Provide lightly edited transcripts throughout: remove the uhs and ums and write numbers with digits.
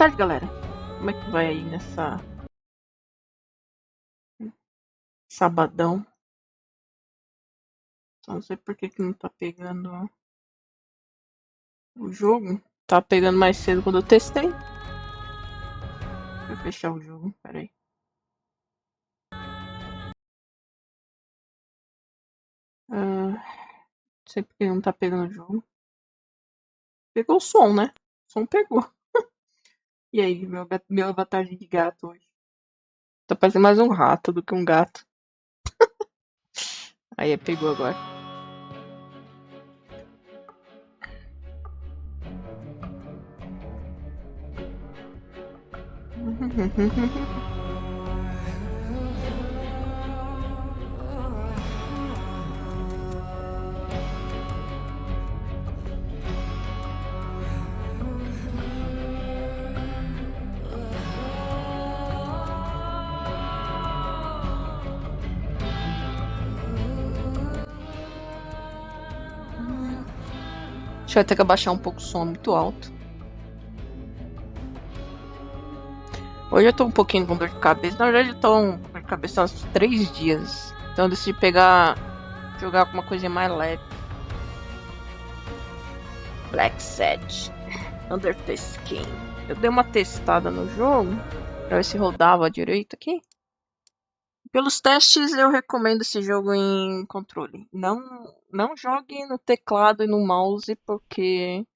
tarde, galera. Como é que vai aí nessa sabadão? Só não sei por que não tá pegando o jogo. Tá pegando mais cedo quando eu testei. Deixa eu fechar o jogo, peraí. Não sei por que não tá pegando o jogo. Pegou o som, né? O som pegou. E aí, meu avatar de gato hoje? Tá parecendo mais um rato do que um gato. Aí, pegou agora. Deixa eu ter que abaixar um pouco o som, muito alto. Hoje eu tô um pouquinho com dor de cabeça. Na verdade, eu tô com dor de cabeça há uns 3 dias. Então eu decidi jogar alguma coisinha mais leve. Blacksad, Under the Skin. Eu dei uma testada no jogo pra ver se rodava direito aqui. Pelos testes, eu recomendo esse jogo em controle. Não jogue no teclado e no mouse porque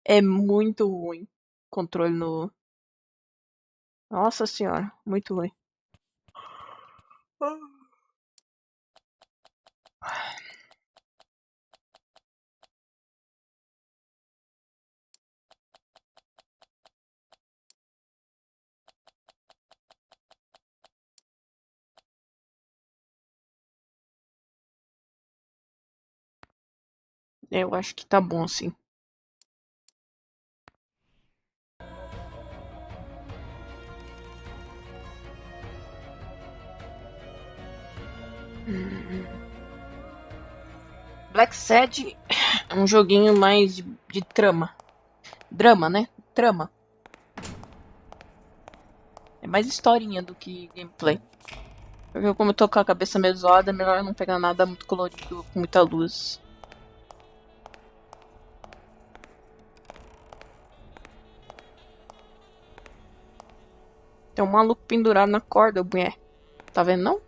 é muito ruim. Controle no. Nossa senhora, muito ruim. Eu acho que tá bom assim. Blacksad é um joguinho mais de trama. Drama, né? Trama. É mais historinha do que gameplay. Porque como eu tô com a cabeça meio zoada, é melhor não pegar nada muito colorido, com muita luz. Tem um maluco pendurado na corda, mulher. Tá vendo não?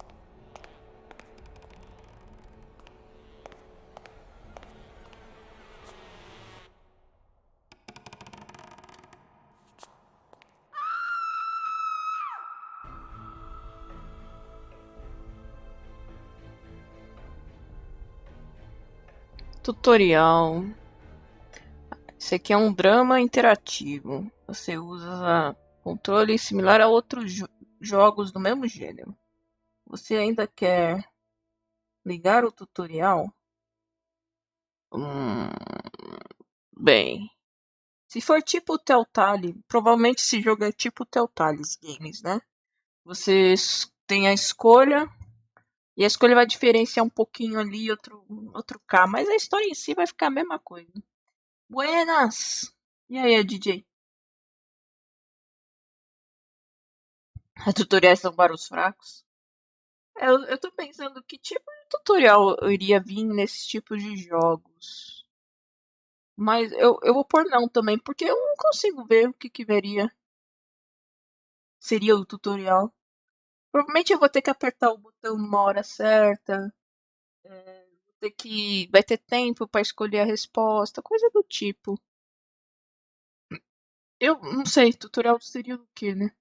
Tutorial. Esse aqui é um drama interativo. Você usa controle similar a outros jogos do mesmo gênero. Você ainda quer ligar o tutorial? Bem, se for tipo Telltale, provavelmente esse jogo é tipo Telltale Games, né? Você tem a escolha e a escolha vai diferenciar um pouquinho ali, outro cá, mas a história em si vai ficar a mesma coisa. Buenas! E aí, DJ? Os tutoriais são para os fracos? Eu tô pensando que tipo de tutorial eu iria vir nesse tipo de jogos. Mas eu vou pôr não também, porque eu não consigo ver o que seria o tutorial. Provavelmente eu vou ter que apertar o botão numa hora certa. Vai ter tempo para escolher a resposta, coisa do tipo. Eu não sei, tutorial seria o quê, né?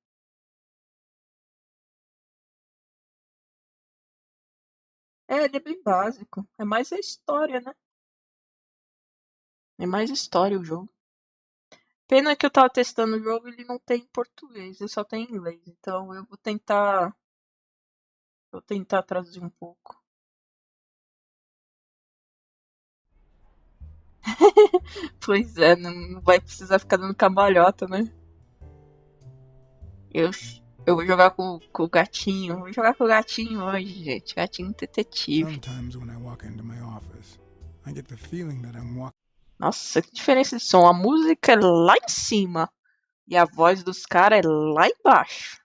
Ele é bem básico. É mais a história, né? É mais história o jogo. Pena que eu tava testando o jogo e ele não tem em português, ele só tem em inglês. Então eu vou tentar traduzir um pouco. Pois é, não vai precisar ficar dando cambalhota, né? Eu, eu vou jogar com o gatinho. Vou jogar com o gatinho hoje, gente. Gatinho detetive. Nossa, que diferença de som. A música é lá em cima. E a voz dos caras é lá embaixo.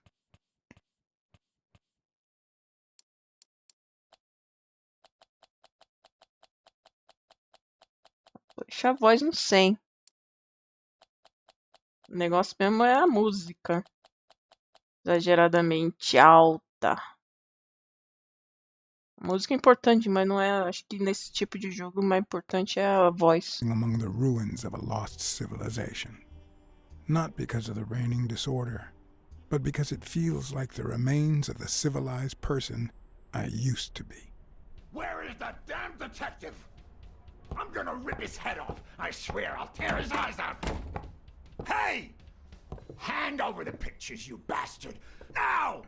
Deixa a voz no 100. O negócio mesmo é a música. Exageradamente alta. A música é importante, mas não é. Acho que nesse tipo de jogo o mais importante é a voz. Among the ruins of a lost civilization. Not because of the reigning disorder, but because it feels like the remains of the civilized person I used to be. Where is the damn detective? I'm gonna rip his head off. I swear I'll tear his eyes out. Hey! Hand over the pictures, you bastard! Now!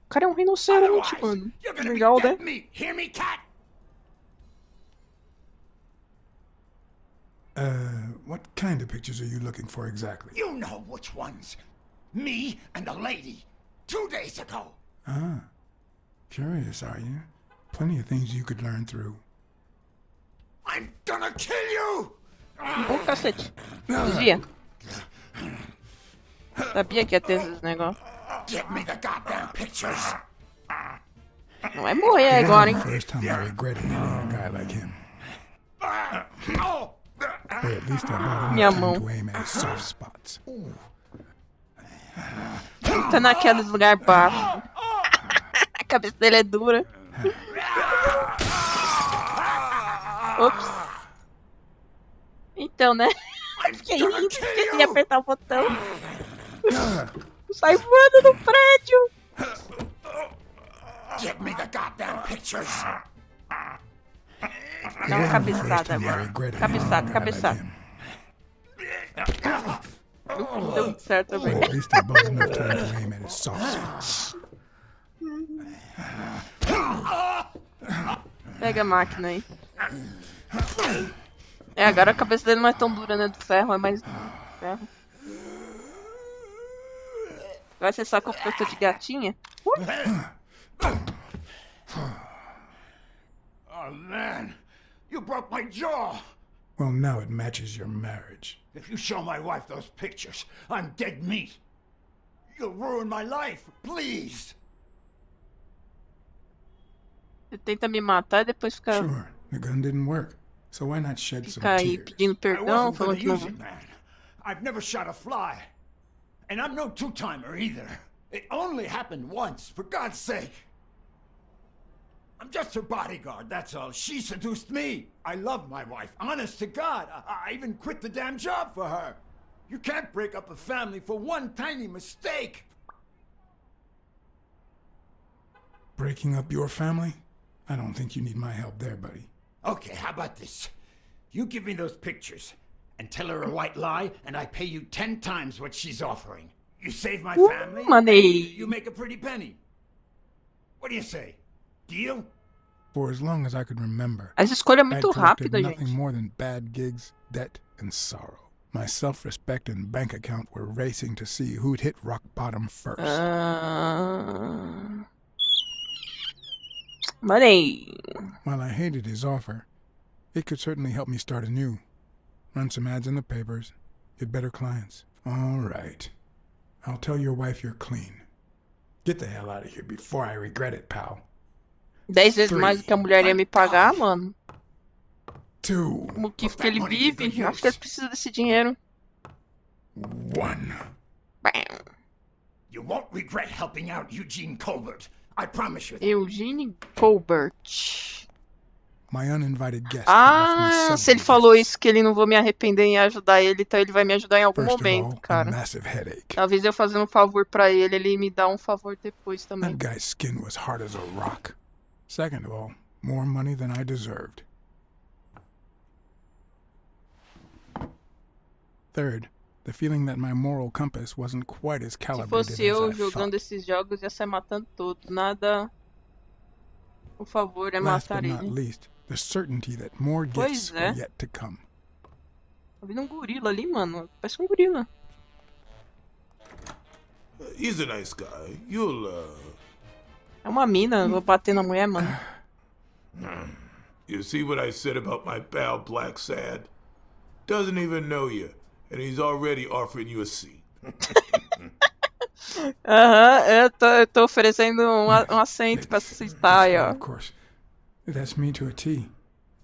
O cara é um rinoceronte, Otherwise, mano. you're gonna Legal, be né? dead meat. Hear me, cat? What kind of pictures are you looking for exactly? You know which ones. Me and the lady. 2 days ago. Ah, curious, are you? Plenty of things you could learn through. I'm gonna kill you! Bom cacete. Desvia. Sabia que ia ter esses negócios. Get me the goddamn pictures. Não é morrer agora, hein? First time I regretted hitting a guy like him. Oh! But at least I bought Minha enough mão. time to aim at his soft spots. Tá naqueles lugar baixo. A cabeça dele é dura. Ops. Então, né? Fiquei rindo, esqueci de apertar o botão. Sai voando no prédio. Get me the goddamn pictures. Dá uma cabeçada Time I agora. regretted Cabeçada, hitting a guy like cabeçada. him. Deu muito certo também. But at least I bought enough time to aim at his soft spots. Pega a máquina aí. É, agora a cabeça dele não é tão dura, né? Do ferro, é mais duro. Ferro. Vai ser só com força de gatinha? Oh, man. You broke my jaw. Well, now it matches your marriage. If you show my wife those pictures, I'm dead meat. You'll ruin my life. Please. Você tenta me matar e depois fica Sure, the gun didn't work. So why not shed some aí tears? pedindo I perdão, wasn't falando gonna que não use it, man. I've never shot a fly. And I'm no two-timer either. It only happened once, for God's sake. I'm just her bodyguard, that's all. She seduced me. I love my wife, honest to God. I even quit the damn job for her. You can't break up a family for one tiny mistake. Breaking up your family? I don't think you need my help there, buddy. Okay, how about this? You give me those pictures and tell her a white lie, and I pay you 10 times what she's offering. You save my family, money. and you make a pretty penny. What do you say? Deal? For as long as I could remember, Essa escolha é I'd muito collected rápida, nothing gente. more than bad gigs, debt, and sorrow. My self-respect and bank account were racing to see who'd hit rock bottom first. Money. While I hated his offer, it could certainly help me start anew. Run some ads in the papers, get better clients. All right. I'll tell your wife you're clean. Get the hell out of here before I regret it, pal. 10 vezes mais do que a mulher ia me pagar, mano. 2, O motivo que ele vive, eu acho que ele precisa desse dinheiro. 1. Bam. You won't regret helping out Eugene Colbert. I promise you that. Eugene Colbert. My uninvited guest had left me Ah, several se ele falou gifts. isso que ele não vou me arrepender em ajudar ele, então ele vai me ajudar em algum First of momento, all, a cara. massive headache. Talvez eu fazendo um favor pra ele, ele me dá um favor depois também. That guy's skin was hard as a rock. Second of all, more money than I deserved. Third, the feeling that my moral compass wasn't quite as Se calibrated fosse eu as I jogando thought. esses jogos, ia sair matando todos. Nada. Por favor, é Last matar but not ele. least, the certainty that more Pois gifts é. were yet to come. Tá vendo um gorila ali, mano? Parece um gorila. He's a nice guy. You'll, É uma mina, vou bater na mulher, mano. You see what I said about my pal Blacksad? Doesn't even know you, and he's already offering you a seat. Aham, eu tô oferecendo um assento pra It's sentar aí, fine, ó. of course. That's me to a T.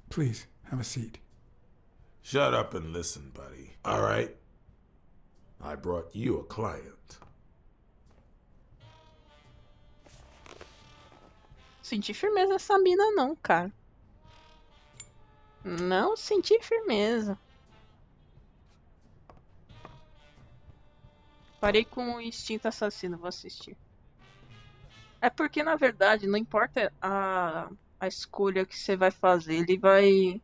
Please, have a seat. Shut up and listen, buddy. All right? I brought you a client. Senti firmeza nessa mina não, cara. Não senti firmeza. Parei com o Instinto Assassino, vou assistir. É porque, na verdade, não importa a escolha que você vai fazer, ele vai...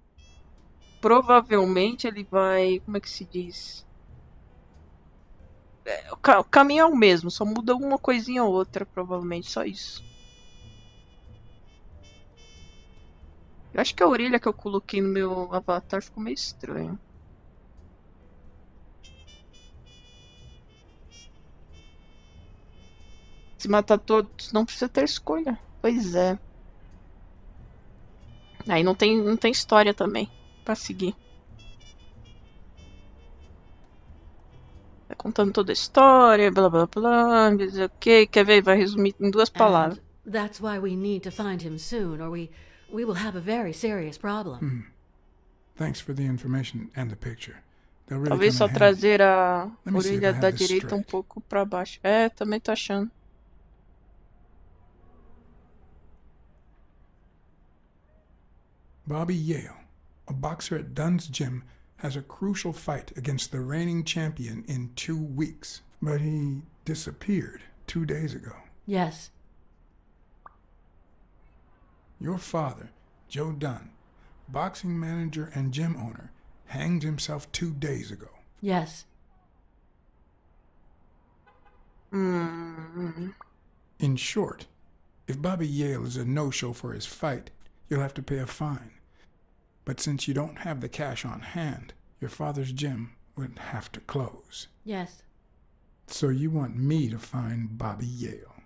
Provavelmente ele vai... Como é que se diz? O caminho é o mesmo, só muda uma coisinha ou outra, provavelmente, só isso. Eu acho que a orelha que eu coloquei no meu avatar ficou meio estranho. Se matar todos, não precisa ter escolha. Pois é. Aí não tem história também pra seguir. Vai contando toda a história, blá blá blá, dizer o que, quer ver? Vai resumir em 2 palavras. And that's why we need to find him soon, or we will have a very serious problem. Thanks for the information and the picture. They'll really Talvez come só in handy. trazer a Let me see if I orelha have da this direita um straight. pouco pra baixo. É, também tô achando. Bobby Yale, a boxer at Dunn's gym, has a crucial fight against the reigning champion in 2 weeks. But he disappeared 2 days ago. Yes. Your father, Joe Dunn, boxing manager and gym owner, hanged himself 2 days ago. Yes. In short, if Bobby Yale is a no-show for his fight, you'll have to pay a fine. But since you don't have the cash on hand, your father's gym would have to close. Yes. So you want me to find Bobby Yale.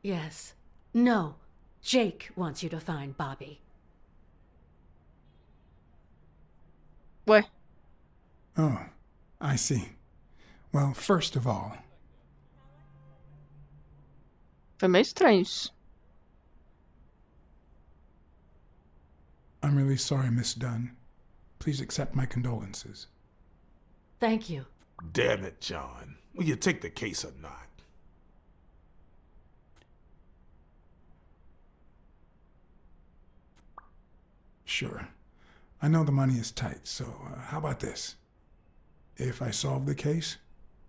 Yes. No. Jake wants you to find Bobby. Ué, Oh, I see. Well, first of all, foi meio estranho isso. I'm really sorry, Miss Dunn. Please accept my condolences. Thank you. Damn it, John. Will you take the case or not? Sure. I know the money is tight, so how about this? If I solve the case,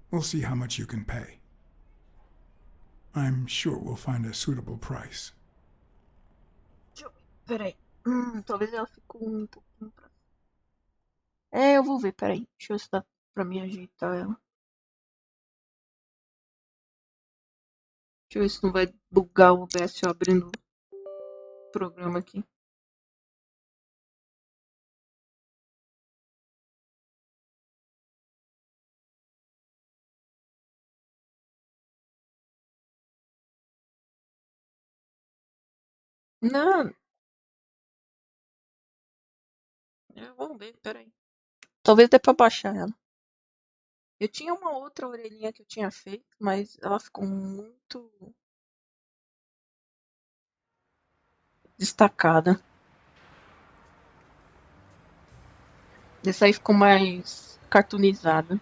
we'll see how much you can pay. I'm sure we'll find a suitable price. Peraí. Talvez ela ficou um pouquinho pra... É, eu vou ver, peraí. Deixa eu ver se dá pra mim ajeitar ela. Deixa eu ver se não vai bugar o OBS eu abrindo o programa aqui. Não. Vamos ver, peraí. Talvez dê pra baixar ela. Eu tinha uma outra orelhinha que eu tinha feito, mas ela ficou muito destacada. Essa aí ficou mais cartoonizada.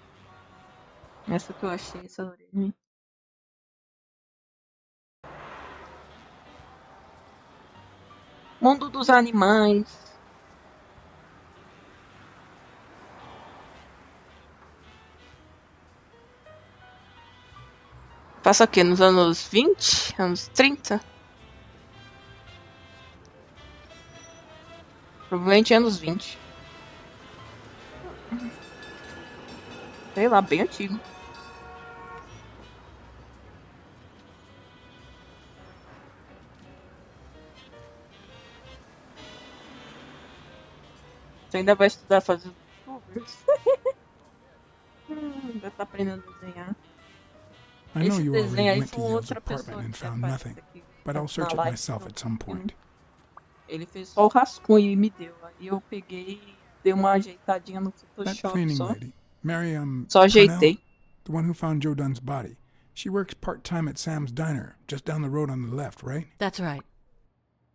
Essa que eu achei, essa orelhinha. Mundo dos animais. Passa o quê? Nos anos 20? Anos 30? Provavelmente anos 20. Sei lá, bem antigo. Você ainda vai estudar fazendo youtubers? Ainda tá aprendendo a desenhar. I know Esse you desenho already aí went to foi Yale's outra pessoa apartment and que found faz nothing, isso aqui. but I'll search it live, myself at some point. Ele fez só o rascunho e me deu. Aí eu peguei e dei uma ajeitadinha no That Photoshop cleaning só. lady, Mary, Só Canal, ajeitei. the one who found Joe Dunn's body. She works part-time at Sam's Diner, just down the road on the left, right? That's right.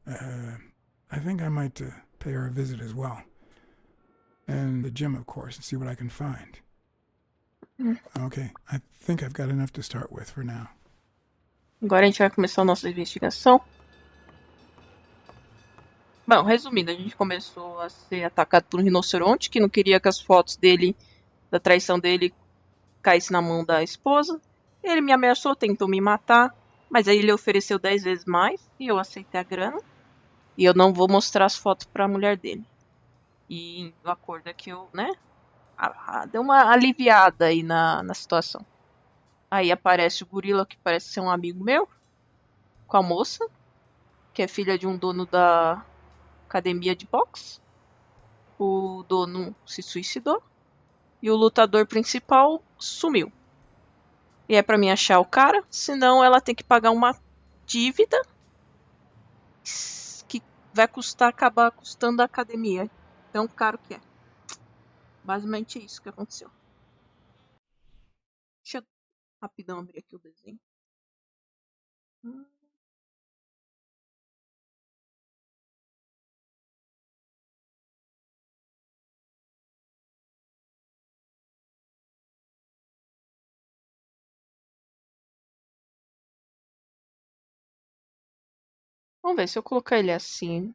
I think I might pay her a visit as well. And the gym, of course, and see what I can find. Okay, I think I've got enough to start with for now. Agora a gente vai começar a nossa investigação. Bom, resumindo, a gente começou a ser atacado por um rinoceronte que não queria que as fotos dele, da traição dele, caíssem na mão da esposa. Ele me ameaçou, tentou me matar, mas aí ele ofereceu 10 vezes mais e eu aceitei a grana. E eu não vou mostrar as fotos pra mulher dele. E o acordo é que eu, né, deu uma aliviada aí na situação. Aí aparece o gorila, que parece ser um amigo meu, com a moça, que é filha de um dono da academia de boxe. O dono se suicidou. E o lutador principal sumiu. E é pra mim achar o cara, senão ela tem que pagar uma dívida que vai acabar custando a academia. Tão caro que é. Basicamente é isso que aconteceu. Deixa eu rapidão abrir aqui o desenho. Vamos ver se eu colocar ele assim.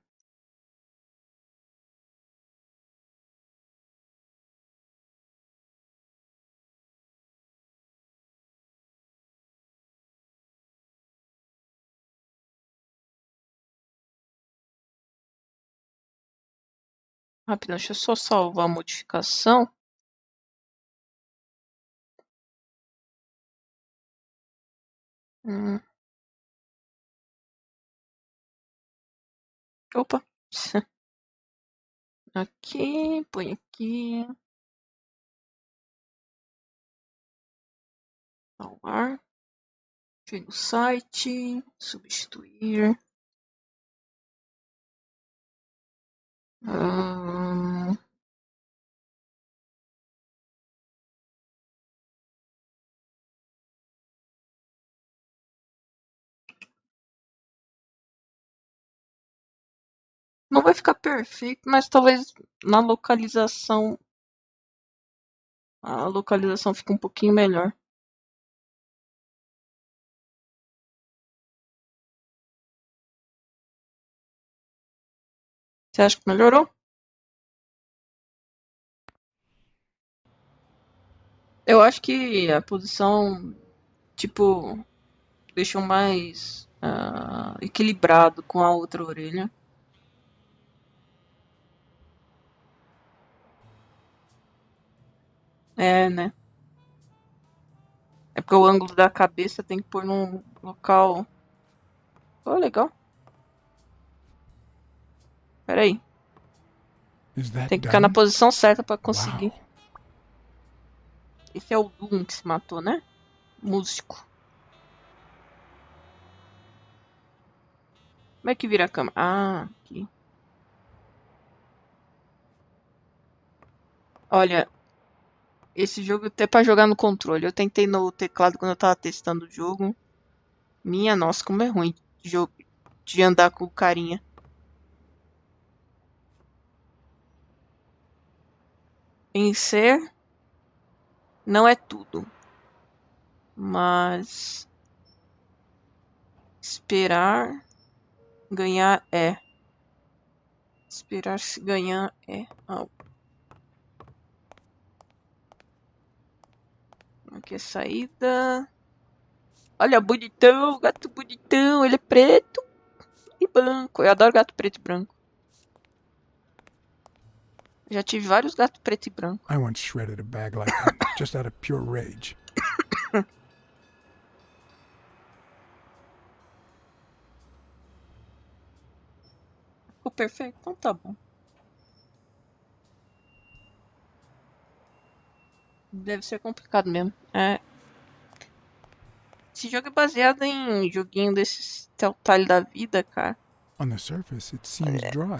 Rapidão, deixa eu só salvar a modificação. Opa. Aqui, põe aqui. Salvar. Fui no site. Substituir. Não vai ficar perfeito, mas talvez na localização a localização fique um pouquinho melhor. Você acha que melhorou? Eu acho que a posição, tipo, deixou mais equilibrado com a outra orelha. É, né? É porque o ângulo da cabeça tem que pôr num local. Oh, legal. Pera aí. Is that Tem que ficar na done? posição certa pra conseguir. Wow. Esse é o Doom que se matou, né? Músico. Como é que vira a câmera? Ah, aqui. Olha, esse jogo até pra jogar no controle. Eu tentei no teclado quando eu tava testando o jogo. Minha nossa, como é ruim de andar com o carinha. Vencer não é tudo. Mas esperar ganhar é. Esperar se ganhar é algo. Aqui é saída. Olha, bonitão, gato bonitão. Ele é preto e branco. Eu adoro gato preto e branco. Já tive vários gatos preto e branco. I once shredded a bag like that, just out of pure rage. Ficou perfeito? Então tá bom. Deve ser complicado mesmo. É. Esse jogo é baseado em joguinho desses Telltale da vida, cara. On the surface, it seems dry,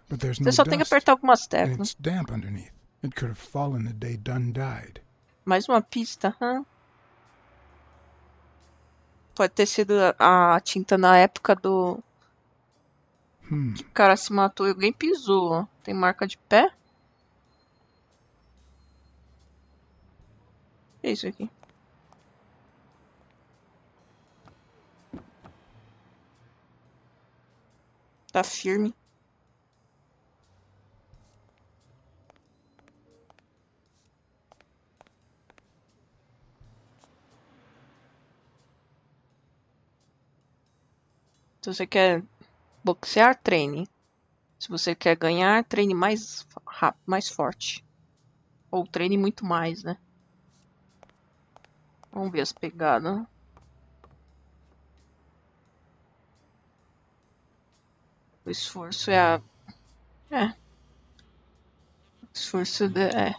but there's no Você só tem que dust, apertar algumas and teclas. it's damp underneath. It could have fallen the day Dunn died. Mais uma pista, hã? Pode ter sido a tinta na época do... que o cara se matou e alguém pisou, ó. Tem marca de pé? O que é isso aqui? Tá firme. Se você quer boxear, treine. Se você quer ganhar, treine mais rápido, mais forte. Ou treine muito mais, né? Vamos ver as pegadas. O esforço é a... É. O esforço é.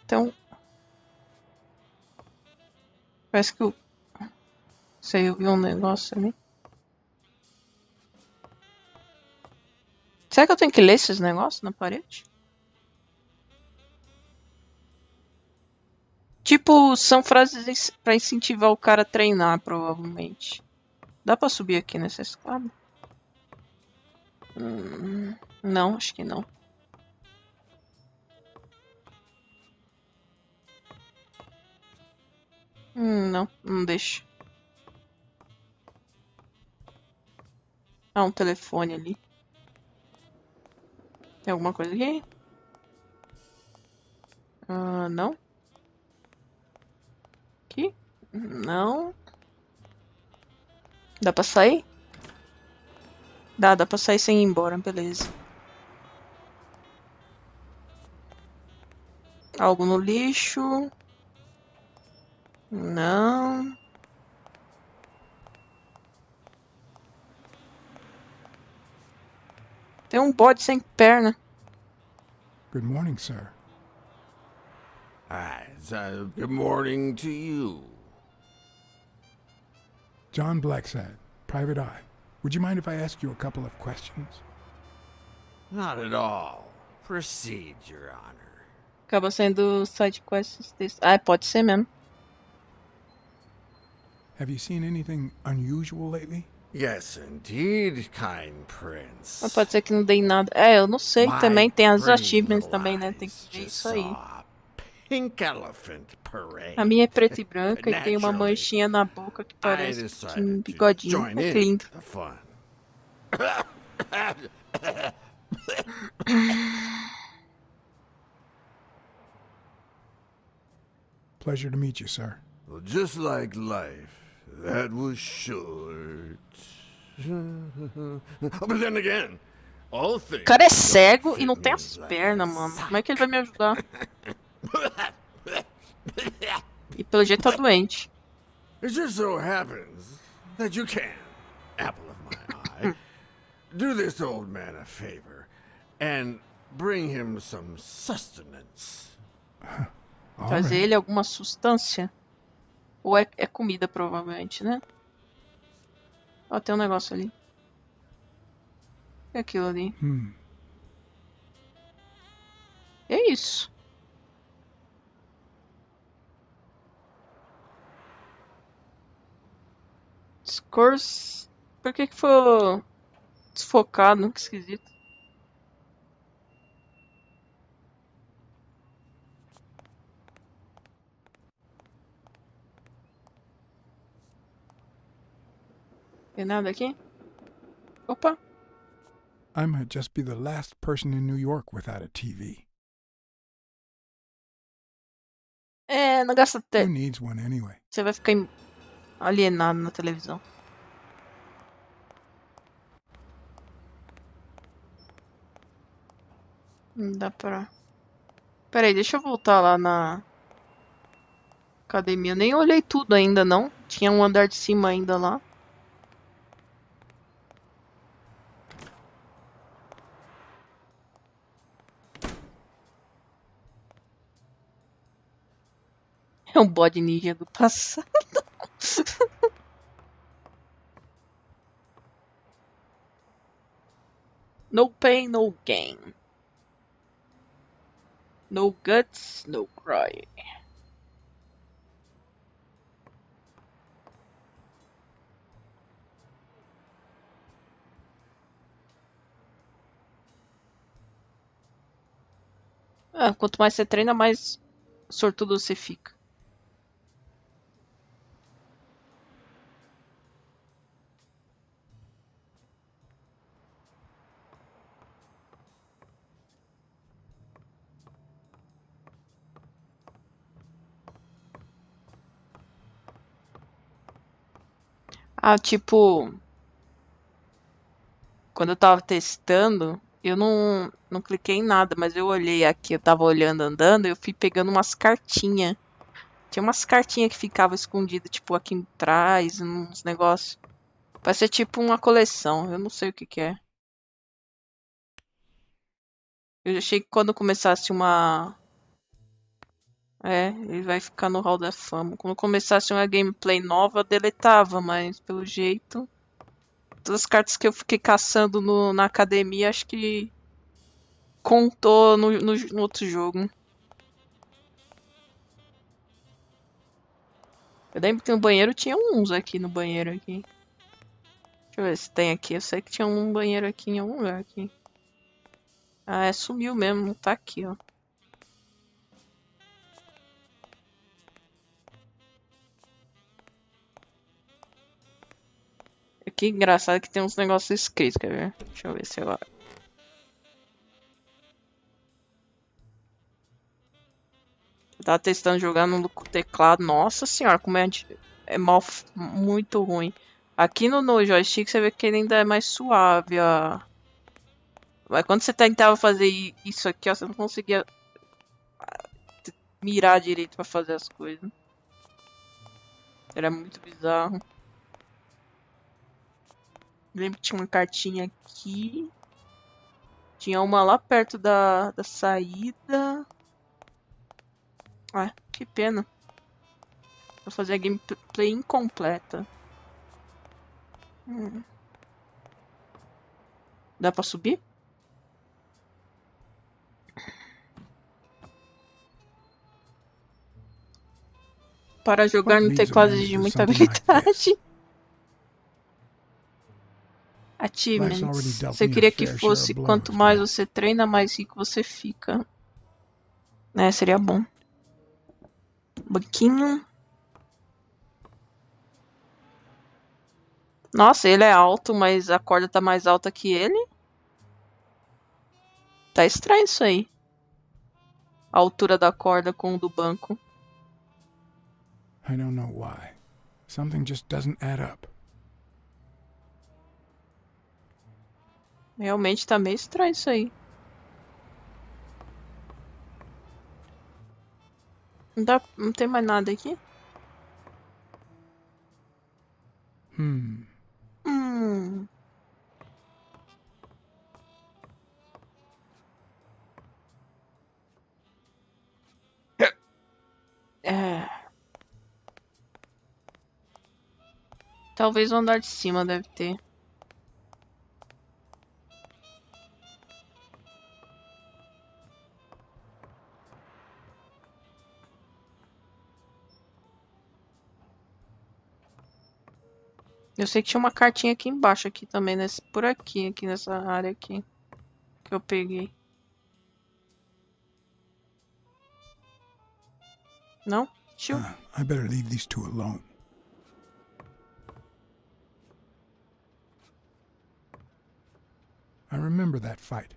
Então... Parece que eu... Sei, eu vi um negócio ali. Será que eu tenho que ler esses negócios na parede? Tipo, são frases pra incentivar o cara a treinar, provavelmente. Dá pra subir aqui nessa escada? Não, acho que não. Não deixa. Ah, um telefone ali. Tem alguma coisa aqui? Não. Aqui? Não. Dá pra sair? Dá pra sair sem ir embora, beleza. Algo no lixo? Não. Tem um bode sem perna. Good morning, sir. Good morning to you. John Blacksad, Private Eye. Would you mind if I ask you a couple of questions? Not at all. Proceed, Your Honor. Acaba sendo side quest desse. Ah, pode ser mesmo. Have you seen anything unusual lately? Yes, indeed, kind prince. Mas pode ser que não dê em nada. É, eu não sei My também. Tem as pretty achievements little também, né? Tem eyes que ver just isso aí. saw a pink elephant parade. A minha é preta e branca e tem uma Naturally, manchinha na boca que I parece um decided to bigodinho. join É que in lindo. the fun. Pleasure to meet you, sir. Well, just like life, that was short. But then again, all things O cara é don't cego e fit não tem me as like pernas, a mano. sock. Como é que ele vai me ajudar? E pelo jeito tá doente. It just so happens that you can, apple of my eye, do this old man a favor and bring him some sustenance. All Trazer right. ele alguma substância? Ou é comida, provavelmente, né? Ó, tem um negócio ali. O que é aquilo ali? É isso. Scores. Por que foi desfocado? Que esquisito. Tem nada aqui? Opa. I might just be the last person in New York without a TV. É, não gasta Who tempo. needs one anyway? Você vai ficar alienado na televisão. Não dá pra... Pera aí, deixa eu voltar lá na academia. Eu nem olhei tudo ainda, não. Tinha um andar de cima ainda lá. É um bode ninja do passado. No pain, no gain. No guts, no cry. Ah, quanto mais você treina, mais sortudo você fica. Ah, tipo, quando eu tava testando, eu não cliquei em nada, mas eu olhei aqui, eu tava olhando, andando, eu fui pegando umas cartinhas. Tinha umas cartinhas que ficavam escondidas, tipo, aqui atrás, uns negócios. Vai ser tipo uma coleção, eu não sei o que que é. Eu achei que quando começasse uma... É, ele vai ficar no hall da fama. Quando começasse uma gameplay nova, eu deletava, mas pelo jeito... Todas as cartas que eu fiquei caçando na academia, acho que contou no outro jogo. Eu lembro que no banheiro tinha uns aqui no banheiro aqui. Deixa eu ver se tem aqui. Eu sei que tinha um banheiro aqui em algum lugar aqui. Ah, é, sumiu mesmo, não tá aqui, ó. Que engraçado que tem uns negócios escritos, quer ver? Deixa eu ver se eu... Eu tava testando jogar no teclado. Nossa senhora, como é muito ruim. Aqui no joystick você vê que ele ainda é mais suave, ó. Mas quando você tentava fazer isso aqui, ó, você não conseguia mirar direito pra fazer as coisas. Era muito bizarro. Lembro que tinha uma cartinha aqui. Tinha uma lá perto da saída. Ah, que pena. Vou fazer a gameplay incompleta. Dá pra subir? Para jogar What no leads a teclado man to exige do muita something like this? habilidade. Life's already Achievements. dealt Você me a queria que fair share fosse of quanto blows, mais but você treina, mais rico você fica. Né, seria bom. Banquinho. Nossa, ele é alto, mas a corda tá mais alta que ele. Tá estranho isso aí. A altura da corda com o do banco. I don't know why. Something just doesn't add up. Realmente tá meio estranho isso aí. Não tem mais nada aqui? Hmm. Hum. É. Talvez o andar de cima deve ter. Eu sei que tinha uma cartinha aqui embaixo, aqui também, por aqui nessa área aqui. Que eu peguei. Não? Tio? I better leave these two alone. I remember that fight.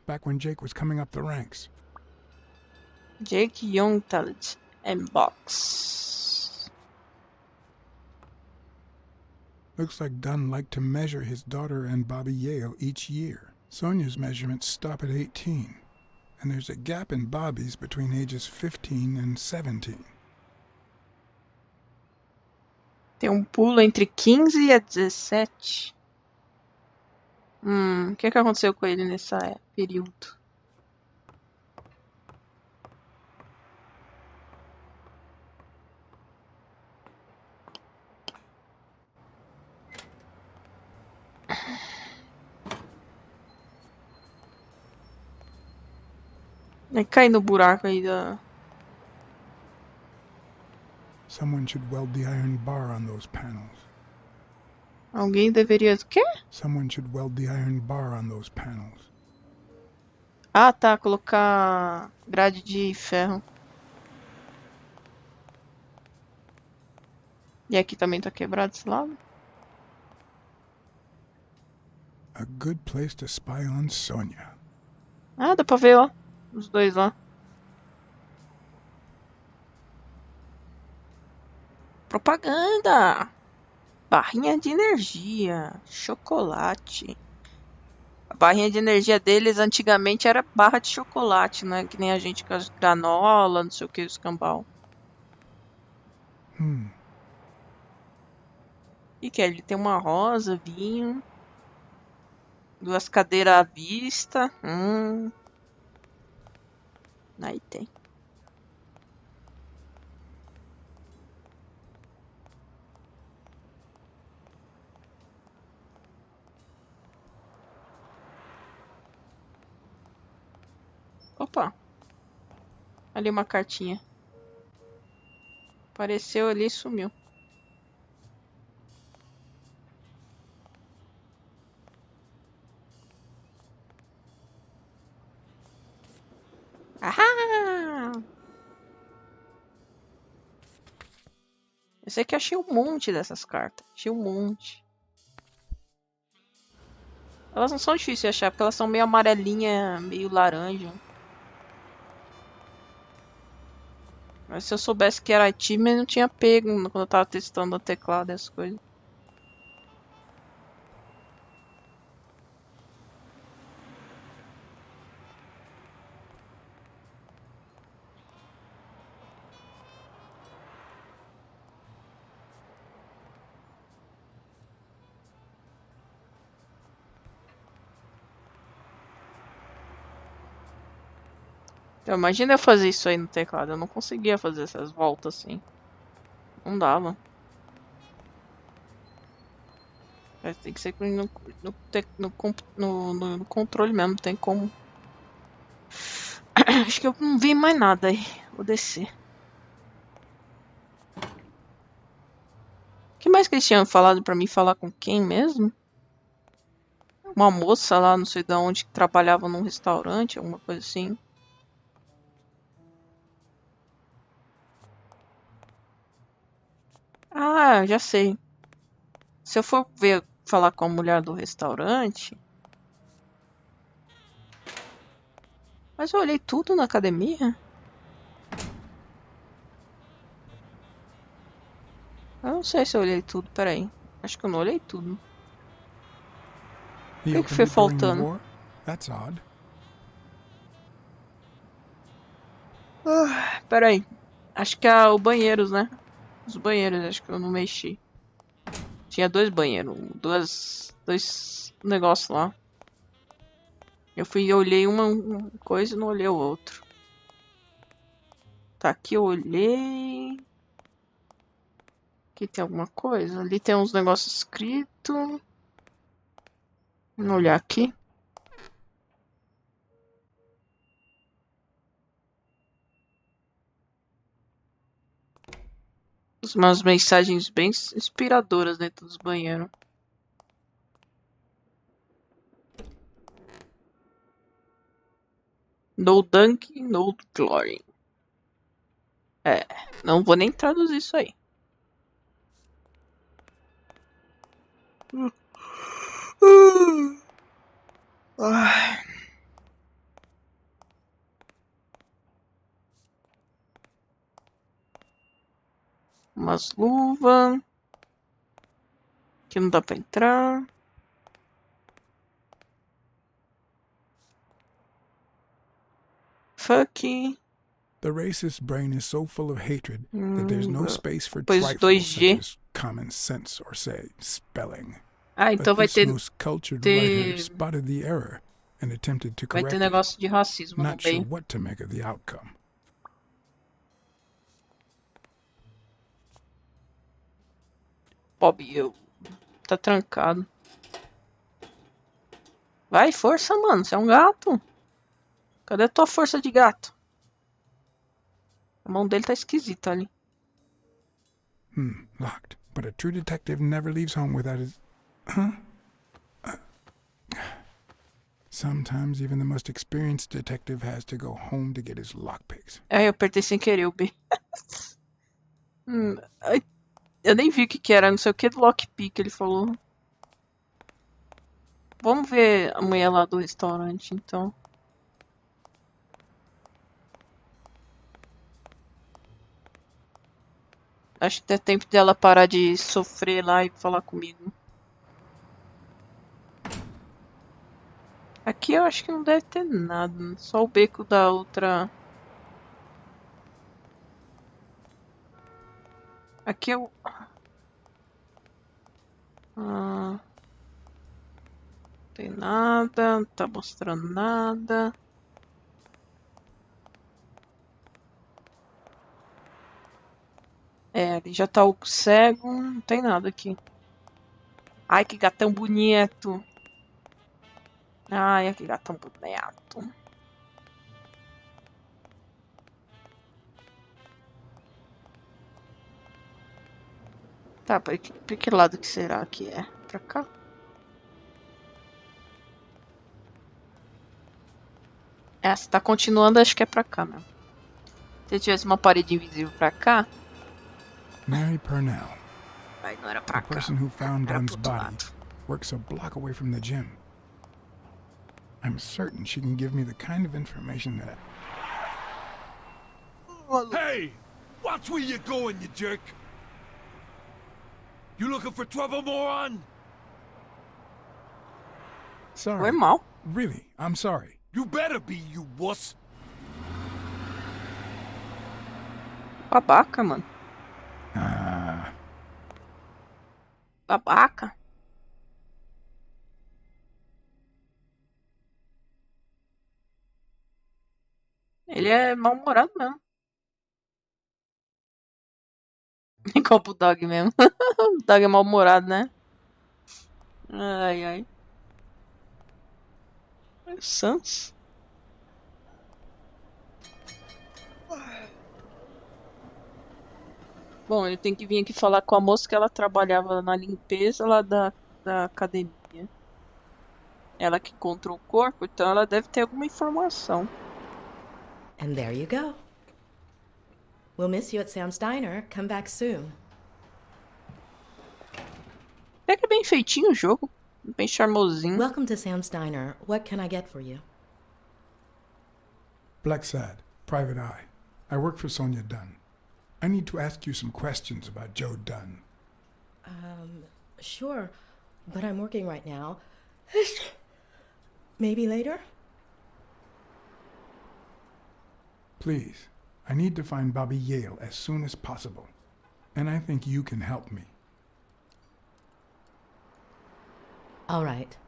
Back when Jake was coming up the ranks. Jake Young Talent and Box. Looks like Dunn liked to measure his daughter and Bobby Yale each year. Sonia's measurements stop at 18, and there's a gap in Bobby's between ages 15 and 17. Tem um pulo entre 15 e 17. O que aconteceu com ele nesse período? Vai cair no buraco aí da... Someone should weld the iron bar on those panels. Alguém deveria... O quê? Someone should weld the iron bar on those panels. Ah, tá. Colocar grade de ferro. E aqui também tá quebrado esse lado. A good place to spy on Sonia. Ah, dá pra ver, ó. Os dois lá. Propaganda! Barrinha de energia. Chocolate. A barrinha de energia deles antigamente era barra de chocolate, né? Que nem a gente com as granola, não sei o que, os cambal. E que é? Ele tem uma rosa, vinho. Duas cadeiras à vista. Aí tem. Opa. Ali uma cartinha. Apareceu ali e sumiu. Ahá! Eu sei que achei um monte dessas cartas. Achei um monte. Elas não são difíceis de achar, porque elas são meio amarelinha, meio laranja. Mas se eu soubesse que era time, eu não tinha pego quando eu tava testando o teclado e as coisas. Então, imagina eu fazer isso aí no teclado. Eu não conseguia fazer essas voltas assim. Não dava. Mas tem que ser no controle mesmo. Não tem como. Acho que eu não vi mais nada aí. Vou descer. O que mais que eles tinham falado pra mim falar com quem mesmo? Uma moça lá, não sei de onde, que trabalhava num restaurante, alguma coisa assim. Ah, já sei. Se eu for ver, falar com a mulher do restaurante... Mas eu olhei tudo na academia? Eu não sei se eu olhei tudo, peraí. Acho que eu não olhei tudo. O que foi faltando? That's odd. Peraí. Acho que é o banheiros, né? Os banheiros, acho que eu não mexi. Tinha dois banheiros. Dois negócios lá. Eu fui e olhei uma coisa e não olhei o outro. Tá, aqui eu olhei. Aqui tem alguma coisa. Ali tem uns negócios escritos. Vamos olhar aqui. Umas mensagens bem inspiradoras dentro dos banheiros. No dunk, no glory. É, não vou nem traduzir isso aí. Umas luvas. Que não dá pra entrar. Fuck. The racist brain is so full of hatred that there's no space for Pois trifles such 2G. as common sense or, say, spelling. Ah, então vai But ter, this most cultured writer spotted the error and attempted to vai correct ter it. negócio de racismo no Not sure meio. what to make of the outcome. Bob, eu. Tá trancado. Vai, força, mano. Você é um gato. Cadê a tua força de gato? A mão dele tá esquisita ali. Locked. But a true detective never leaves home without his... Huh? Sometimes even the most experienced detective has to go home to get his lockpicks. Eu apertei sem querer o B. Eu nem vi o que era, não sei o que do lockpick ele falou. Vamos ver a mulher lá do restaurante, então. Acho que dá tempo dela parar de sofrer lá e falar comigo. Aqui eu acho que não deve ter nada. Só o beco da outra. Aqui eu... não tem nada. Não tá mostrando nada. Ali já tá o cego. Não tem nada aqui. Ai, que gatão bonito. Ai, que gatão bonito. Tá, pra que lado que será que é? Pra cá? Se tá continuando, acho que é pra cá mesmo. Se tivesse uma parede invisível pra cá... Mary Purnell, Aí não era pra the cá. person who found Era Dunn's pro outro body, lado. works a block away from the gym. I'm certain she can give me the kind of information that Hey! Watch where you're going, you jerk! You looking for trouble, moron? Sorry. Foi mal. Really, I'm sorry. You better be, you wuss! Babaca, mano. Babaca. Ele é mal-humorado mesmo. Igual o Dog mesmo. O Dog é mal-humorado, né? Ai, ai. Santos. Bom, ele tem que vir aqui falar com a moça que ela trabalhava na limpeza lá da academia. Ela que encontrou o corpo, então ela deve ter alguma informação. And there you go. We'll miss you at Sam's Diner. Come back soon. É que é bem feitinho o jogo. Bem charmosinho. Welcome to Sam's Diner. What can I get for you? Blacksad, Private Eye. I work for Sonia Dunn. I need to ask you some questions about Joe Dunn. Sure, but I'm working right now. Maybe later? Please, I need to find Bobby Yale as soon as possible. And I think you can help me. All right.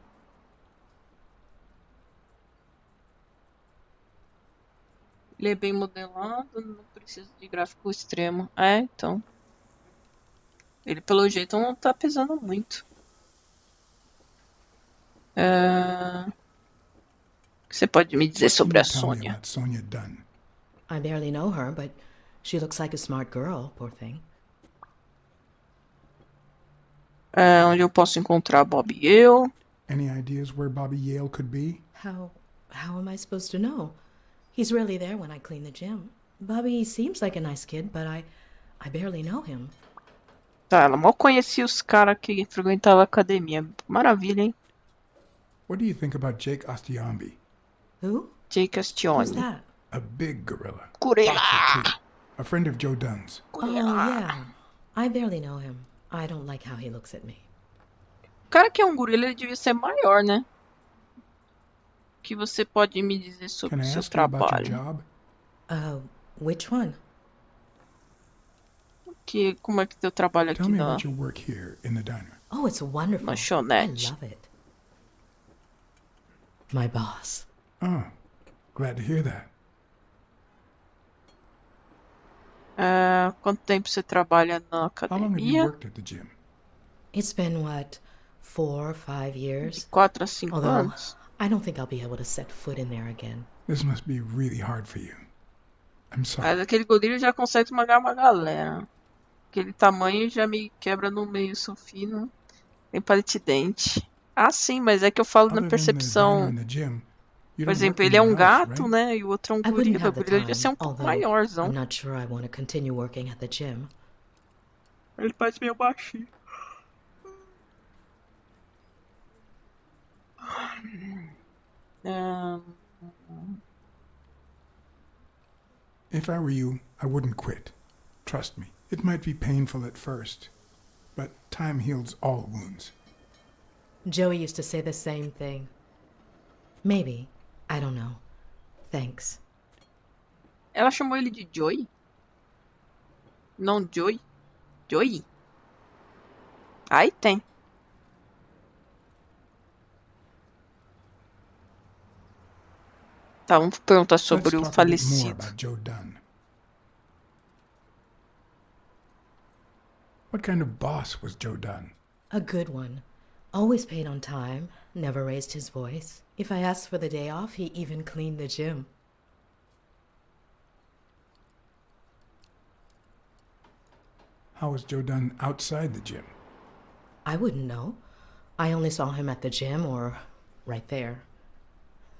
Ele é bem modelado, não precisa de gráfico extremo. Então. Ele, pelo jeito, não tá pesando muito. O que você pode me dizer sobre a Sônia? Sonia Dunn. I barely know her, but she looks like a smart girl, poor thing. Onde eu posso encontrar Bob Yale? Any ideas where Bobby Yale could be? How am I supposed to know? He's rarely there when I clean the gym. Bobby seems like a nice kid, but I barely know him. Tá, ela mal conhecia os caras que frequentavam a academia. Maravilha, hein? What do you think about Jake Ostiambi? Who? Jake Who's Castione. that? A big gorilla. Gorilla! Boxer, too. A friend of Joe Dunn's. Oh, yeah. I barely know him. I don't like how he looks at me. O cara que é um gorila, ele devia ser maior, né? O que você pode me dizer sobre Can o I seu ask you about your trabalho? job? Which one? Como é que teu trabalho Tell aqui me na about your work here in the diner. Oh, it's wonderful. I lanchonete? love it. My boss. Oh, glad to hear that. Quanto tempo você trabalha na How long have you academia? worked at the gym? It's been, what, 4 or 5 years? De 4 a 5 Although, anos? I don't think I'll be able to set foot in there again. This must be really hard for you. I'm Mas sorry. aquele gorila já consegue esmagar uma galera. Aquele tamanho já me quebra no meio, sou fino. Tem palito de dente. Ah, sim, mas é que eu falo na Other than the banner percepção. in the gym, you Por don't work exemplo, ele é um anywhere else, gato, right? né? E o outro é um I wouldn't gorila. O have the gorila devia time, ser um pouco although maiorzão. I'm not sure I want to continue working at the gym. Ele parece meio baixinho. Ahn, If I were you, I wouldn't quit. Trust me, it might be painful at first, but time heals all wounds. Joey used to say the same thing. Maybe. I don't know. Thanks. Ela chamou ele de Joey? Não Joey? Joey? Aí tem. Tá, vamos perguntar Let's sobre o talk a bit more falecido. about Joe Dunn. What kind of boss was Joe Dunn? A good one. Always paid on time, never raised his voice. If I asked for the day off, he even cleaned the gym. How was Joe Dunn outside the gym? I wouldn't know. I only saw him at the gym or right there.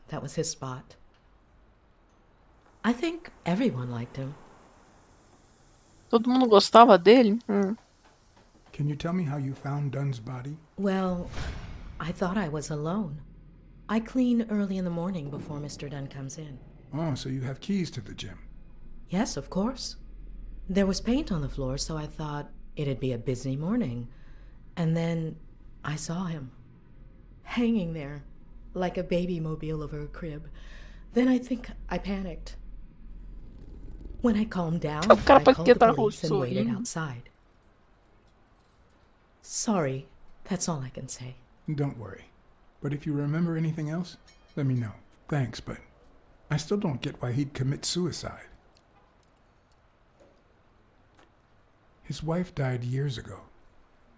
That was his spot. I think everyone liked him. Todo mundo gostava dele? Can you tell me how you found Dunn's body? Well, I thought I was alone. I clean early in the morning before Mr. Dunn comes in. Oh, so you have keys to the gym. Yes, of course. There was paint on the floor, so I thought it'd be a busy morning. And then I saw him, hanging there, like a baby mobile over a crib. Then I think I panicked. When I calmed down, O cara I pode called the tentar police and waited sorrindo. outside. Sorry, that's all I can say. Don't worry. But if you remember anything else, let me know. Thanks, but I still don't get why he'd commit suicide. His wife died years ago.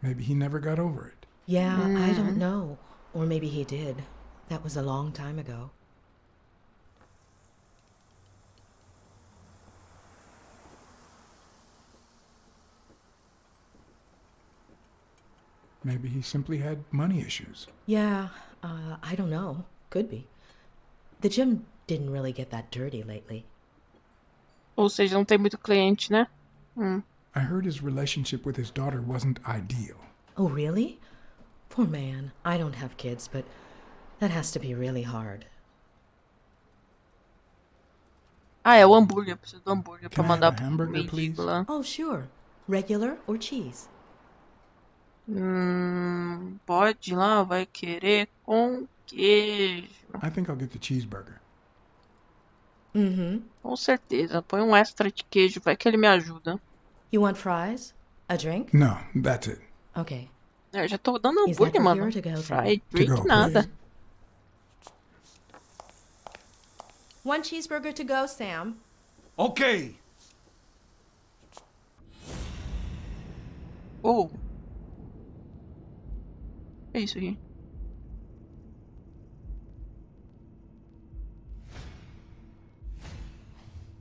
Maybe he never got over it. Yeah, I don't know. Or maybe he did. That was a long time ago. Maybe he simply had money issues. Yeah, I don't know. Could be. The gym didn't really get that dirty lately. Ou seja, não tem muito cliente, né? I heard his relationship with his daughter wasn't ideal. Oh, really? Poor man. I don't have kids, but that has to be really hard. Ah, é o hambúrguer. Preciso do hambúrguer pra Can I have mandar a pro hamburger, mendigo please? lá. Oh, sure. Regular or cheese? Pode lá, vai querer com queijo. I think I'll get the cheeseburger. Mm-hmm. Com certeza. Põe um extra de queijo, vai que ele me ajuda. You want fries? A drink? No, that's it. Okay. Eu já tô dando Is that hambúrguer, for mano. here or to go? Fried To drink, go, nada. please. One cheeseburger to go, Sam. Okay. Oh. É isso aqui.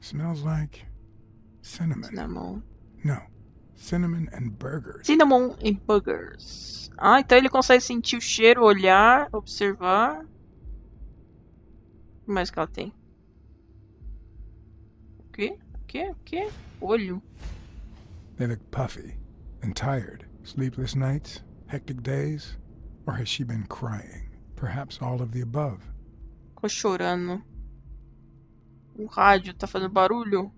Smells like cinnamon. Cinnamon. No, cinnamon and burgers. Cinnamon e burgers. Ah, então ele consegue sentir o cheiro, olhar, observar. O que mais que ela tem? O quê? O quê? O quê? Olho. They look puffy and tired. Sleepless nights, hectic days, or has she been crying? Perhaps all of the above. Ficou chorando. O rádio tá fazendo barulho?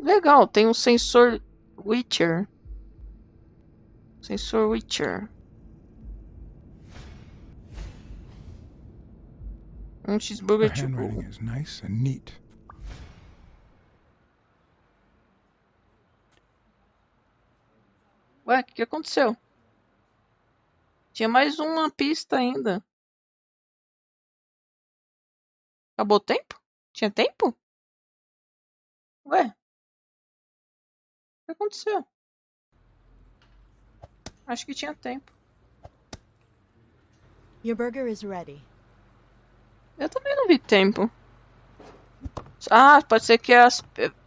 Legal, tem um sensor Witcher. Sensor Witcher. Um Her cheeseburger tipo. handwriting is nice and neat. Ué, o que aconteceu? Tinha mais uma pista ainda. Acabou o tempo? Tinha tempo? Ué? O que aconteceu? Acho que tinha tempo. Your burger is ready. Eu também não vi tempo. Ah, pode ser que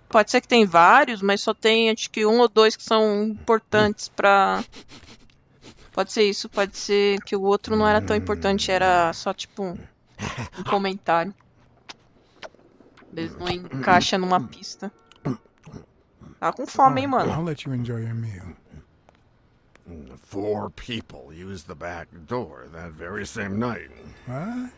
pode ser que tem vários, mas só tem acho que um ou dois que são importantes pra... Pode ser isso, pode ser que o outro não era tão importante, era só tipo um comentário. Eles não encaixam numa pista. Tá com fome, hein, All right, I'll mano? let you enjoy your meal. 4 people used the back door that very same night. What?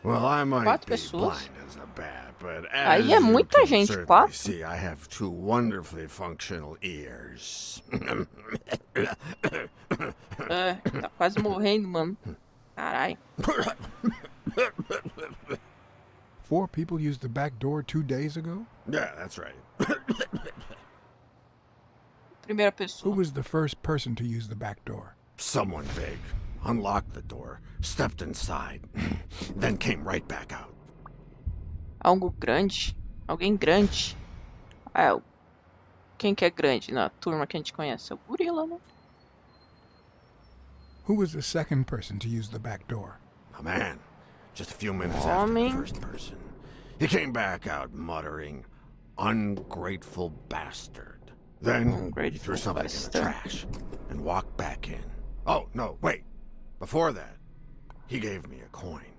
Well, I might 4 be pessoas? blind as a bat, but as Aí é you muita can gente, certainly 4. see, I have 2 wonderfully functional ears. É, tá quase morrendo, mano. Caralho. 4 people used the back door 2 days ago? Yeah, that's right. Primeira Who pessoa. was the first person to use the back door? Someone big unlocked the door, stepped inside, then came right back out. Algo grande. Alguém grande. Ah, quem que é grande na turma que a gente conhece? É o gorila, né? Who was the second person to use the back door? A man, just a few minutes after the Homem. first person. He came back out muttering, "Ungrateful bastard." Then he Ungrateful threw something in bastard. the trash and walked back in. Oh, no, wait. Before that, he gave me a coin.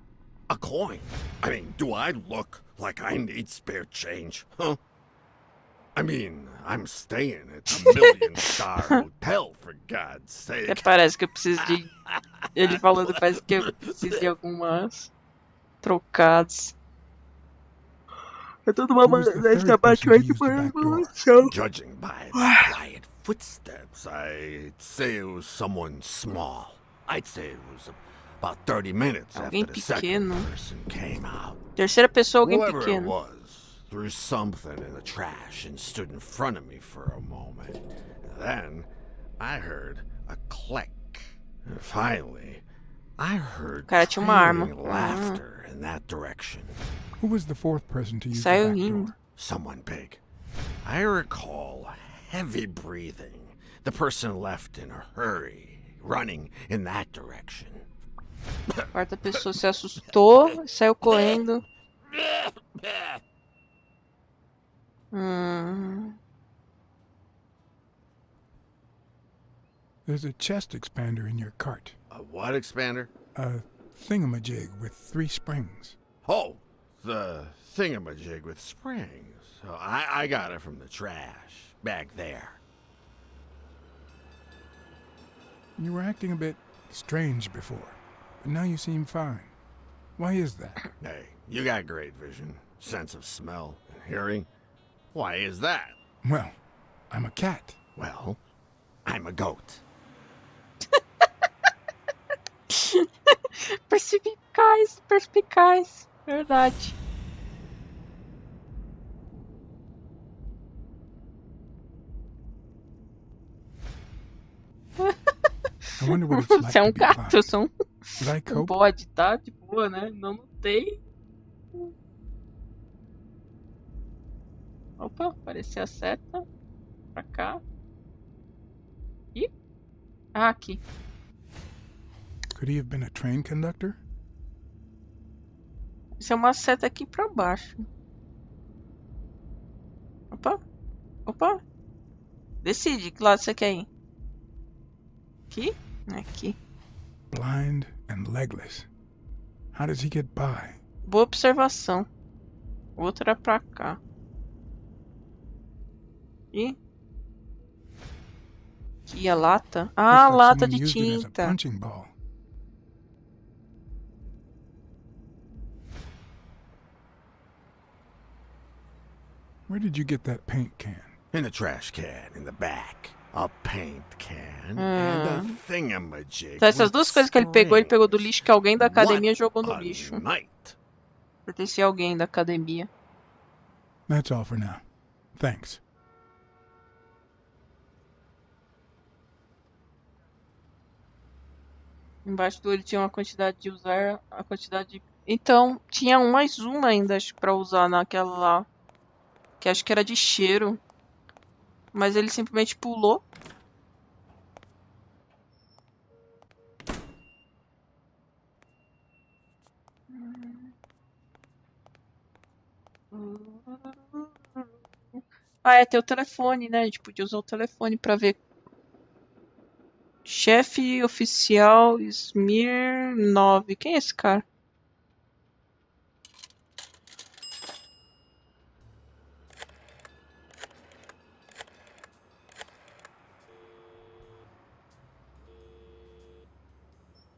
A coin? I mean, do I look like I need spare change, huh? I mean, I'm staying at a million-star hotel, for God's Até sake. parece que eu preciso de... Ele falando, parece que eu preciso de algumas trocadas. É tudo uma Who was the third person to use the back door? Judging by the quiet footsteps, I'd say it was someone small. I'd say it was about 30 minutes after Alguém the second pequeno. person came out. Terceira pessoa, alguém Whoever it pequeno. was threw something in the trash and stood in front of me for a moment. Then I heard a click. And finally, I heard cara tinha uma arma. clanging laughter in that direction. Who was the fourth person to use the Saiu back rindo. door? Someone big. I recall heavy breathing. The person left in a hurry, running in that direction. Quarta pessoa se assustou e saiu correndo. There's a chest expander in your cart. A what expander? A thingamajig with 3 springs. Oh, the thingamajig with springs. Oh, I got it from the trash back there. You were acting a bit strange before, but now you seem fine. Why is that? Hey, you got great vision, sense of smell, and hearing. Why is that? Well, I'm a cat. Well, I'm a goat. Perspicaz, perspicaz. Verdade. I wonder what it's like Você é to um be gato, eu blind. sou Would I um cope? bode, tá? De boa, né? Não tem. Opa, apareceu a seta. Pra cá. Ih. Ah, aqui. Could he have been a train conductor? Isso é uma seta aqui pra baixo. Opa. Opa. Decide que lado você quer ir. Aqui? Aqui. Blind and legless. How does he get by? Boa observação. Outra é pra cá. E aqui a lata. Ah, Looks like lata someone de used it as a tinta. punching ball. Where did you get that paint can? In the trash can in the back. A paint can and a thingamajig. Então, essas with duas coisas que ele pegou do springs. lixo que alguém da academia What jogou no a lixo. night. Pertencia a alguém da academia. That's all for now. Thanks. Embaixo do olho tinha uma quantidade de usar, a quantidade de... Então, tinha mais uma ainda, acho, pra usar naquela lá. Que acho que era de cheiro. Mas ele simplesmente pulou. Ah, é, tem o telefone, né? A gente podia usar o telefone pra ver. Chefe oficial Smir 9. Quem é esse cara?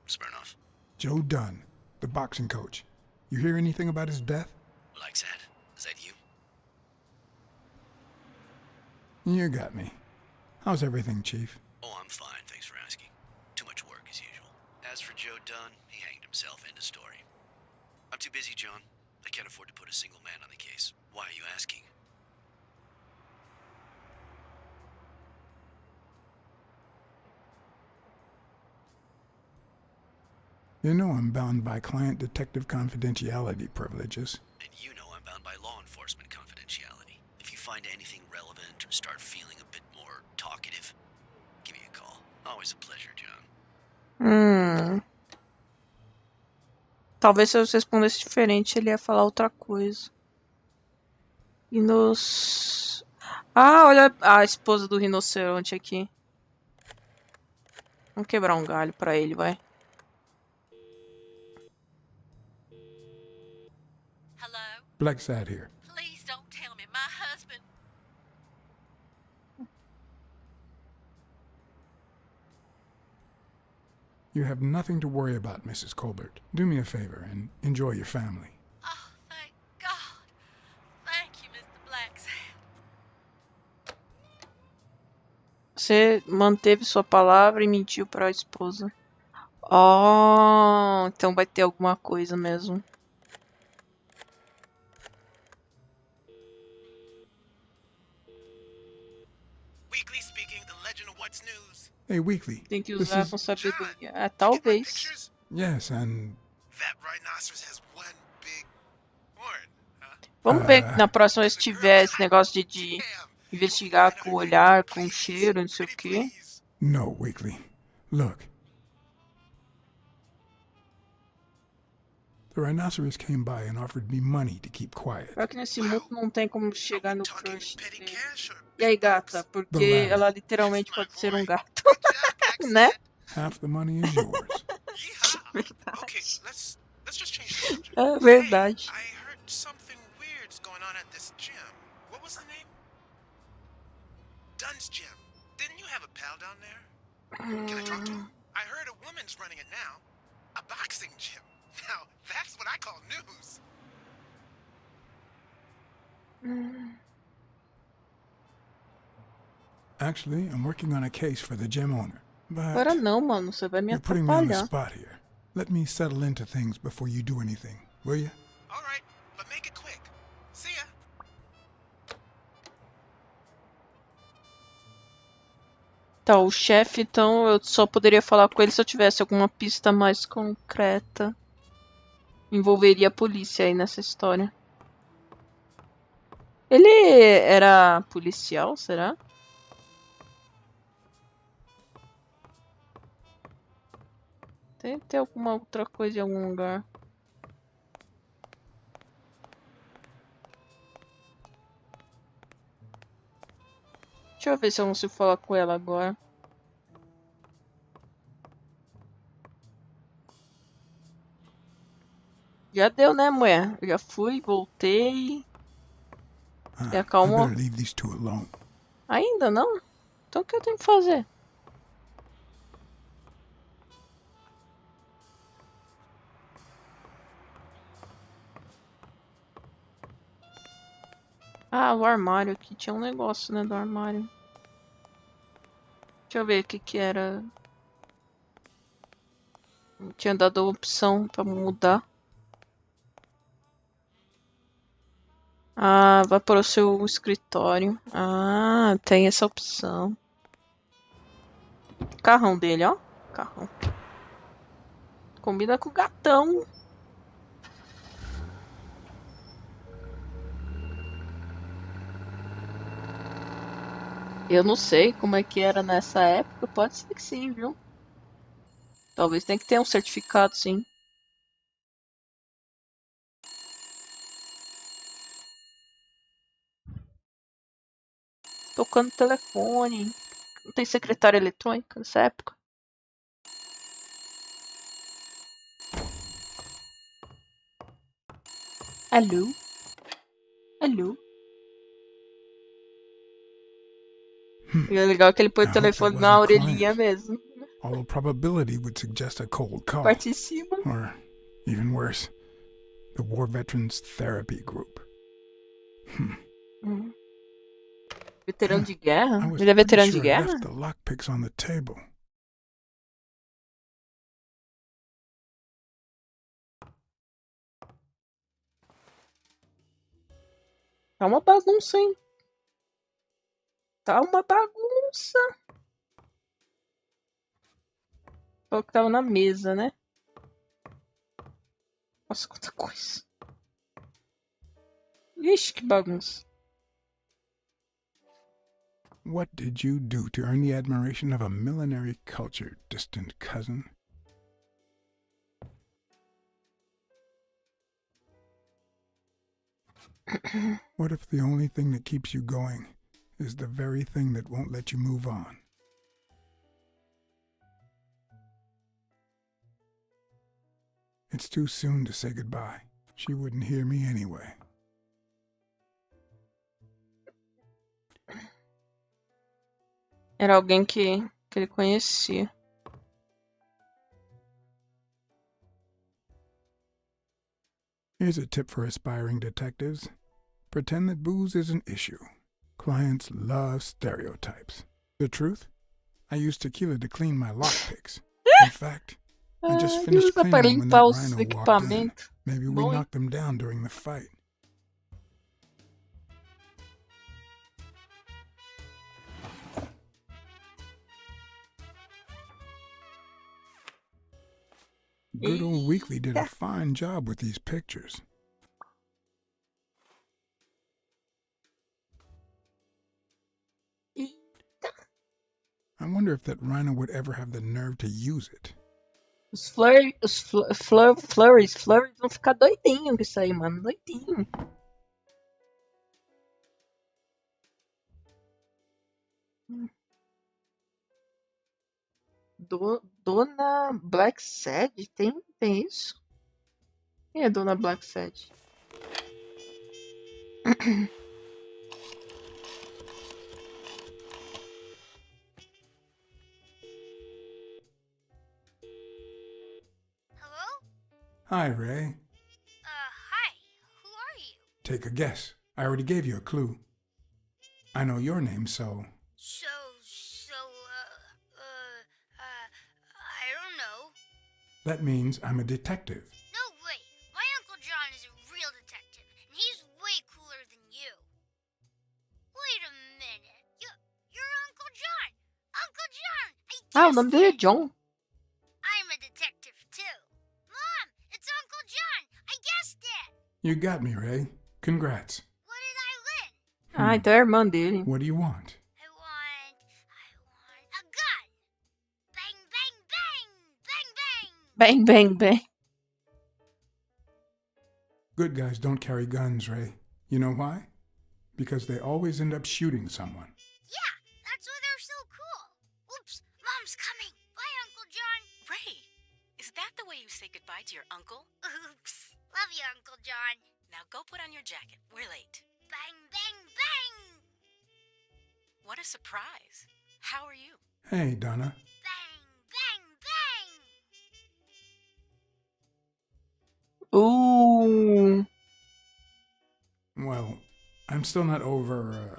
Smirnoff. Joe Dunn, the boxing coach. You hear anything about his death? Blacksad. Is that you? You got me. How's everything, Chief? Oh, I'm fine, thanks for asking. Too much work as usual. As for Joe Dunn, he hanged himself. End of story. I'm too busy, John. I can't afford to put a single man on the case. Why are you asking? You know I'm bound by client detective confidentiality privileges. And you know I'm bound by law enforcement confidentiality. If you find anything relevant or start feeling a bit more talkative, give me a call. Always a pleasure, John. Talvez se eu respondesse diferente, ele ia falar outra coisa. E nos... Ah, olha a esposa do rinoceronte aqui. Vamos quebrar um galho pra ele, vai. Hello? Blacksad here. Please don't tell me my husband. You have nothing to worry about, Mrs. Colbert. Do me a favor and enjoy your family. Oh, thank God. Thank you, Mr. Blacksad. Você manteve sua palavra e mentiu para a esposa. Oh, então vai ter alguma coisa mesmo. Weekly speaking, the legend of what's news. Hey, Weekly. Tem que This usar is... com sabedoria. Ah, Get my talvez. pictures? Yes, and... That rhinoceros has one big horn, huh? Vamos ver que na próxima vez tiver esse negócio de investigar com o olhar, com o cheiro, não sei o quê. No, Weekly. Look. The rhinoceros came by and offered me money to keep quiet. Pior que nesse mundo não tem como chegar no Talking crush petty dele. cash or E aí, big bucks? gata? Porque ela literalmente pode ser um gato. Né? Half the money is yours. Yeehaw. Okay, let's just change the subject. É verdade. Hey, I heard something weird's going on at this gym. What was the name? Dunn's gym. Didn't you have a pal down there? Can I talk to him? I heard a woman's running it now. A boxing gym. Now, that's what I call news. Actually, I'm working on a case for the gym owner. Agora But não, mano. Você vai me you're putting me on the atrapalhar. spot here. Let me settle into things before you do anything, will you? All right, but make it quick. See ya. Tá, o chefe, então, eu só poderia falar com ele se eu tivesse alguma pista mais concreta. Envolveria a polícia aí nessa história. Ele era policial, será? Tem que ter alguma outra coisa em algum lugar. Deixa eu ver se eu consigo falar com ela agora. Já deu, né, mulher? Eu já fui, voltei. I E acalmou? better leave these two alone. Ainda não? Então o que eu tenho que fazer? Ah, o armário aqui. Tinha um negócio, né, do armário. Deixa eu ver o que que era. Tinha dado a opção pra mudar. Ah, vai para o seu escritório. Ah, tem essa opção. Carrão dele, ó. Carrão. Combina com o gatão. Eu não sei como é que era nessa época. Pode ser que sim, viu? Talvez tenha que ter um certificado, sim. Tocando telefone. Não tem secretária eletrônica nessa época? Alô? Alô? E é legal que ele põe I o hope that telefone wasn't na a orelhinha client. mesmo. Although probability would suggest a cold call. Parte em cima. Or, even worse, the War Veterans Therapy Group. Veterano de guerra? I was Ele é pretty veterano de sure I guerra? left the lockpicks on the table. Tá uma bagunça, hein? Tá uma bagunça. Falou que tava na mesa, né? Nossa, quanta coisa. Ixi, que bagunça. What did you do to earn the admiration of a millinery culture, distant cousin? What if the only thing that keeps you going is the very thing that won't let you move on? It's too soon to say goodbye. She wouldn't hear me anyway. Era alguém que ele conhecia. Here's a tip for aspiring detectives. Pretend that booze is an issue. Clients love stereotypes. The truth? I use tequila to clean my lockpicks. In fact, I just Ele finished usa para cleaning when limpar that os rhino walked in. equipamentos. Maybe we Bom, hein? knocked them down during the fight. Good old Weekly did a fine job with these pictures. I wonder if that rhino would ever have the nerve to use it. Os flurries vão ficar doidinho com isso aí, mano. Doidinho. Dona Blacksad? Tem isso? Quem é Dona Blacksad? Hello? Hi, Ray. Hi. Who are you? Take a guess. I already gave you a clue. I know your name, so... I don't know. That means I'm a detective. No way. My Uncle John is a real detective, and he's way cooler than you. Wait a minute. You're Uncle John. Uncle John! Ah, o nome dele é John. I'm a detective, too. Mom, it's Uncle John. I guessed it. You got me, Ray. Congrats. What did I win? Ah, então é a irmã dele. What do you want? I want a gun. Bang, bang, bang. Bang, bang. Bang, bang, bang. Good guys don't carry guns, Ray. You know why? Because they always end up shooting someone. Yeah, that's why they're so cool. Oops, Mom's coming. Bye, Uncle John. Ray, is that the way you say goodbye to your uncle? Oops. Love you, Uncle John. Now go put on your jacket. We're late. Bang, bang, bang. What a surprise. How are you? Hey, Donna. Bang, bang, bang. Ooh. Well, I'm still not over,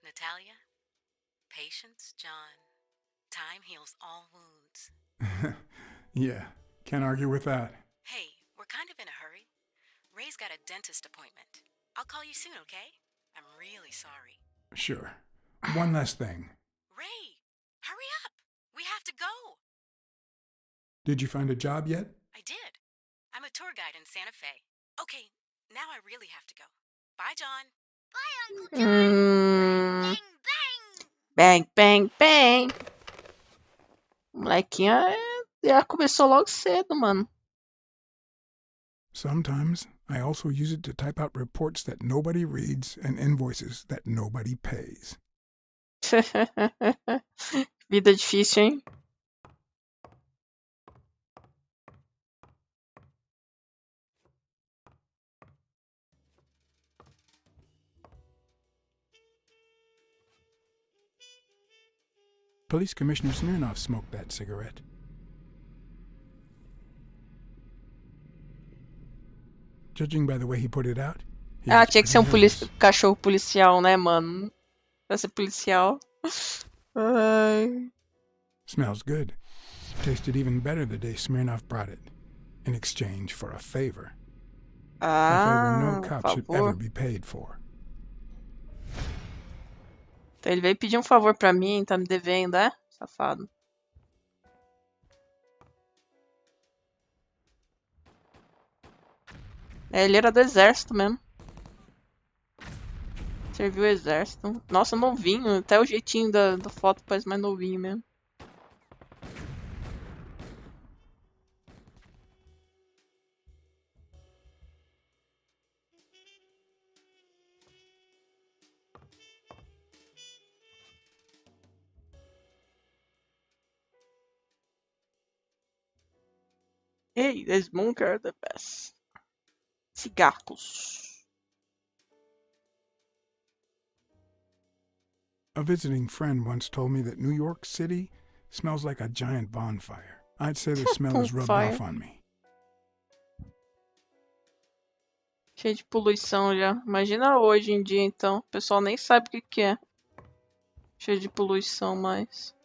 Natalia? Patience, John. Time heals all wounds. Yeah, can't argue with that. Hey, we're kind of in a hurry. Ray's got a dentist appointment. I'll call you soon, okay? I'm really sorry. Sure. One last thing. Ray, hurry up! We have to go! Did you find a job yet? I did. I'm a tour guide in Santa Fe. Okay, now I really have to go. Bye, John. Bye, Uncle John. Hum, Bang, bang. Bang, bang, bang. O molequinho já começou logo cedo, mano. Sometimes I also use it to type out reports that nobody reads and invoices that nobody pays. Vida difícil, hein? Police Commissioner Smirnoff smoked that cigarette. Judging by the way he put it out, he was Tinha que ser pretty nervous. cachorro policial, né, mano? Pra ser policial. Ai. Smells good. Tasted even better the day Smirnoff brought it, in exchange for a favor. A favor no cop should ever be paid for. Então ele veio pedir um favor pra mim, tá me devendo, é? Safado. Ele era do exército mesmo. Serviu o exército. Nossa, novinho. Até o jeitinho da foto parece mais novinho mesmo. Hey, the smoker are the best. Cigarros. A visiting friend once told me that New York City smells like a giant bonfire. I'd say the smell is rubbed off on me. Cheio de poluição já. Imagina hoje em dia, então. O pessoal nem sabe o que é. Cheio de poluição mais.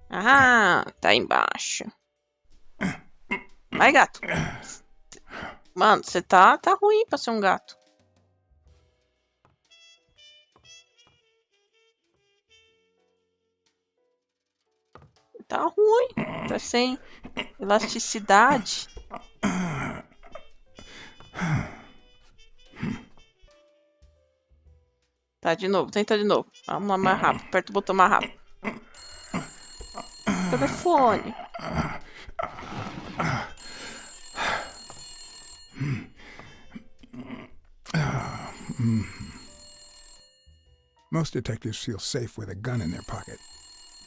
Ah, tá embaixo. Vai, gato. Mano, você tá ruim pra ser um gato. Tá ruim. Tá sem elasticidade. Tá, de novo. Tenta de novo. Vamos lá mais rápido. Aperta o botão mais rápido. Telefone. Most detectives feel safe with a gun in their pocket.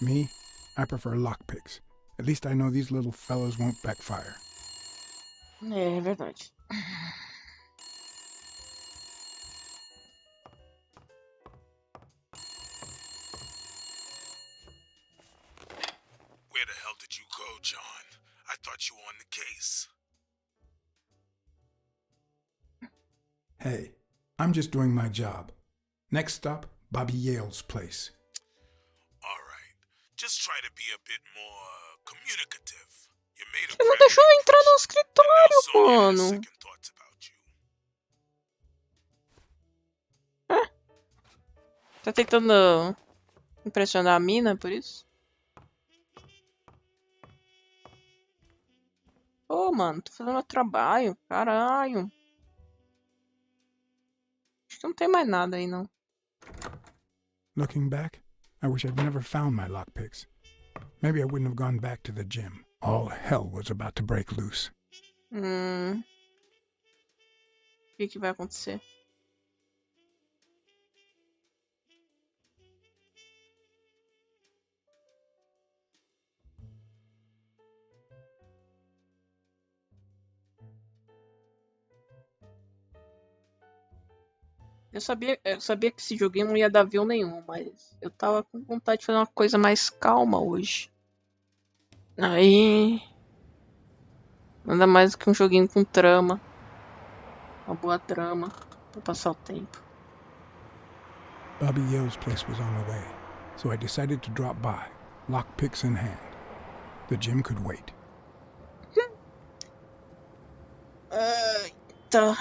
Me, I prefer lockpicks. At least I know these little fellows won't backfire. É verdade. Where the hell did you go, John? I thought you were on the case. Hey, I'm just doing my job. Next stop, Bobby Yale's place. All right. Just try to be a bit more communicative. You made a Você não crappy deixou eu entrar no impression, and now escritório, Sonia has mano. second thoughts about you. Tá tentando impressionar a mina, por isso? Ô, mano, tô fazendo meu trabalho. Caralho. Acho que não tem mais nada aí, não. Looking back, I wish I'd never found my lockpicks. Maybe I wouldn't have gone back to the gym. All hell was about to break loose. O que vai acontecer? Eu sabia que esse joguinho não ia dar view nenhum, mas eu tava com vontade de fazer uma coisa mais calma hoje. Aí... nada mais do que um joguinho com trama. Uma boa trama pra passar o tempo. Bobby Yale's place was on the way, so I decided to drop by, lockpicks in hand. The gym could wait. Tá.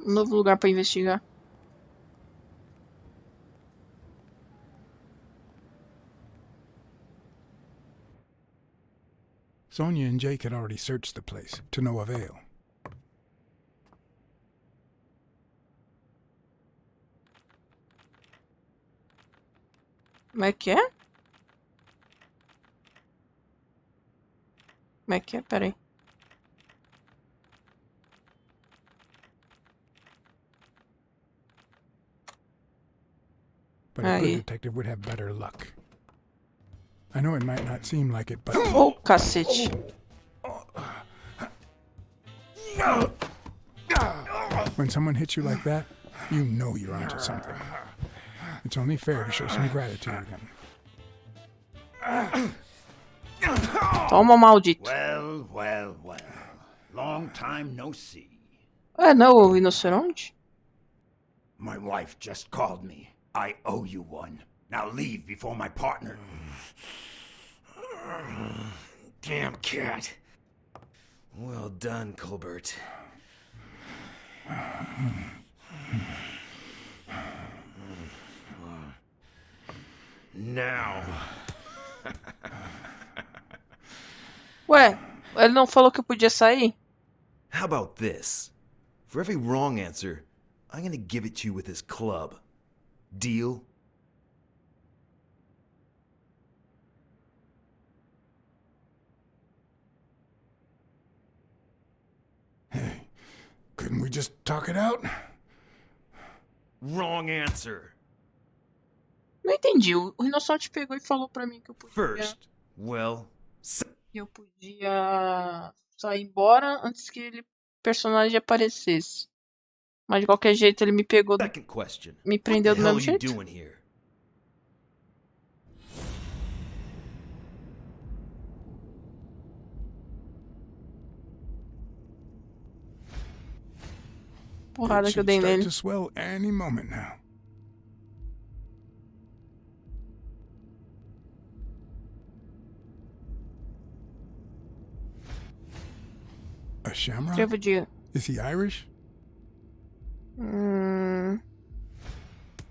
Um novo lugar pra investigar. Sonia and Jake had already searched the place, to no avail. Como é que é? Como é que é? Peraí. But a good detective would have better luck. I know it might not seem like it, but... Oh, cacete. When someone hits you like that, you know you're onto something. It's only fair to show some gratitude. Toma, maldito. Well, well, well. Long time no see. Não, o rinoceronte? My wife just called me. I owe you one. Now leave before my partner... Damn cat. Well done, Colbert. Now. Ué, ele não falou que eu podia sair? How about this? For every wrong answer, I'm gonna give it to you with this club. Deal? Hey, couldn't we just talk it out? Wrong answer. Não entendi. O rinoceronte pegou e falou pra mim que eu podia... First, well... Que eu podia sair embora antes que ele personagem aparecesse. Mas de qualquer jeito ele me pegou... Second question. Me prendeu do mesmo What the hell are you jeito. doing here? Porrada que eu dei Start nele. to swell any moment now. A shamrock? Trevo de... Is he Irish?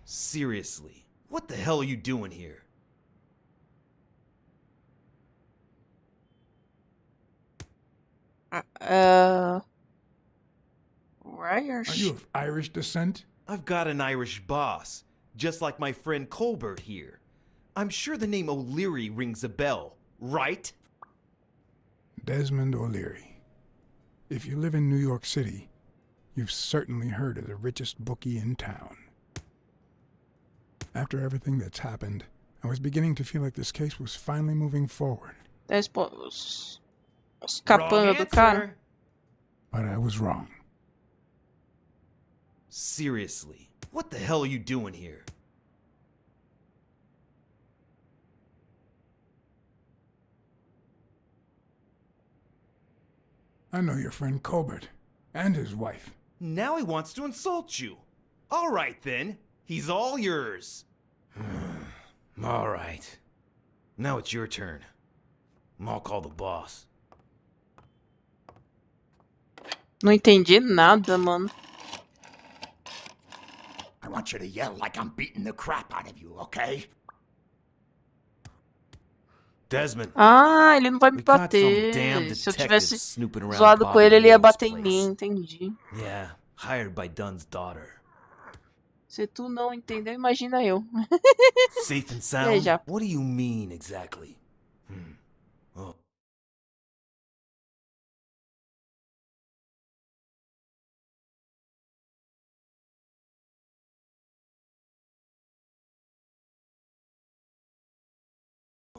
Seriously, what the hell are you doing here? Are you of Irish descent? I've got an Irish boss, just like my friend Colbert here. I'm sure the name O'Leary rings a bell, right? Desmond O'Leary. If you live in New York City, you've certainly heard of the richest bookie in town. After everything that's happened, I was beginning to feel like this case was finally moving forward. Escapando do cara. But I was wrong. Seriously, what the hell are you doing here? I know your friend Colbert and his wife. Now he wants to insult you. All right then, he's all yours. All right. Now it's your turn. I'll call the boss. Não entendi nada, mano. I want you to yell like I'm beating the crap out of you, okay? Desmond. Ah, ele não vai me We got some bater. damn Se eu detectives tivesse snooping around zoado com Bobby ele, ele ia Hale's bater em place. mim, entendi. Yeah, hired by Dunn's daughter. Se tu não entendeu, imagina eu. Safe and sound? Seja. What do you mean exactly? Oh.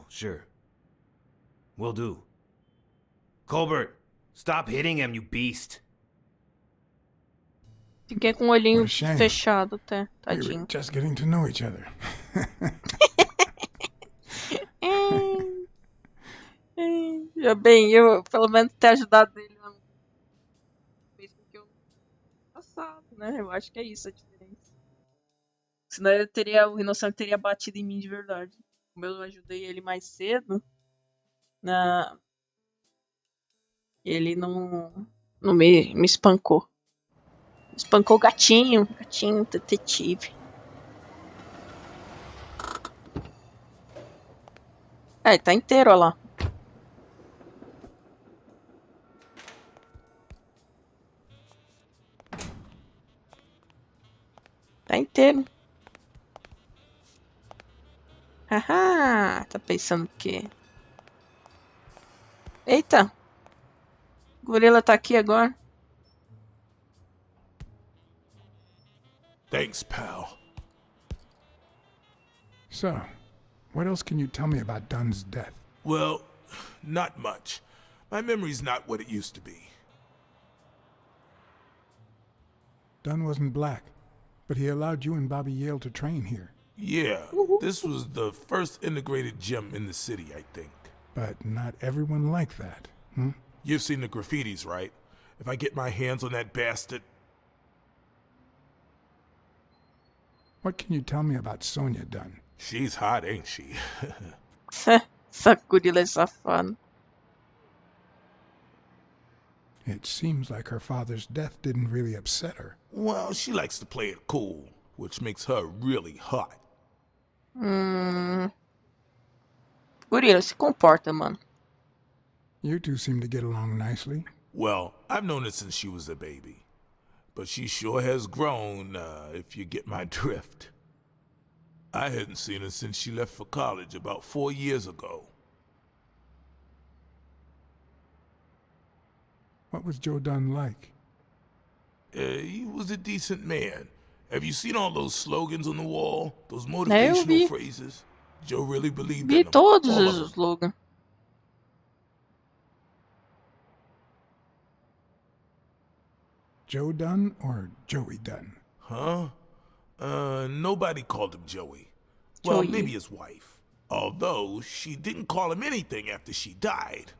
Sure. Will do. Colbert, stop hitting him, you beast. Fiquei com o olhinho What a shame. fechado até, We were tadinho. just getting to know each other. Já bem, eu pelo menos ter ajudado ele na vez que eu passado, né? Eu acho que é isso a diferença. Senão o Rinoceronte teria batido em mim de verdade. Como eu ajudei ele mais cedo, ele não me espancou. Espancou o gatinho detetive. Ele tá inteiro, ó lá. inteiro. Haha, tá pensando o quê? Eita! O gorila tá aqui agora. Thanks, pal. So, what else can you tell me about Dunn's death? Well, not much. My memory's not what it used to be. Dunn wasn't black, but he allowed you and Bobby Yale to train here. Yeah, this was the first integrated gym in the city, I think. But not everyone liked that, hmm? You've seen the graffitis, right? If I get my hands on that bastard... What can you tell me about Sonia Dunn? She's hot, ain't she? Essa gorila é safada. It seems like her father's death didn't really upset her. Well, she likes to play it cool, which makes her really hot. Gorila, se comporta, mano. You two seem to get along nicely. Well, I've known her since she was a baby. But she sure has grown, if you get my drift. I hadn't seen her since she left for college about 4 years ago. What was Joe Dunn like? He was a decent man. Have you seen all those slogans on the wall? Those Eu motivational vi. phrases? Joe really believed Vi in them. todos All of os them. slogans. Joe Dunn or Joey Dunn? Huh? Nobody called him Joey. Well, Joey. maybe his wife. Although, she didn't call him anything after she died.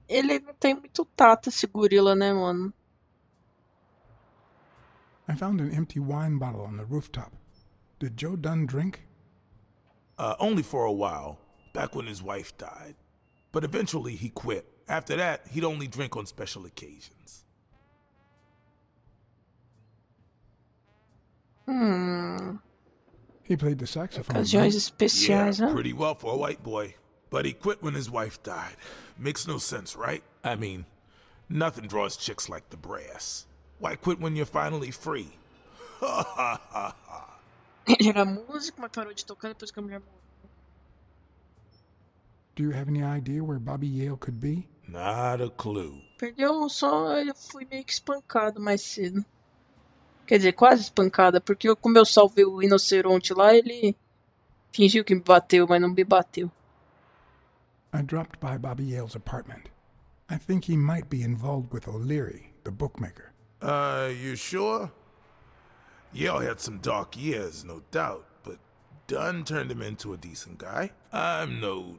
Ele não tem muito tato, esse gorila, né, mano? I found an empty wine bottle on the rooftop. Did Joe Dunn drink? Only for a while, back when his wife died. But eventually he quit. After that, he'd only drink on special occasions. He played the saxophone. Ocasiões right? especiais, Yeah, né? pretty well for a white boy. But he quit when his wife died. Makes no sense, right? I mean, nothing draws chicks like the brass. Why quit when you're finally free? Ele era músico, mas parou de tocar depois que a mulher morreu. Do you have any idea where Bobby Yale could be? Not a clue. Perdeu só, ele foi meio que espancado mais cedo. Quer dizer, quase espancada, porque como eu salvei o rinoceronte lá, ele fingiu que me bateu, mas não me bateu. I dropped by Bobby Yale's apartment. I think he might be involved with O'Leary, the bookmaker. You sure? Yale had some dark years, no doubt, but Dunn turned him into a decent guy. I'm no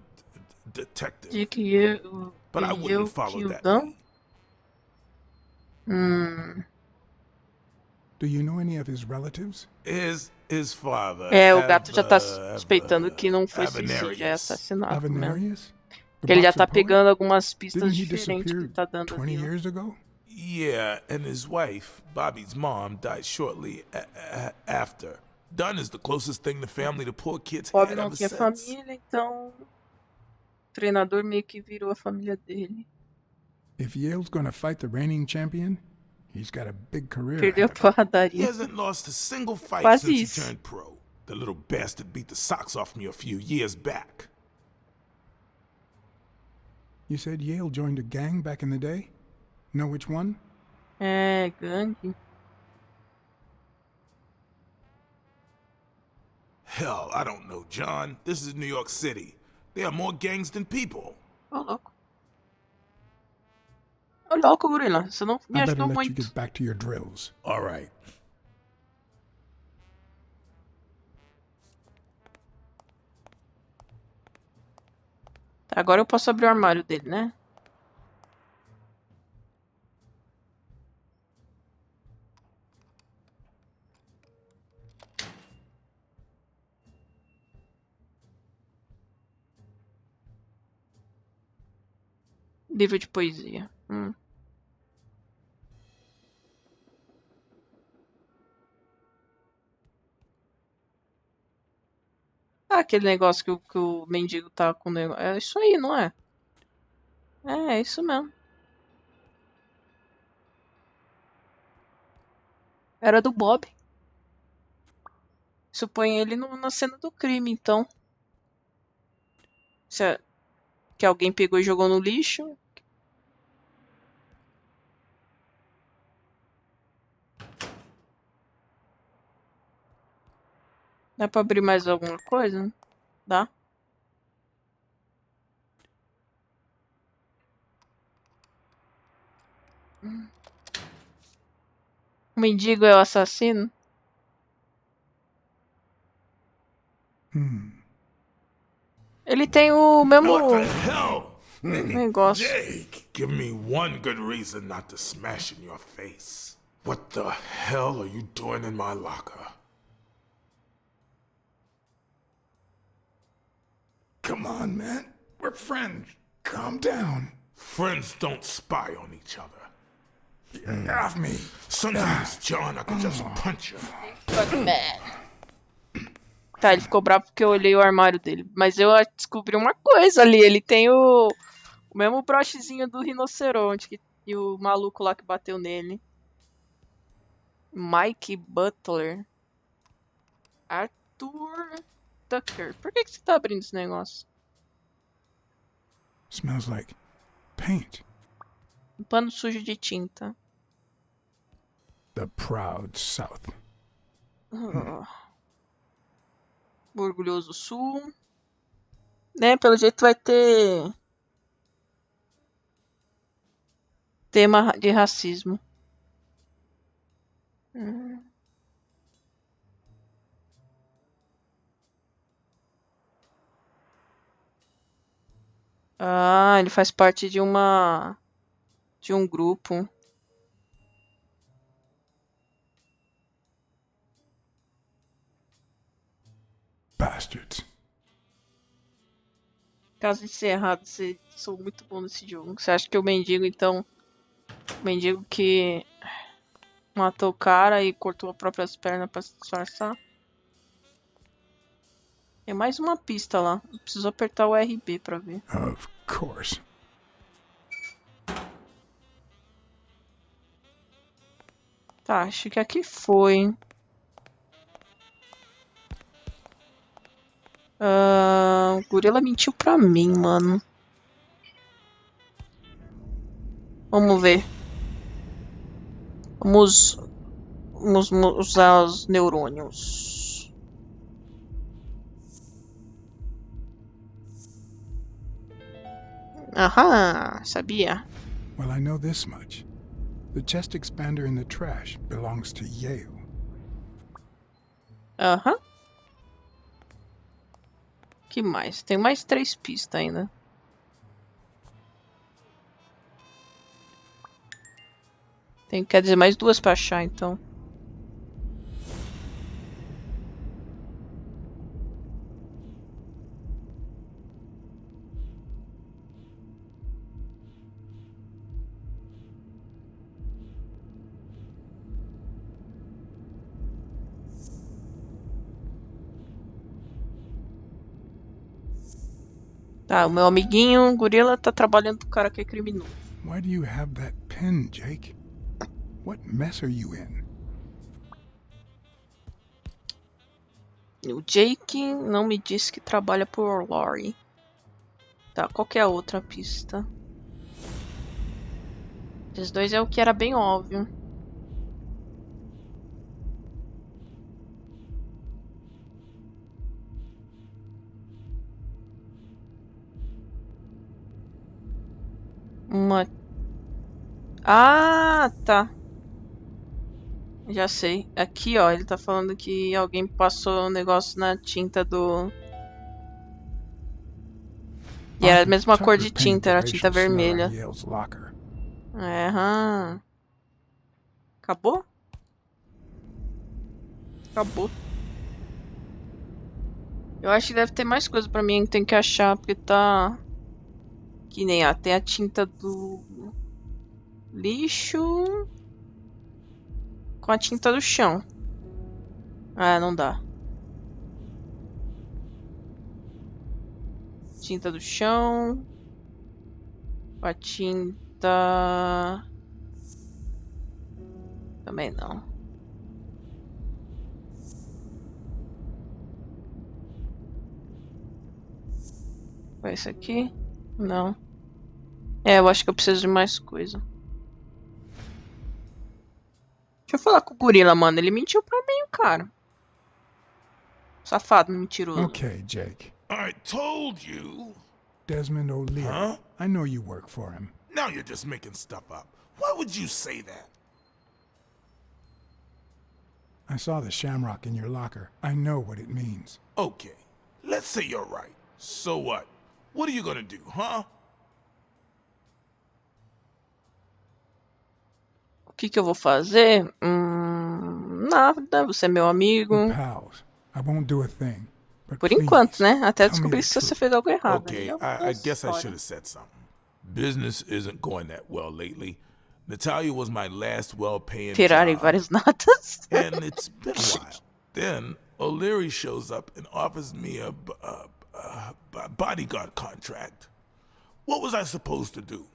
detective, De que eu, but I eu wouldn't que follow o that Dan? lead. Do you know any of his relatives? His father. É, o gato já tá suspeitando que não foi suicídio, é Avenarius. assassinato mesmo. Avenarius? The Porque ele já boxer tá poet? pegando algumas pistas Didn't he diferentes que disappear ele tá dando 20 ali. Ó. years ago? Yeah, and his wife, Bobby's mom, died shortly after. Dunn is the closest thing the family the poor kids Bob had não ever tinha since. família, então o treinador meio que virou a família dele. If Yale's gonna fight the reigning champion, he's got a big career Perdeu a ahead of him. He porradaria. hasn't lost a single fight Quase since isso. he turned pro. The little bastard beat the socks off me a few years back. You said Yale joined a gang back in the day? Know which one? É, gangue. Hell, I don't know, John. This is New York City. There are more gangs than people. Ô, louco. Ô, louco, gorila. Você não me I better ajudou let you muito. get back to your drills. All right. Tá, agora eu posso abrir o armário dele, né? Livro de poesia. Ah, aquele negócio que o mendigo tá com o negócio. É isso aí, não é? É isso mesmo. Era do Bob. Isso põe ele na cena do crime, então. Que alguém pegou e jogou no lixo. Dá pra abrir mais alguma coisa? Dá? O mendigo é o assassino? Ele tem o mesmo What the hell? negócio. Jake, give me one good reason not to smash in your face. What the hell are you doing in my locker? Come on, man. We're friends. Calm down. Friends don't spy on each other. Get off me. Sometimes, John, I can just punch you. Tá, ele ficou bravo porque eu olhei o armário dele. Mas eu descobri uma coisa ali. Ele tem o mesmo brochezinho do rinoceronte e o maluco lá que bateu nele. Mike Butler. Arthur Tucker. Por que você tá abrindo esse negócio? Smells like paint. Um pano sujo de tinta. The proud South. O Orgulhoso Sul. Né, pelo jeito vai ter tema de racismo. Ah, ele faz parte de um grupo. Bastards. Caso encerrado, sou muito bom nesse jogo. Você acha que o mendigo, então... O mendigo que matou o cara e cortou as próprias pernas pra se disfarçar? Tem mais uma pista lá. Eu preciso apertar o RB pra ver. Of course. Tá, acho que aqui foi. O gorila mentiu pra mim, mano. Vamos ver. Vamos usar os neurônios. Aham, sabia. Well, I know this much. The chest expander in the trash belongs to Yale. Aham. Que mais? Tem mais 3 pistas ainda. Tem, quer dizer, mais 2 pra achar, então. Tá, o meu amiguinho gorila tá trabalhando pro cara que é criminoso. Why do you have that pen, Jake? What mess are you in? O Jake não me disse que trabalha por Lori. Tá, qual que é a outra pista? Esses dois é o que era bem óbvio. Uma... Ah, tá. Já sei. Aqui, ó, ele tá falando que alguém passou um negócio na tinta do... E era a mesma cor de tinta, era tinta vermelha. É, aham. Acabou? Acabou. Eu acho que deve ter mais coisa pra mim, tem que achar, porque tá... Que nem, ó, tem a tinta do lixo com a tinta do chão. Ah, não dá. Tinta do chão. Com a tinta... Também não. Vai esse aqui? Não. É, eu acho que eu preciso de mais coisa. Deixa eu falar com o gorila, mano. Ele mentiu pra mim, cara. Safado, mentiroso. Okay, Jake. I told you. Desmond O'Leary. Huh? I know you work for him. Now you're just making stuff up. Why would you say that? I saw the shamrock in your locker. I know what it means. Okay, let's say you're right. So what? What are you gonna do, huh? O que eu vou fazer? Nada, você é meu amigo. We're pals. I won't do a thing. But Por please, enquanto, né? Até tell me descobrir the se você truth. fez algo errado. Okay, Aí é I outra guess I história. should have said something. Business isn't going that well lately. Natalia was my last well-paying Tiraram job, várias notas. and it's been a while. Then O'Leary shows up and offers me a bodyguard contract. What was I supposed to do?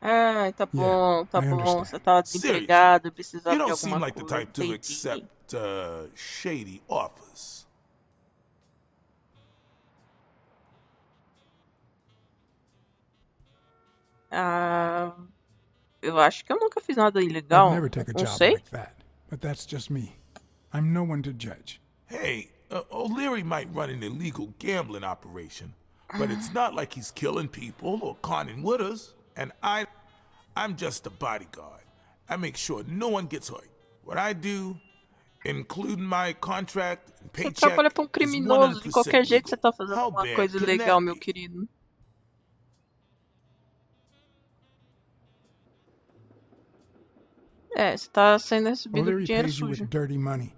Ai, tá bom, tá I bom. understand. Você tava desempregado, precisava You de don't seem alguma like the coisa. type to Entendi. accept shady offers. Ah, eu acho que eu nunca fiz nada I'd ilegal. never take a Não job sei. like that. But that's just me. I'm no one to judge. Hey, O'Leary might run an illegal gambling operation, but it's not like he's killing people or conning widows. And I'm just a bodyguard. I make sure no one gets hurt. What I do, including my contract and Você paycheck, trabalha pra um is criminoso. De 100% qualquer jeito, você legal. tá fazendo How alguma bad coisa can ilegal, that meu be? querido. É, você tá sendo recebido com O'Leary dinheiro pays you sujo. with dirty money,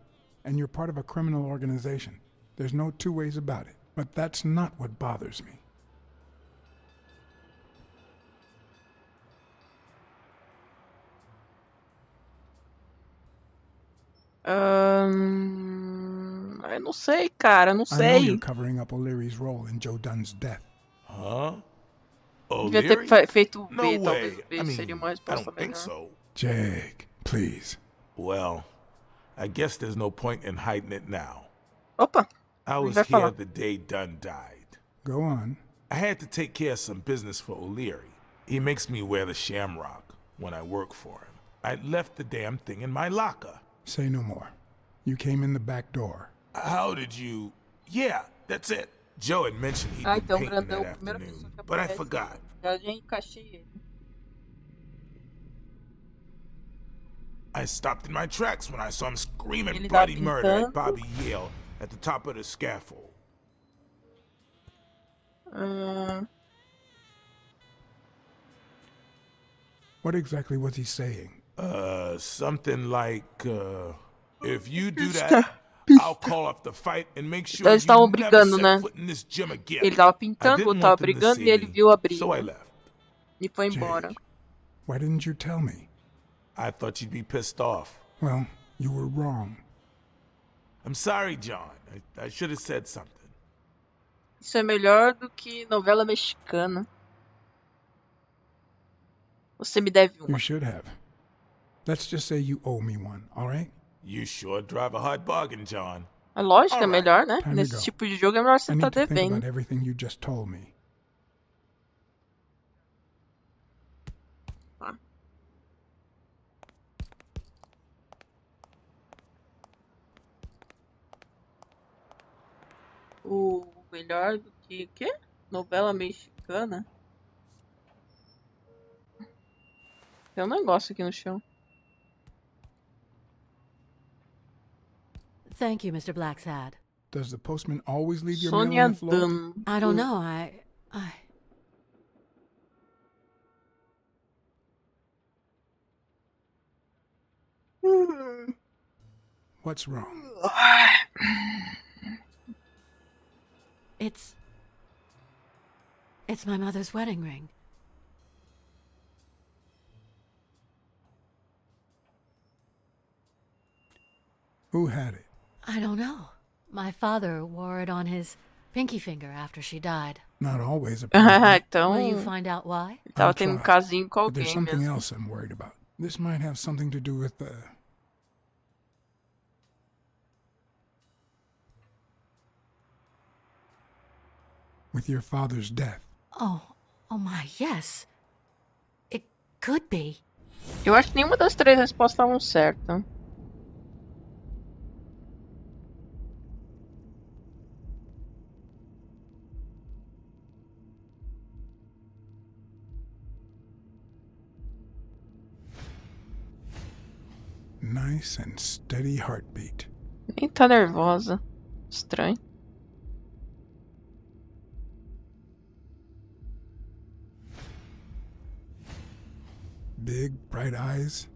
and you're part of a criminal organization. There's no two ways about it. But that's not what bothers me. Eu não sei, cara, não I know you're sei. covering up O'Leary's role in Joe Dunn's death. Huh? Devia ter O'Leary? feito o B, No talvez way. o B I seria mean, uma I resposta don't think melhor. so. Jake, please. Well, I guess there's no point in hiding it now. Opa, I was vai here falar. the day Dunn died. Go on. I had to take care of some business for O'Leary. He makes me wear the shamrock when I work for him. I left the damn thing in my locker. Say no more. You came in the back door. How did you... Yeah, that's it. Joe had mentioned he'd Ah, been então o painting grandão, that a primeira afternoon, pessoa que but I aparece. forgot. Já encaixei ele. I stopped in my tracks when I saw him screaming Ele tava bloody murder pintando. at Bobby Yale at the top of the scaffold. What exactly was he saying? Something like, if you do Pista, that, pista. I'll call off the fight and make sure Eles you estavam never brigando, set né? foot in this gym again. Ele tava I pintando, o didn't outro tava want them to brigando see e ele me, viu a so I briga. left. E foi embora. Jake, why didn't you tell me? I thought you'd be pissed off. Well, you were wrong. I'm sorry, John. I should have said something. Isso é melhor do que novela mexicana. Você me deve uma. You should have. Let's just say you owe me one, all right? You sure drive a hard bargain, John. É lógico, é Alright, melhor, né? time to Nesse go. tipo de jogo é melhor I você need tá to think devendo. about everything you just told me. Tá. O melhor do que quê? Novela mexicana? Tem um negócio aqui no chão. Thank you, Mr. Blacksad. Does the postman always leave your mail Sônia on the floor? Dunn. I don't know, What's wrong? It's my mother's wedding ring. Who had it? I don't know. My father wore it on his pinky finger after she died. Not always, apparently. Então, Will you find out why? ele tava I'll tendo um try. casinho com But there's alguém something mesmo. else I'm worried about. This might have something to do with the... with your father's death. Oh my, yes. It could be. Eu acho que nenhuma das três respostas estavam certas. Nice and steady heartbeat. Nem tá nervosa. Estranho. Big, bright eyes.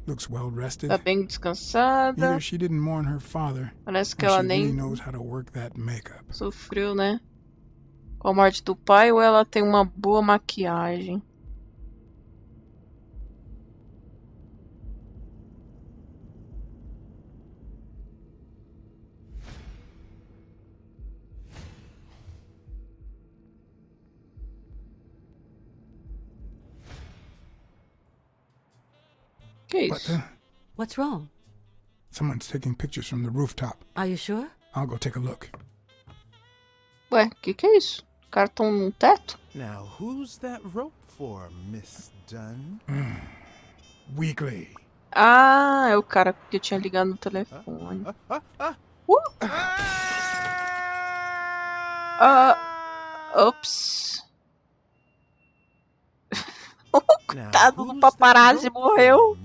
Looks well rested. Tá bem descansada. Either she didn't mourn her father, Parece que or ela she really nem knows how to work that makeup. sofreu, né? Com a morte do pai, ou ela tem uma boa maquiagem. Que What isso? the? What's wrong? Someone's taking pictures from the rooftop. Are you sure? I'll go take a look. Ué, que é isso? Os caras tão no teto? Now, who's that rope for, Miss Dunn? Weekly. Ah, é o cara que eu tinha ligado no telefone. Ops. O coitado do paparazzi morreu.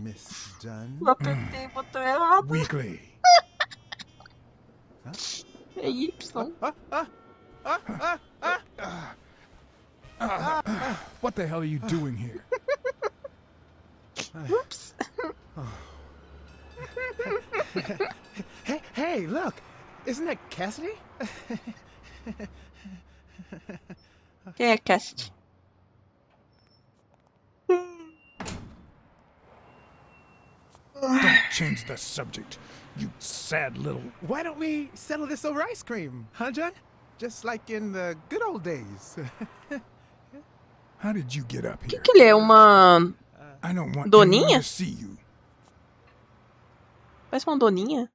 Eu apertei o botão errado. Weekly. É Y. What the hell are you doing here? Oops. Hey, look! Isn't that Cassidy? Quem é Cassidy? Don't change the subject, you sad little... Why don't we settle this over ice cream, huh, John? Just like in the good old days. How did you get up here? Que ele é? Uma I don't want doninha? anyone to see you. Parece uma doninha.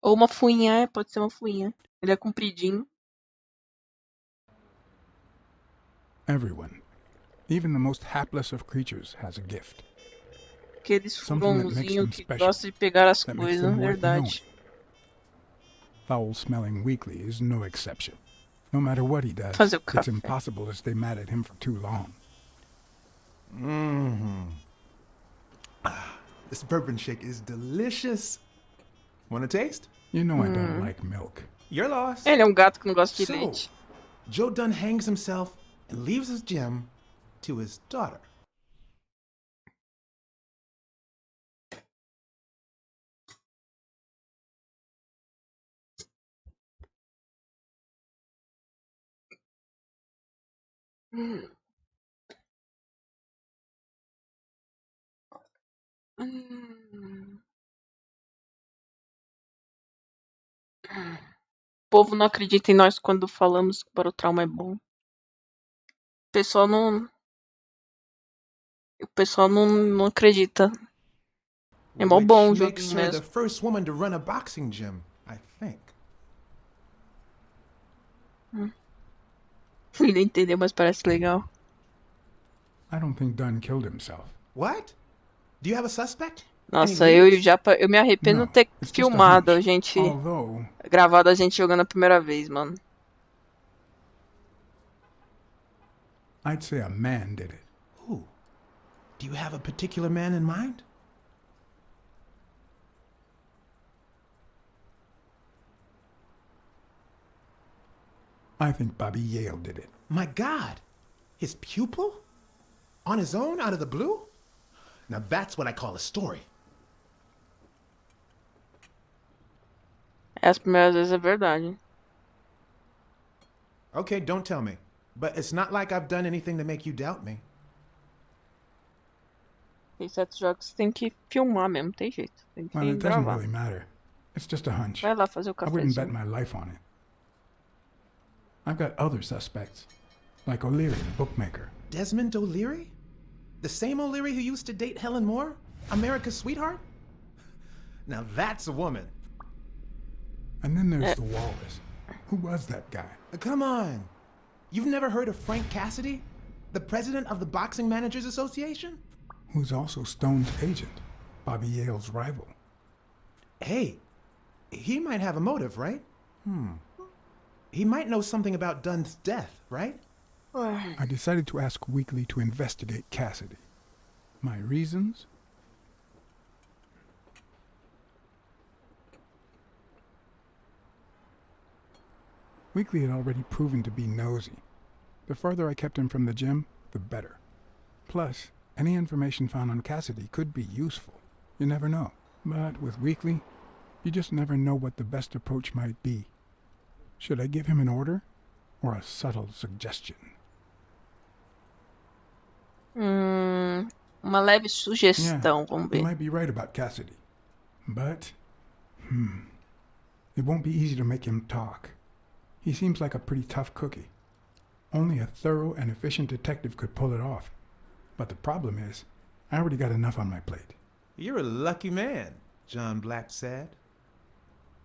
Ou uma fuinha, pode ser uma fuinha. Ele é compridinho. Everyone, even the most hapless of creatures, has a gift. Aquele Something that makes furãozinho them que special, gosta de pegar as that makes coisas, them worth verdade. Foul-smelling Weekly is no exception. No matter what he does, Fazer o it's café. impossible to stay mad at him for too long. This bourbon shake is delicious. Want a taste? You know I don't like milk. You're lost. Ele é um gato que não gosta de So, leite. Joe Dunn hangs himself and leaves his gem to his daughter. O povo não acredita em nós quando falamos que para o trauma é bom. O pessoal não acredita. É mó bom o Which jogo makes her the mesmo. first woman to run a boxing gym, I think. Ele não entendeu, mas parece legal. I don't think Dunn killed himself. What? Do you have a suspect? Nossa, Any leads? eu me arrependo de No, ter it's just a filmado a hunch. gente, Although, gravado a gente jogando a primeira vez, mano. I'd say a man did it. Who? Do you have a particular man in mind? I think Bobby Yale did it. My God! His pupil? On his own, out of the blue? Now that's what I call a story. As primeiras vezes é verdade. Okay, don't tell me. But it's not like I've done anything to make you doubt me. Tem certos jogos que tem que filmar mesmo, tem jeito. Tem que Well, it doesn't gravar. really matter. It's just a hunch. Vai lá fazer o I wouldn't bet cafezinho. my life on it. I've got other suspects, like O'Leary, the bookmaker. Desmond O'Leary? The same O'Leary who used to date Helen Moore? America's sweetheart? Now that's a woman. And then there's the Wallace. Who was that guy? Come on. You've never heard of Frank Cassidy? The president of the Boxing Managers Association? Who's also Stone's agent, Bobby Yale's rival. Hey, he might have a motive, right? He might know something about Dunn's death, right? I decided to ask Weekly to investigate Cassidy. My reasons? Weekly had already proven to be nosy. The further I kept him from the gym, the better. Plus, any information found on Cassidy could be useful. You never know. But with Weekly, you just never know what the best approach might be. Should I give him an order or a subtle suggestion? Uma leve sugestão, vamos You ver. might be right about Cassidy. But, it won't be easy to make him talk. He seems like a pretty tough cookie. Only a thorough and efficient detective could pull it off. But the problem is, I already got enough on my plate. You're a lucky man, John Blacksad.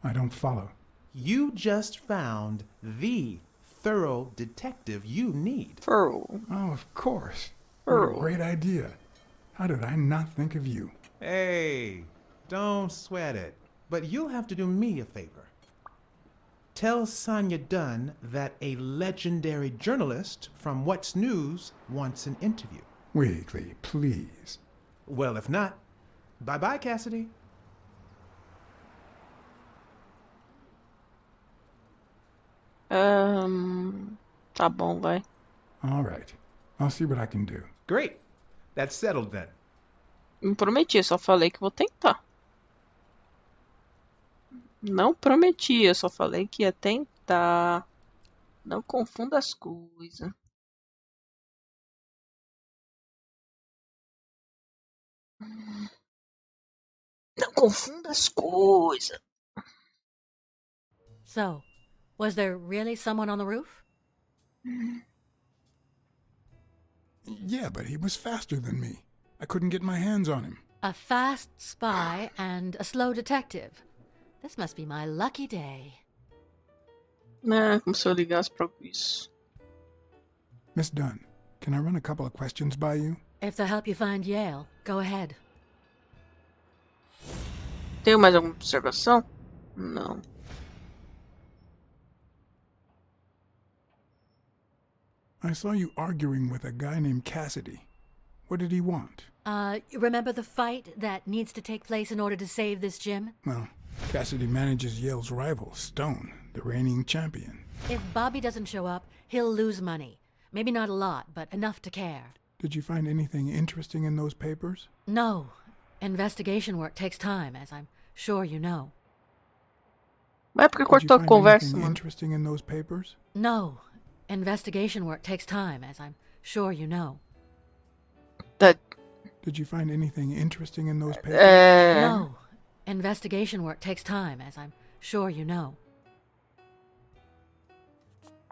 I don't follow. You just found the thorough detective you need. Thorough. Oh, of course. What a great idea. How did I not think of you? Hey, don't sweat it. But you'll have to do me a favor. Tell Sonia Dunn that a legendary journalist from What's News wants an interview. Weekly, please. Well, if not, bye-bye, Cassidy. Tá bom, vai. All right. I'll see what I can do. Great. That's settled then. Não prometi, eu só falei que vou tentar. Não prometi, eu só falei que ia tentar. Não confunda as coisas. Não confunda as coisas. So, was there really someone on the roof? Yeah, but he was faster than me. I couldn't get my hands on him. A fast spy and a slow detective. This must be my lucky day. Como se eu ligasse pra isso. Miss Dunn, can I run a couple of questions by you? If they'll help you find Yale, go ahead. Tenho mais alguma observação? Não. I saw you arguing with a guy named Cassidy. What did he want? You remember the fight that needs to take place in order to save this gym? Well, Cassidy manages Yale's rival, Stone, the reigning champion. If Bobby doesn't show up, he'll lose money. Maybe not a lot, but enough to care. Did you find anything interesting in those papers? No. Investigation work takes time, as I'm sure you know. Mas é porque Did you cortou a find conversa, anything mano. interesting in those papers? No. Investigation work takes time, as I'm sure you know. Did you find anything interesting in those papers? No. Investigation work takes time, as I'm sure you know.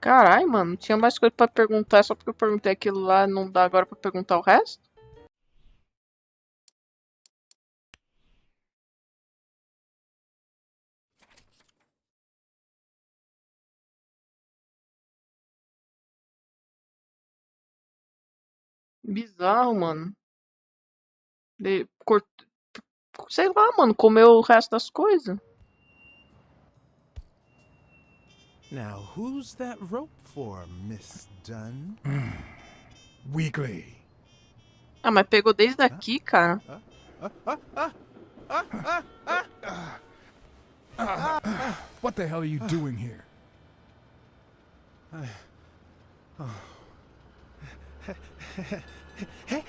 Carai, mano, tinha mais coisa pra perguntar, só porque eu perguntei aquilo lá, não dá agora pra perguntar o resto? Bizarro, mano. Sei lá, mano, comeu o resto das coisas. Now, who's that rope for, Miss Dunn? Weekly. Ah, mas pegou desde aqui, cara. What the hell are you doing here?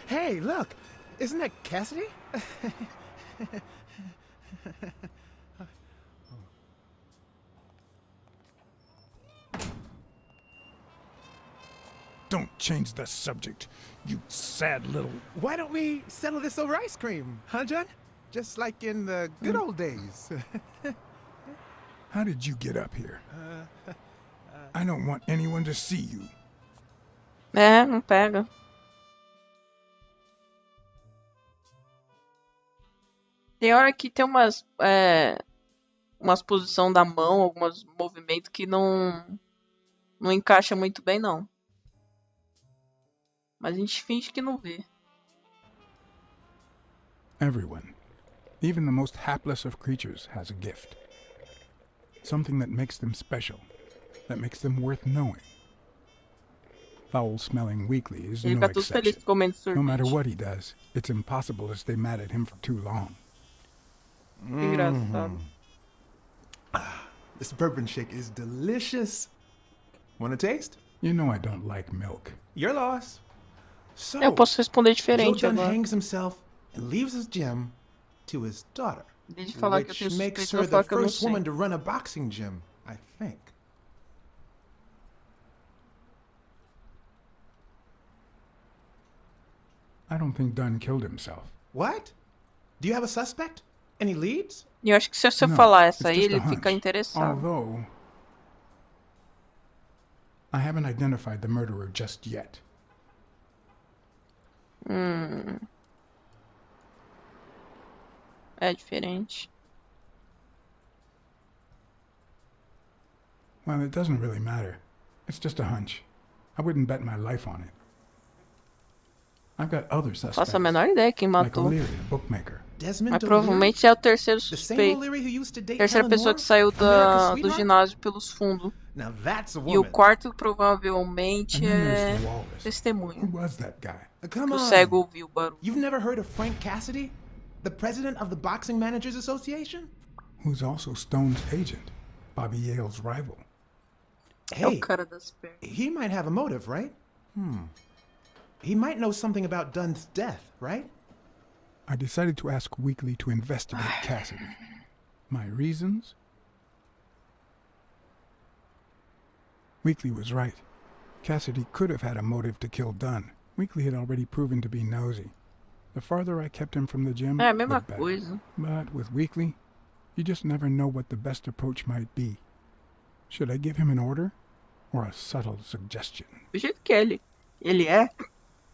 Hey, look! Isn't that Cassidy? Don't change the subject, you sad little... Why don't we settle this over ice cream, huh, John? Just like in the good old days. How did you get up here? I don't want anyone to see you. Não pega. Tem hora que tem umas posição da mão, alguns movimentos que não encaixa muito bem, não. Mas a gente finge que não vê. Everyone, even the most hapless of creatures, has a gift. Something that makes them special, that makes them worth knowing. Foul-smelling Weekly is Ele no fica todo feliz exception. comendo No matter sorvete. what he does, it's impossible to stay mad at him for too long. Que engraçado. This bourbon shake is delicious. Want a taste? You know I don't like milk. Your loss. So, Eu posso responder Joe diferente Dunn agora. hangs himself and leaves his gym to his daughter, Desde falar que eu which tenho makes suspeita, her eu the falo que eu não first sei. woman to run a boxing gym, I think. I don't think Dunn killed himself. What? Do you have a suspect? Any leads? E eu acho que se você No, falar it's essa aí, just a ele fica hunch. interessado. Although, I haven't identified the murderer just yet. É diferente. Well, it doesn't really matter. It's just a hunch. I wouldn't bet my life on it. I've got other suspects, Faço a menor ideia quem like matou. O'Leary, the bookmaker. Desmond Mas O'Leary? provavelmente é o terceiro The same suspeito. O'Leary who used to date Terceira Helen pessoa Moore? que saiu America's do sweetheart? ginásio pelos fundos. Now that's a E o woman. quarto provavelmente And then é there's the Walrus. Who testemunho. was that guy? Come O on. cego ouviu o barulho. You've never heard of Frank Cassidy? The president of the Boxing Managers Association? Who's also Stone's agent, Bobby Yale's rival. É o Hey, cara das pernas. he might have a motive, right? He might know something about Dunn's death, right? I decided to ask Weekly to investigate Cassidy. My reasons? Weekly was right. Cassidy could have had a motive to kill Dunn. Weekly had already proven to be nosy. The farther I kept him from the gym, É a the mesma better. coisa. But with Weekly, you just never know what the best approach might be. Should I give him an order or a subtle suggestion? Do jeito que ele é.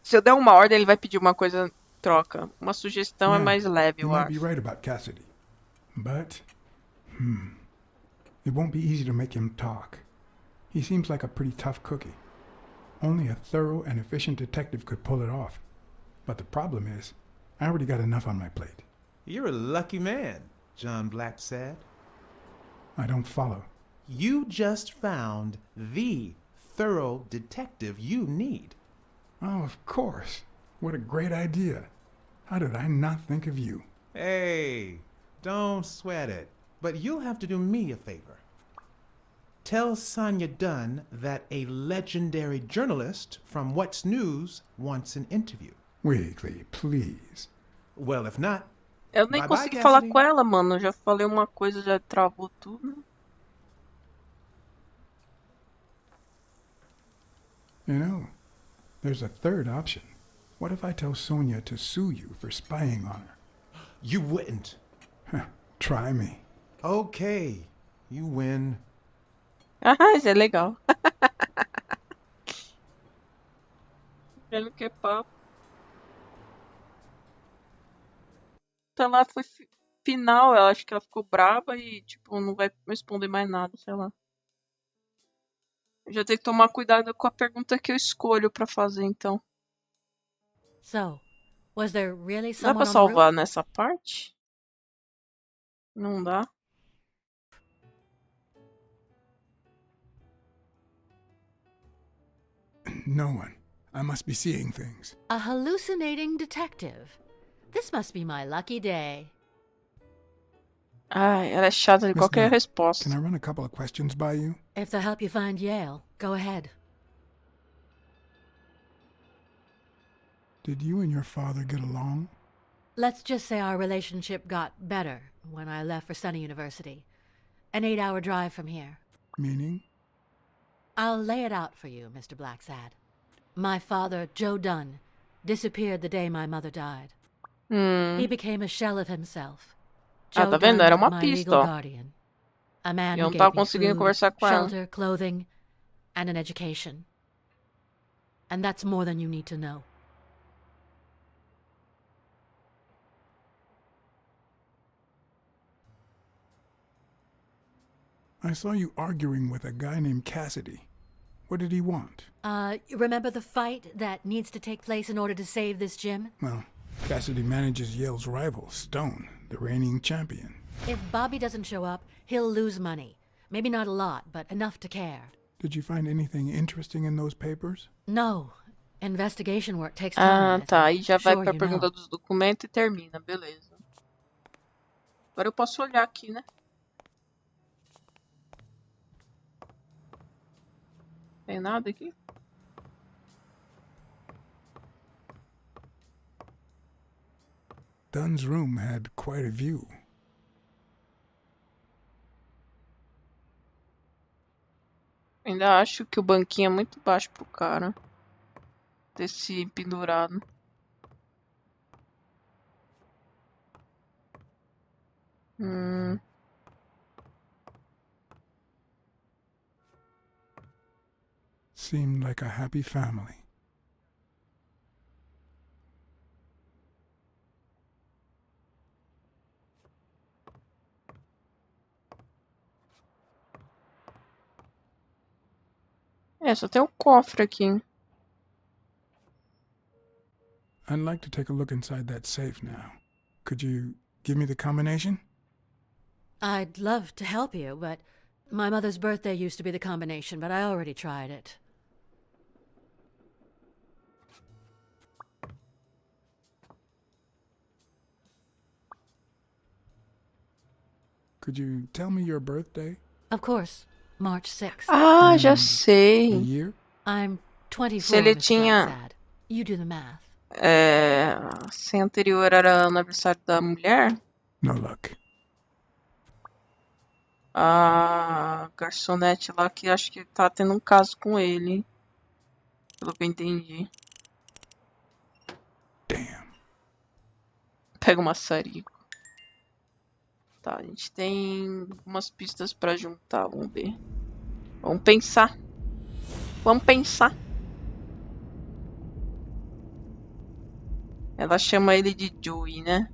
Se eu der uma ordem, ele vai pedir uma coisa em troca. Uma sugestão é mais leve, you eu might be acho. right about Cassidy. But, it won't be easy to make him talk. He seems like a pretty tough cookie. Only a thorough and efficient detective could pull it off. But the problem is, I already got enough on my plate. You're a lucky man, John Blacksad. I don't follow. You just found the thorough detective you need. Oh, of course. What a great idea. How did I not think of you? Hey, don't sweat it. But you'll have to do me a favor. Tell Sonia Dunn that a legendary journalist from What's News wants an interview. Weekly, please. Well, if not, Eu nem Bye-bye, consegui falar Cassidy. com ela, mano. Eu já falei uma coisa, já travou tudo. You know, there's a third option. What if I tell Sonia to sue you for spying on her? you wouldn't. Try me. Okay, you win. Ah, isso é legal. Ele quer papo. Sei lá, foi final. Eu acho que ela ficou brava e, tipo, não vai responder mais nada, sei lá. Eu já tenho que tomar cuidado com a pergunta que eu escolho pra fazer, então. So, was there really Dá pra someone on the salvar roof? nessa parte? Não dá. No one. I must be seeing things. A hallucinating detective. This must be my lucky day. Ai, ela é chata de Miss qualquer Dunn, resposta. Can I run a couple of questions by you? If they'll help you find Yale, go ahead. Did you and your father get along? Let's just say our relationship got better when I left for Sunny University. An 8-hour drive from here. Meaning? I'll lay it out for you, Mr. Blacksad. My father, Joe Dunn, disappeared the day my mother died. He became a shell of himself. Ah, Joe tá vendo? Dunn, Era uma my pista, legal ó. guardian. A man Eu who não gave tava me conseguindo food, conversar com ela. shelter, clothing, and an education. And that's more than you need to know. I saw you arguing with a guy named Cassidy. What did he want? Remember the fight that needs to take place in order to save this gym? Well, Cassidy manages Yale's rival, Stone, the reigning champion. If Bobby doesn't show up, he'll lose money. Maybe not a lot, but enough to care. Did you find anything interesting in those papers? No. Investigation work takes time. Ah, tá. Aí já vai Sure pra you pergunta know. dos documentos e termina. Beleza. Agora eu posso olhar aqui, né? Tem nada aqui? Dunn's room had quite a view. Ainda acho que o banquinho é muito baixo pro cara ter se pendurado. Seemed like a happy family. É, só tem um cofre aqui. I'd like to take a look inside that safe now. Could you give me the combination? I'd love to help you, but my mother's birthday used to be the combination, but I already tried it. Could you tell me your birthday? Of course, March 6th. Ah, já The sei. year? I'm 24, Se ele Mr. tinha- Blacksad. You do the math. Se anterior era o aniversário da mulher, No luck. a garçonete lá que acho que tá tendo um caso com ele. Pelo que eu entendi. Damn. Pega uma maçarico. Tá, a gente tem umas pistas pra juntar, vamos ver. Vamos pensar. Vamos pensar. Ela chama ele de Joey, né?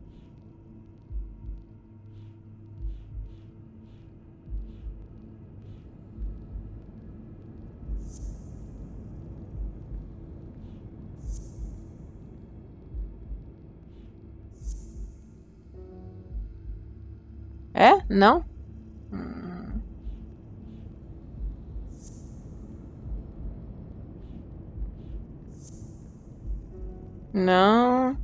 É? Não? Não.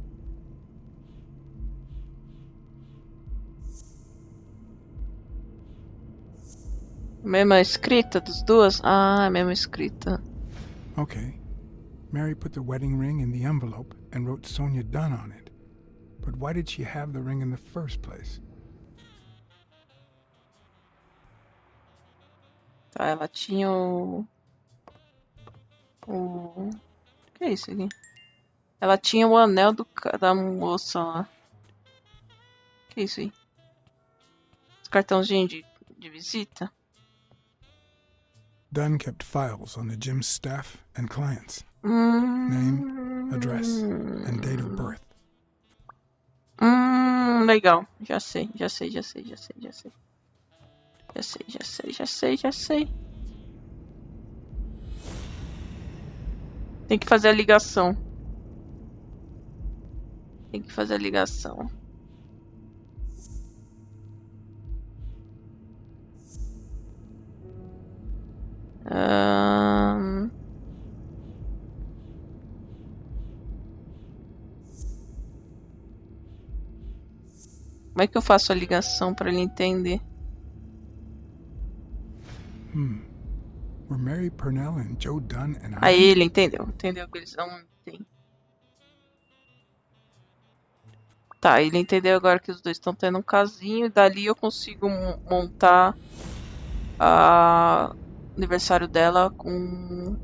Mesma escrita dos duas? Ah, é a mesma escrita. Okay. Mary put the wedding ring in the envelope and wrote Sonia Dunn on it. But why did she have the ring in the first place? Tá, ela tinha o que é isso aqui? Ela tinha o anel da moça lá. Que é isso aí? Os cartãozinhos de visita? Dunn kept files on the gym's staff and clients. Name, address, and date of birth. Legal. Já sei. Tem que fazer a ligação. Como é que eu faço a ligação para ele entender? Were Mary Purnell and Joe Dunn and I? Aí ele entendeu que eles não têm. Tá, ele entendeu agora que os dois estão tendo um casinho e dali eu consigo montar o aniversário dela com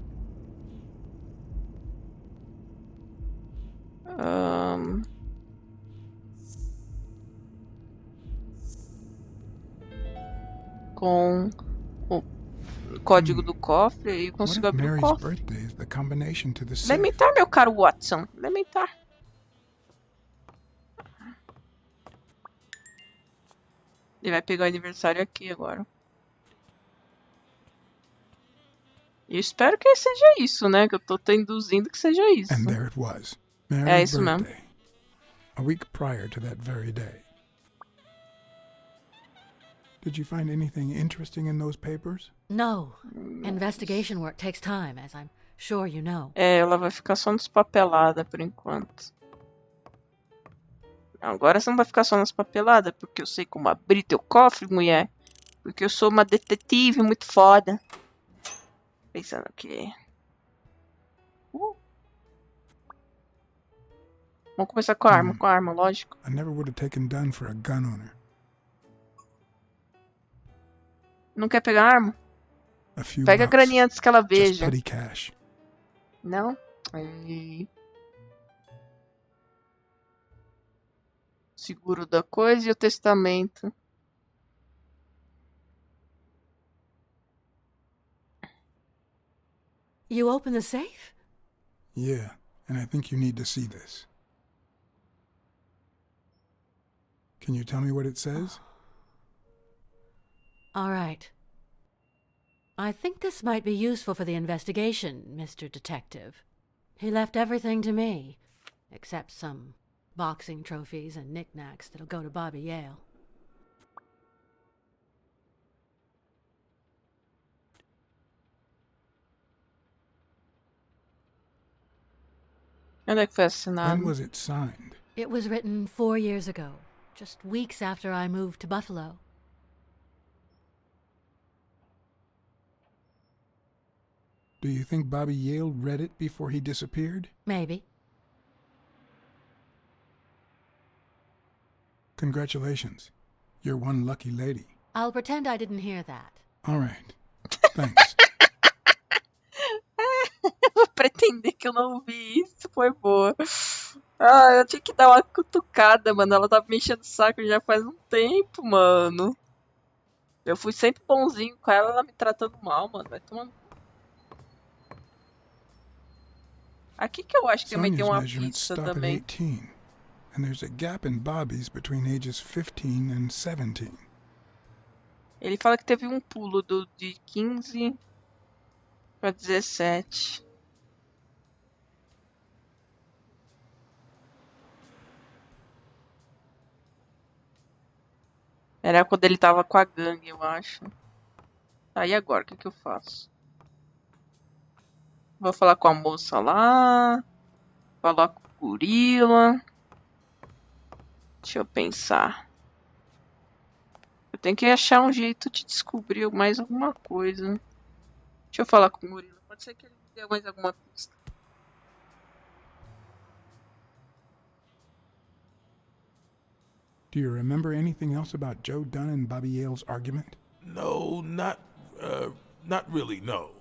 o código do cofre e eu What consigo if abrir o Mary's cofre. birthday is the combination to the safe? Elementar, meu caro Watson. Elementar. Ele vai pegar o aniversário aqui agora. Eu espero que seja isso, né? Que eu tô induzindo que seja isso. And there it was. É Mary's isso mesmo. birthday. A week prior to that very day. Did you find anything interesting in those papers? No. Investigation work takes time, as I'm sure you know. É, ela vai ficar só nos papelada por enquanto. Agora você não vai ficar só nas papeladas, porque eu sei como abrir teu cofre, mulher. Porque eu sou uma detetive muito foda. Pensando que... Vamos começar com a arma, lógico. I never would have taken Dunn for a gun owner. Não quer pegar a arma? A few Pega a bucks. graninha antes que ela Just veja. petty cash. Não? Aí. Seguro da coisa e o testamento. You open the safe? Yeah, and I think you need to see this. Can you tell me what it says? All right. I think this might be useful for the investigation, Mr. Detective. He left everything to me, except some boxing trophies and knickknacks that'll go to Bobby Yale. Onde é que foi When assinado? was it signed? It was written 4 years ago, just weeks after I moved to Buffalo. Do you think Bobby Yale read it before he disappeared? Maybe. Congratulations. You're one lucky lady. I'll pretend I didn't hear that. All right. Thanks. Vou pretender que eu não vi isso, foi boa. Ah, eu tinha que dar uma cutucada, mano. Ela tava me enchendo o saco já faz um tempo, mano. Eu fui sempre bonzinho com ela, ela me tratando mal, mano. Vai tomando. Aqui que eu acho que também tem uma measurements pista stop at também. 18, and there's a gap in Bobby's between ages 15 and 17. Ele fala que teve um pulo de 15 pra 17. Era quando ele tava com a gangue, eu acho. Tá, e agora? O que eu faço? Vou falar com a moça lá. Falar com o gorila. Deixa eu pensar. Eu tenho que achar um jeito de descobrir mais alguma coisa. Deixa eu falar com o gorila. Pode ser que ele me dê mais alguma pista. Do you remember anything else about Joe Dunn and Bobby Yale's argument? No, not really, no.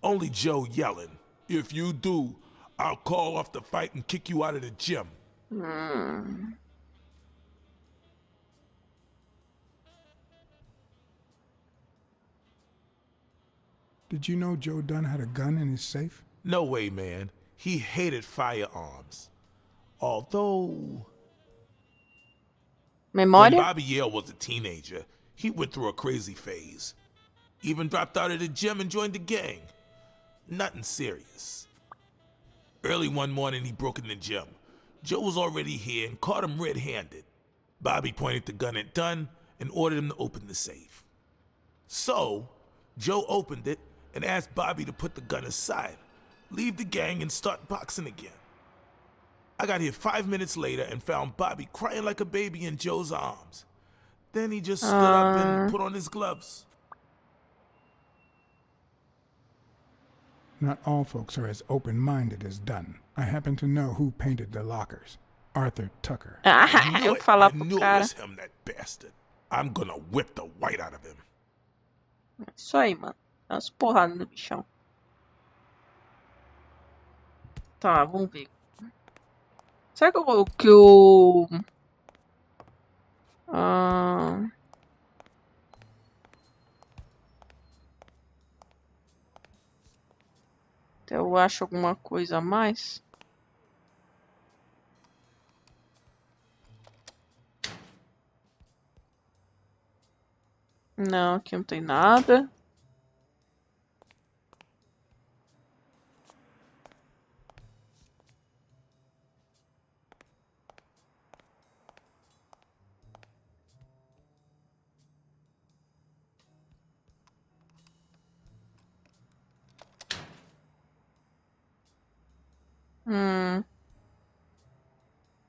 Only Joe yelling. If you do, I'll call off the fight and kick you out of the gym. Did you know Joe Dunn had a gun in his safe? No way, man. He hated firearms. Although... When Memória? Bobby Yale was a teenager, he went through a crazy phase. Even dropped out of the gym and joined the gang. Nothing serious. Early one morning, he broke in the gym. Joe was already here and caught him red-handed. Bobby pointed the gun at Dunn and ordered him to open the safe. So, Joe opened it and asked Bobby to put the gun aside, leave the gang and start boxing again. I got here 5 minutes later and found Bobby crying like a baby in Joe's arms. Then he just stood up and put on his gloves. Not all folks are as open-minded as Dunn. I happen to know who painted the lockers. Arthur Tucker. I Eu falar pro knew it cara. was him, that bastard. I'm gonna whip the white out of him. Isso aí, mano. Dá umas porradas no bichão. Tá, vamos ver. Será que o... eu acho alguma coisa a mais? Não, aqui não tem nada.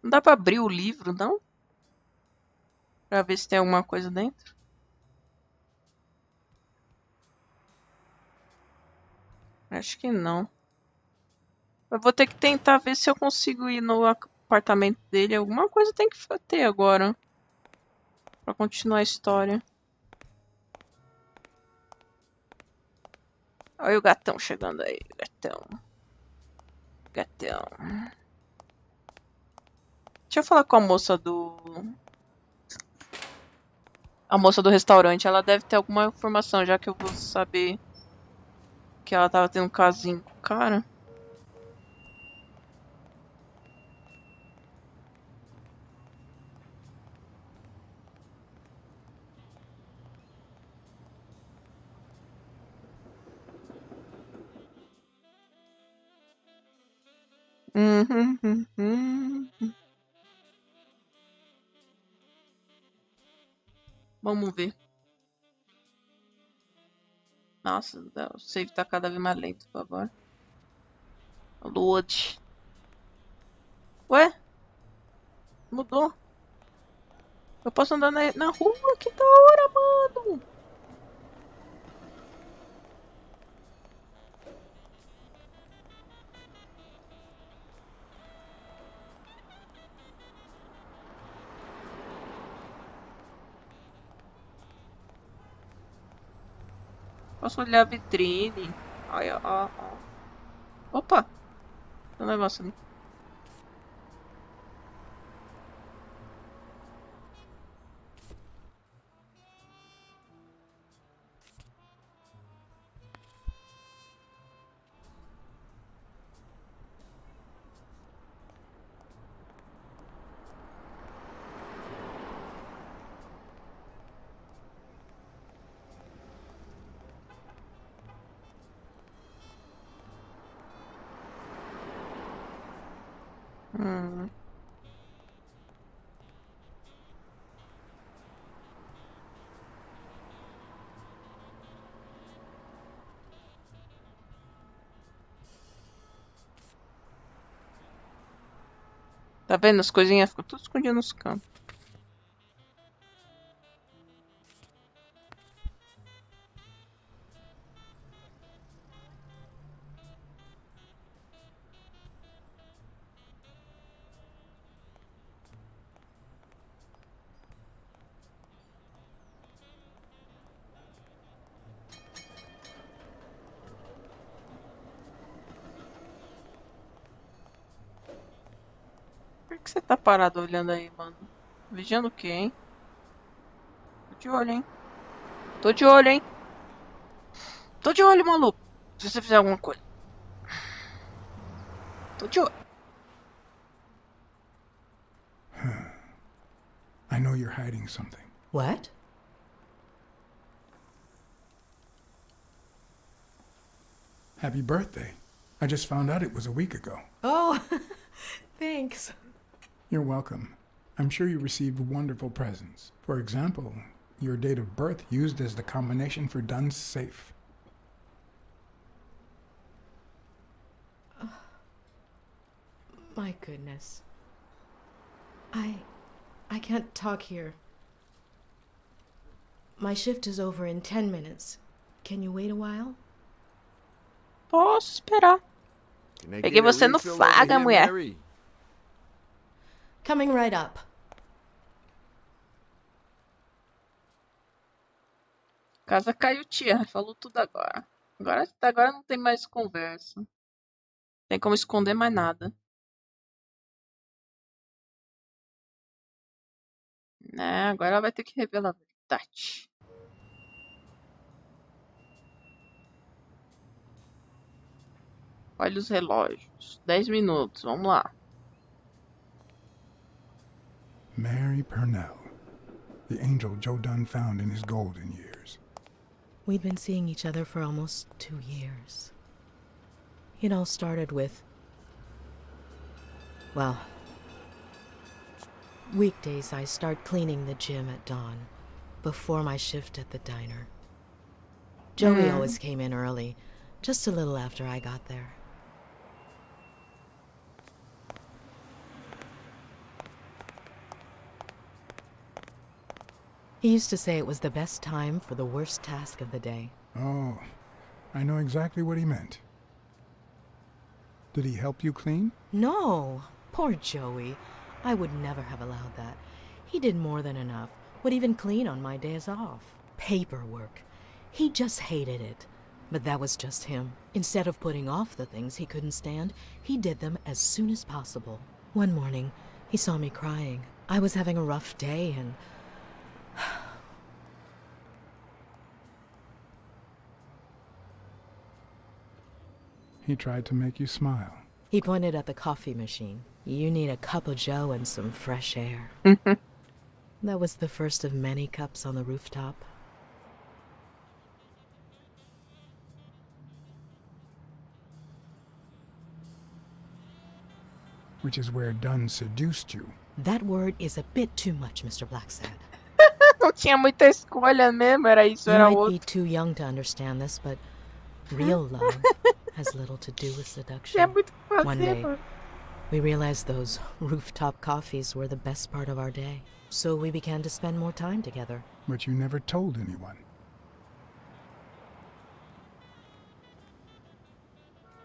Não dá pra abrir o livro, não? Pra ver se tem alguma coisa dentro? Acho que não. Eu vou ter que tentar ver se eu consigo ir no apartamento dele. Alguma coisa tem que ter agora. Pra continuar a história. Olha o gatão chegando aí. Gatão. Gatão. Deixa eu falar com a moça do... A moça do restaurante. Ela deve ter alguma informação, já que eu vou saber que ela tava tendo um casinho com o cara. Vamos ver. Nossa, o save tá cada vez mais lento, por favor. Load. Ué? Mudou. Eu posso andar na rua? Que da hora, mano! Posso olhar a vitrine. Olha, ó, ó. Opa! Tem um negócio ali. Tá vendo? As coisinhas ficam tudo escondidas nos cantos. Por que você tá parado olhando aí, mano? Vigiando o quê, hein? Tô de olho, hein? Tô de olho, hein? Tô de olho, maluco. Se você fizer alguma coisa. Tô de olho. I know you're hiding something. What? Happy birthday. I just found out it was a week ago. Oh, thanks. You're welcome. I'm sure you received wonderful presents. For example, your date of birth used as the combination for Dunn's safe. My goodness. I can't talk here. My shift is over in 10 minutes. Can you wait a while? Posso esperar. Peguei você no flagra, mulher. Coming right up. Casa caiu, tia. Falou tudo agora. Agora não tem mais conversa. Não tem como esconder mais nada. Né? Agora ela vai ter que revelar a verdade. Olha os relógios. 10 minutos. Vamos lá. Mary Purnell, the angel Joe Dunn found in his golden years. We'd been seeing each other for almost 2 years. It all started with... Well... Weekdays I start cleaning the gym at dawn, before my shift at the diner. Joey always came in early, just a little after I got there. He used to say it was the best time for the worst task of the day. Oh, I know exactly what he meant. Did he help you clean? No, poor Joey. I would never have allowed that. He did more than enough, would even clean on my days off. Paperwork. He just hated it. But that was just him. Instead of putting off the things he couldn't stand, he did them as soon as possible. One morning, he saw me crying. I was having a rough day and... He tried to make you smile. He pointed at the coffee machine. You need a cup of joe and some fresh air. That was the first of many cups on the rooftop. Which is where Dunn seduced you. That word is a bit too much, Mr. Blacksad. Não tinha muita escolha mesmo, era isso, You era might outro. be too young to understand this, but real love has little to do with seduction. Tinha muito o que One fazer, day, mano. we realized those rooftop coffees were the best part of our day. So we began to spend more time together. But you never told anyone.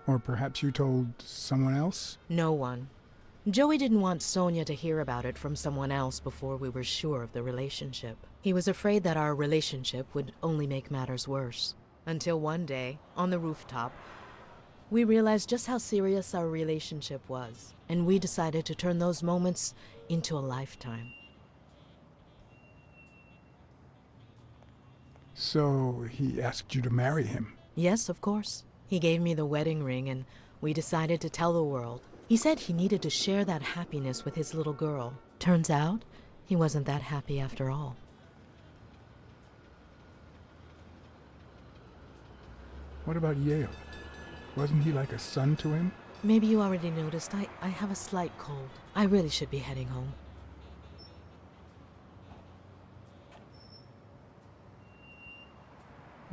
Or perhaps you told someone else? No one. Joey didn't want Sonia to hear about it from someone else before we were sure of the relationship. He was afraid that our relationship would only make matters worse. Until one day, on the rooftop, we realized just how serious our relationship was, and we decided to turn those moments into a lifetime. So he asked you to marry him. Yes, of course. He gave me the wedding ring, and we decided to tell the world. He said he needed to share that happiness with his little girl. Turns out, he wasn't that happy after all. What about Yale? Wasn't he like a son to him? Maybe you already noticed, I have a slight cold. I really should be heading home.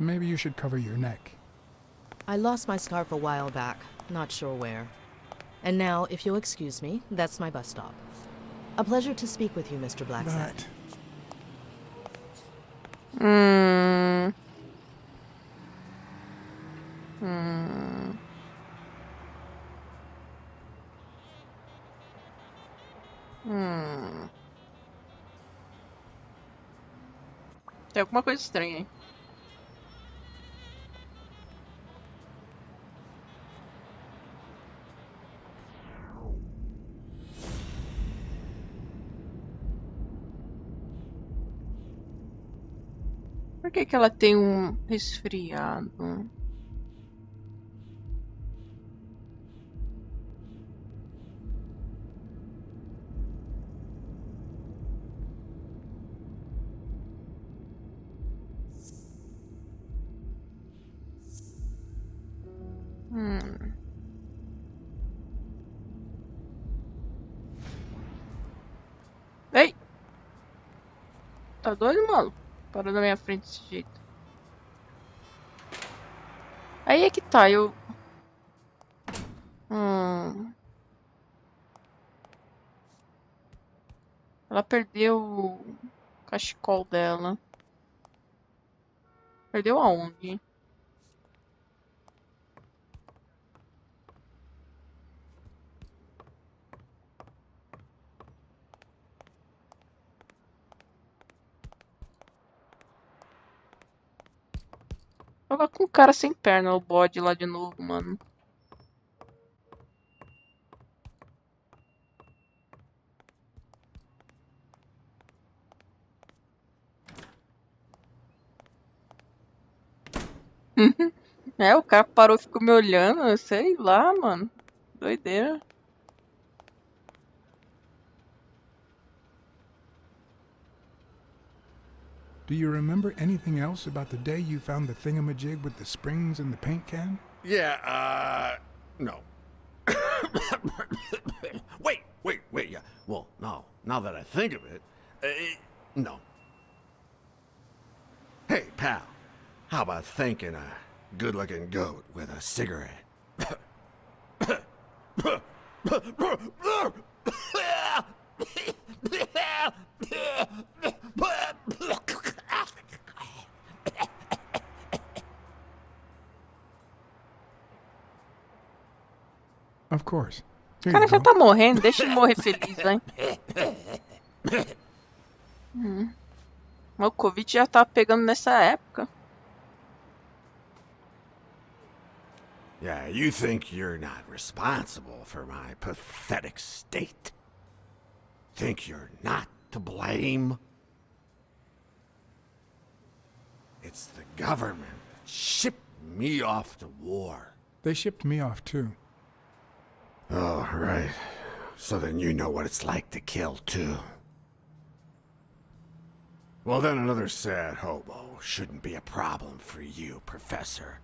Maybe you should cover your neck. I lost my scarf a while back, not sure where. And now, if you'll excuse me, that's my bus stop. A pleasure to speak with you, Mr. Blacksad. Tem alguma coisa estranha aí. Por que que ela tem um resfriado? Ei! Tá doido, mano? Para na minha frente desse jeito. Aí é que tá, eu... Ela perdeu o cachecol dela. Perdeu aonde? Tava com o cara sem perna, o bode lá de novo, mano. É, o cara parou e ficou me olhando, sei lá, mano. Doideira. Do you remember anything else about the day you found the thingamajig with the springs and the paint can? Yeah, no. Wait, yeah. Well, no, now that I think of it, no. Hey, pal, how about thanking a good-looking goat with a cigarette? Of course. O Here cara you já go. tá morrendo, deixa ele morrer feliz, vai. O Covid já tá pegando nessa época. Yeah, you think you're not responsible for my pathetic state? Think you're not to blame? It's the government that shipped me off to war. They shipped me off too. Oh, right. So then you know what it's like to kill too. Well, then another sad hobo shouldn't be a problem for you, Professor.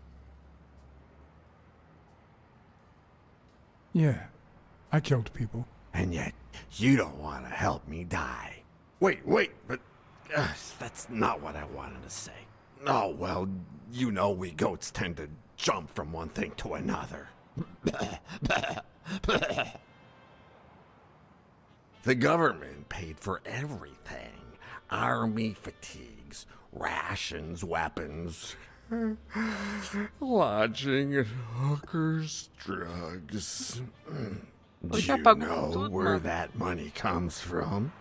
Yeah, I killed people. And yet, you don't want to help me die. Wait, but that's not what I wanted to say. Oh, well, you know we goats tend to jump from one thing to another. The government paid for everything. Army fatigues, rations, weapons, lodging at hookers, drugs. Do you know where that money comes from?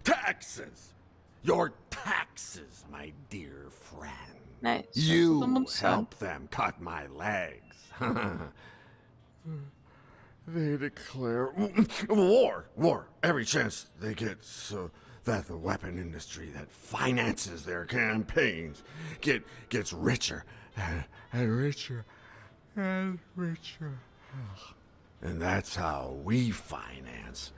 Taxes! Your taxes, my dear friend. You help them cut my legs. They declare war every chance they get, so that the weapon industry that finances their campaigns gets richer and richer and richer. And that's how we finance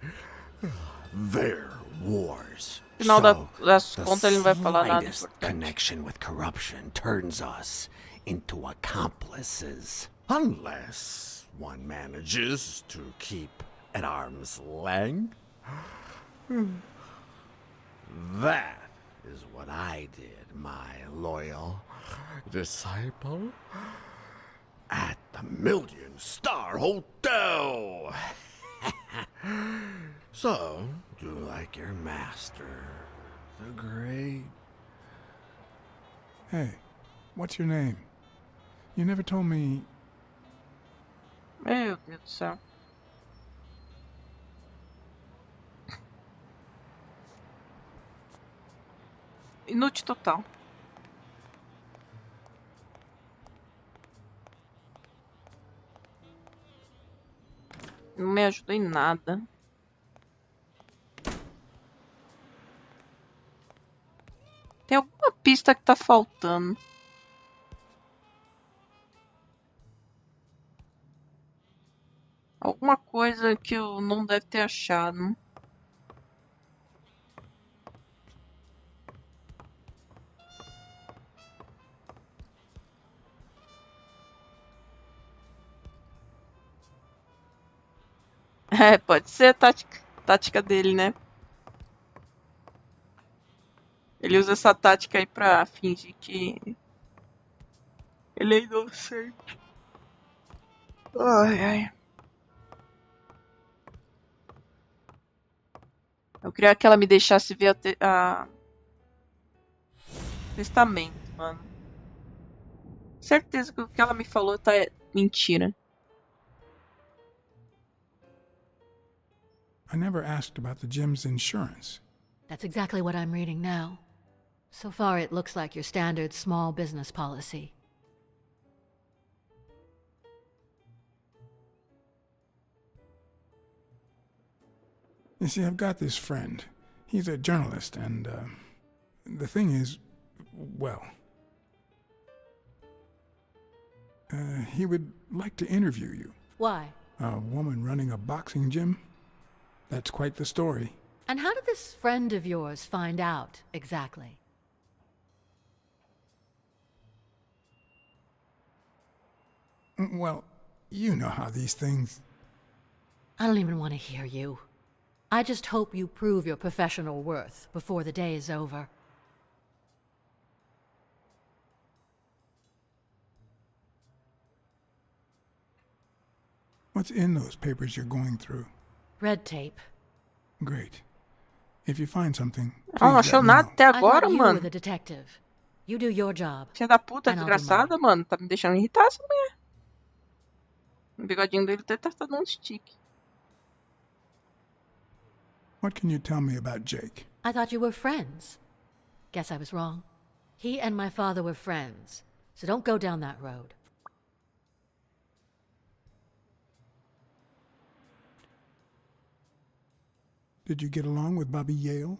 their wars. No final das The contas ele não vai falar nada slightest importante. connection with corruption turns us into accomplices. Unless one manages to keep at arm's length. That is what I did, my loyal disciple, at the Million-Star Hotel. So, do like your master, the great... Hey, what's your name? You never told me... Meu Deus do céu. Inútil total. Não me ajuda em nada. Tem alguma pista que tá faltando. Alguma coisa que eu não deve ter achado. É, pode ser a tática dele, né? Ele usa essa tática aí pra fingir que ele é inocente. Ai, ai. Eu queria que ela me deixasse ver a testamento, mano. Certeza que o que ela me falou tá mentira. I never asked about the gym's insurance. That's exactly what I'm reading now. So far, it looks like your standard small business policy. You see, I've got this friend. He's a journalist, and the thing is, well, he would like to interview you. Why? A woman running a boxing gym? That's quite the story. And how did this friend of yours find out, exactly? Well, you know how these things... I don't even want to hear you. I just hope you prove your professional worth before the day is over. What's in those papers you're going through? Red tape. Great. If you find something, Ela não achou nada até I agora, thought you mano. were the detective. You do your job. Filha da puta, And I'll do desgraçada, mano. Tá me deixando irritar essa mulher. O bigodinho dele até tá dando um stick. What can you tell me about Jake? I thought you were friends. Guess I was wrong. He and my father were friends, so don't go down that road. Did you get along with Bobby Yale?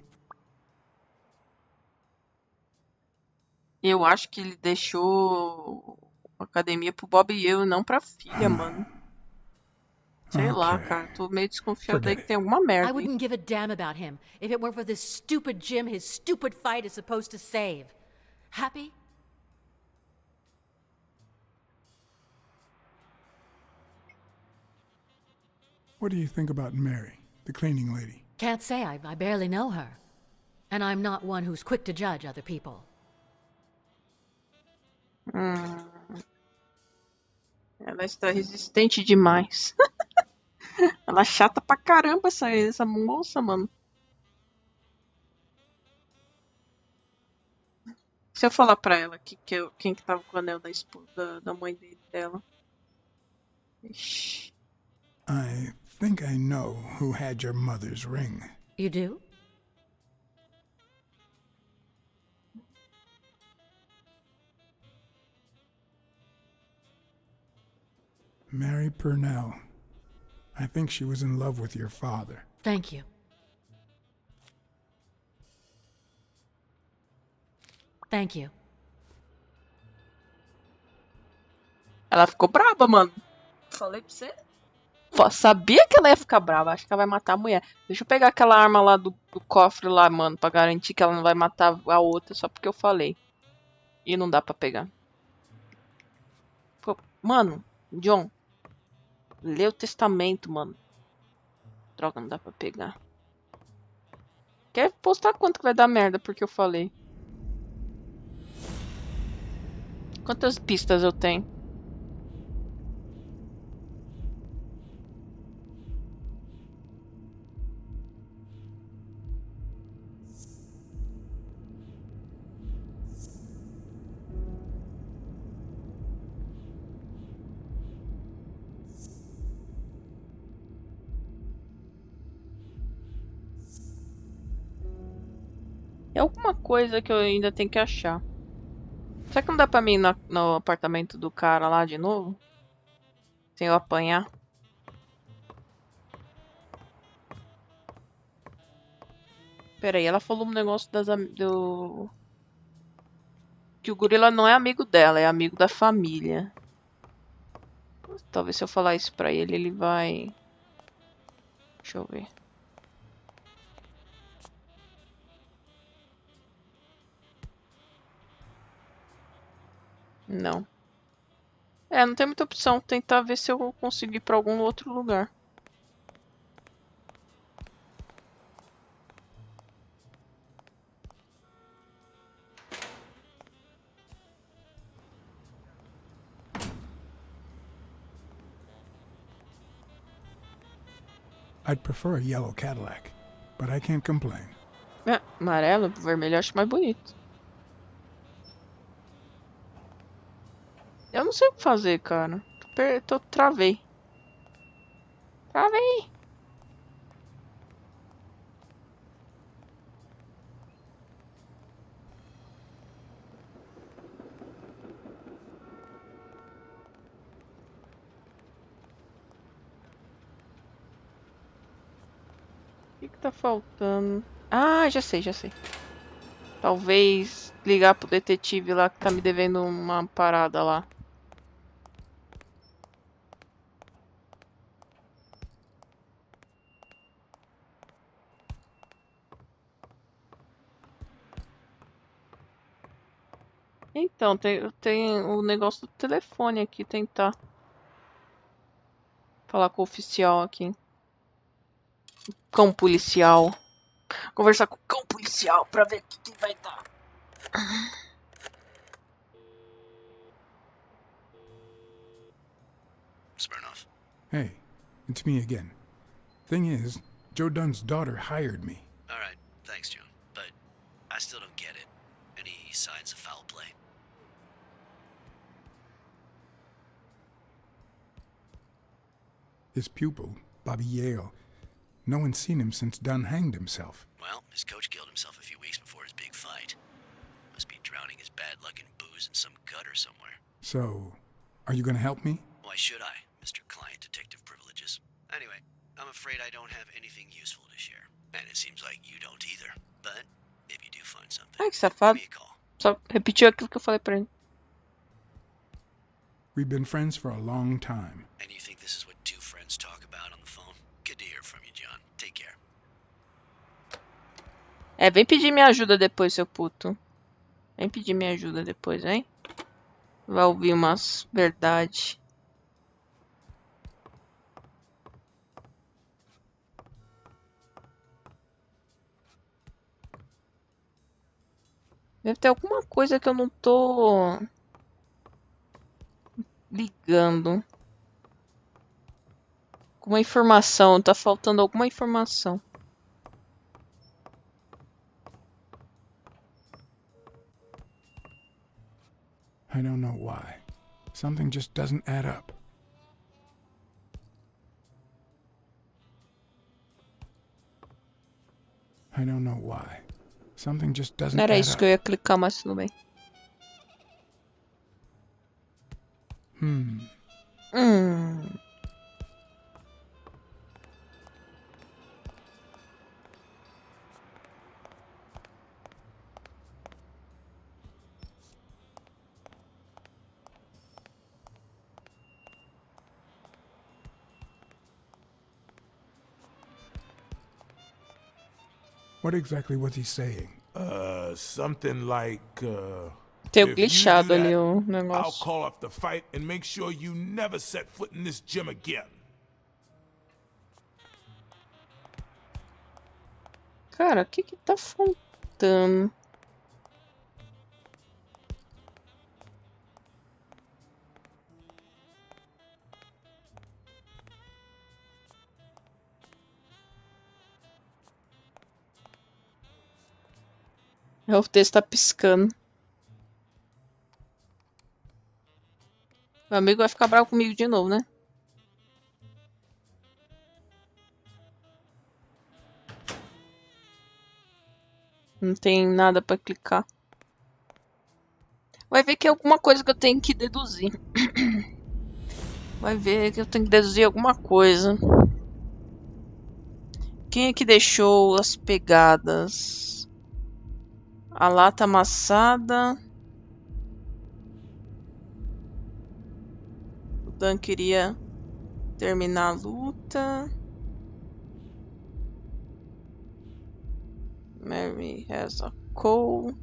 Eu acho que ele deixou a academia pro Bob e eu, não pra filha, mano. Sei lá, cara. Tô meio desconfiado aí que tem alguma merda. I wouldn't give a damn about him if it weren't for this stupid Jim his stupid fight is supposed to save. Happy? What do you think about Mary, the cleaning lady? Can't say. I barely know her. And I'm not one who's quick to judge other people. Ela está resistente demais. Ela é chata pra caramba, essa moça, mano. Se eu falar pra ela quem que tava com o anel da esposa da mãe dela. Ixi. I think I know who had your mother's ring. You do? Mary Purnell. I think she was in love with your father. Thank you. Thank you. Ela ficou braba, mano. Falei pra você. Sabia que ela ia ficar brava. Acho que ela vai matar a mulher. Deixa eu pegar aquela arma lá do cofre lá, mano. Pra garantir que ela não vai matar a outra só porque eu falei. E não dá pra pegar. Pô, mano, John. Lê o testamento, mano. Droga, não dá pra pegar. Quer postar quanto que vai dar merda porque eu falei? Quantas pistas eu tenho? É alguma coisa que eu ainda tenho que achar. Será que não dá pra mim ir no apartamento do cara lá de novo? Sem eu apanhar? Pera aí, ela falou um negócio do... Que o gorila não é amigo dela, é amigo da família. Talvez se eu falar isso pra ele, ele vai... Deixa eu ver. Não. Não tem muita opção. Tentar ver se eu consigo ir pra algum outro lugar. I'd prefer a yellow Cadillac, but I can't complain. Amarelo, vermelho eu acho mais bonito. Eu não sei o que fazer, cara. Travei. Travei. O que tá faltando? Ah, já sei, já sei. Talvez ligar pro detetive lá que tá me devendo uma parada lá. Então, tem o negócio do telefone aqui, tentar falar com o oficial aqui. Cão policial. Conversar com o cão policial pra ver o que vai dar. Smirnoff. Hey, it's me again. Thing is, Joe Dunn's daughter hired me. All right, thanks, John. But I still don't get it. Any signs of foul play? His pupil, Bobby Yale. No one's seen him since Dunn hanged himself. Well, his coach killed himself a few weeks before his big fight. Must be drowning his bad luck in booze in some gutter somewhere. So, are you gonna help me? Why should I, Mr. Client Detective Privileges? Anyway, I'm afraid I don't have anything useful to share. And it seems like you don't either. But if you do find something, Ai, que give safado. me a call. Só repetiu aquilo que eu falei pra ele. We've been friends for a long time. And you think this is what two friends talk about on the phone? Good to hear from you, John. Take care. É, vem pedir minha ajuda depois, seu puto. Vem pedir minha ajuda depois, hein? Vai ouvir umas verdades. Deve ter alguma coisa que eu não tô ligando. Alguma informação, tá faltando alguma informação. I don't know why. Something just doesn't add up. I don't know why. Something just doesn't Não era add isso up. que eu ia clicar, mas tudo bem. Hmm. What exactly was he saying? Something like, Tem if you glitchado do ali that, o I'll negócio. call off the fight and make sure you never set foot in this gym again. Cara, o que que tá faltando? O texto tá piscando. Meu amigo vai ficar bravo comigo de novo, né? Não tem nada pra clicar. Vai ver que é alguma coisa que eu tenho que deduzir. Vai ver que eu tenho que deduzir alguma coisa. Quem é que deixou as pegadas? A lata amassada. O Dan queria terminar a luta. Mary has a cold.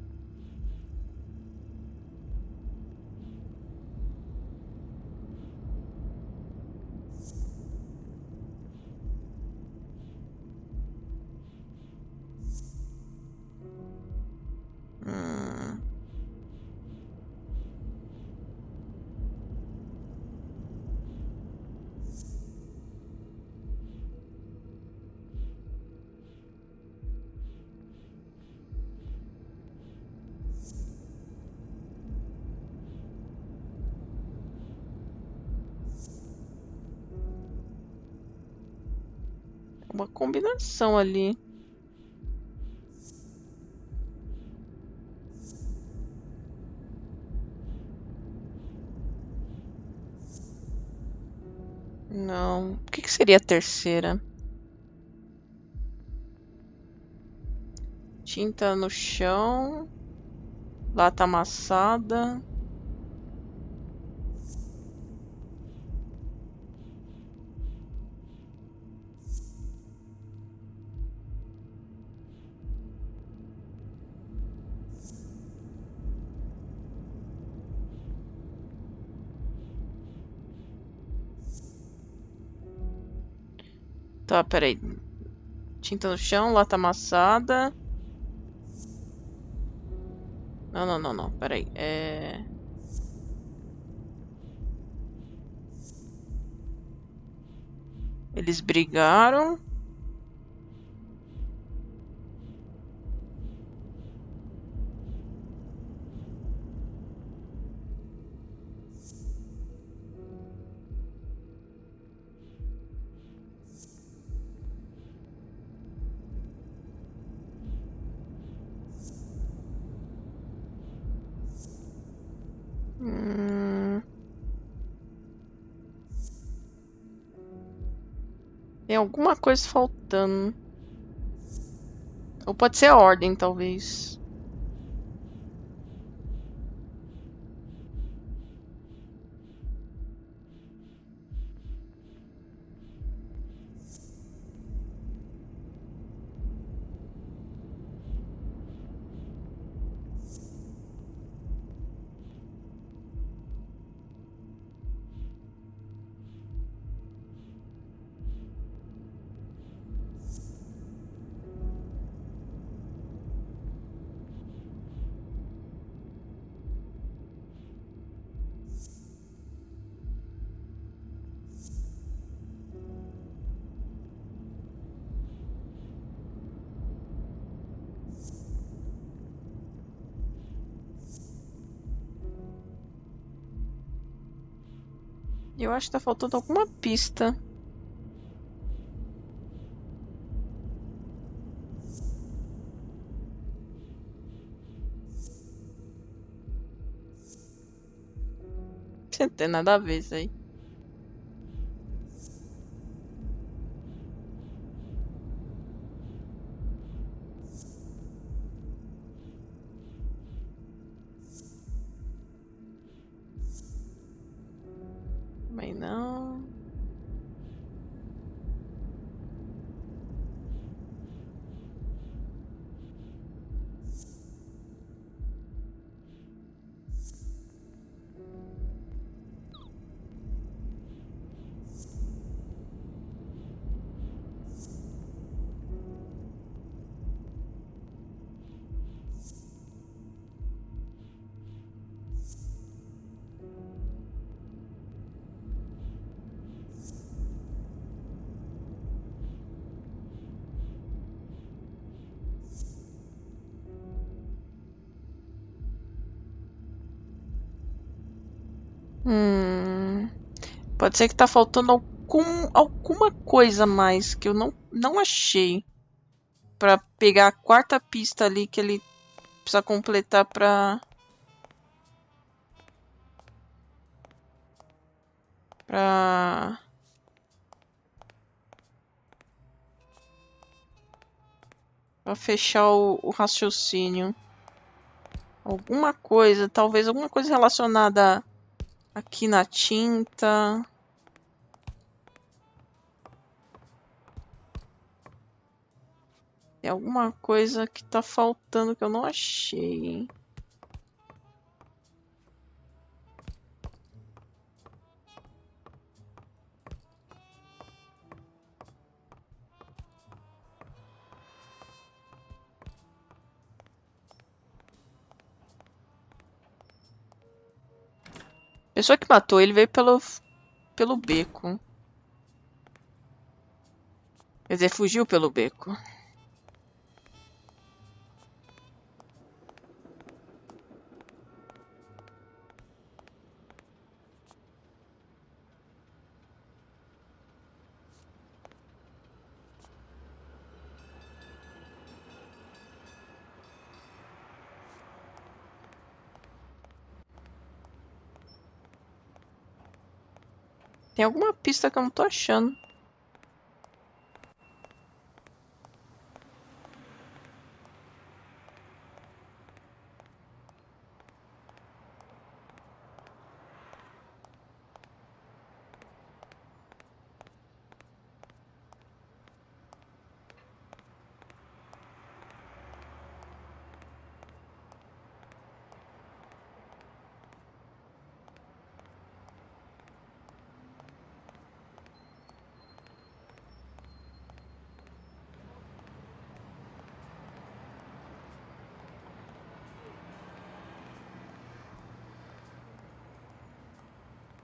Uma combinação ali. Não. O que que seria a terceira? Tinta no chão. Lata amassada. Tá, peraí. Tinta no chão, lata amassada. Não, peraí. Eles brigaram. Tem alguma coisa faltando. Ou pode ser a ordem, talvez. Eu acho que tá faltando alguma pista. Não tem nada a ver isso aí. Mas não. Pode ser que tá faltando alguma coisa a mais que eu não achei. Pra pegar a quarta pista ali que ele precisa completar pra fechar o raciocínio. Alguma coisa, talvez alguma coisa relacionada aqui na tinta. Tem alguma coisa que tá faltando que eu não achei. A pessoa que matou ele veio pelo beco. Quer dizer, fugiu pelo beco. Tem alguma pista que eu não tô achando.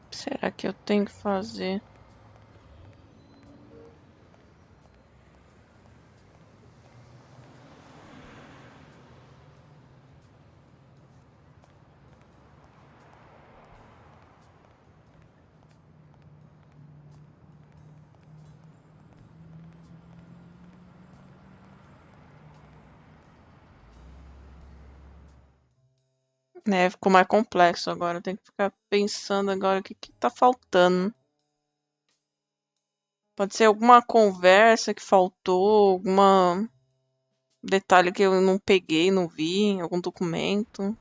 Será que eu tenho que fazer? Né, ficou mais complexo agora. Eu tenho que ficar pensando agora o que tá faltando. Pode ser alguma conversa que faltou, alguma detalhe que eu não peguei, não vi, algum documento.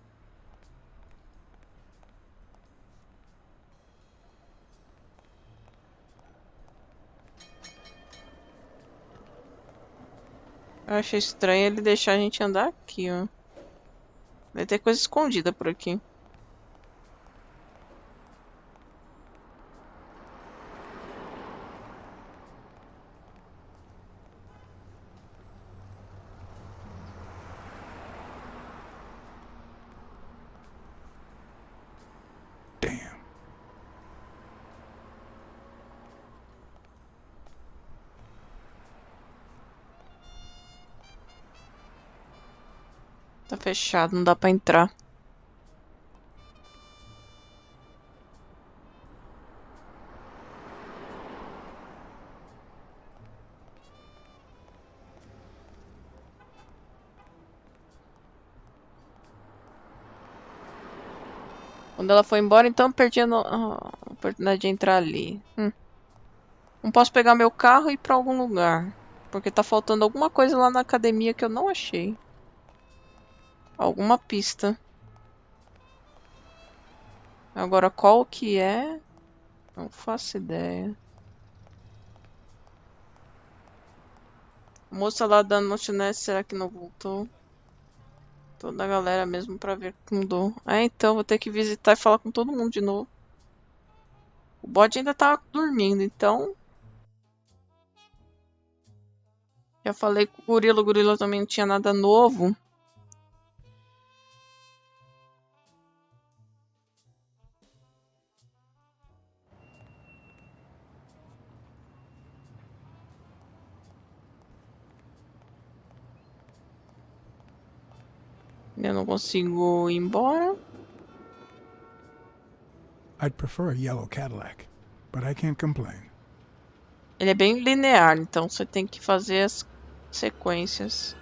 Eu achei estranho ele deixar a gente andar aqui, ó. Deve ter coisa escondida por aqui. Damn. Tá fechado, não dá pra entrar. Quando ela foi embora, então eu perdi a oportunidade de entrar ali. Não posso pegar meu carro e ir pra algum lugar. Porque tá faltando alguma coisa lá na academia que eu não achei. Alguma pista. Agora, qual que é? Não faço ideia. A moça lá da lanchonete, será que não voltou? Toda a galera mesmo pra ver o que mudou. Então vou ter que visitar e falar com todo mundo de novo. O bot ainda tá dormindo, então... Já falei com o gorila também não tinha nada novo. Eu não consigo ir embora. I'd prefer a yellow Cadillac, but I can't complain. Ele é bem linear, então você tem que fazer as sequências.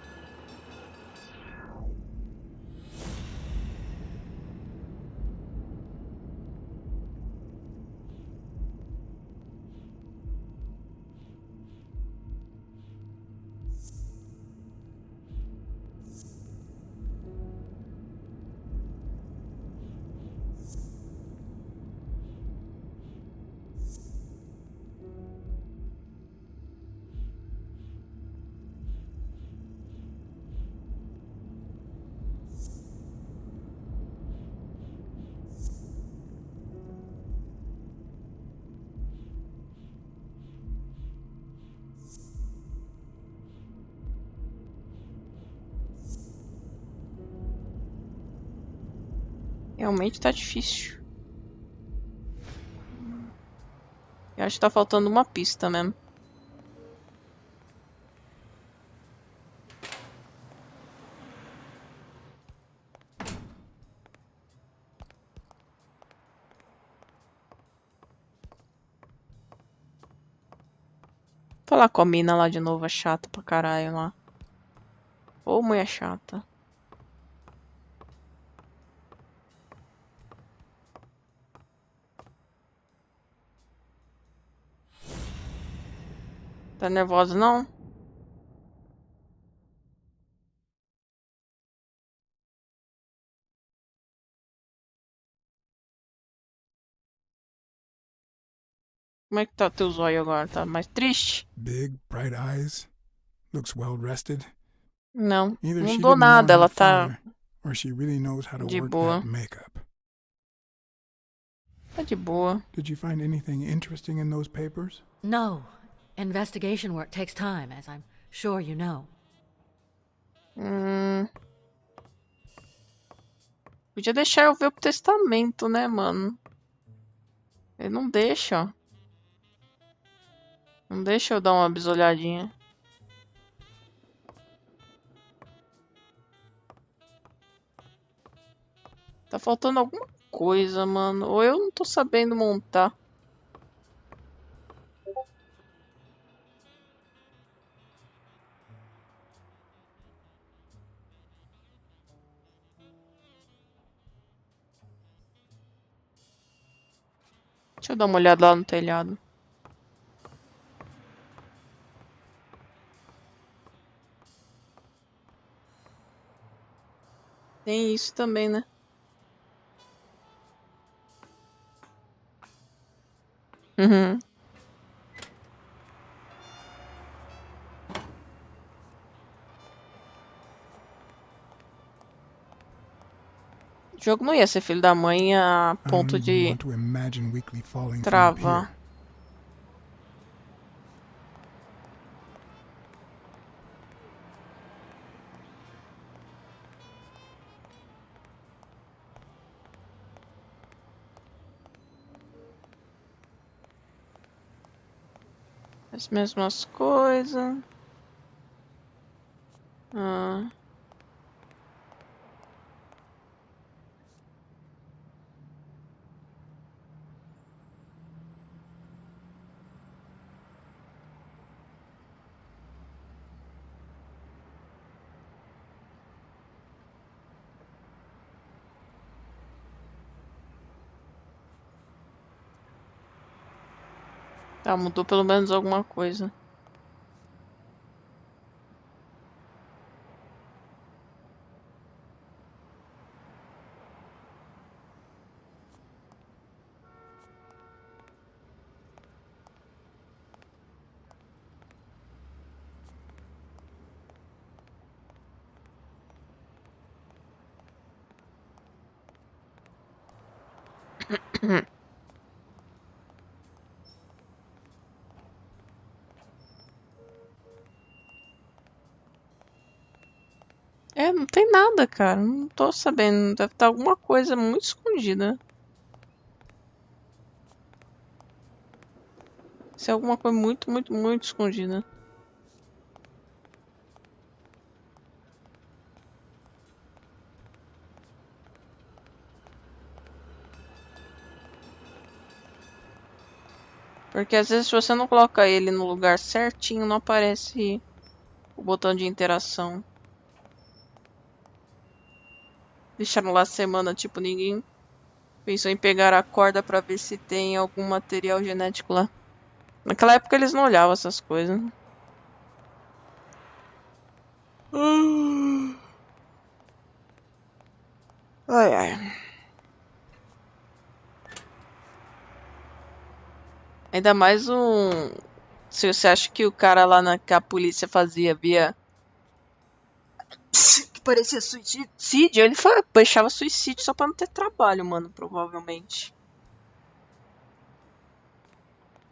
Realmente tá difícil. Eu acho que tá faltando uma pista mesmo. Falar com a mina lá de novo, é chata pra caralho lá. Ô, mulher chata. Tá nervosa não? Como é que tá teu zóio agora? Tá mais triste? Big, bright eyes. Looks well rested. Não, Either não she mudou didn't know nada, her ela tá father, or she really knows how to de work boa. that makeup. Tá de boa. Did you find anything interesting in those papers? No. Investigation work takes time, as I'm sure you know. Podia deixar eu ver o testamento, né, mano? Ele não deixa. Não deixa eu dar uma bisolhadinha. Tá faltando alguma coisa, mano. Ou eu não tô sabendo montar. Deixa eu dar uma olhada lá no telhado. Tem isso também, né? Uhum. O jogo não ia ser filho da mãe a I don't ponto even de want to imagine Weekly falling from up travar. here. As mesmas coisas. Ah. Tá, mudou pelo menos alguma coisa. É, não tem nada, cara. Não tô sabendo. Deve estar alguma coisa muito escondida. Se é alguma coisa muito, muito, muito escondida. Porque às vezes se você não coloca ele no lugar certinho, não aparece o botão de interação. Deixaram lá a semana, tipo, ninguém pensou em pegar a corda pra ver se tem algum material genético lá. Naquela época eles não olhavam essas coisas. Ai, ai. Ainda mais um. Se você acha que o cara lá que a polícia fazia via. Que parecia suicídio, ele deixava suicídio só pra não ter trabalho, mano, provavelmente.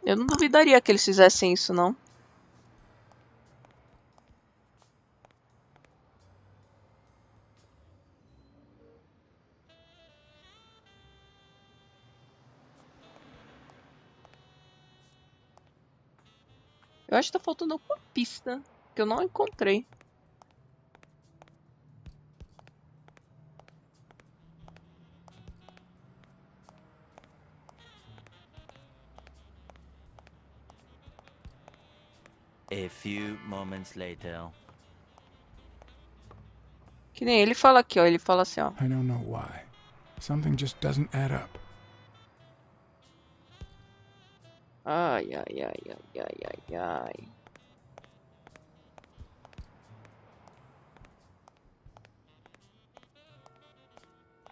Eu não duvidaria que eles fizessem isso, não. Eu acho que tá faltando alguma pista que eu não encontrei. A few moments later. Que nem ele fala aqui, ó. Ele fala assim, ó. I don't know why. Something just doesn't add up. Ai, ai, ai, ai, ai, ai, ai.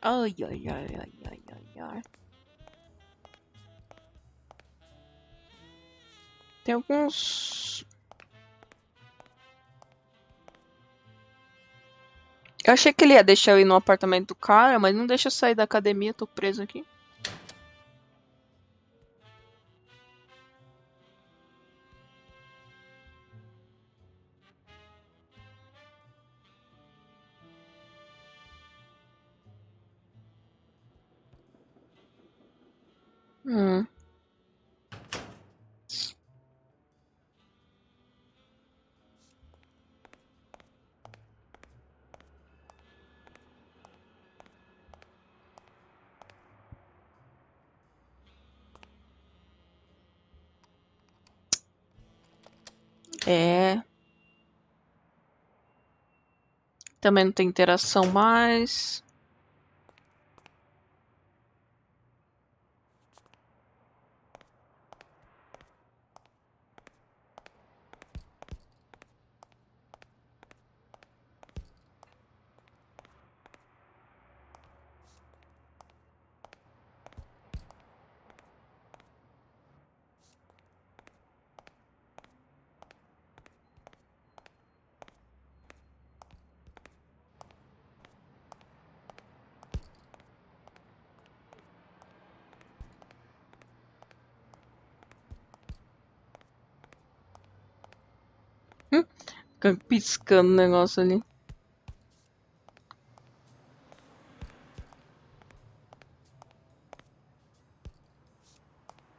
Ai, ai, ai, ai, ai, ai, ai. Tem alguns. Eu achei que ele ia deixar eu ir no apartamento do cara, mas não deixa eu sair da academia, tô preso aqui. Hum. É. Também não tem interação mais. Fica piscando o negócio ali.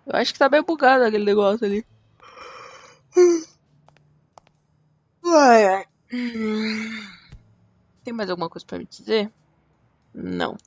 Eu acho que tá bem bugado aquele negócio ali. Ai, ai. Tem mais alguma coisa pra me dizer? Não.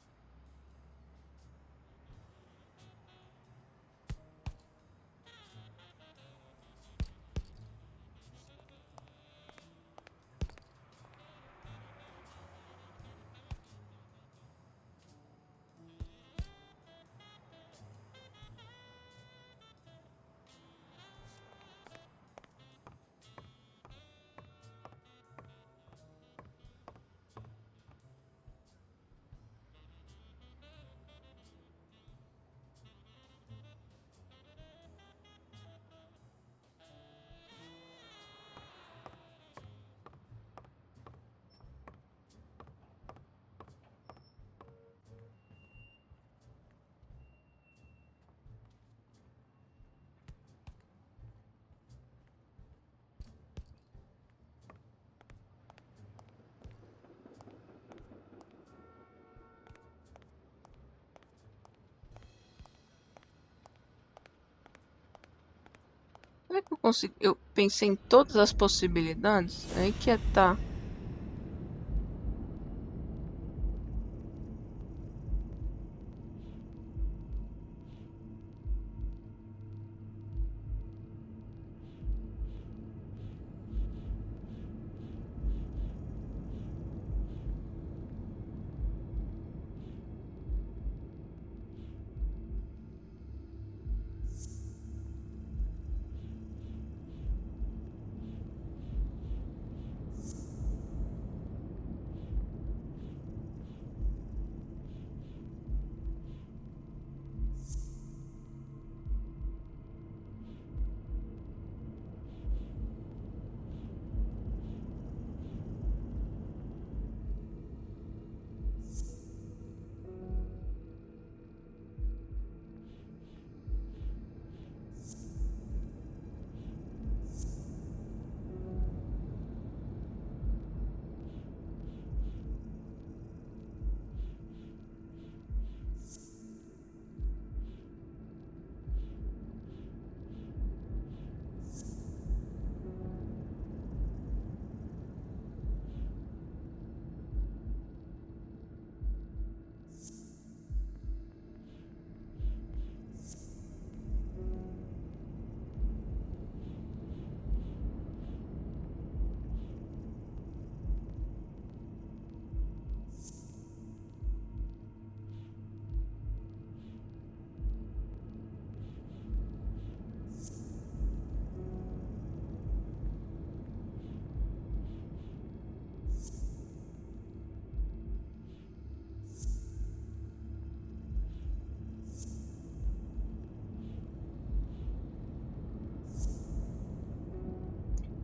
Como é que eu consigo? Eu pensei em todas as possibilidades. Aí que é tá.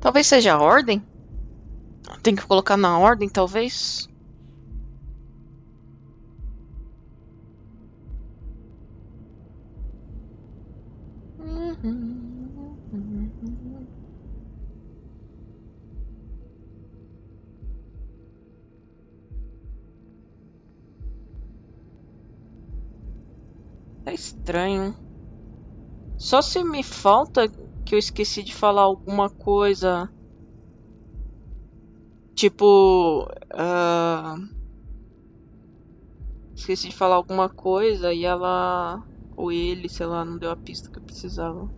Talvez seja a ordem? Tem que colocar na ordem, talvez? É estranho. Só se me falta que eu esqueci de falar alguma coisa. Tipo. Esqueci de falar alguma coisa e ela. Ou ele, sei lá, não deu a pista que eu precisava.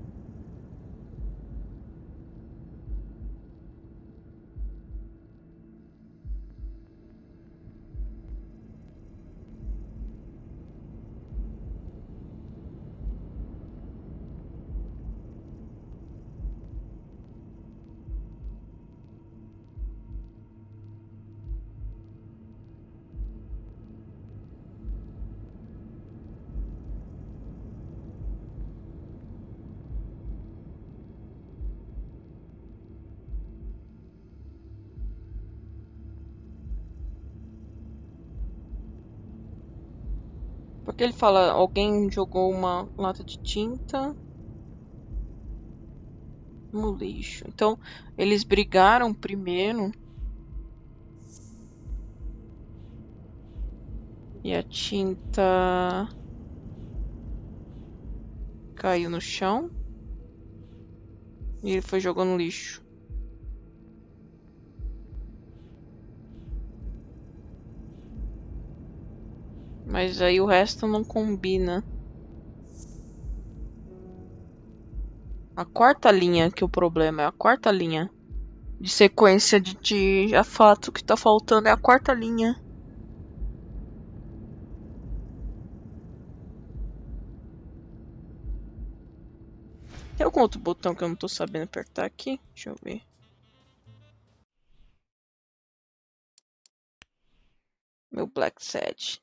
Porque ele fala, alguém jogou uma lata de tinta. no lixo. Então, eles brigaram primeiro. E a tinta caiu no chão. E ele foi jogando no lixo. Mas aí o resto não combina. A quarta linha que o problema é a quarta linha de sequência de fato que tá faltando é a quarta linha. Tem algum outro botão que eu não tô sabendo apertar aqui? Deixa eu ver. Meu Blacksad.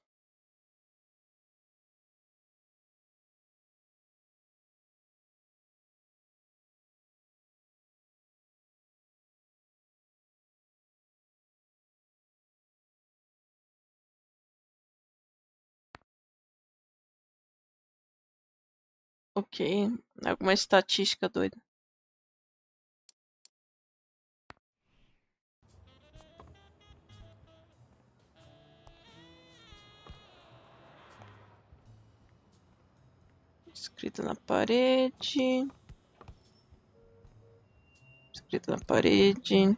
Ok, alguma estatística doida. Escrita na parede. Escrita na parede.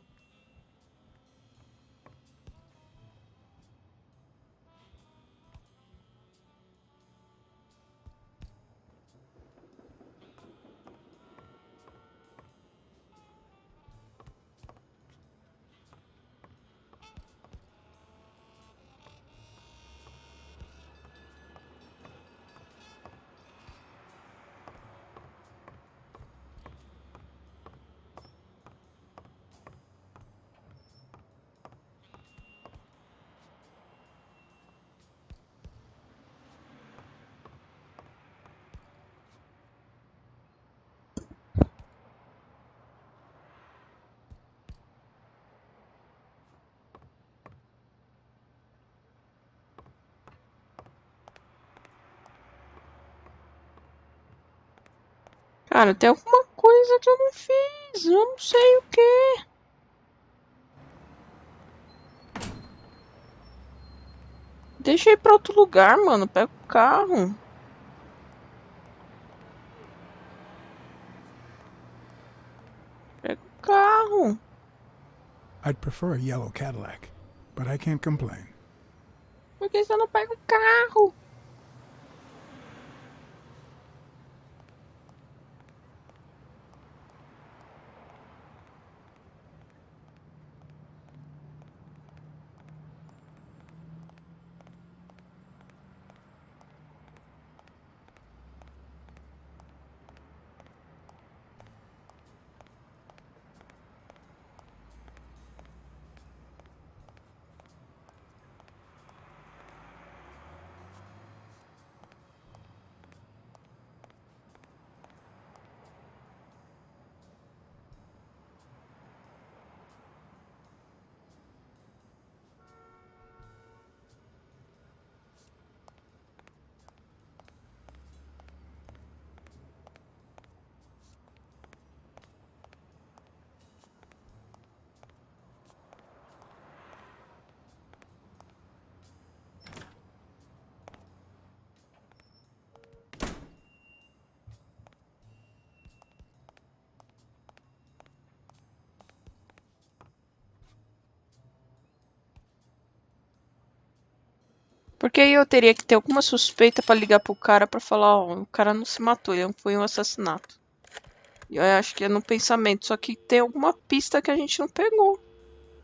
Cara, tem alguma coisa que eu não fiz. Eu não sei o que. Deixa eu ir pra outro lugar, mano. Pega o carro. Pega o carro. I'd prefer a yellow Cadillac, but I can't complain. Por que você não pega o carro? Porque aí eu teria que ter alguma suspeita pra ligar pro cara pra falar, ó, o cara não se matou, ele foi um assassinato. E eu acho que é no pensamento, só que tem alguma pista que a gente não pegou.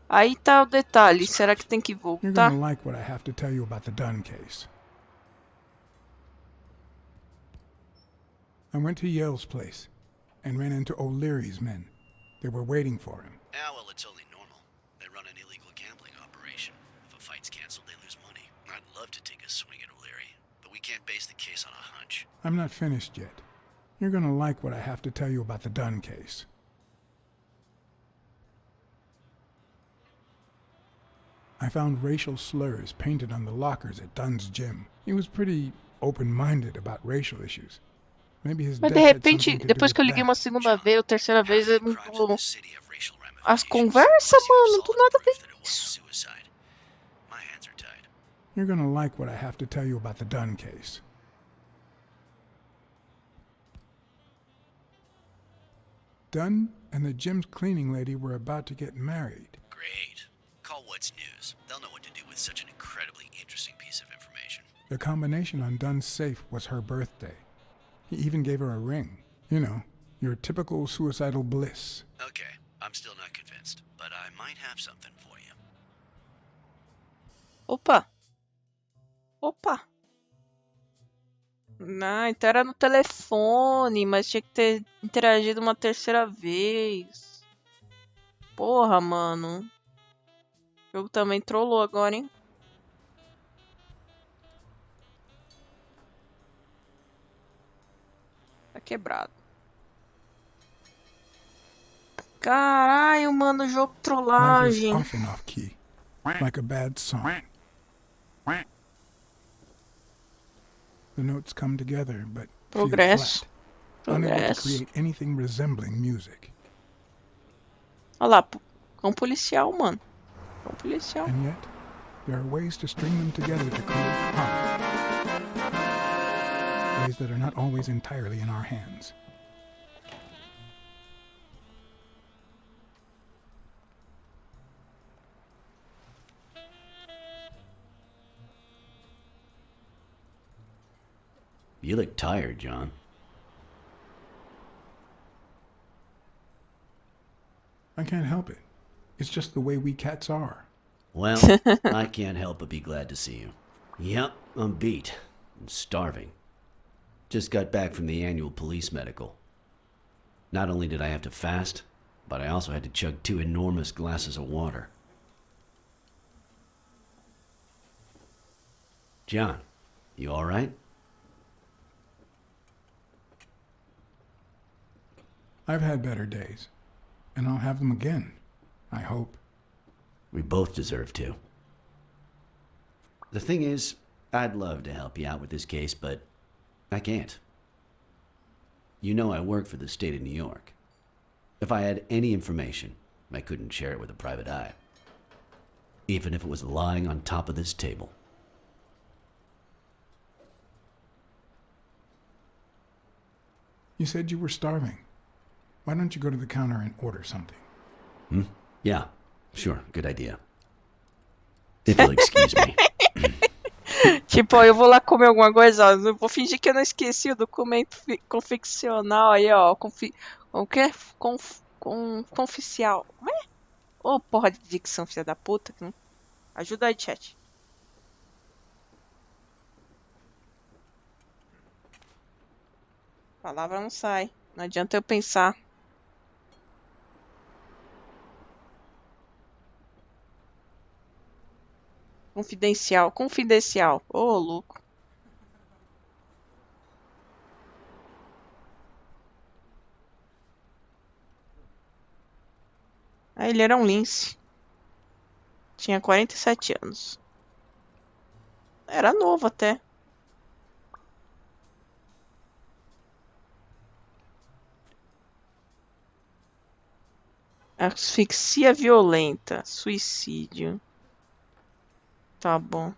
Aí tá o detalhe, será que tem que You're voltar? gonna like what I have to tell you about the Dunn case. I went to Yale's place and ran into O'Leary's men. They were waiting for him. Ah, well, it's only normal. They run an illegal gambling operation. If a fight's canceled, they lose money. I'd love to take a swing at O'Leary, but we can't base the case on a hunch. I'm not finished yet. You're gonna like what I have to tell you about the Dunn case. I found racial slurs painted on the lockers at Dunn's gym. He was pretty open-minded about racial issues. Maybe his Mas death de had repente, something to do depois with que eu liguei uma that. segunda vez, ou terceira vez, Half of the ele crimes in mudou this city have racial as ramifications, conversas, unless you have mano. Do solid nada proof tem that it wasn't isso. suicide. My hands are tied. You're gonna like what I have to tell you about the Dunn case. Dunn and the gym's cleaning lady were about to get married. Great. Call What's News. They'll know what to do with such an incredibly interesting piece of information. The combination on Dunn's safe was her birthday. He even gave her a ring. You know, your typical suicidal bliss. Okay, I'm still not convinced, but I might have something for you. Opa! Opa! Não, então era no telefone, mas tinha que ter interagido uma terceira vez. Porra, mano. O jogo também trollou agora, hein? Tá quebrado. Caralho, mano, jogo Life is trollagem. off and off key, like a bad song. The notes come together, but feel Progresso. flat, unable to Progresso. create anything resembling music. Olha lá, cão policial, mano. Cão policial. And yet, there are ways to string them together to create harmony. Ways that are not always entirely in our hands. You look tired, John. I can't help it. It's just the way we cats are. Well, I can't help but be glad to see you. Yep, I'm beat. I'm starving. Just got back from the annual police medical. Not only did I have to fast, but I also had to chug 2 enormous glasses of water. John, you all right? I've had better days, and I'll have them again, I hope. We both deserve to. The thing is, I'd love to help you out with this case, but I can't. You know I work for the state of New York. If I had any information, I couldn't share it with a private eye. Even if it was lying on top of this table. You said you were starving. Why don't you go to the counter and order something? Yeah, sure, good idea. If you'll excuse me. Tipo, ó, eu vou lá comer alguma coisa, ó. Eu vou fingir que eu não esqueci o documento confeccional aí, ó. O quê? Conficial. Ué? Ô, porra de dicção, filha da puta. Ajuda aí, chat. A palavra não sai. Não adianta eu pensar. Confidencial, confidencial. Ô, louco. Ah, ele era um lince. Tinha 47 anos. Era novo até. Asfixia violenta. Suicídio. Tá bom.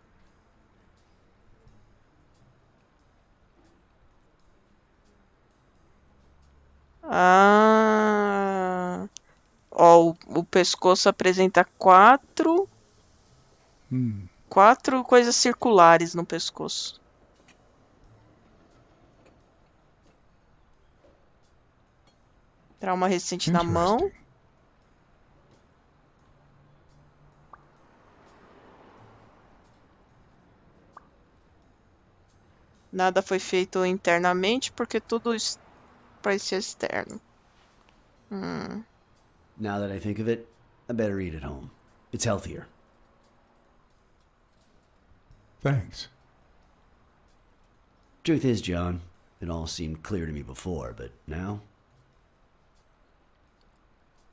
Ah. Ó, o pescoço apresenta quatro coisas circulares no pescoço. Trauma recente na mão. Interesting. Nada foi feito internamente porque tudo parecia externo. Now that I think of it, I better eat at home. It's healthier. Thanks. Truth is, John, it all seemed clear to me before, but now?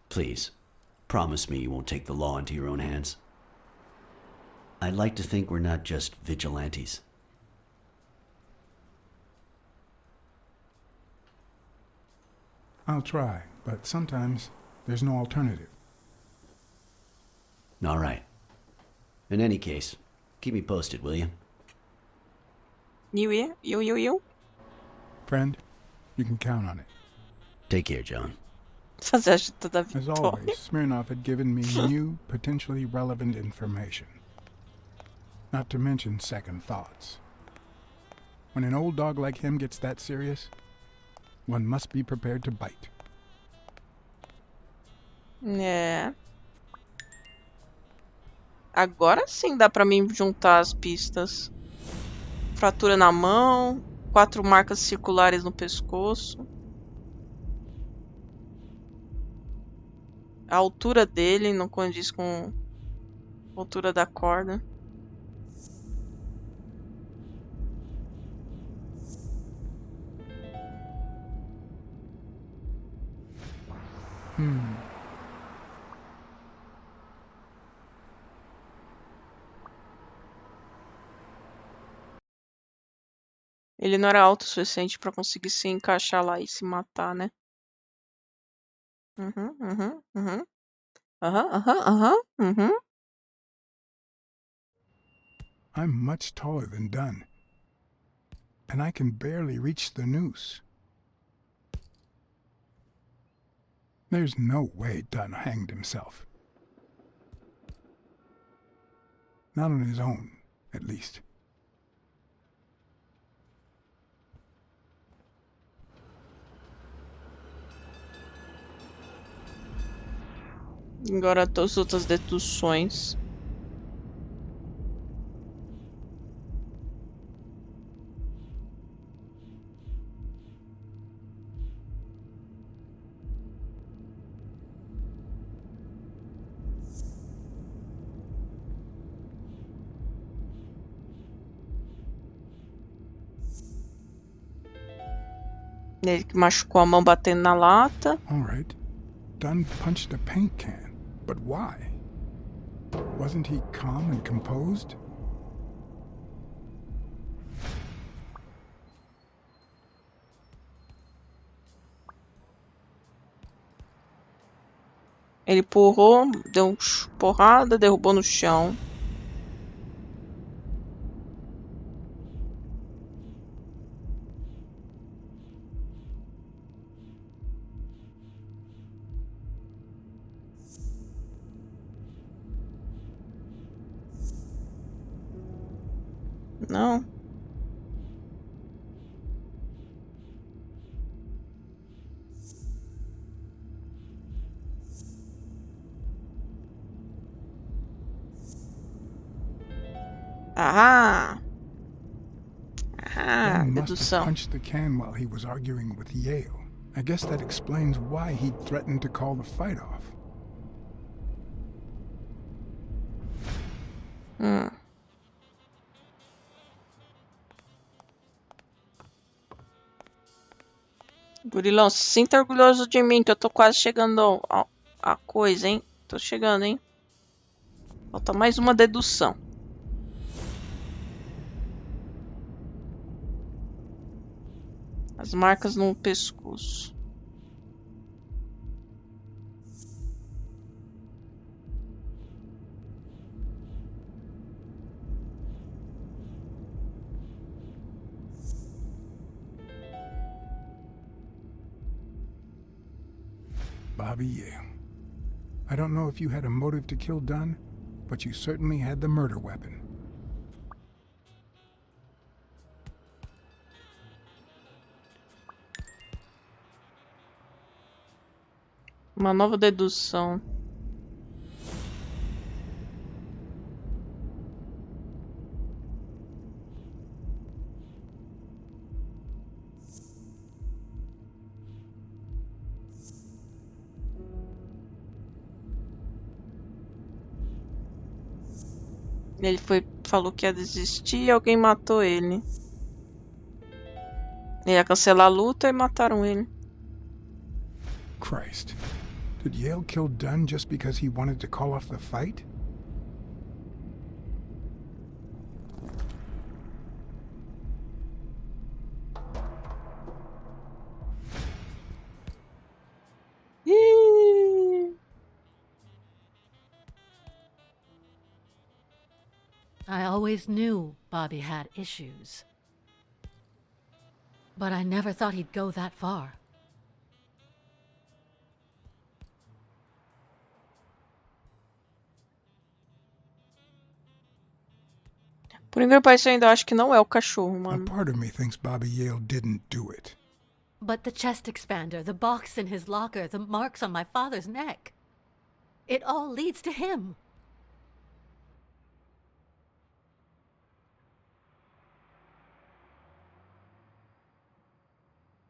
Please, promise me you won't take the law into your own hands. I'd like to think we're not just vigilantes. I'll try, but sometimes there's no alternative. All right. In any case, keep me posted, will you? You. Friend, you can count on it. Take care, John. Fazer a ajuda da As Vitória. always, Smirnov had given me new, potentially relevant information. Not to mention second thoughts. When an old dog like him gets that serious, one must be prepared to bite. É. Agora sim dá pra mim juntar as pistas. Fratura na mão, 4 marcas circulares no pescoço. A altura dele não condiz com a altura da corda. Ele não era alto o suficiente pra conseguir se encaixar lá e se matar, né? Aham. I'm much taller than Dunn, and I can barely reach the noose. There's no way Dunn hanged himself. Not on his own, at least. Agora todas as outras deduções. Ele que machucou a mão batendo na lata. All right. Dunn punched a paint can, but why? Wasn't he calm and composed? Ele empurrou, deu porrada, derrubou no chão. Não. Ah, Dunn must have dedução. punched the can while he was arguing with Yale. I guess that explains why he threatened to call the fight off. Gurilão, se sinta orgulhoso de mim, que eu tô quase chegando a coisa, hein? Tô chegando, hein? Falta mais uma dedução. As marcas no pescoço. Bobby Yale. I don't know if you had a motive to kill Dunn, but you certainly had the murder weapon. Uma nova dedução. Ele falou que ia desistir e alguém matou ele. Ele ia cancelar a luta e mataram ele. Christ. Did Yale kill Dunn just because he wanted to call off the fight? I always knew Bobby had issues. But I never thought he'd go that far. Por incrível que pareça, eu ainda acho que não é o cachorro, A mano. part of me thinks Bobby Yale didn't do it. But the chest expander, the box in his locker, the marks on my father's neck. It all leads to him.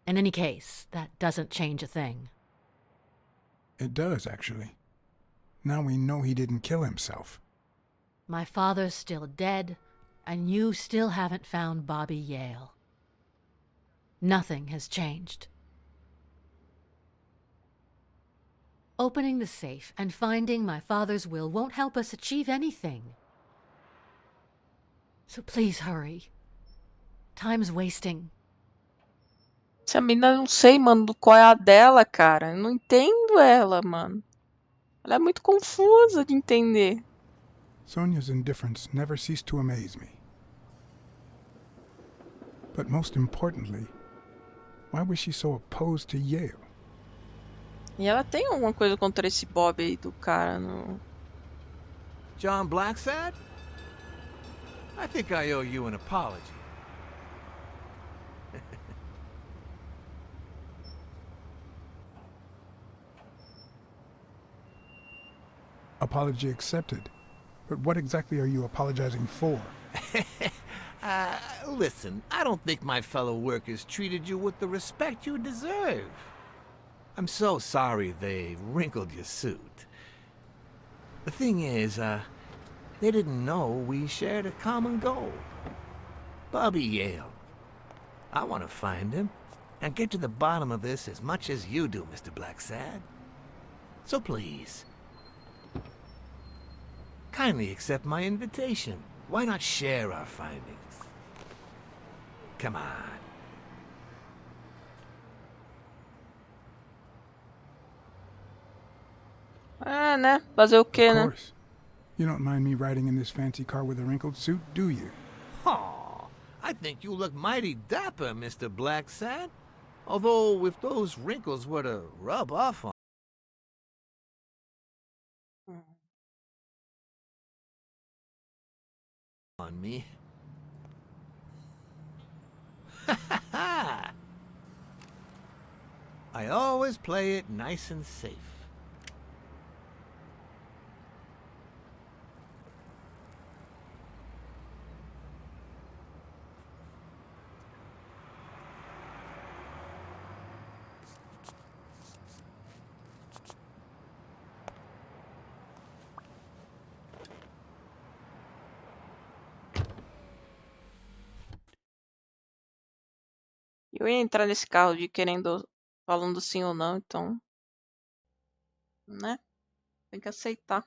In any case, that doesn't change a thing. It does, actually. Now we know he didn't kill himself. My father's still dead, and you still haven't found Bobby Yale. Nothing has changed. Opening the safe and finding my father's will won't help us achieve anything. So please hurry. Time's wasting. Essa menina, não sei, mano, qual é a dela, cara. Eu não entendo ela, mano. Ela é muito confusa de entender. Sonia's indifference never ceased to amaze me. But most importantly, why was she so opposed to Yale? E ela tem alguma coisa contra esse Bob aí do cara no... John Blacksad? I think I owe you an apology. Apology accepted. But what exactly are you apologizing for? Listen, I don't think my fellow workers treated you with the respect you deserve. I'm so sorry they wrinkled your suit. The thing is, they didn't know we shared a common goal. Bobby Yale. I want to find him and get to the bottom of this as much as you do, Mr. Blacksad. So please, kindly accept my invitation. Why not share our findings? Come on. É, né? Fazer o quê, Of né? course. You don't mind me riding in this fancy car with a wrinkled suit, do you? Aw, I think you look mighty dapper, Mr. Blacksad. Although, if those wrinkles were to rub off on me... I always play it nice and safe. Eu ia entrar nesse carro de querendo, falando sim ou não, então, né? Tem que aceitar.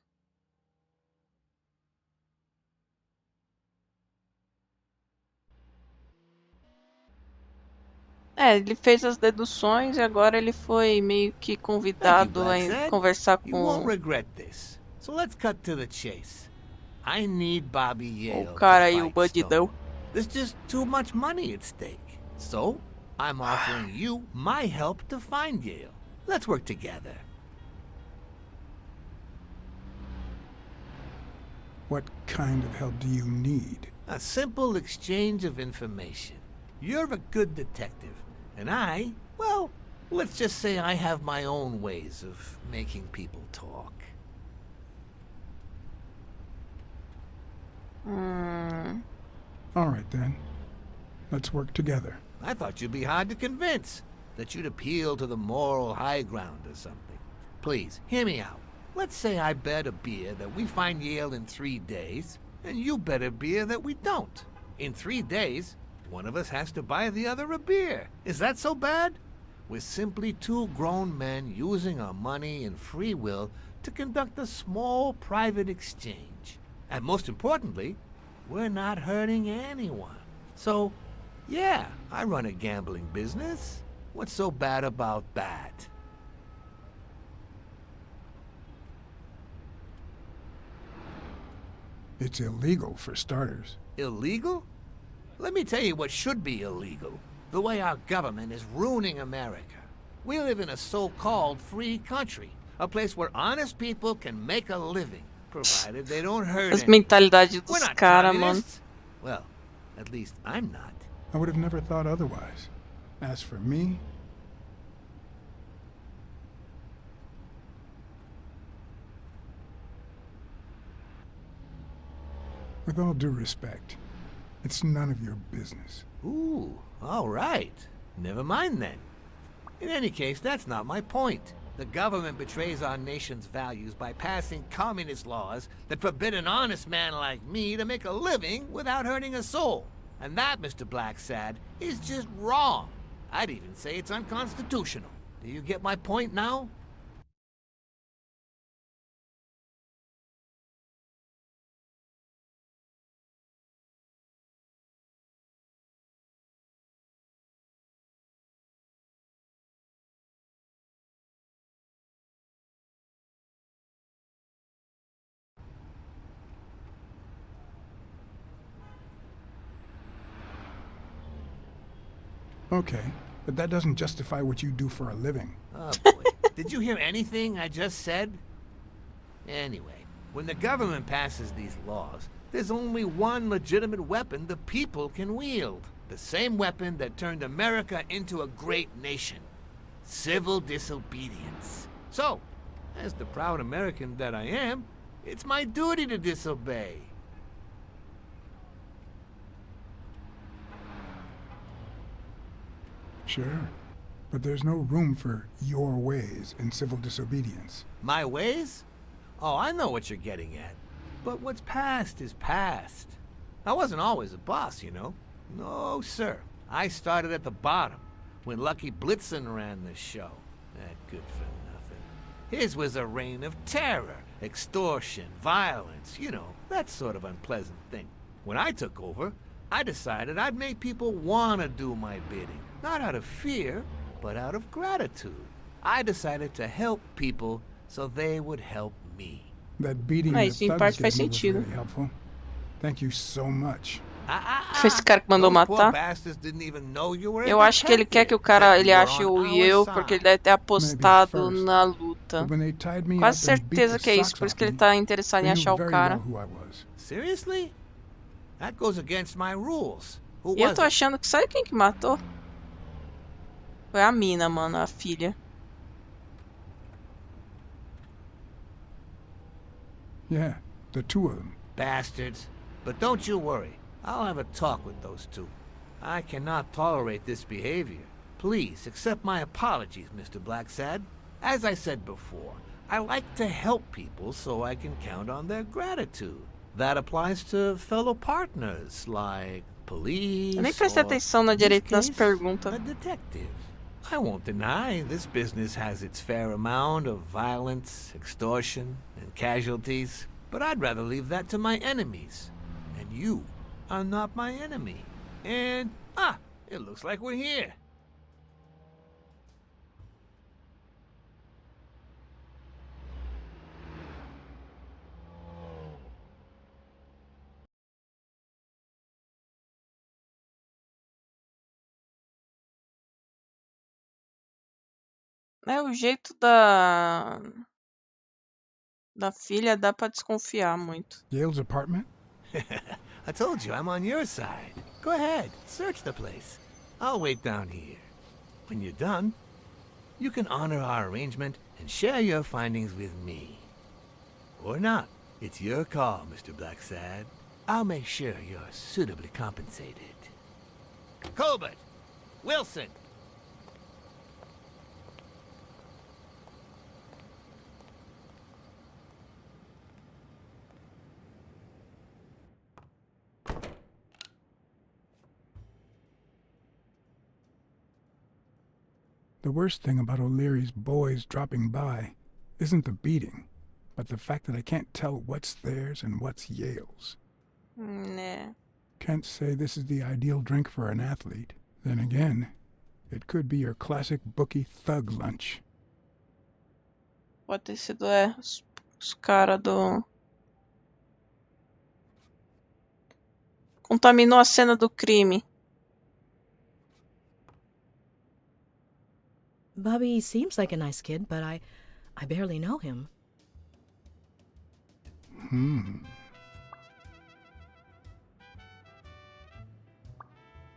É, ele fez as deduções e agora ele foi meio que Thank you, convidado a Blacksad. conversar You won't com regret this. So let's cut to the chase. I need Bobby Yale o cara to aí, o fight bandidão. Stone. There's just too much money at stake. So, I'm offering you my help to find Yale. Let's work together. What kind of help do you need? A simple exchange of information. You're a good detective, and I, well, let's just say I have my own ways of making people talk. All right, then. Let's work together. I thought you'd be hard to convince, that you'd appeal to the moral high ground or something. Please, hear me out. Let's say I bet a beer that we find Yale in 3 days, and you bet a beer that we don't. In 3 days, one of us has to buy the other a beer. Is that so bad? We're simply two grown men using our money and free will to conduct a small private exchange. And most importantly, we're not hurting anyone. So, yeah, I run a gambling business. What's so bad about that? It's illegal, for starters. Illegal? Let me tell you what should be illegal. The way our government is ruining America. We live in a so-called free country. A place where honest people can make a living, provided they don't hurt As anyone. mentalidades We're dos not caras, mano. communists. Well, at least I'm not. I would have never thought otherwise. As for me, with all due respect, it's none of your business. Ooh, all right. Never mind then. In any case, that's not my point. The government betrays our nation's values by passing communist laws that forbid an honest man like me to make a living without hurting a soul. And that, Mr. Blacksad, is just wrong. I'd even say it's unconstitutional. Do you get my point now? Okay, but that doesn't justify what you do for a living. Oh boy. Did you hear anything I just said? Anyway, when the government passes these laws, there's only one legitimate weapon the people can wield. The same weapon that turned America into a great nation. Civil disobedience. So, as the proud American that I am, it's my duty to disobey. Sure, but there's no room for your ways in civil disobedience. My ways? Oh, I know what you're getting at. But what's past is past. I wasn't always a boss, you know. No, sir. I started at the bottom, when Lucky Blitzen ran the show. That good for nothing. His was a reign of terror, extortion, violence, you know, that sort of unpleasant thing. When I took over, I decided I'd make people want to do my bidding. Not out of fear, but out of gratitude. I decided to help people so they would help me. That beating Ah, the isso em thugs parte faz gave me was sentido. really helpful. Thank you so much. Foi esse cara que mandou Those poor matar? bastards didn't even know you were a Eu acho que ele quer que o cara ele ache o eu porque ele deve ter apostado first. na luta. But when they tied me Quase up and beat certeza the que é isso, socks por isso off que ele me, tá interessado they em knew achar o very cara. well who I was. Seriously? That goes against my rules. Who E eu was tô it? achando que sabe quem que matou? Foi a mina, mano, a filha. Yeah, the two of them. Bastards. But don't you worry. I'll have a talk with those two. I cannot tolerate this behavior. Please accept my apologies, Mr. Blacksad. As I said before, I like to help people so I can count on their gratitude. That applies to fellow partners like police. Eu nem prestei or, atenção na in this direito nas case, perguntas. a detective. I won't deny this business has its fair amount of violence, extortion, and casualties, but I'd rather leave that to my enemies. And you are not my enemy. And, it looks like we're here. É o jeito da filha, dá pra desconfiar muito. Yale's apartment? I told you I'm on your side. Go ahead, search the place. I'll wait down here. When you're done, you can honor our arrangement and share your findings with me. Or not. It's your call, Mr. Blacksad. I'll make sure you're suitably compensated. Colbert! Wilson! The worst thing about O'Leary's boys dropping by isn't the beating, but the fact that I can't tell what's theirs and what's Yale's. Né. Can't say this is the ideal drink for an athlete. Then again, it could be your classic bookie thug lunch. Pode ter sido os caras do. Contaminou a cena do crime. Bobby seems like a nice kid, but I barely know him.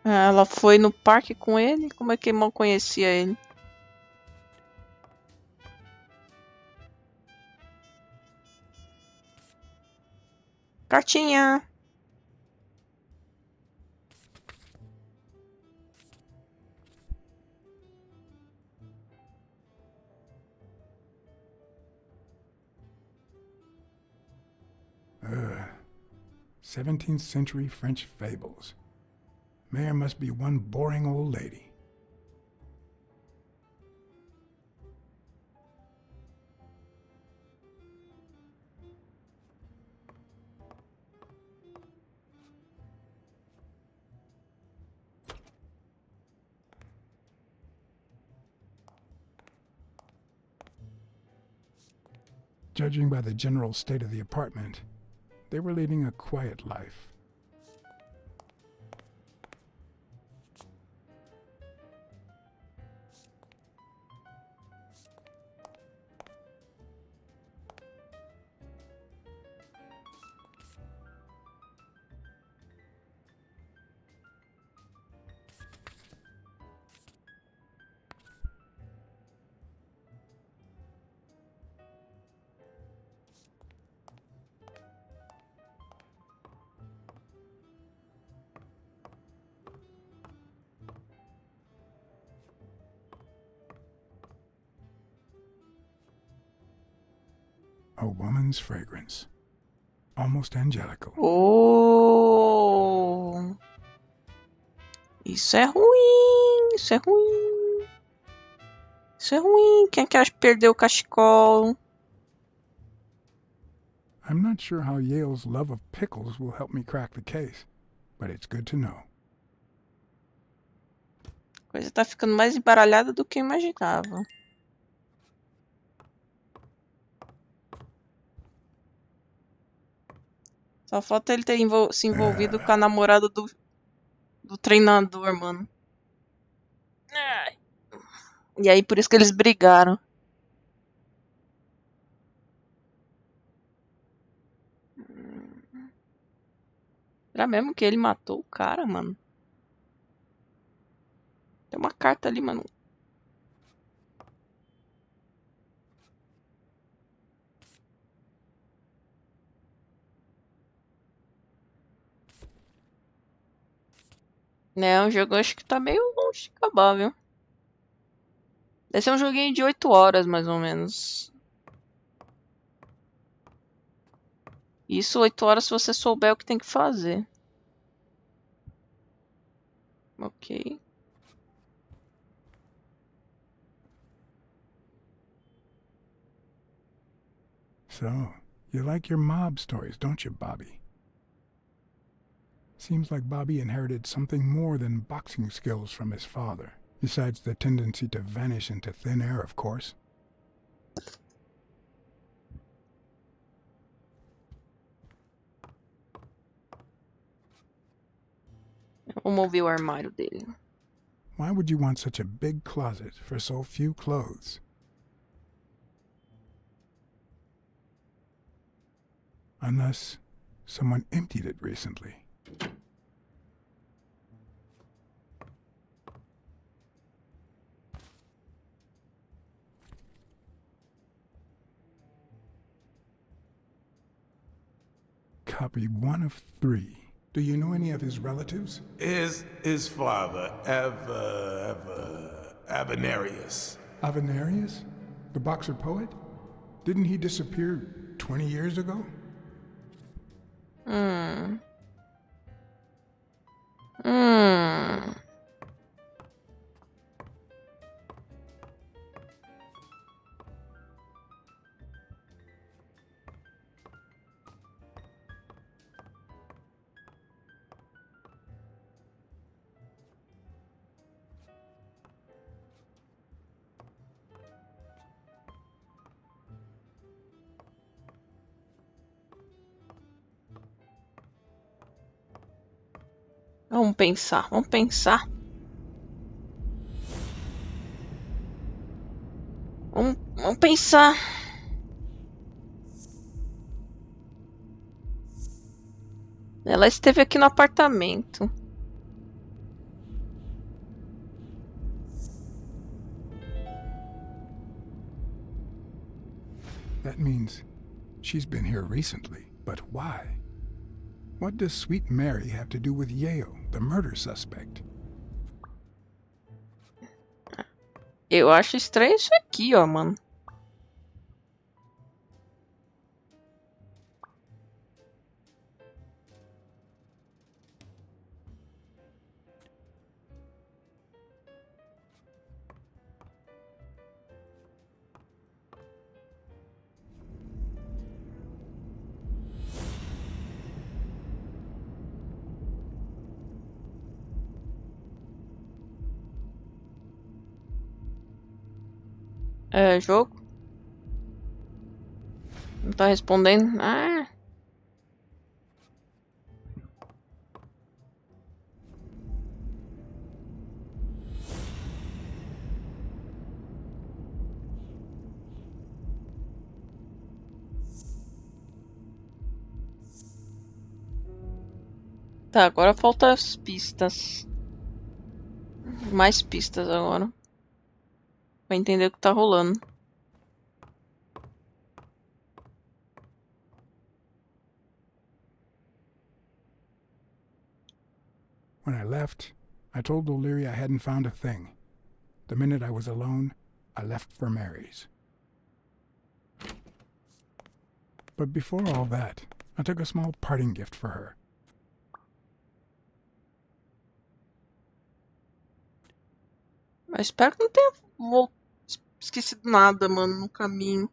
Ela foi no parque com ele? Como é que mal conhecia ele? Cartinha! Ugh. 17th century French fables. Mayor must be one boring old lady. Judging by the general state of the apartment, they were leading a quiet life. A woman's fragrance. Almost angelical. Oh! Isso é ruim! Isso é ruim! Isso é ruim! Quem é que perdeu o cachecol? I'm not sure how Yale's love of pickles will help me crack the case, but it's good to know. A coisa tá ficando mais embaralhada do que eu imaginava. Só falta ele ter se envolvido com a namorada do treinador, mano. Ai. E aí, por isso que eles brigaram. Será mesmo que ele matou o cara, mano? Tem uma carta ali, mano. Né, o jogo acho que tá meio longe de acabar, viu? Deve ser um joguinho de 8 horas, mais ou menos. Isso 8 horas se você souber o que tem que fazer. Ok. So, you like your mob stories, don't you, Bobby? Seems like Bobby inherited something more than boxing skills from his father, besides the tendency to vanish into thin air, of course. Vamos ouvir o armário dele. Why would you want such a big closet for so few clothes? Unless someone emptied it recently. Copy 1 of 3. Do you know any of his relatives? His father, Avenarius. Avenarius? The boxer poet? Didn't he disappear 20 years ago? Vamos pensar, vamos pensar. Vamos pensar. Ela esteve aqui no apartamento. That means she's been here recently, but why? What does Sweet Mary have to do with Yale, the murder suspect? Eu acho estranho isso aqui, ó, mano. É, jogo? Não tá respondendo? Ah. Tá, agora faltam as pistas. Mais pistas agora. Pra entender o que tá rolando. When I left, I told O'Leary I hadn't found a thing. The minute I was alone, I left for Mary's. But before all that, I took a small parting gift for her. Mas espero que não tenha esquecido nada, mano, no caminho.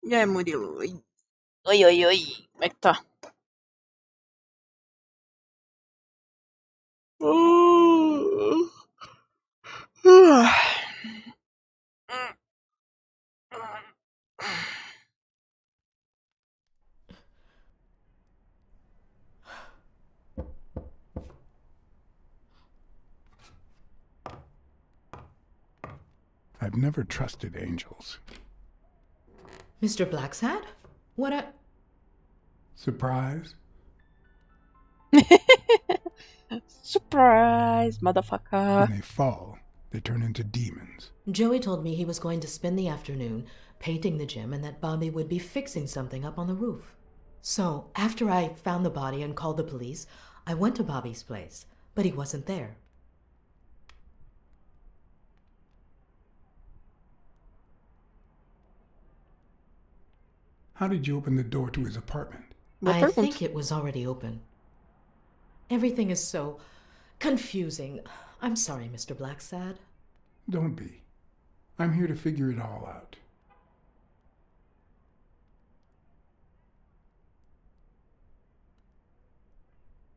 E aí, Murilo? Oi, oi, oi, oi. Como é que tá? I've never trusted angels. Mr. Blacksad? What a... Surprise? Surprise, motherfucker. When they fall, they turn into demons. Joey told me he was going to spend the afternoon painting the gym and that Bobby would be fixing something up on the roof. So, after I found the body and called the police, I went to Bobby's place, but he wasn't there. How did you open the door to his apartment? I think it was already open. Everything is so confusing. I'm sorry, Mr. Blacksad. Don't be. I'm here to figure it all out.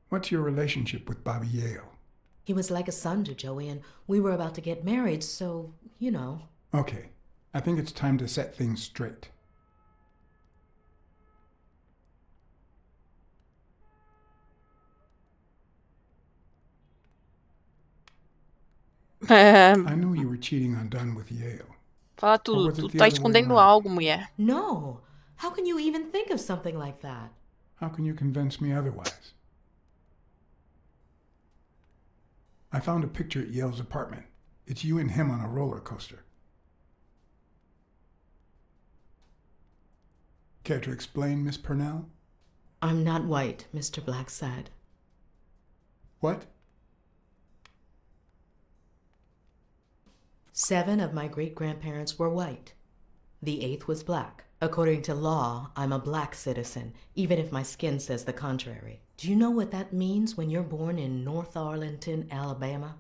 What's your relationship with Bobby Yale? He was like a son to Joey, and we were about to get married, so, you know. Okay, I think it's time to set things straight. I knew you were cheating on Dunn with Yale. Fala tudo, tu tá escondendo algo, mulher. No. How can you even think of something like that? How can you convince me otherwise? I found a picture at Yale's apartment. It's you and him on a roller coaster. Care to explain, Miss Purnell? I'm not white, Mr. Blacksad. What? 7 of my great-grandparents were white. The 8th was black. According to law, I'm a black citizen, even if my skin says the contrary. Do you know what that means when you're born in North Arlington, Alabama?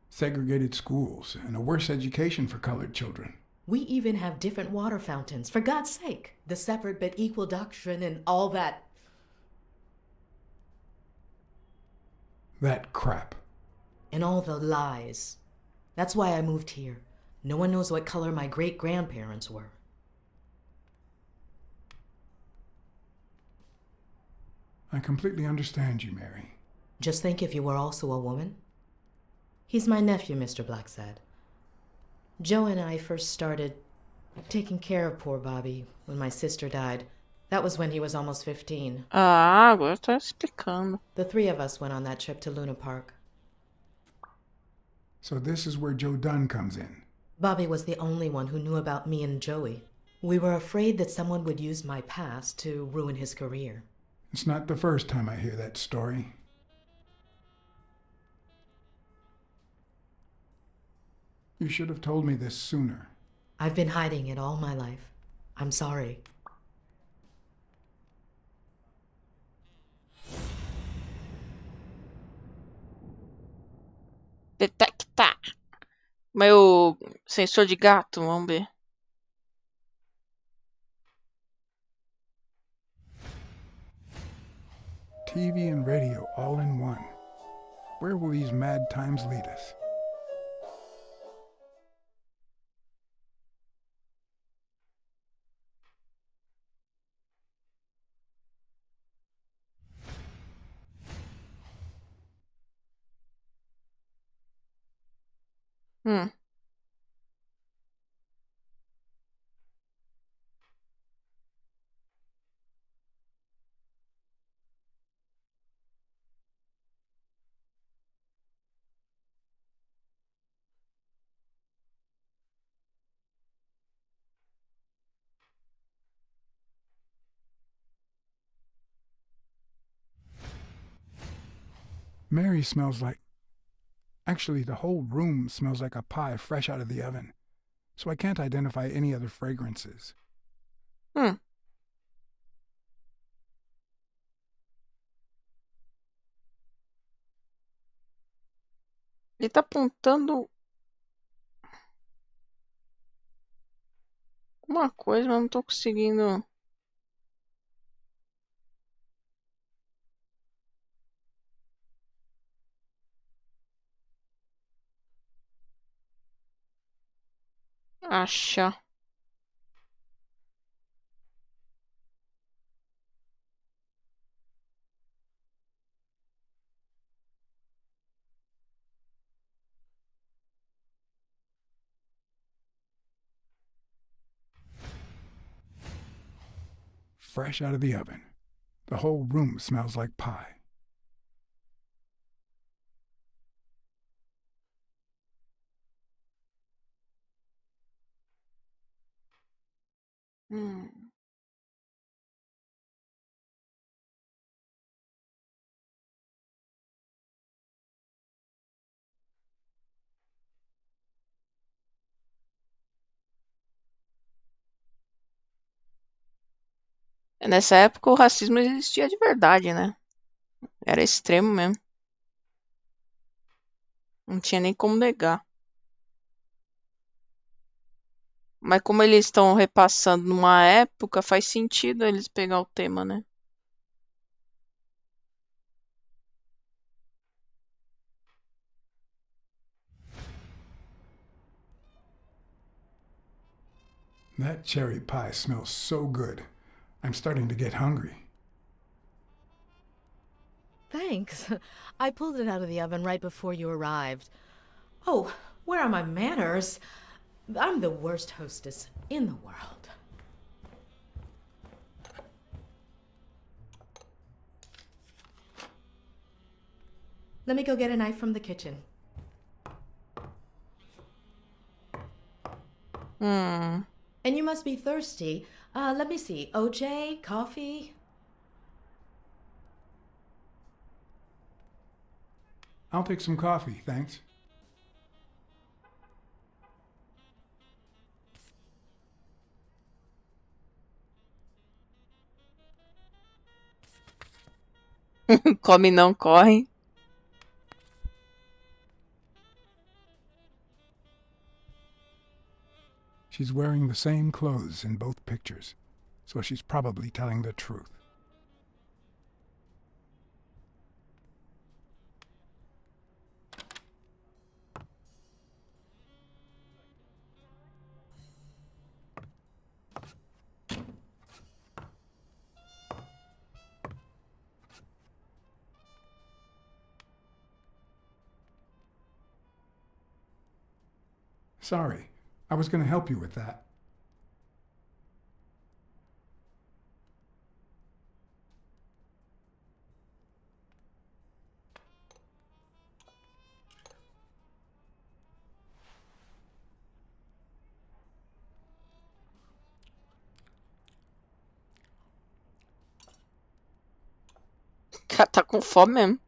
Segregated schools and a worse education for colored children. We even have different water fountains, for God's sake. The separate but equal doctrine and all that. That crap. And all the lies. That's why I moved here. No one knows what color my great-grandparents were. I completely understand you, Mary. Just think if you were also a woman. He's my nephew, Mr. Blacksad. Joe and I first started taking care of poor Bobby when my sister died. That was when he was almost 15. Ah, agora tá explicando. The three of us went on that trip to Luna Park. So this is where Joe Dunn comes in. Bobby was the only one who knew about me and Joey. We were afraid that someone would use my past to ruin his career. It's not the first time I hear that story. You should have told me this sooner. I've been hiding it all my life. I'm sorry. Detectar. Meu sensor de gato, vamos ver. TV and radio all in one. Where will these mad times lead us? Hmm. Mary smells like... Actually, the whole room smells like a pie fresh out of the oven, so I can't identify any other fragrances. Hmm. Ele tá apontando uma coisa, mas não tô conseguindo. Achar. Fresh out of the oven. The whole room smells like pie. Hum. Nessa época o racismo existia de verdade, né? Era extremo mesmo. Não tinha nem como negar. Mas como eles estão repassando numa época, faz sentido eles pegar o tema, né? That cherry pie smells so good. I'm starting to get hungry. Thanks. I pulled it out of the oven right before you arrived. Oh, where are my manners? I'm the worst hostess in the world. Let me go get a knife from the kitchen. Hmm. And you must be thirsty. Let me see. OJ, coffee? I'll take some coffee, thanks. Come não corre. She's wearing the same clothes in both pictures, so she's probably telling the truth. Sorry, I was going to help you with that. Cara, tá com fome mesmo.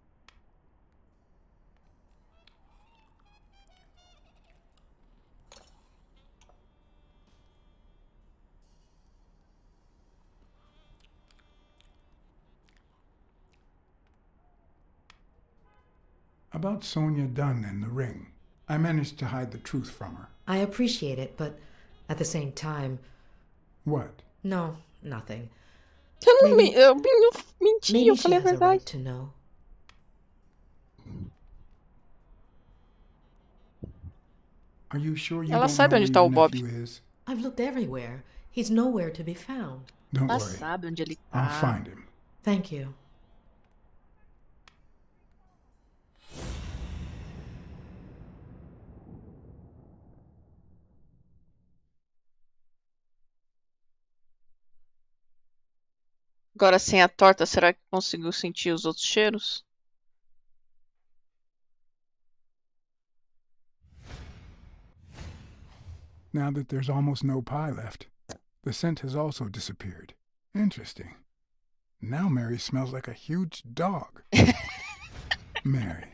About Sonia Dunn and the ring. I managed to hide the truth from her. I appreciate it, but at the same time... What? No, nothing. Eu Maybe menti, eu she falei a has a right verdade. to know. Are you sure you Ela don't sabe know onde where tá o your Bob. nephew is? I've looked everywhere. He's nowhere to be found. Don't Ela worry. sabe onde ele I'll tá. find him. Thank you. Agora sem a torta, será que conseguiu sentir os outros cheiros? Now that there's almost no pie left, the scent has also disappeared. Interesting. Now Mary smells like a huge dog. Mary,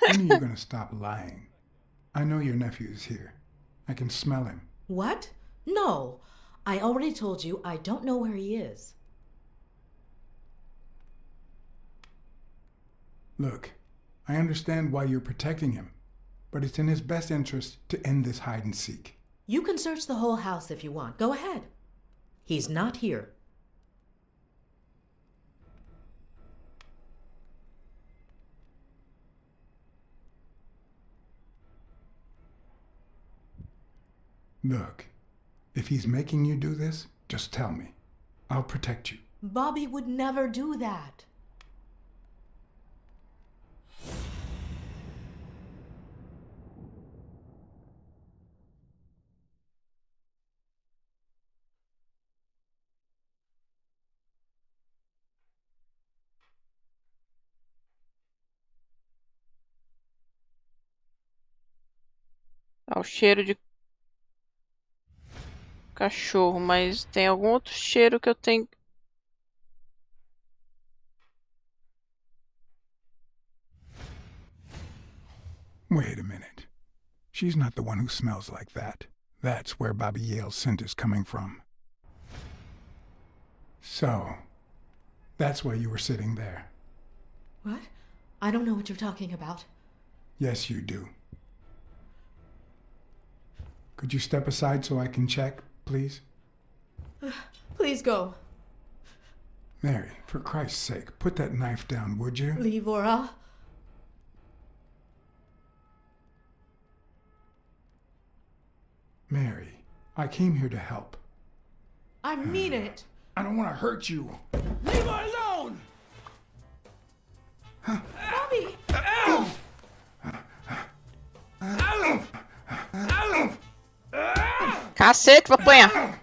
when are you going to stop lying? I know your nephew is here. I can smell him. What? No. I already told you I don't know where he is. Look, I understand why you're protecting him, but it's in his best interest to end this hide and seek. You can search the whole house if you want. Go ahead. He's not here. Look, if he's making you do this, just tell me. I'll protect you. Bobby would never do that. Tá o cheiro de cachorro, mas tem algum outro cheiro que eu tenho. Wait a minute. She's not the one who smells like that. That's where Bobby Yale's scent is coming from. So, that's why you were sitting there. What? I don't know what you're talking about. Yes, you do. Could you step aside so I can check, please? Please go. Mary, for Christ's sake, put that knife down, would you? Levará. Mary, I came here to help. I mean it. I don't want to hurt you. Leave her alone! Bobby! Cacete, vou apanhar.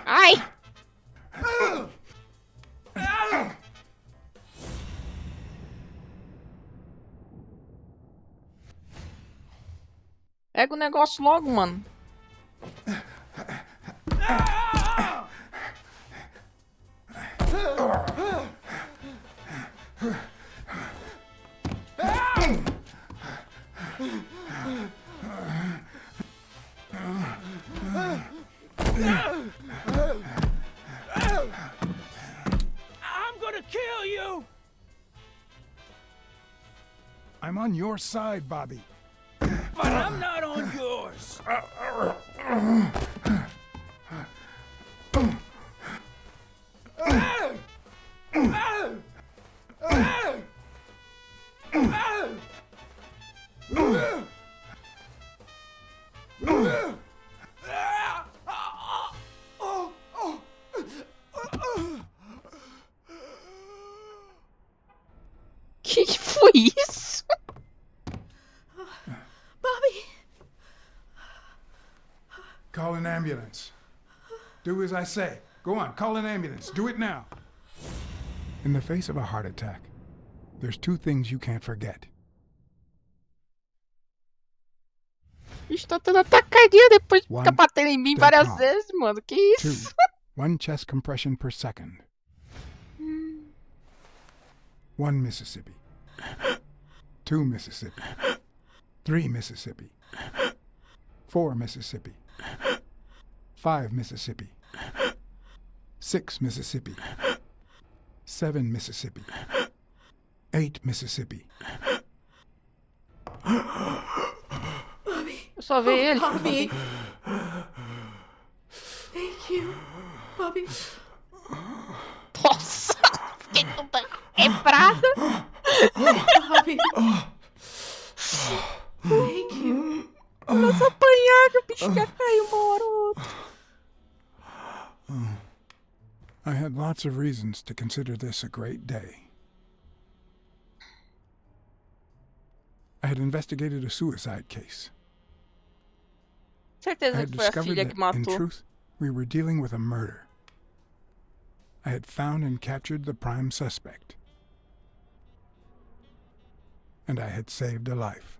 Ai! Pega o negócio logo, mano. I'm gonna kill you! I'm on your side, Bobby. But I'm not on yours! Call an ambulance. Do as I say. Go on, call an ambulance. Do it now. In the face of a heart attack, there's two things you can't forget. Bicho, tá tendo atacadinha depois de One, ficar batendo em mim stay várias calm. vezes, mano. Que Two, isso? 1 chest compression per second. 1 Mississippi. 2 Mississippi. 3 Mississippi. 4 Mississippi. 5 Mississippi. 6 Mississippi. 7 Mississippi. 8 Mississippi. Eu só vi ele. Bobby. Thank you, Bobby. Nossa, fiquei toda quebrada. Bobby. Thank you. Começa a apanhar que o bicho quer cair uma hora ou outra. I had lots of reasons to consider this a great day. I had investigated a suicide case. I Certeza had que foi a discovered filha that, que in matou. truth, we were dealing with a murder. I had found and captured the prime suspect. And I had saved a life.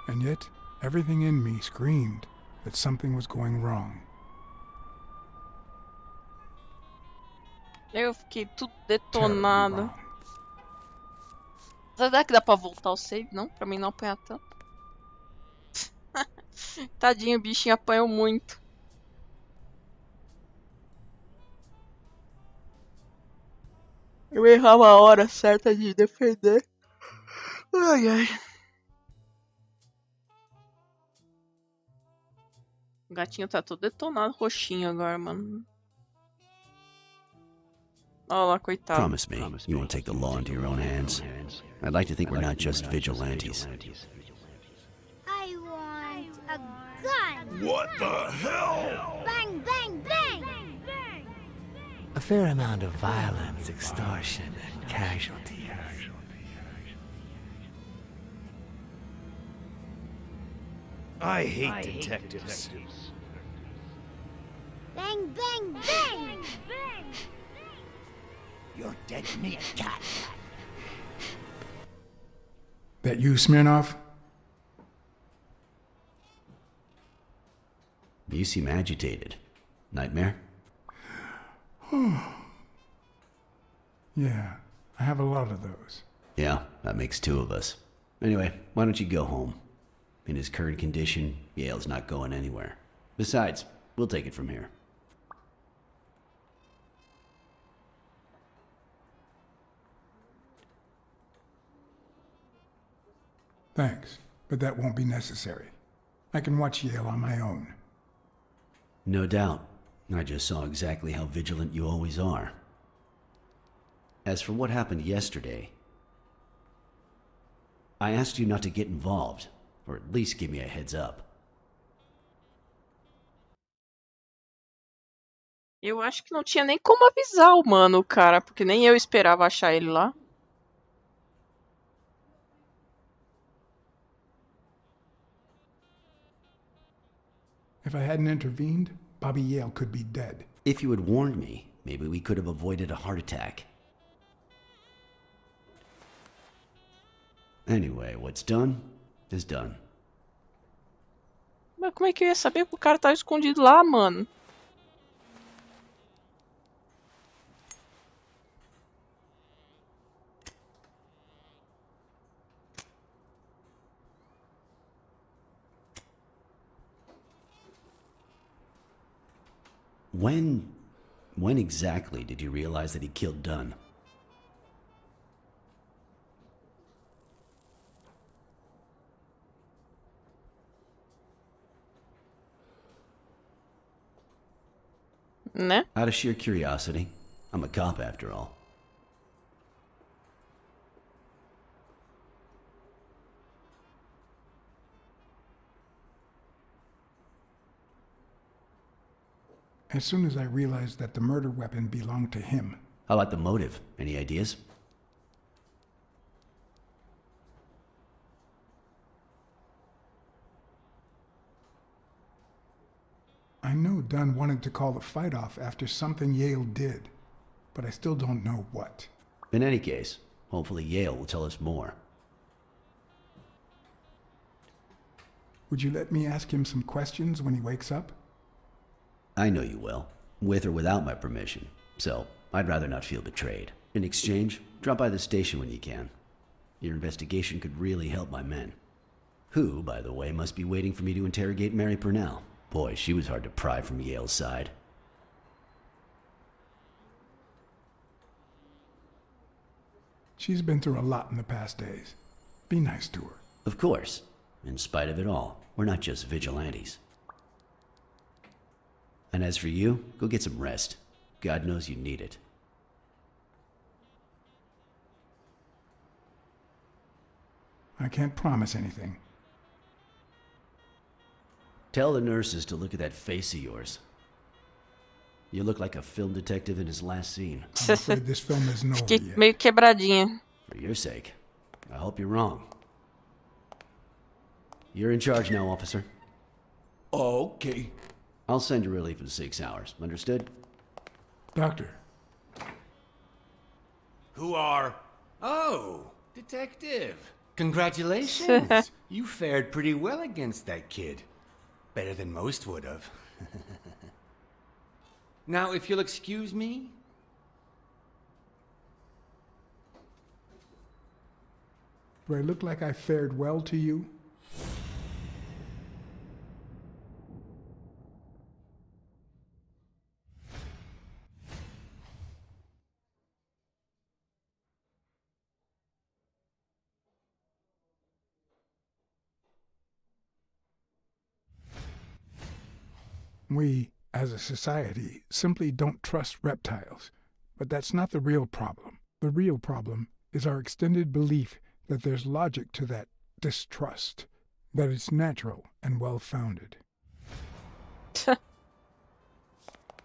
And yet, everything in me screamed that something was going wrong. Eu fiquei tudo Terribly detonado. wrong. Será que dá pra voltar o save? Não? Pra mim não apanhar tanto. Tadinho, o bichinho apanhou muito. Eu errava a hora certa de defender. Ai, ai. O gatinho tá todo detonado, roxinho agora, mano. Olha lá, coitado. Promise me you won't take the law into your own hands. I'd like to think we're not just vigilantes. I want a gun. What the hell? Bang, bang, bang. A fair amount of violence, extortion, and casualties. I hate detectives. Bang, bang, bang. You're dead meat, cat. That you, Smirnoff? You seem agitated. Nightmare? Yeah, I have a lot of those. Yeah, that makes two of us. Anyway, why don't you go home? In his current condition, Yale's not going anywhere. Besides, we'll take it from here. Thanks, but that won't be necessary. I can watch Yale on my own. No doubt. I just saw exactly how vigilant you always are. As for what happened yesterday, I asked you not to get involved, or at least give me a heads up. Eu acho que não tinha nem como avisar o mano, cara, porque nem eu esperava achar ele lá. If I hadn't intervened, Bobby Yale could be dead. If you had warned me, maybe we could have avoided a heart attack. Anyway, what's done is done. Mas como é que eu ia saber que o cara tava escondido lá, mano? When exactly did you realize that he killed Dunn? Né? Out of sheer curiosity. I'm a cop after all. as soon as I realized that the murder weapon belonged to him. How about the motive? Any ideas? I know Dunn wanted to call the fight off after something Yale did, but I still don't know what. In any case, hopefully Yale will tell us more. Would you let me ask him some questions when he wakes up? I know you will, with or without my permission, so I'd rather not feel betrayed. In exchange, drop by the station when you can. Your investigation could really help my men. Who, by the way, must be waiting for me to interrogate Mary Purnell. Boy, she was hard to pry from Yale's side. She's been through a lot in the past days. Be nice to her. Of course. In spite of it all, we're not just vigilantes. And as for you, go get some rest. God knows you need it. I can't promise anything. Tell the nurses to look at that face of yours. You look like a film detective in his last scene. I'm afraid this film isn't over Fiquei yet. meio quebradinha. For your sake, I hope you're wrong. You're in charge now, officer. Okay. I'll send you relief in 6 hours. Understood? Doctor. Who are... Oh, detective. Congratulations. You fared pretty well against that kid. Better than most would have. Now, if you'll excuse me... Do I look like I fared well to you? We, as a society, simply don't trust reptiles. But that's not the real problem. The real problem is our extended belief that there's logic to that distrust, that it's natural and well-founded.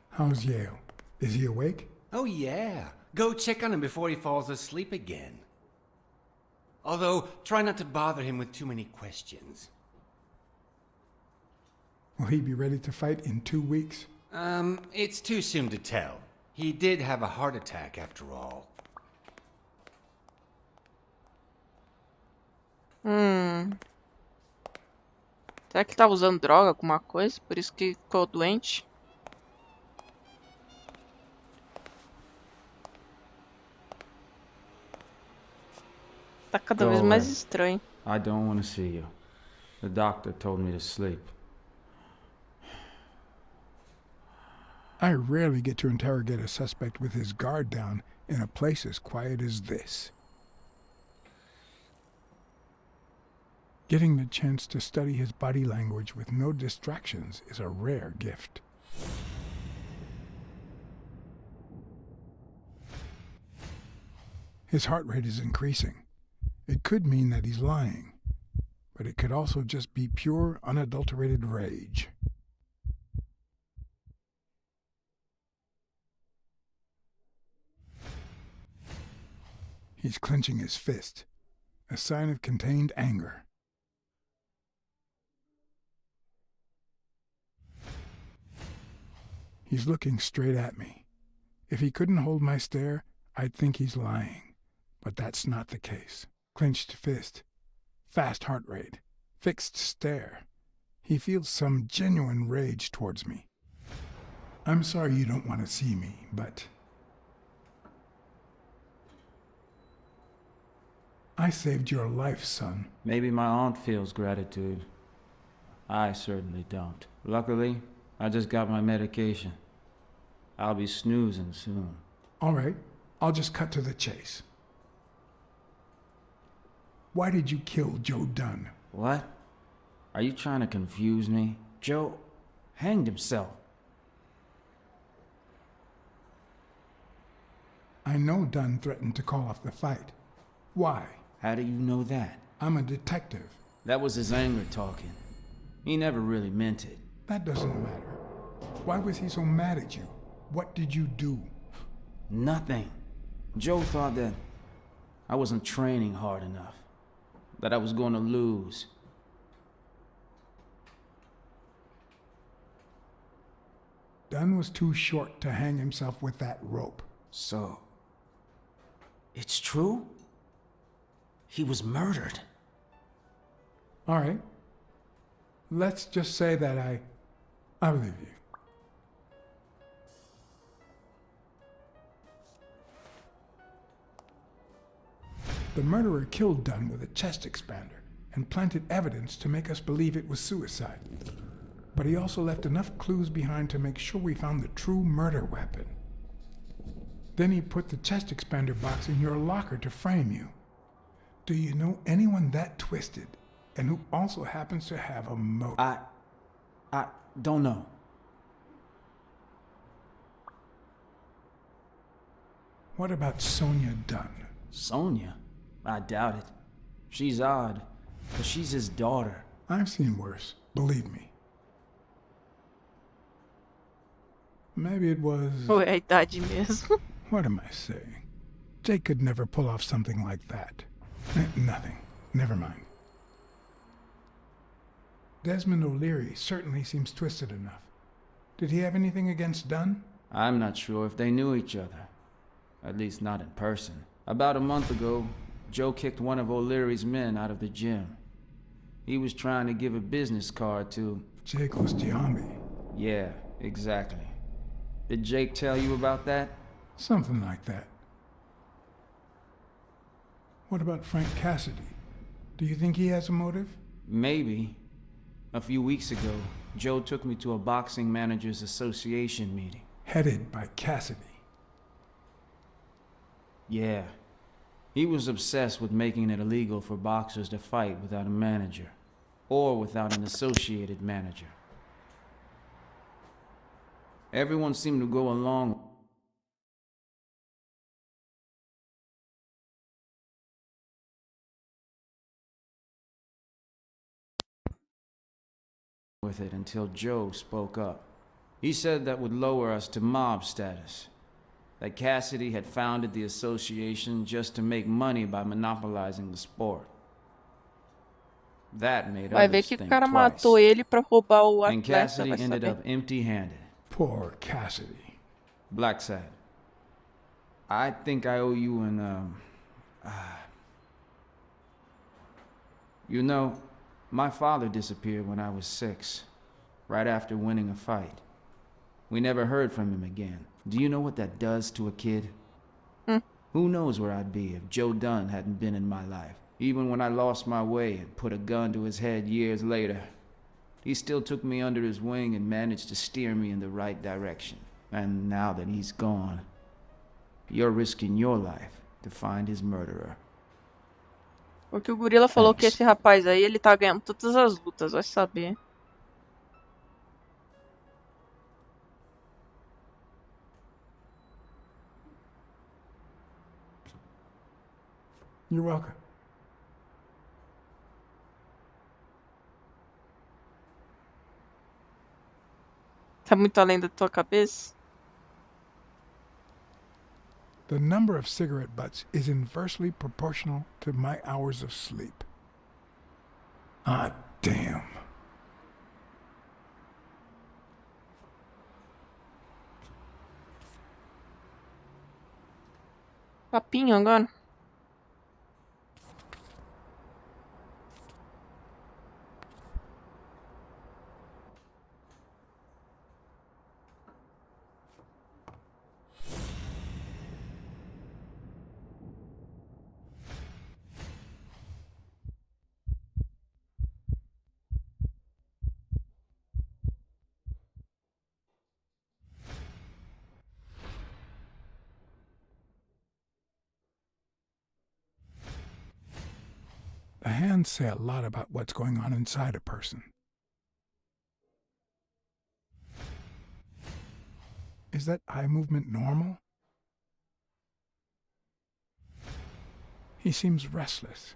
How's Yale? Is he awake? Oh, yeah. Go check on him before he falls asleep again. Although, try not to bother him with too many questions. Will he be ready to fight in 2 weeks? It's too soon to tell. He did have a heart attack after all. Será que ele tava usando droga, alguma coisa? Por isso que ficou doente? Tá cada vez mais estranho. I don't want to see you. The doctor told me to sleep. I rarely get to interrogate a suspect with his guard down in a place as quiet as this. Getting the chance to study his body language with no distractions is a rare gift. His heart rate is increasing. It could mean that he's lying, but it could also just be pure, unadulterated rage. He's clenching his fist, a sign of contained anger. He's looking straight at me. If he couldn't hold my stare, I'd think he's lying. But that's not the case. Clenched fist, fast heart rate, fixed stare. He feels some genuine rage towards me. I'm sorry you don't want to see me, but I saved your life, son. Maybe my aunt feels gratitude. I certainly don't. Luckily, I just got my medication. I'll be snoozing soon. All right, I'll just cut to the chase. Why did you kill Joe Dunn? What? Are you trying to confuse me? Joe hanged himself. I know Dunn threatened to call off the fight. Why? How do you know that? I'm a detective. That was his anger talking. He never really meant it. That doesn't matter. Why was he so mad at you? What did you do? Nothing. Joe thought that I wasn't training hard enough, that I was going to lose. Dunn was too short to hang himself with that rope. So, it's true? He was murdered. All right. Let's just say that I believe you. The murderer killed Dunn with a chest expander and planted evidence to make us believe it was suicide. But he also left enough clues behind to make sure we found the true murder weapon. Then he put the chest expander box in your locker to frame you. Do you know anyone that twisted and who also happens to have a motive? I don't know. What about Sonia Dunn? Sonia? I doubt it. She's odd, but she's his daughter. I've seen worse, believe me. Maybe it was... Foi a idade mesmo. What am I saying? Jake could never pull off something like that. Nothing. Never mind. Desmond O'Leary certainly seems twisted enough. Did he have anything against Dunn? I'm not sure if they knew each other. At least not in person. About a month ago, Joe kicked one of O'Leary's men out of the gym. He was trying to give a business card to... Jake Giambi. Yeah, exactly. Did Jake tell you about that? Something like that. What about Frank Cassidy? Do you think he has a motive? Maybe. A few weeks ago, Joe took me to a boxing managers association meeting. Headed by Cassidy. Yeah. He was obsessed with making it illegal for boxers to fight without a manager, or without an associated manager. Everyone seemed to go along with it until Joe spoke up. He said that would lower us to mob status. That Cassidy had founded the association just to make money by monopolizing the sport. That made Vai ver others que o think cara twice. matou ele pra roubar o And atleta, Cassidy vai ended saber. up empty-handed. Poor Cassidy. Blacksad. I think I owe you an, You know, my father disappeared when I was 6, right after winning a fight. We never heard from him again. Do you know what that does to a kid? Who knows where I'd be if Joe Dunn hadn't been in my life? Even when I lost my way and put a gun to his head years later, he still took me under his wing and managed to steer me in the right direction. And now that he's gone, you're risking your life to find his murderer. Porque o gorila falou que esse rapaz aí, ele tá ganhando todas as lutas, vai saber. You're welcome. Tá muito além da tua cabeça? The number of cigarette butts is inversely proportional to my hours of sleep. Ah, damn. Papinho agora? The hands say a lot about what's going on inside a person. Is that eye movement normal? He seems restless.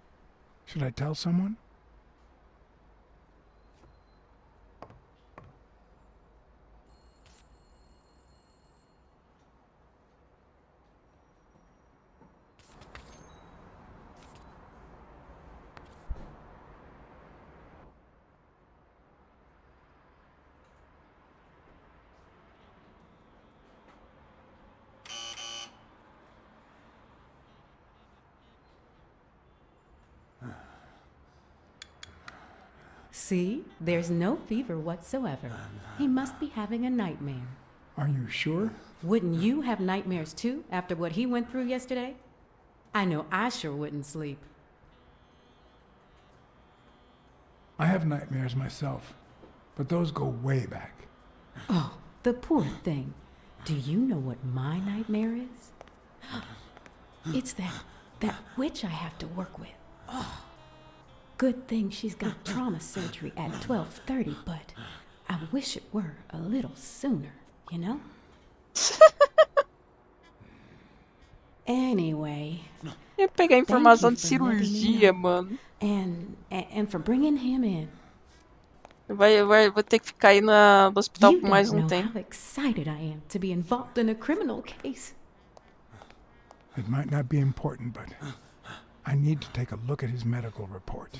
Should I tell someone? See? There's no fever whatsoever. He must be having a nightmare. Are you sure? Wouldn't you have nightmares too after what he went through yesterday? I know I sure wouldn't sleep. I have nightmares myself, but those go way back. Oh, the poor thing. Do you know what my nightmare is? It's that witch I have to work with. Oh. Good thing she's got trauma surgery at 12:30, but I wish it were a little sooner, you know? Anyway. Eu ia pegar informação de cirurgia, mano. And for bringing him in. Vou ter que ficar aí no hospital por mais You don't know tempo. how excited I am to be involved in a criminal case. It might not be important, but I need to take a look at his medical report.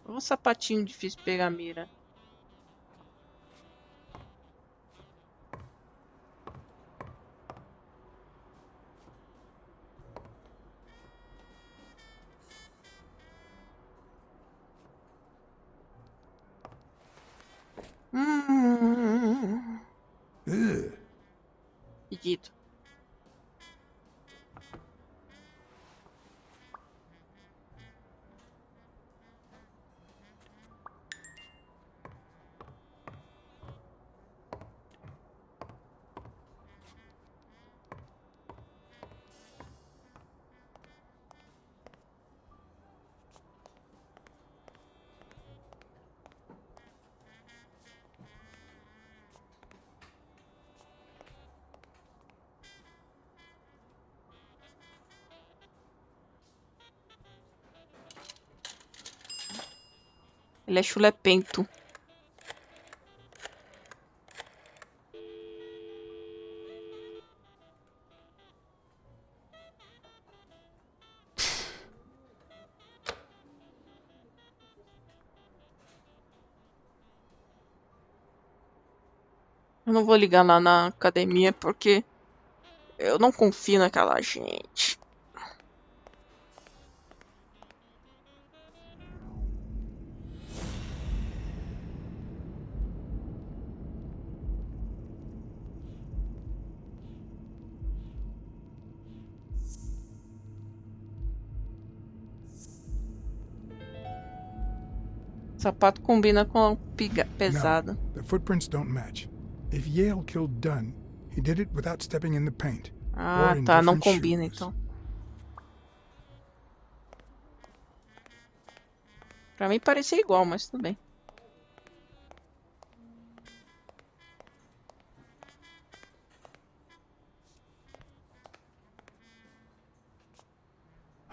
Um sapatinho difícil de pegar a mira. Pedido. Ele é chulepento. Eu não vou ligar lá na academia porque eu não confio naquela gente. O sapato combina com a pesada. No, the footprints don't match. If Yale killed Dunn, he did it without stepping in the paint. Ah, tá, não combina então. Pra mim parecia igual, mas tudo bem.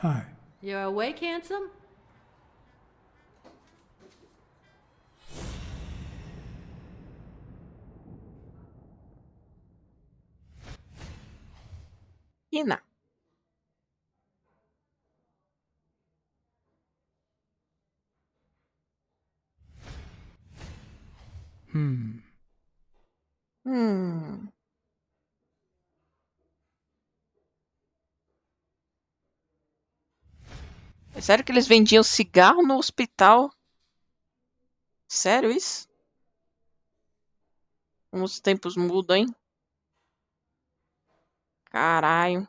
Hi. You're awake, handsome? Ina. É sério que eles vendiam cigarro no hospital? Sério isso? Como os tempos mudam, hein? Caralho.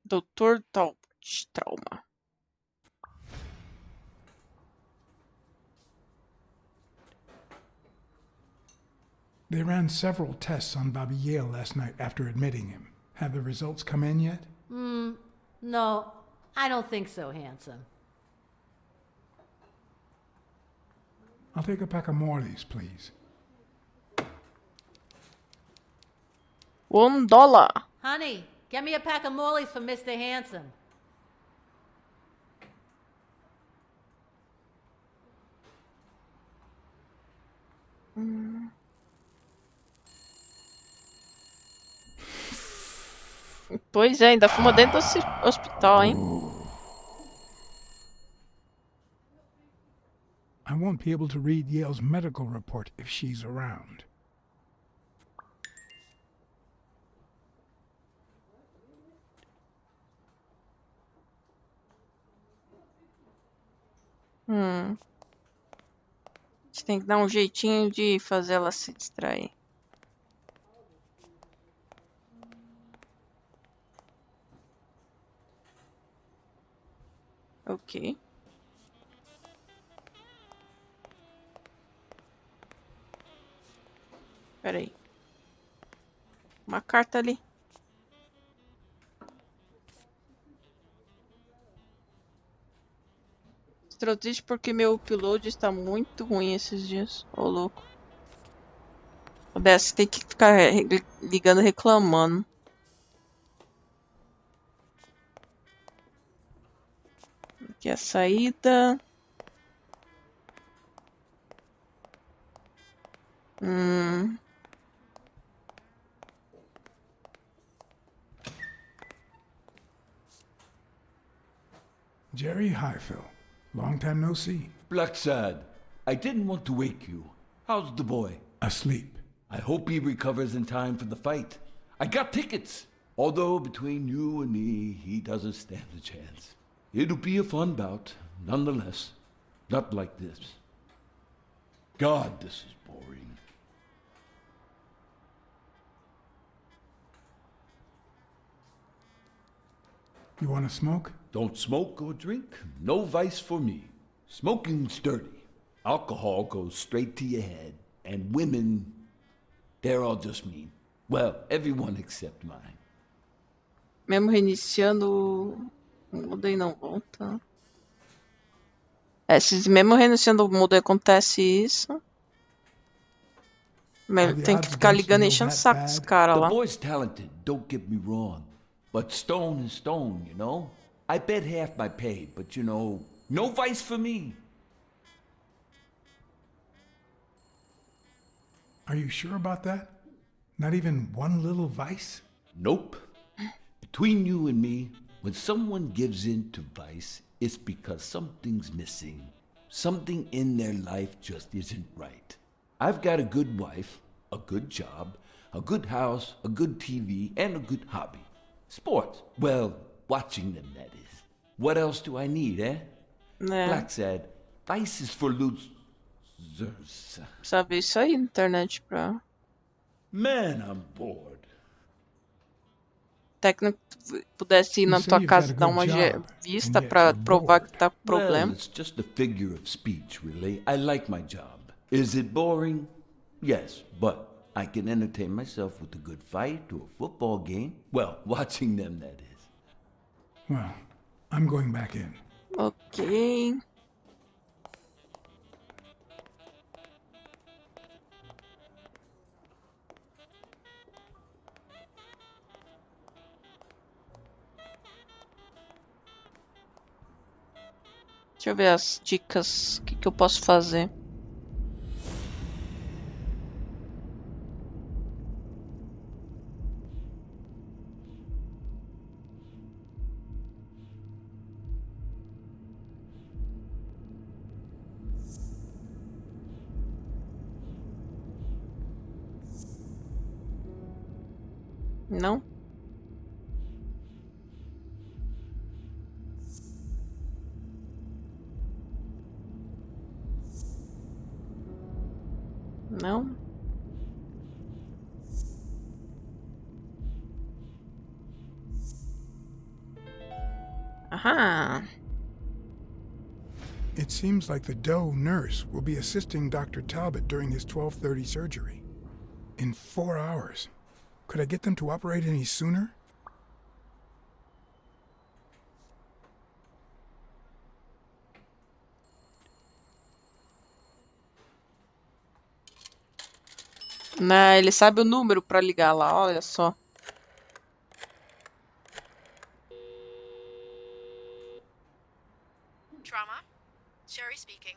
Doutor Talbot, trauma. They ran several tests on Bobby Yale last night after admitting him. Have the results come in yet? No, I don't think so, handsome. I'll take a pack of Morleys, please. $1. Honey, get me a pack of Morleys for Mr. Handsome. Pois é, ainda fuma dentro do hospital, hein? I won't be able to read Yale's medical report if she's around. A gente tem que dar um jeitinho de fazer ela se distrair. Ok. Pera aí. Uma carta ali. Estou triste porque meu upload está muito ruim esses dias. Ô, louco. O DS tem que ficar ligando reclamando. Aqui é a saída. Jerry Highfill. Long time no see. Blacksad, I didn't want to wake you. How's the boy? Asleep. I hope he recovers in time for the fight. I got tickets. Although between you and me, he doesn't stand a chance. It'll be a fun bout, nonetheless. Not like this. God, this is boring. You want to smoke? Don't smoke or drink. No vice for me. Smoking's dirty. Alcohol goes straight to your head. And women, they're all just mean. Well, everyone except mine. Mesmo reiniciando o mundo e não volta. Se mesmo reiniciando o mundo acontece isso. Mas tem que ficar ligando e enchendo o saco dos caras lá. The boy's talented, don't get me wrong. But stone is stone, you know? I bet half my pay, but you know, no vice for me. Are you sure about that? Not even one little vice? Nope. Between you and me, when someone gives in to vice, it's because something's missing. Something in their life just isn't right. I've got a good wife, a good job, a good house, a good TV, and a good hobby. Sports. Well, watching them, that is. What else do I need, eh? Blacksad, vice is for losers. Precisa ver isso aí na internet pra... Man, I'm bored. Até que não pudesse ir na tua casa dar uma vista pra provar que tá com problema. Well, it's just a figure of speech, really. I like my job. Is it boring? Yes, but I can entertain myself with a good fight or a football game. Well, watching them, that is. Well, I'm going back in. Ok. Deixa eu ver as dicas. O que eu posso fazer? Não? Não? Aha! It seems like the Doe nurse will be assisting Dr. Talbot during his 12:30 surgery. In 4 hours. Could I get them to operate any sooner? Né, ele sabe o número pra ligar lá, olha só. Trauma? Sherry speaking.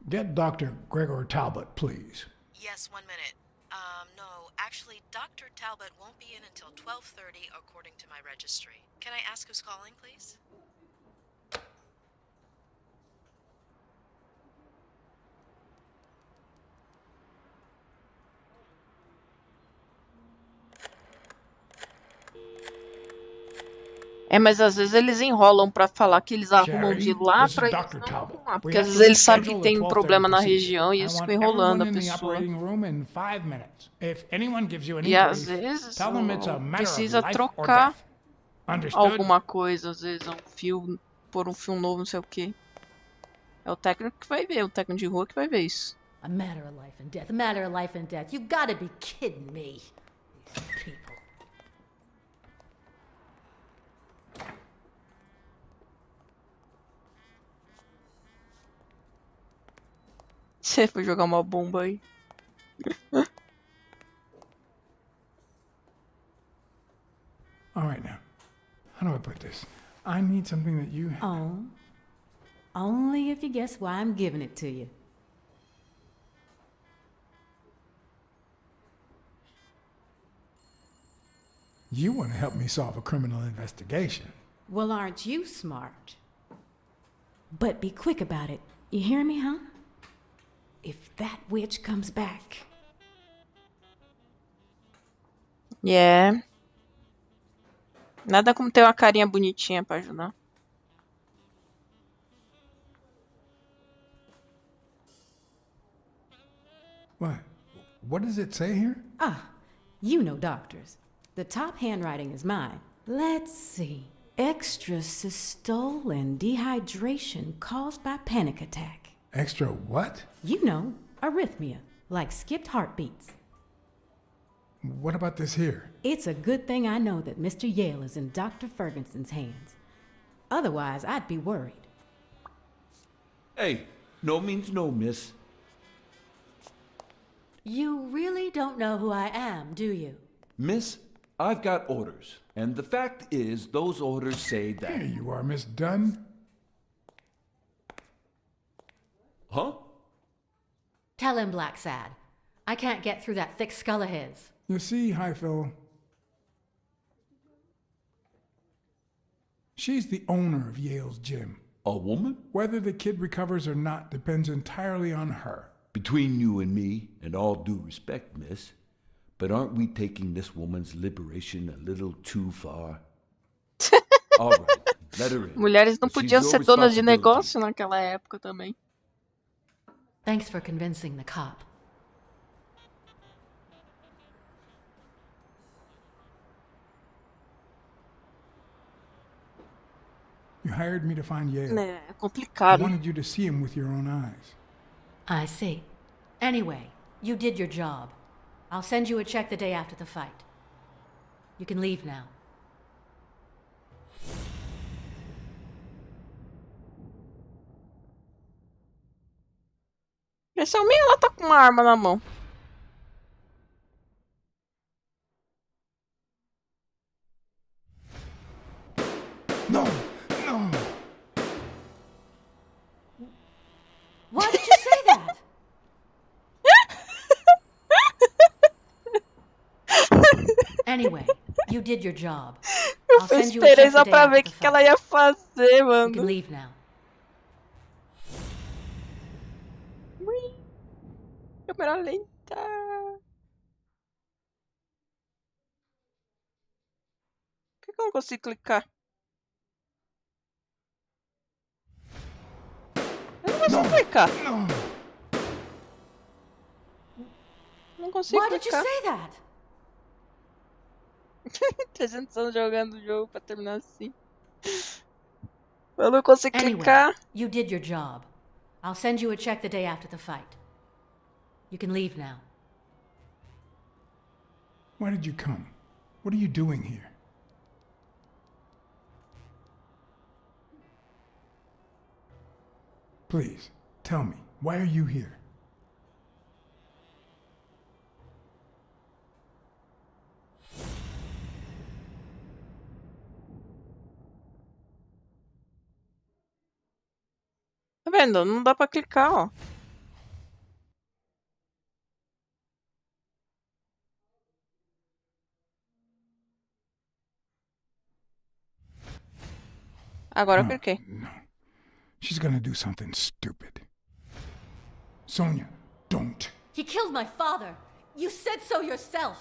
Get Dr. Gregor Talbot, please. Yes, 1 minute. No, actually, Dr. Talbot won't be in until 12:30 according to my registry. Can I ask who's calling, please? É, mas às vezes eles enrolam pra falar que eles arrumam de lá this is pra Dr. eles não Talbot. arrumar. Porque We às have vezes to eles sabem que reschedule tem the um problema 12:30 na procedure. região e I eles ficam want enrolando a everyone in the pessoa. operating room in 5 minutes. If anyone gives you an E às inquiry, vezes tell them it's a matter of precisa life or trocar death. Understood? alguma coisa, às vezes é um fio, pôr um fio novo, não sei o que. É o técnico que vai ver, o técnico de rua que vai ver isso. A matter of life and death, a matter of life and death. You gotta be kidding me. These people. Você foi jogar uma bomba aí. All right, now. How do I put this? I need something that you... Oh. Only if you guess why I'm giving it to you. You want to help me solve a criminal investigation. Well, aren't you smart? But be quick about it. You hear me, huh? If that witch comes back. Yeah. Nada como ter uma carinha bonitinha pra ajudar. What? What does it say here? Ah, you know doctors. The top handwriting is mine. Let's see. Extra systole and dehydration caused by panic attack. Extra what? You know, arrhythmia, like skipped heartbeats. What about this here? It's a good thing I know that Mr. Yale is in Dr. Ferguson's hands. Otherwise, I'd be worried. Hey, no means no, miss. You really don't know who I am, do you? Miss, I've got orders. And the fact is, those orders say that... Here you are, Miss Dunn. Huh? Tell him, Blacksad. I can't get through that thick skull of his. You see, Highfill, she's the owner of Yale's gym. A woman? Whether the kid recovers or not depends entirely on her. Between you and me, and all due respect, miss, but aren't we taking this woman's liberation a little too far? All right, let her in. Mulheres não But she's podiam your ser donas de responsibility. negócio naquela época também. Thanks for convincing the cop. You hired me to find Yale. É I complicado. wanted you to see him with your own eyes. I see. Anyway, you did your job. I'll send you a check the day after the fight. You can leave now. Impressão minha, ela tá com uma arma na mão. No, no. Why did you say that? Anyway, you did your job. Eu I'll send you a esperei check só the day pra after ver o the que ela ia fazer, You mano. can leave now. Ui, câmera lenta. Por que eu não consigo clicar? Eu não consigo clicar. Não consigo Why did you clicar. say that? 300 anos jogando o jogo pra terminar assim. Eu não consigo Anyway, clicar. you did your job. I'll send you a check the day after the fight. You can leave now. Why did you come? What are you doing here? Please, tell me, why are you here? Tá vendo? Não dá pra clicar, ó. Agora eu cliquei. No. She's gonna do something stupid. Sonia, don't. He killed my father. You said so yourself.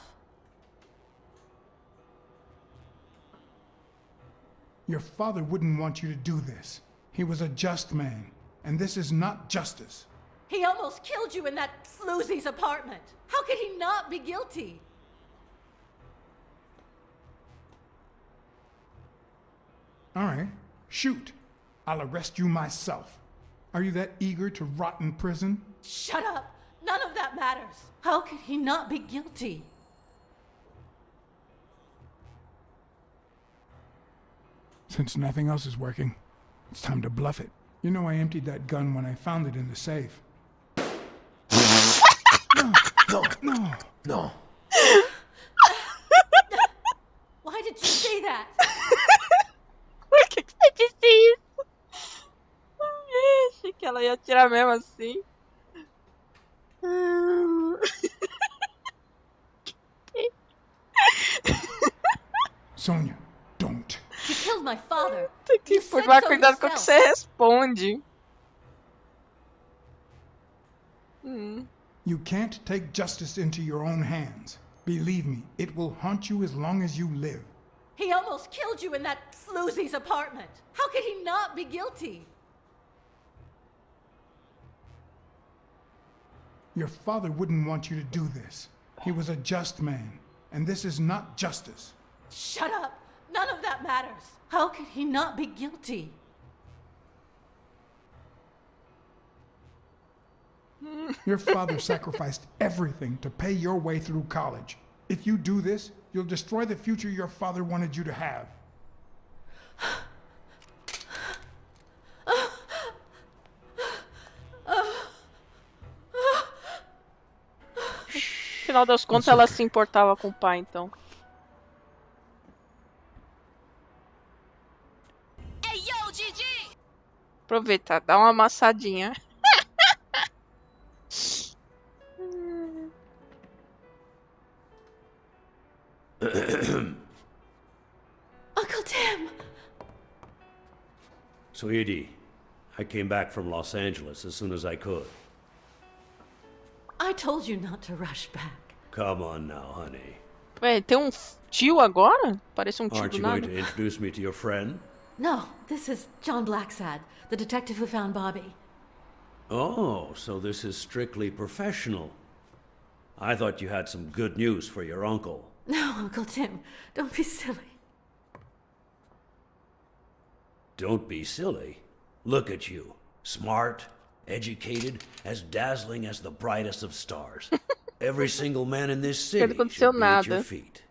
Your father wouldn't want you to do this. He was a just man, and this is not justice. He almost killed you in that floozy's apartment. How could he not be guilty? All right, shoot. I'll arrest you myself. Are you that eager to rot in prison? Shut up. None of that matters. How could he not be guilty? Since nothing else is working, it's time to bluff it. You know I emptied that gun when I found it in the safe. No. Why did you say that? Por que você disse isso? Achei que ela ia atirar mesmo assim. Sonia, don't. He killed my father. Que tomar cuidado com o que você responde. You can't take justice into your own hands. Believe me, it will haunt you as long as you live. He almost killed you in that floozy's apartment. How could he not be guilty? Your father wouldn't want you to do this. He was a just man, and this is not justice. Shut up. None of that matters. How could he not be guilty? Your father sacrificed everything to pay your way through college. If you do this, you'll destroy the future your father wanted you to have. No final das contas, ela se importava com o pai, então. Aproveitar, dá uma amassadinha. Uncle Tim! Sweetie, I came back from Los Angeles as soon as I could. I told you not to rush back. Come on now, honey. Ué, tem um tio agora? Parece um tio Aren't do you going nada. to introduce me to your friend? No, this is John Blacksad, the detective who found Bobby. Oh, so this is strictly professional. I thought you had some good news for your uncle. No, Uncle Tim, don't be silly. Don't be silly. Look at you. Smart, educated, as dazzling as the brightest of stars. Every single man in this city should be at your feet.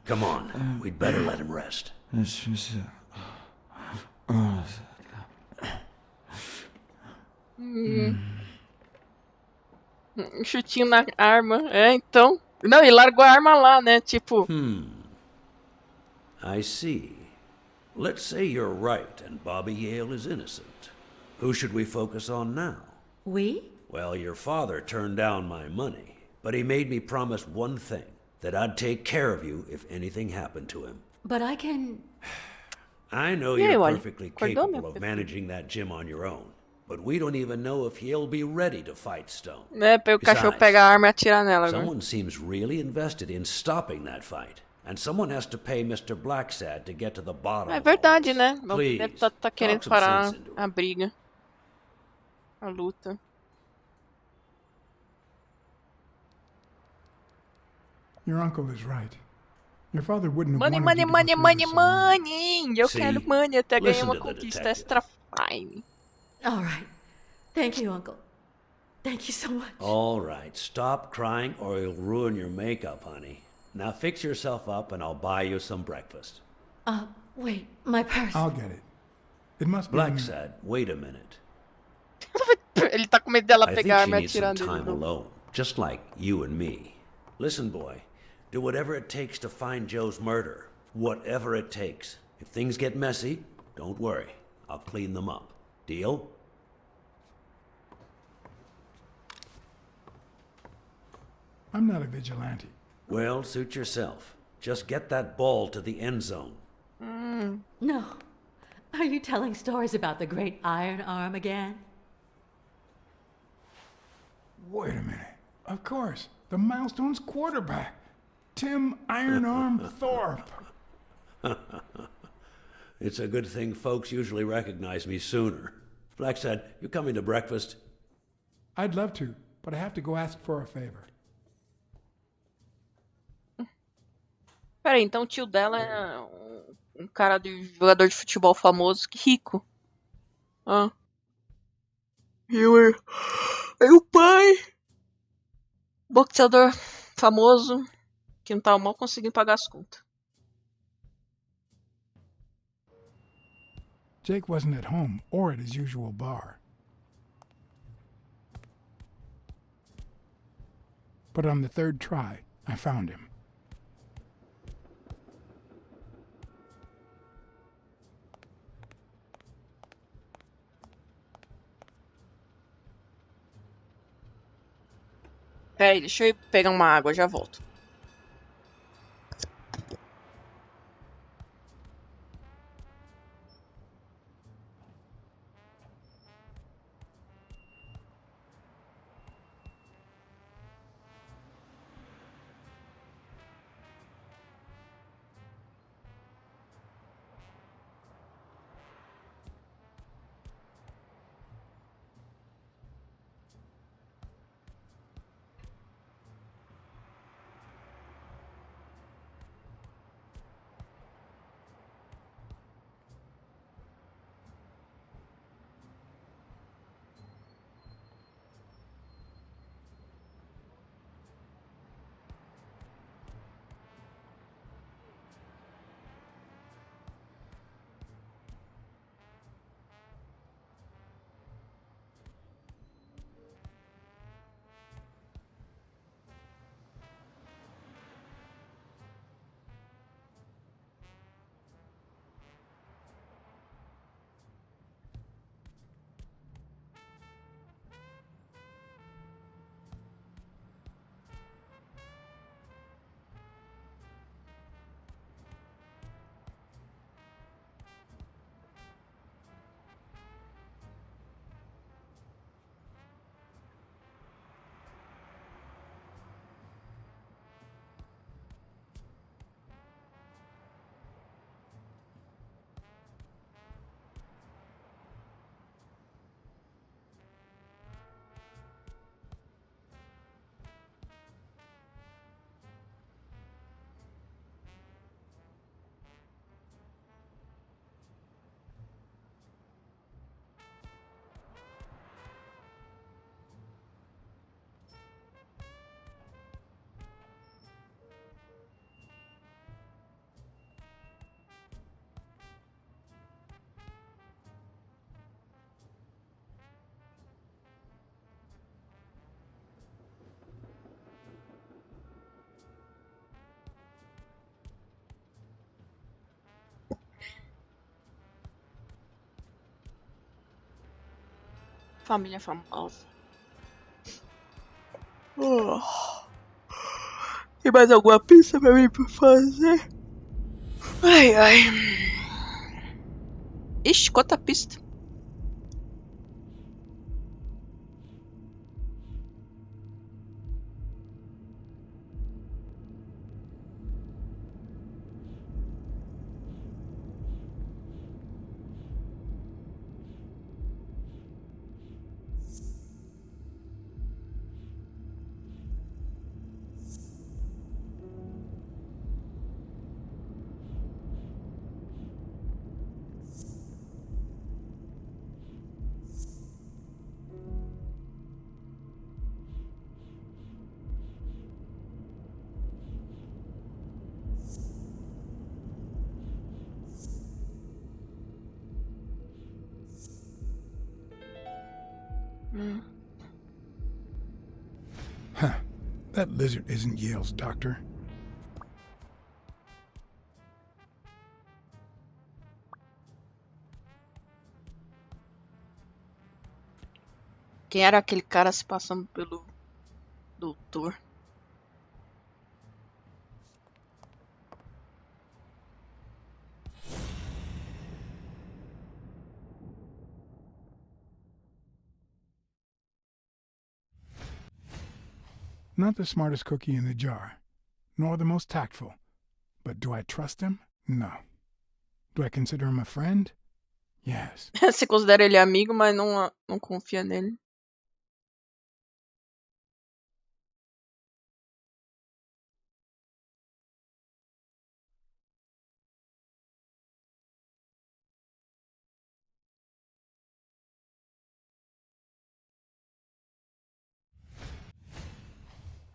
Come on, we'd better let him rest. Um chutinho na arma. É, então. Não, e largou a arma lá, né? Tipo. I see. Let's say you're right and Bobby Yale is innocent. Who should we focus on now? We? Well, your father turned down my money, but he made me promise one thing, that I'd take care of you if anything happened to him. But I can... I know you're perfectly capable of managing that gym on your own, but we don't even know if he'll be ready to fight Stone. É, para o cachorro pegar a arma e atirar nela agora. Someone seems really invested in stopping that fight, and someone has to pay Mr. Blacksad to get to the bottom. É verdade, né? Please, deve tá querendo parar a briga. A luta. Your uncle is right. Your father wouldn't have Money, wanted money, you to money, go through money, this money! Eu quero money, até ganhei uma listen to the conquista detective. extra fine. All right. Thank you, Uncle. Thank you so much. All right, stop crying or you'll ruin your makeup, honey. Now fix yourself up and I'll buy you some breakfast. Wait, my purse. I'll get it. It must be... Blacksad, wait a minute. Ele tá com medo dela I think pegar a she arma e needs some atirar nele. time de novo. alone, just like you and me. Listen, boy, do whatever it takes to find Joe's murder. Whatever it takes. If things get messy, don't worry. I'll clean them up. Deal? I'm not a vigilante. Well, suit yourself. Just get that ball to the end zone. No. Are you telling stories about the great iron arm again? Wait a minute. Of course. The Milestones quarterback. Tim Iron Arm Thorpe. It's a good thing folks usually recognize me sooner. Blacksad, you coming to breakfast? I'd love to, but I have to go ask for a favor. Peraí, então o tio dela é um cara de jogador de futebol famoso, que rico. Ah. E o pai, boxeador famoso, que não tava mal conseguindo pagar as contas. Jake wasn't at home or at his usual bar. But on the third try, I found him. Peraí, deixa eu ir pegar uma água, já volto. Família famosa. Tem mais alguma pista pra mim pra fazer? Ai, ai. Ixi, quanta pista. Huh. That lizard isn't Yale's doctor. Quem era aquele cara se passando pelo doutor? Not the smartest cookie in the jar, nor the most tactful. But do I trust him? No. Do I consider him a friend? Yes. Você considera ele amigo, mas não confia nele.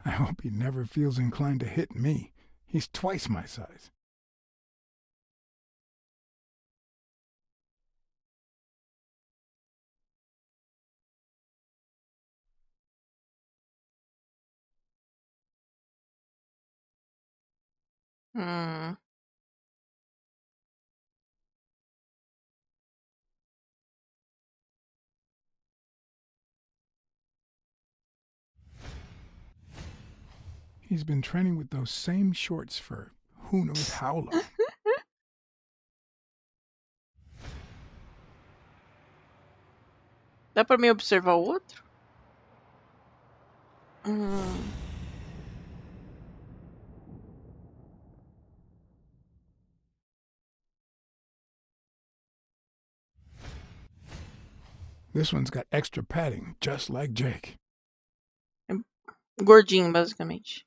I hope he never feels inclined to hit me. He's twice my size. He's been training with those same shorts for who knows how long. Dá pra mim observar o outro? This one's got extra padding, just like Jake. Gordinho, basicamente.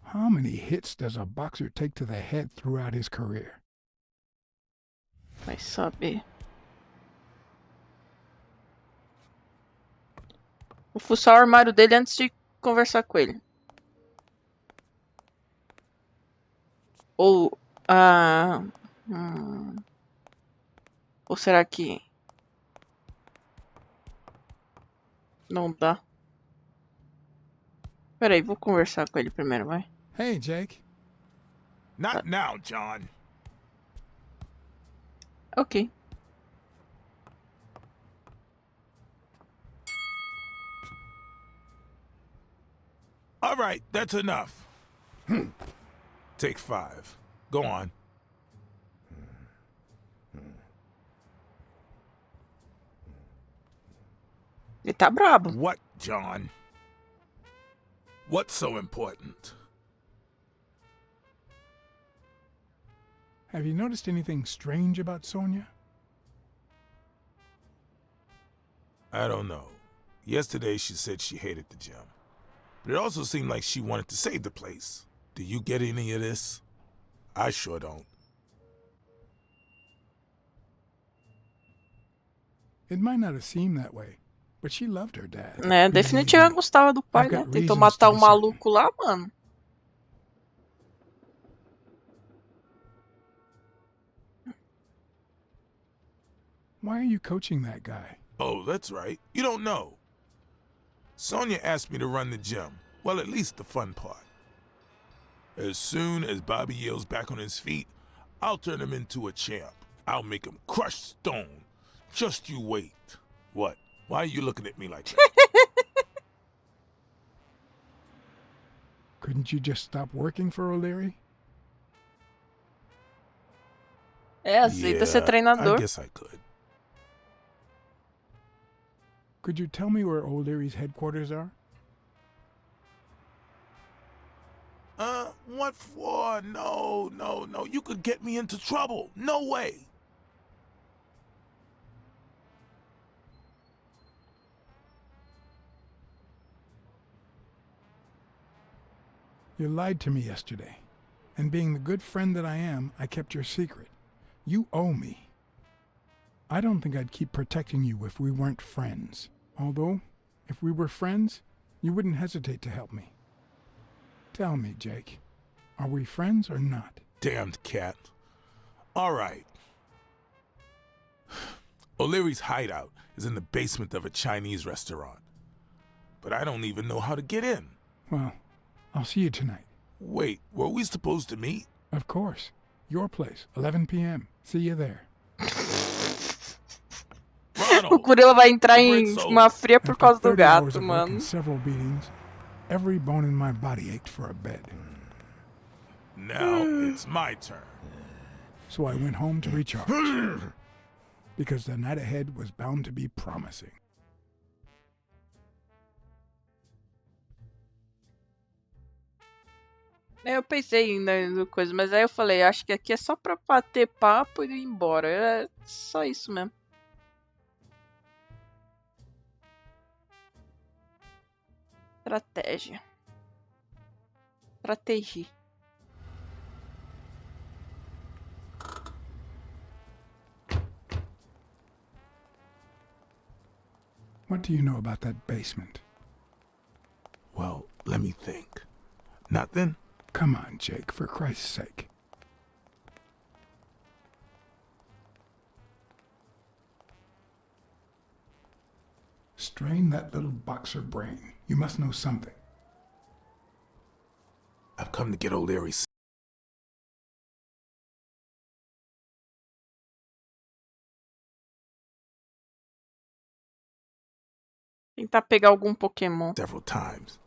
How many hits does a boxer take to the head throughout his career? Vai saber. Vou fuçar o armário dele antes de conversar com ele. Ou... Ou será que... Não dá? Peraí, vou conversar com ele primeiro, vai. Hey, Jake. Not now, John. Ok. All right, that's enough. Take 5. Go on. Ele tá brabo. What, John? What's so important? Have you noticed anything strange about Sonia? I don't know. Yesterday she said she hated the gym. But it also seemed like she wanted to save the place. Do you get any of this? I sure don't. It might not have seemed that way, but she loved her dad. É, definitivamente gostava do pai, né? Tentou matar o maluco lá, mano. Why are you coaching that guy? Oh, that's right. You don't know. Sonia asked me to run the gym. Well, at least the fun part. As soon as Bobby Yale's back on his feet, I'll turn him into a champ. I'll make him crush stone. Just you wait. What? Why are you looking at me like that? Couldn't you just stop working for O'Leary? É, aceita ser treinador. I guess I could. Could you tell me where O'Leary's headquarters are? What for? No. You could get me into trouble. No way. You lied to me yesterday, and being the good friend that I am, I kept your secret. You owe me. I don't think I'd keep protecting you if we weren't friends. Although, if we were friends, you wouldn't hesitate to help me. Tell me, Jake, are we friends or not? Damned cat. All right. O'Leary's hideout is in the basement of a Chinese restaurant. But I don't even know how to get in. Well, I'll see you tonight. Wait, were we supposed to meet? Of course. Your place, 11 p.m. See you there. O gorila vai entrar em uma fria por causa do gato, mano. Several beatings. Every bone in my body ached for a bed. Now it's my turn. So I went home to recharge. Because the night ahead was bound to be promising. Eu pensei no coisa, mas aí eu falei, acho que aqui é só pra bater papo e ir embora. É só isso mesmo. Estratégia. Estratégia. What do you know about that basement? Well, let me think. Nothing? Come on, Jake, for Christ's sake. Strain that little boxer brain. You must know something. I've come to get O'Leary. Tentar pegar algum Pokémon. Several times,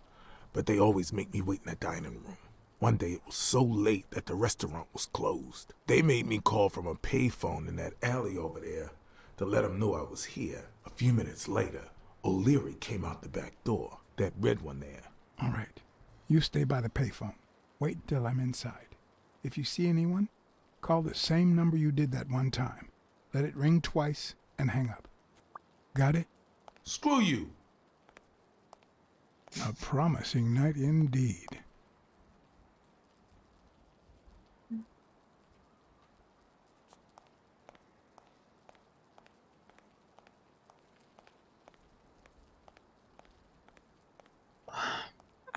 but they always make me wait in the dining room. One day it was so late that the restaurant was closed. They made me call from a payphone in that alley over there to let them know I was here. A few minutes later, O'Leary came out the back door, that red one there. All right. You stay by the payphone. Wait till I'm inside. If you see anyone, call the same number you did that one time. Let it ring twice and hang up. Got it? Screw you! A promising night indeed.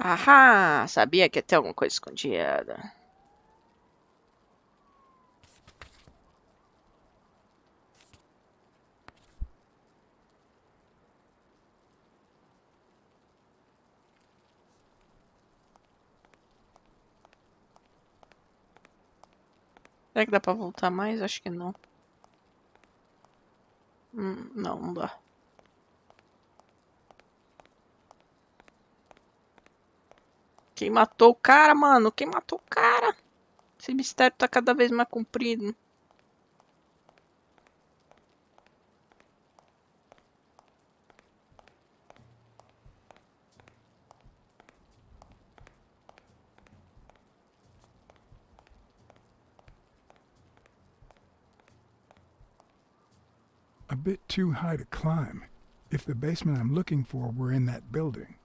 Ahá! Sabia que ia ter alguma coisa escondida. Será que dá pra voltar mais? Acho que não. Não dá. Quem matou o cara, mano? Quem matou o cara? Esse mistério tá cada vez mais comprido. A bit too high to climb. If the basement I'm looking for were in that building.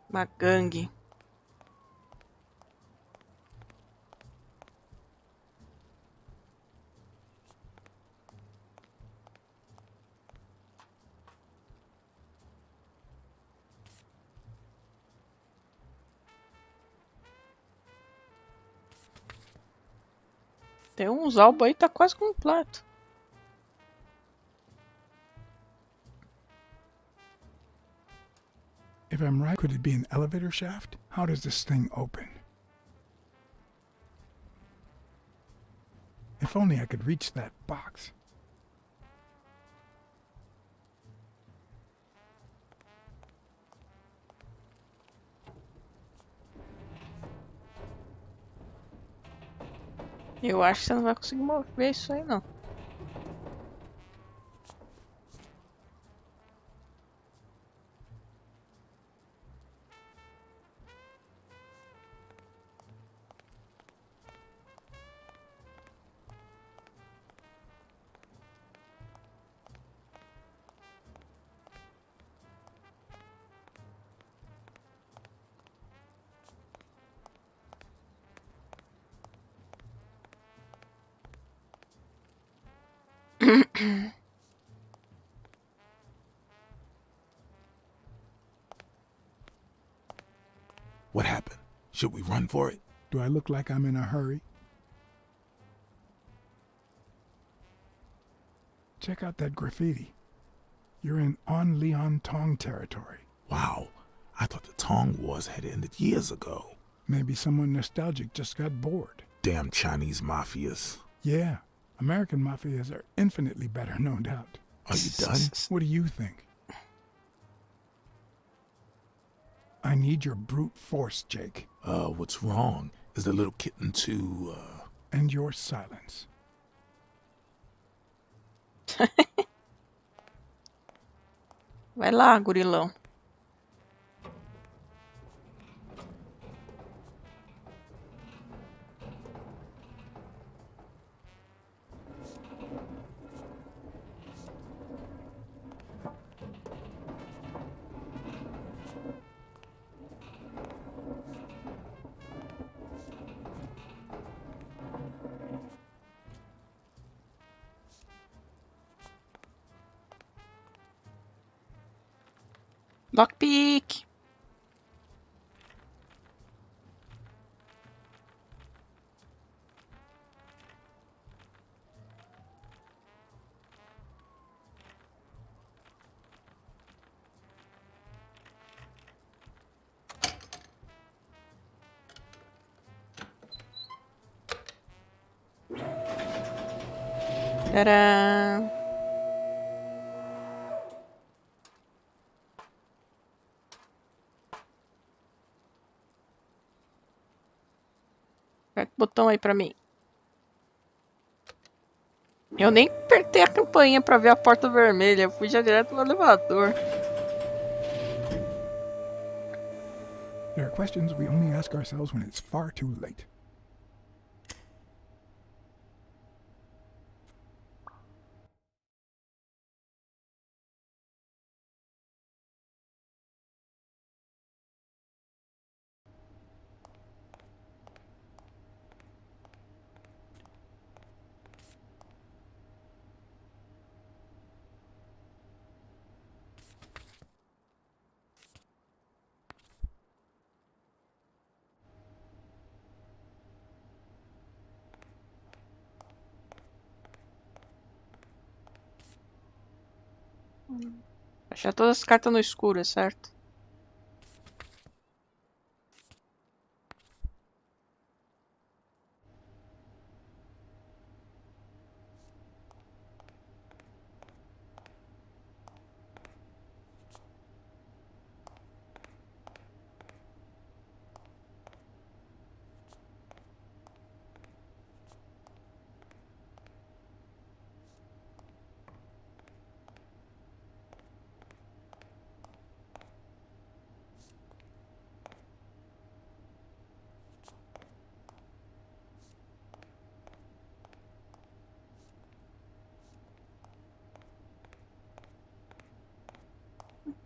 Uma gangue. Tem uns álbuns aí, tá quase completo. If I'm right, could it be an elevator shaft? How does this thing open? If only I could reach that box. Eu acho que você não vai conseguir mover isso aí, não. What happened? Should we run for it? Do I look like I'm in a hurry? Check out that graffiti. You're in On Leon Tong territory. Wow, I thought the Tong Wars had ended years ago. Maybe someone nostalgic just got bored. Damn Chinese mafias. Yeah, American mafias are infinitely better, no doubt. Are you done? What do you think? I need your brute force, Jake. What's wrong? Is the little kitten too, And your silence. Vai lá, gurilão. Lockpick. Tcharam. Aperta o botão aí pra mim. Eu nem apertei a campainha pra ver a porta vermelha. Eu fui já direto no elevador. There are questions we only ask ourselves when it's far too late. Achar todas as cartas no escuro, é certo?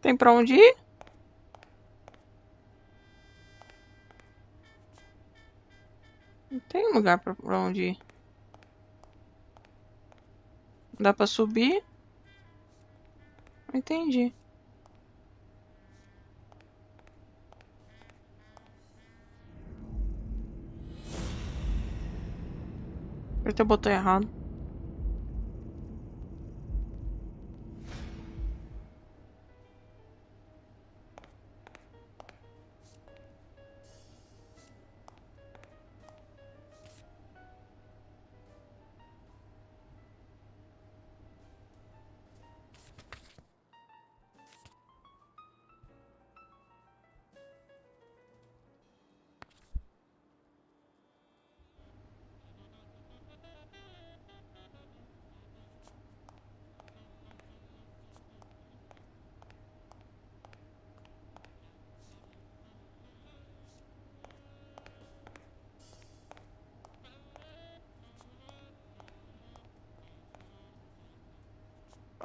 Tem pra onde ir? Não tem lugar pra onde ir. Dá pra subir? Não entendi. Apertei o botão errado.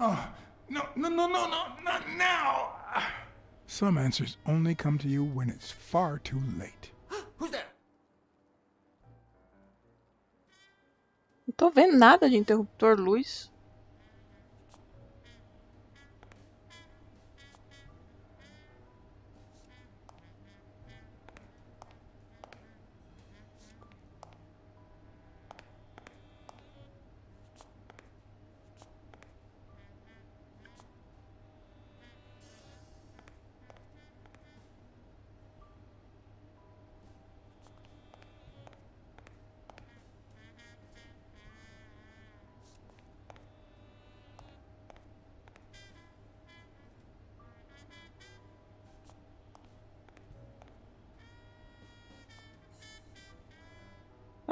Oh, no, not now! Some answers only come to you when it's far too late. Who's there? Não tô vendo nada de interruptor luz.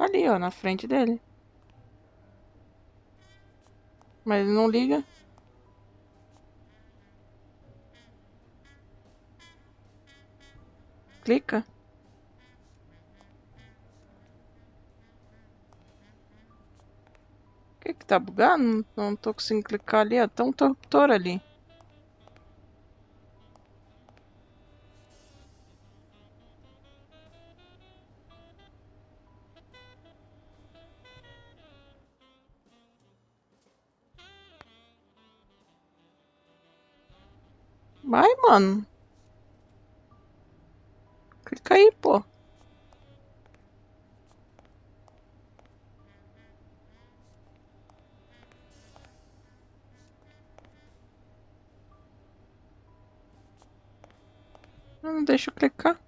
Ali, ó, na frente dele. Mas ele não liga. Clica. O que tá bugado? Não tô conseguindo clicar ali, ó. Tem um interruptor ali. Vai, mano. Clica aí, pô. Não deixa eu clicar.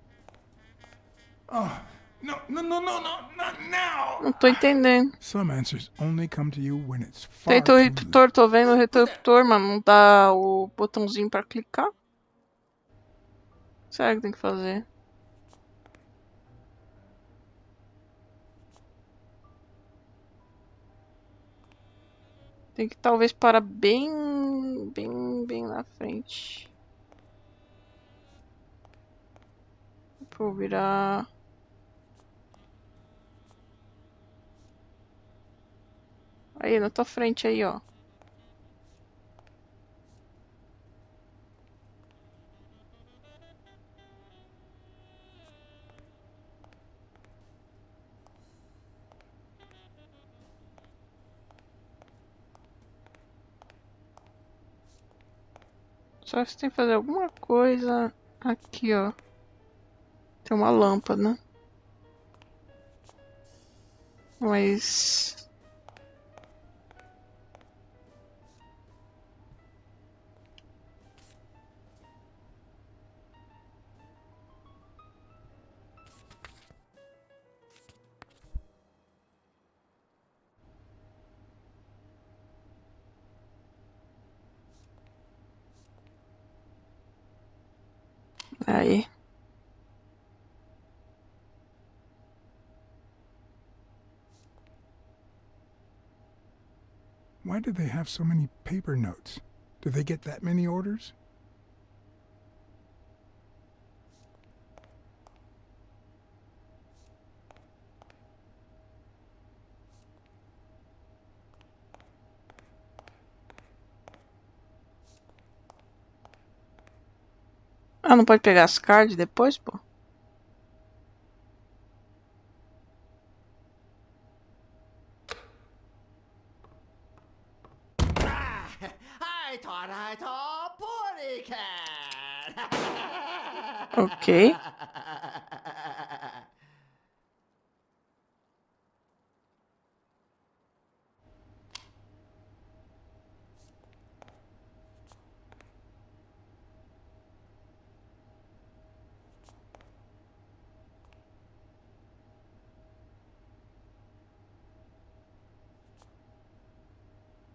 Não tô entendendo. Some answers only come to you when it's Tem far too late. interruptor, tô vendo o interruptor, mas não dá o botãozinho pra clicar. Será que tem que fazer? Tem que talvez parar bem na frente. Vou virar. Aí, na tua frente aí, ó. Só que você tem que fazer alguma coisa aqui, ó. Tem uma lâmpada, né? Mas... Aí. Why do they have so many paper notes? Do they get that many orders? Ah, não pode pegar as cards depois, pô? I thought I saw Putty Cat. Ok.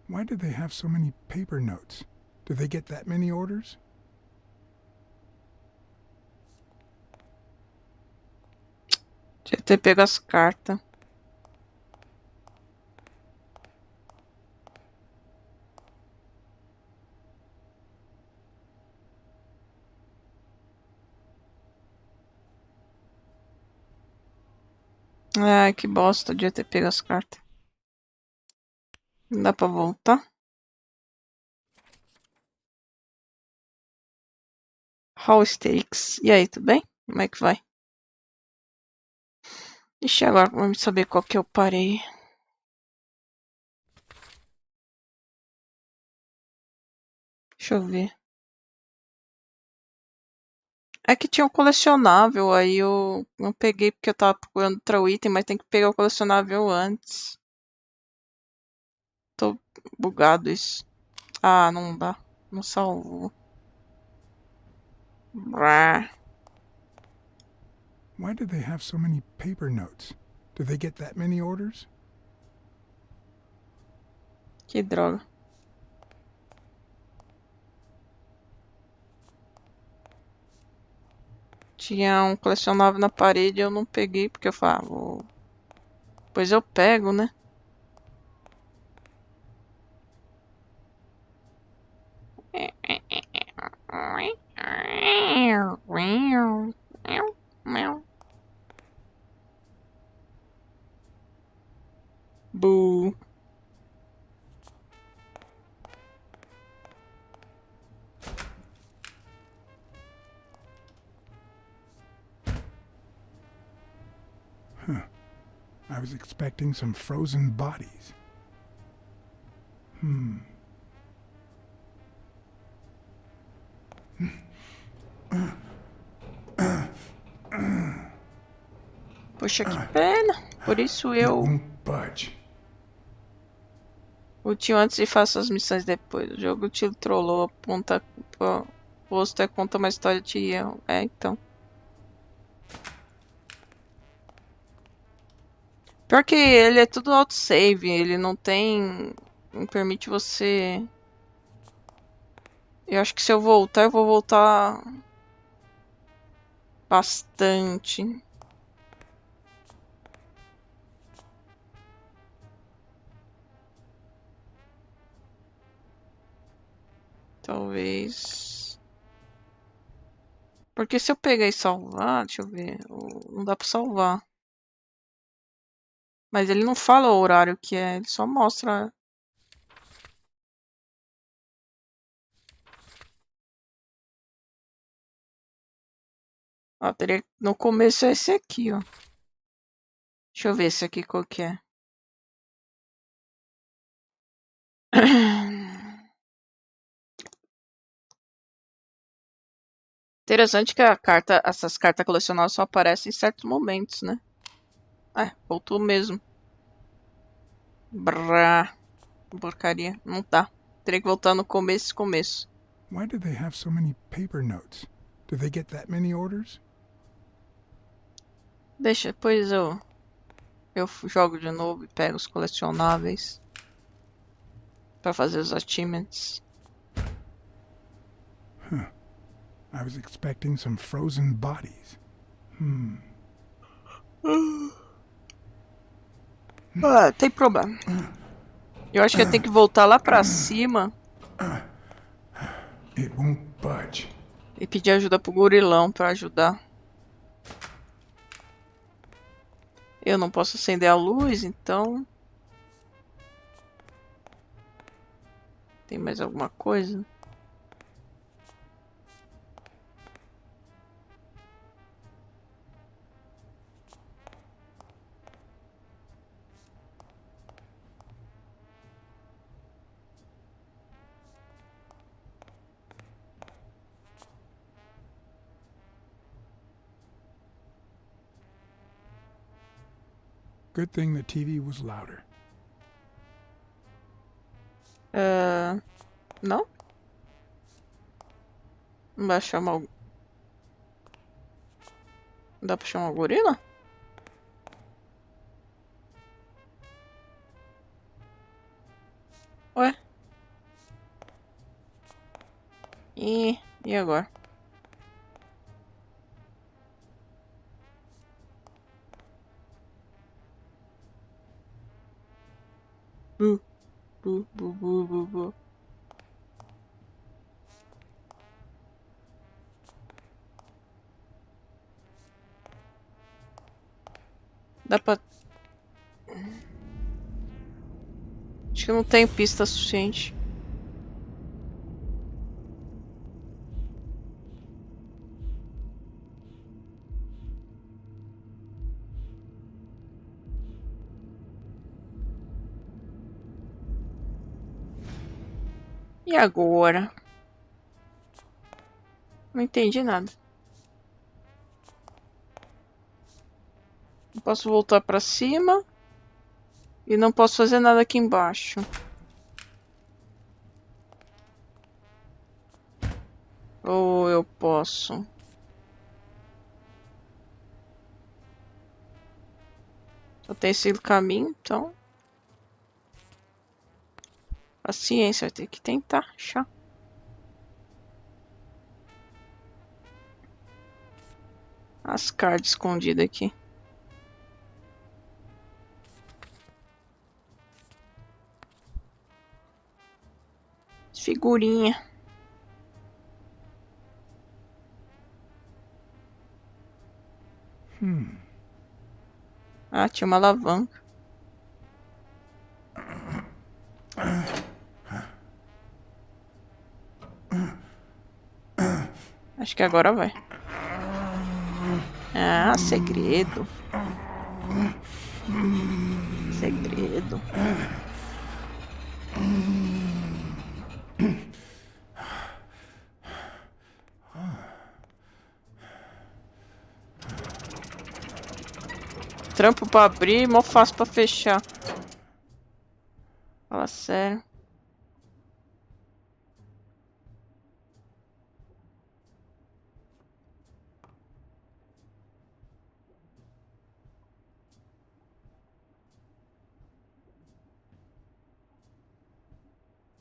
Why do they have so many paper notes? Do they get that many orders? Devia ter pego as cartas. Ai, que bosta, devia ter pego as cartas. Não dá pra voltar? Hall Stakes. E aí, tudo bem? Como é que vai? Ixi, agora vamos saber qual que eu parei. Deixa eu ver. É que tinha um colecionável, aí eu não peguei porque eu tava procurando outro item, mas tem que pegar o colecionável antes. Tô bugado isso. Ah, não dá. Não salvou. Brá. Why do they have so many paper notes? Do they get that many orders? Que droga. Tinha um colecionável na parede e eu não peguei porque eu falava, pois eu pego, né? No. Huh. I was expecting some frozen bodies. Poxa, que pena. Por isso eu Budge. ultimo antes e faço as missões depois. O jogo te trollou, aponta o posto é conta uma história de erro. É, então. Pior que ele é tudo autosave, ele não tem... Não permite você... Eu acho que se eu voltar, eu vou voltar... Bastante. Talvez... Porque se eu pegar e salvar, deixa eu ver, não dá pra salvar. Mas ele não fala o horário que é, ele só mostra. Ó, teria... No começo é esse aqui, ó. Deixa eu ver esse aqui qual que é. Interessante que essas cartas colecionáveis só aparecem em certos momentos, né? É, voltou mesmo. Brá. Porcaria. Não tá. Teria que voltar no começo. Why do they have so many paper notes? Do they get that many orders? Deixa, depois eu jogo de novo e pego os colecionáveis. Pra fazer os achievements. Huh. I was expecting some frozen bodies. Ah, tem problema. Eu acho que eu tenho que voltar lá pra cima. It won't budge. E pedir ajuda pro gorilão pra ajudar. Eu não posso acender a luz, então... Tem mais alguma coisa? Good thing the TV was louder. Não? Não vai chamar o... Dá pra chamar o gorila? Ué? E agora? Bu. Dá pra... Acho que não tem pista suficiente. E agora? Não entendi nada. Não posso voltar pra cima. E não posso fazer nada aqui embaixo. Ou eu posso? Só tem esse caminho, então... Paciência, vai ter que tentar achar. As cards escondidas aqui. Figurinha. Ah, tinha uma alavanca. Acho que agora vai. Ah, segredo. Segredo. Trampo pra abrir, mó fácil pra fechar. Fala sério.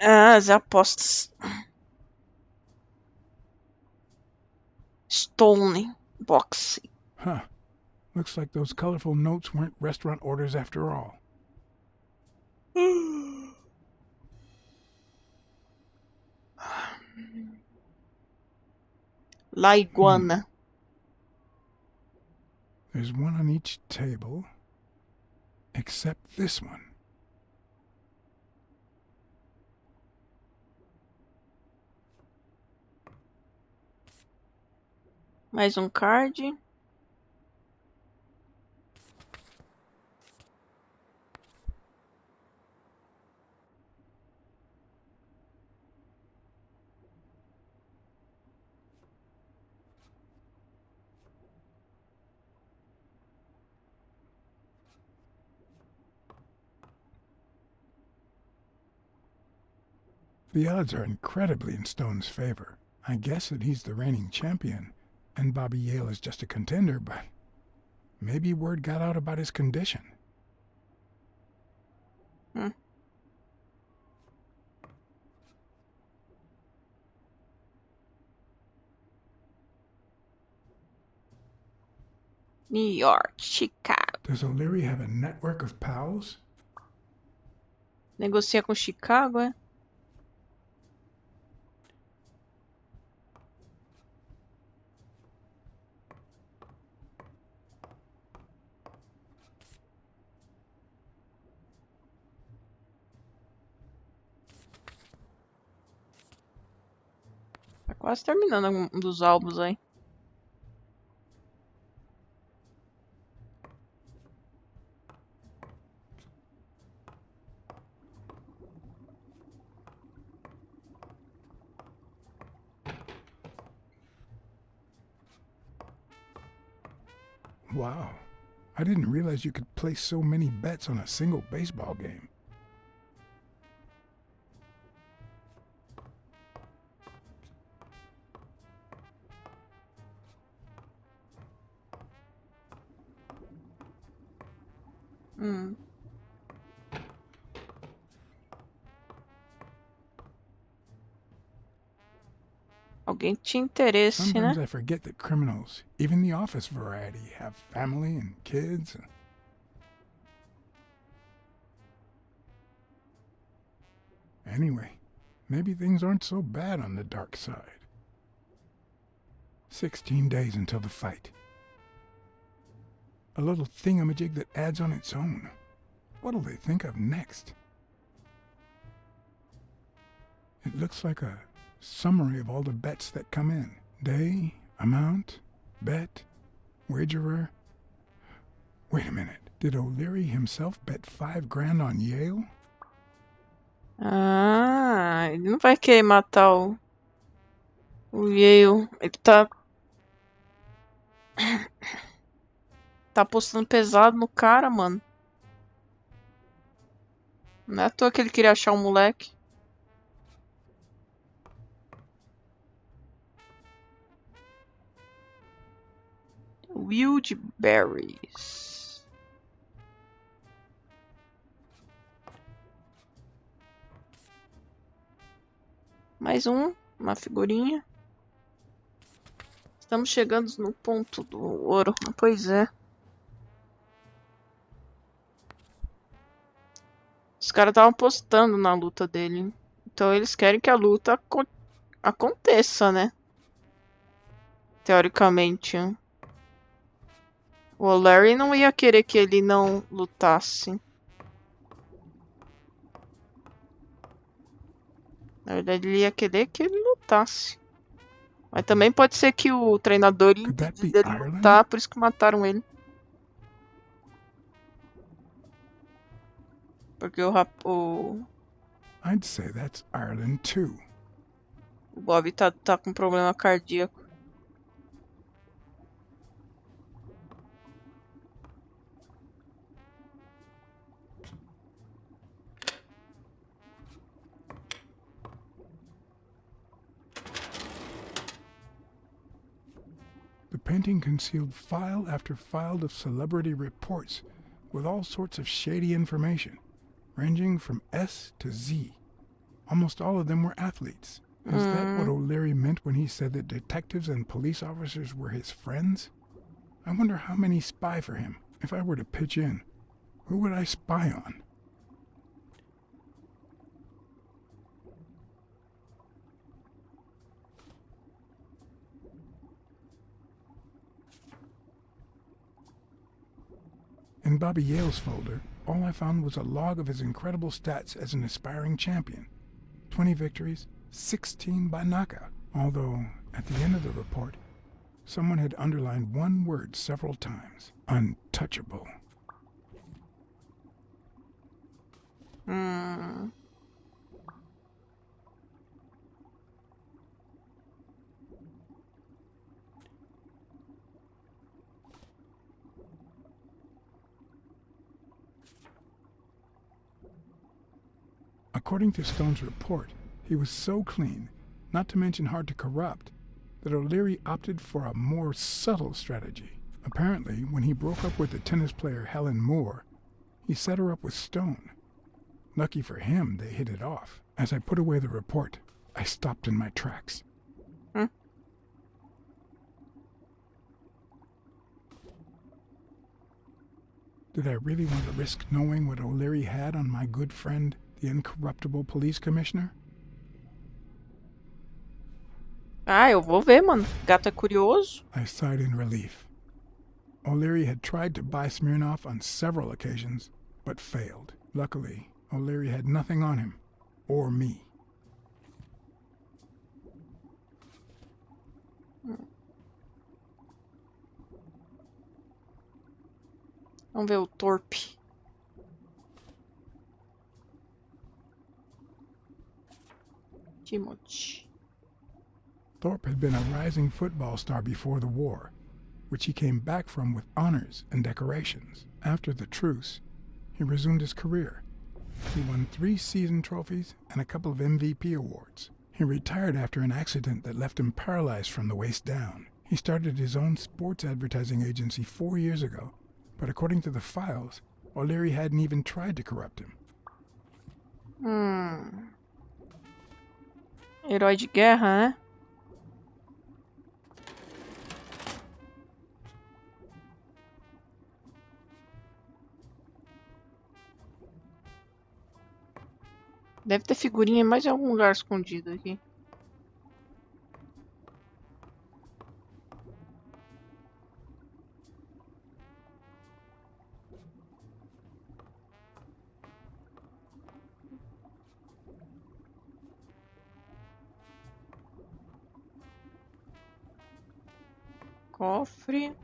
Ah, as apostas. Stone boxing. Huh. Looks like those colorful notes weren't restaurant orders after all. La iguana. There's one on each table, except this one. Mais um card. The odds are incredibly in Stone's favor. I guess that he's the reigning champion, and Bobby Yale is just a contender, but maybe word got out about his condition. New York, Chicago. Does O'Leary have a network of pals? Negocia com Chicago, é? Tá quase terminando um dos álbuns aí. Wow. I didn't realize you could place so many bets on a single baseball game. Alguém tinha interesse, Sometimes né? I forget that criminals, even the office variety, have family and kids. Anyway, maybe things aren't so bad on the dark side. 16 days until the fight. A little thingamajig that adds on its own. What'll they think of next? It looks like a summary of all the bets that come in. Day, amount, bet, wagerer. Wait a minute. Did O'Leary himself bet 5 grand on Yale? Ah, ele não vai querer matar o Yale. Ele tá apostando pesado no cara, mano. Não é à toa que ele queria achar um moleque. Wild Berries. Mais uma figurinha. Estamos chegando no ponto do ouro. Pois é. Os caras estavam apostando na luta dele. Então eles querem que a luta aconteça, né? Teoricamente. O Larry não ia querer que ele não lutasse. Na verdade, ele ia querer que ele lutasse. Mas também pode ser que o treinador impediu dele lutar, por isso que mataram ele. Porque o I'd say that's Ireland too. O Bob tá com problema cardíaco. The painting concealed file after file of celebrity reports with all sorts of shady information, ranging from S to Z. Almost all of them were athletes. Is that what O'Leary meant when he said that detectives and police officers were his friends? I wonder how many spy for him. If I were to pitch in, who would I spy on? In Bobby Yale's folder, all I found was a log of his incredible stats as an aspiring champion. 20 victories, 16 by knockout. Although, at the end of the report, someone had underlined one word several times. Untouchable. According to Stone's report, he was so clean, not to mention hard to corrupt, that O'Leary opted for a more subtle strategy. Apparently, when he broke up with the tennis player Helen Moore, he set her up with Stone. Lucky for him, they hit it off. As I put away the report, I stopped in my tracks. Did I really want to risk knowing what O'Leary had on my good friend, the incorruptible police commissioner? Ah, eu vou ver, mano. Gato é curioso. I sighed in relief. O'Leary had tried to buy Smirnoff on several occasions, but failed. Luckily, O'Leary had nothing on him, or me. Vamos ver o Torpe. Timothy. Thorpe had been a rising football star before the war, which he came back from with honors and decorations. After the truce, he resumed his career. He won 3 season trophies and a couple of MVP awards. He retired after an accident that left him paralyzed from the waist down. He started his own sports advertising agency 4 years ago, but according to the files, O'Leary hadn't even tried to corrupt him. Herói de guerra, né? Deve ter figurinha em mais algum lugar escondido aqui. Cofre.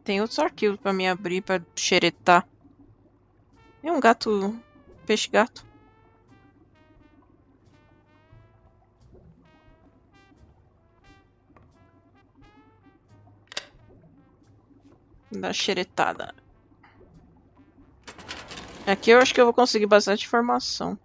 Tem outros arquivos pra me abrir, pra xeretar. É um gato... peixe-gato. Dá xeretada. Aqui eu acho que eu vou conseguir bastante informação.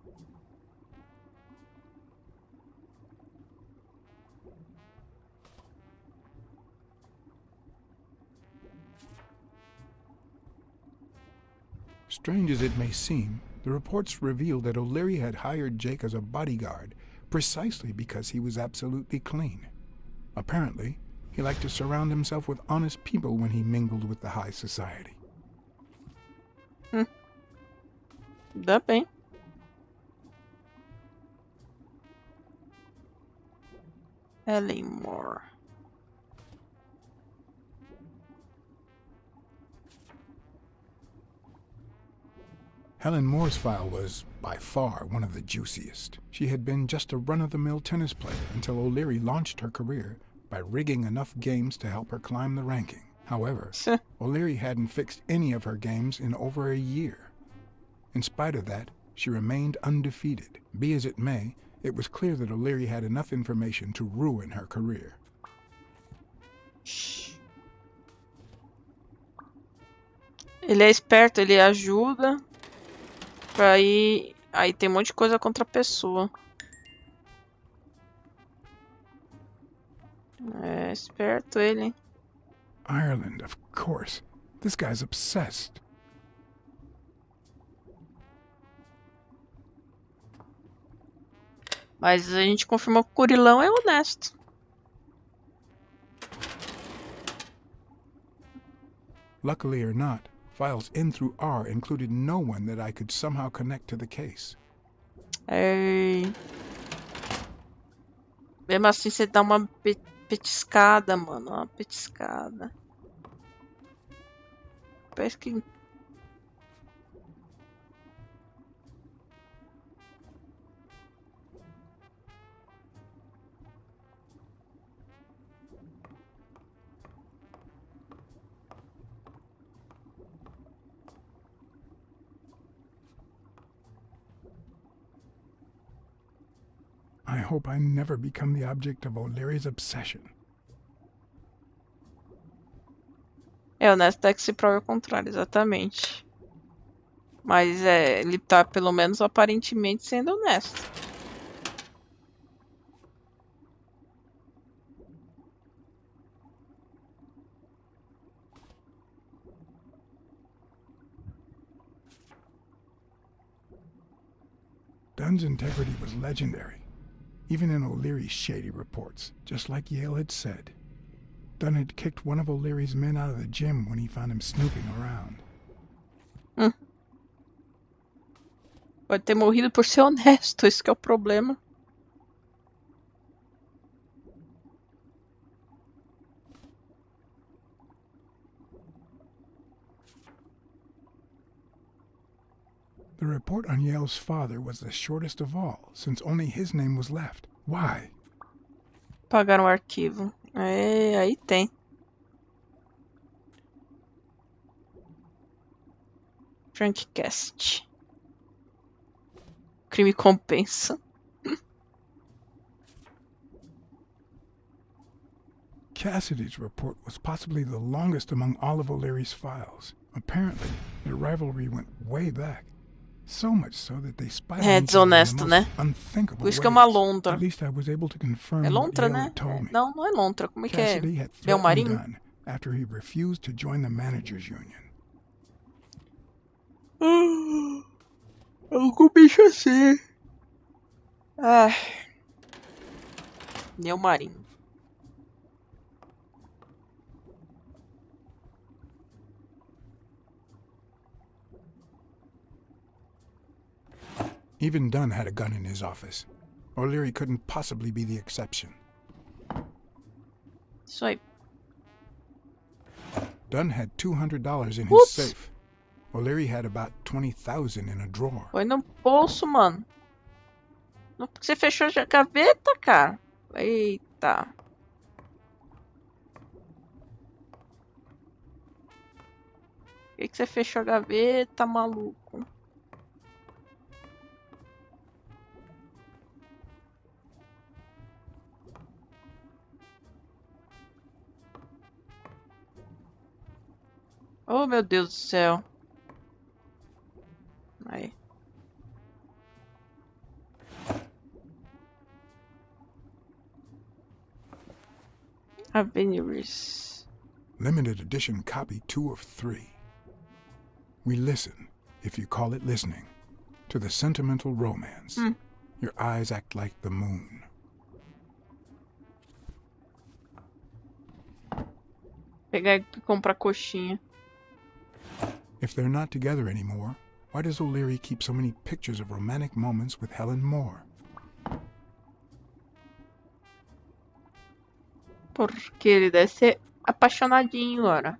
Strange as it may seem, the reports revealed that O'Leary had hired Jake as a bodyguard precisely because he was absolutely clean. Apparently, he liked to surround himself with honest people when he mingled with the high society. Dá bem. Ellimore. Helen Moore's file was, by far, one of the juiciest. She had been just a run-of-the-mill tennis player until O'Leary launched her career by rigging enough games to help her climb the ranking. However, O'Leary hadn't fixed any of her games in over a year. In spite of that, she remained undefeated. Be as it may, it was clear that O'Leary had enough information to ruin her career. Ele é esperto, ele ajuda. Aí tem um monte de coisa contra a pessoa. É esperto ele. Ireland, of course. This guy's obsessed. Mas a gente confirmou que o Curilão é honesto. Luckily or not, files in through R included no one that I could somehow connect to the case. Ei. Mesmo assim, você dá uma petiscada, mano. Uma petiscada. Parece que... I hope I never become the object of O'Leary's obsession. É honesto até que se prove ao contrário, exatamente. Mas ele tá pelo menos aparentemente sendo honesto. Dunn's integrity was legendary, even in O'Leary's shady reports, just like Yale had said. Dunn had kicked one of O'Leary's men out of the gym when he found him snooping around. Pode ter morrido por ser honesto, esse que é o problema. The report on Yale's father was the shortest of all, since only his name was left. Why? Pagaram o arquivo. Aí tem. Frankcast. Crime compensa. Cassidy's report was possibly the longest among all of O'Leary's files. Apparently, their rivalry went way back. So much so that they spied on each other in the most unthinkable Por isso que é uma ways. lontra. At least I was able to confirm É what lontra, Yale né? had told me. Não, não é lontra. Como é que é? Cassidy had Leão threatened marinho? Dunn after he refused to join the managers' union. Algum bicho assim. Leão marinho. Even Dunn had a gun in his office. O'Leary couldn't possibly be the exception. Isso aí. Dunn had $200 in his safe. O'Leary had about 20,000 in a drawer. Foi no bolso, mano. Você fechou a gaveta, cara? Eita. Por que você fechou a gaveta, maluco? Oh, meu Deus do céu. Aí. Avenues. Limited edition copy 2 of 3. We listen, if you call it listening, to the sentimental romance. Your eyes act like the moon. Pegar e comprar coxinha. If they're not together anymore, why does O'Leary keep so many pictures of romantic moments with Helen Moore? Porque ele deve ser apaixonadinho agora.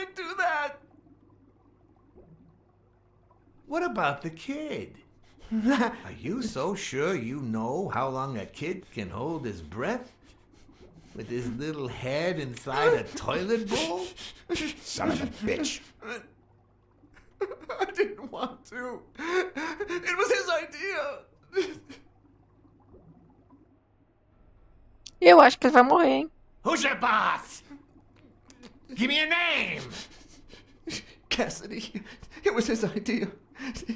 I do that? What about the kid? Are you so sure you know how long a kid can hold his breath? With his little head inside a toilet bowl? Son of a bitch. I didn't want to. It was his idea. Eu acho que ele vai morrer, hein? Who's your boss? Give me a name! Cassidy. It was his idea.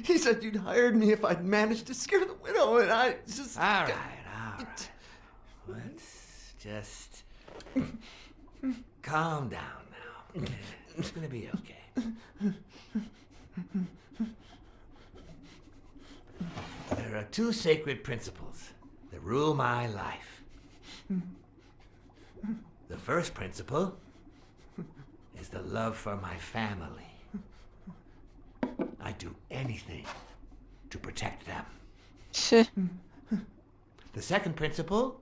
He said you'd hired me if I'd managed to scare the widow, and I just... All right. Let's just calm down now. Okay? It's gonna be okay. There are two sacred principles that rule my life. The first principle is the love for my family. I'd do anything to protect them. The second principle,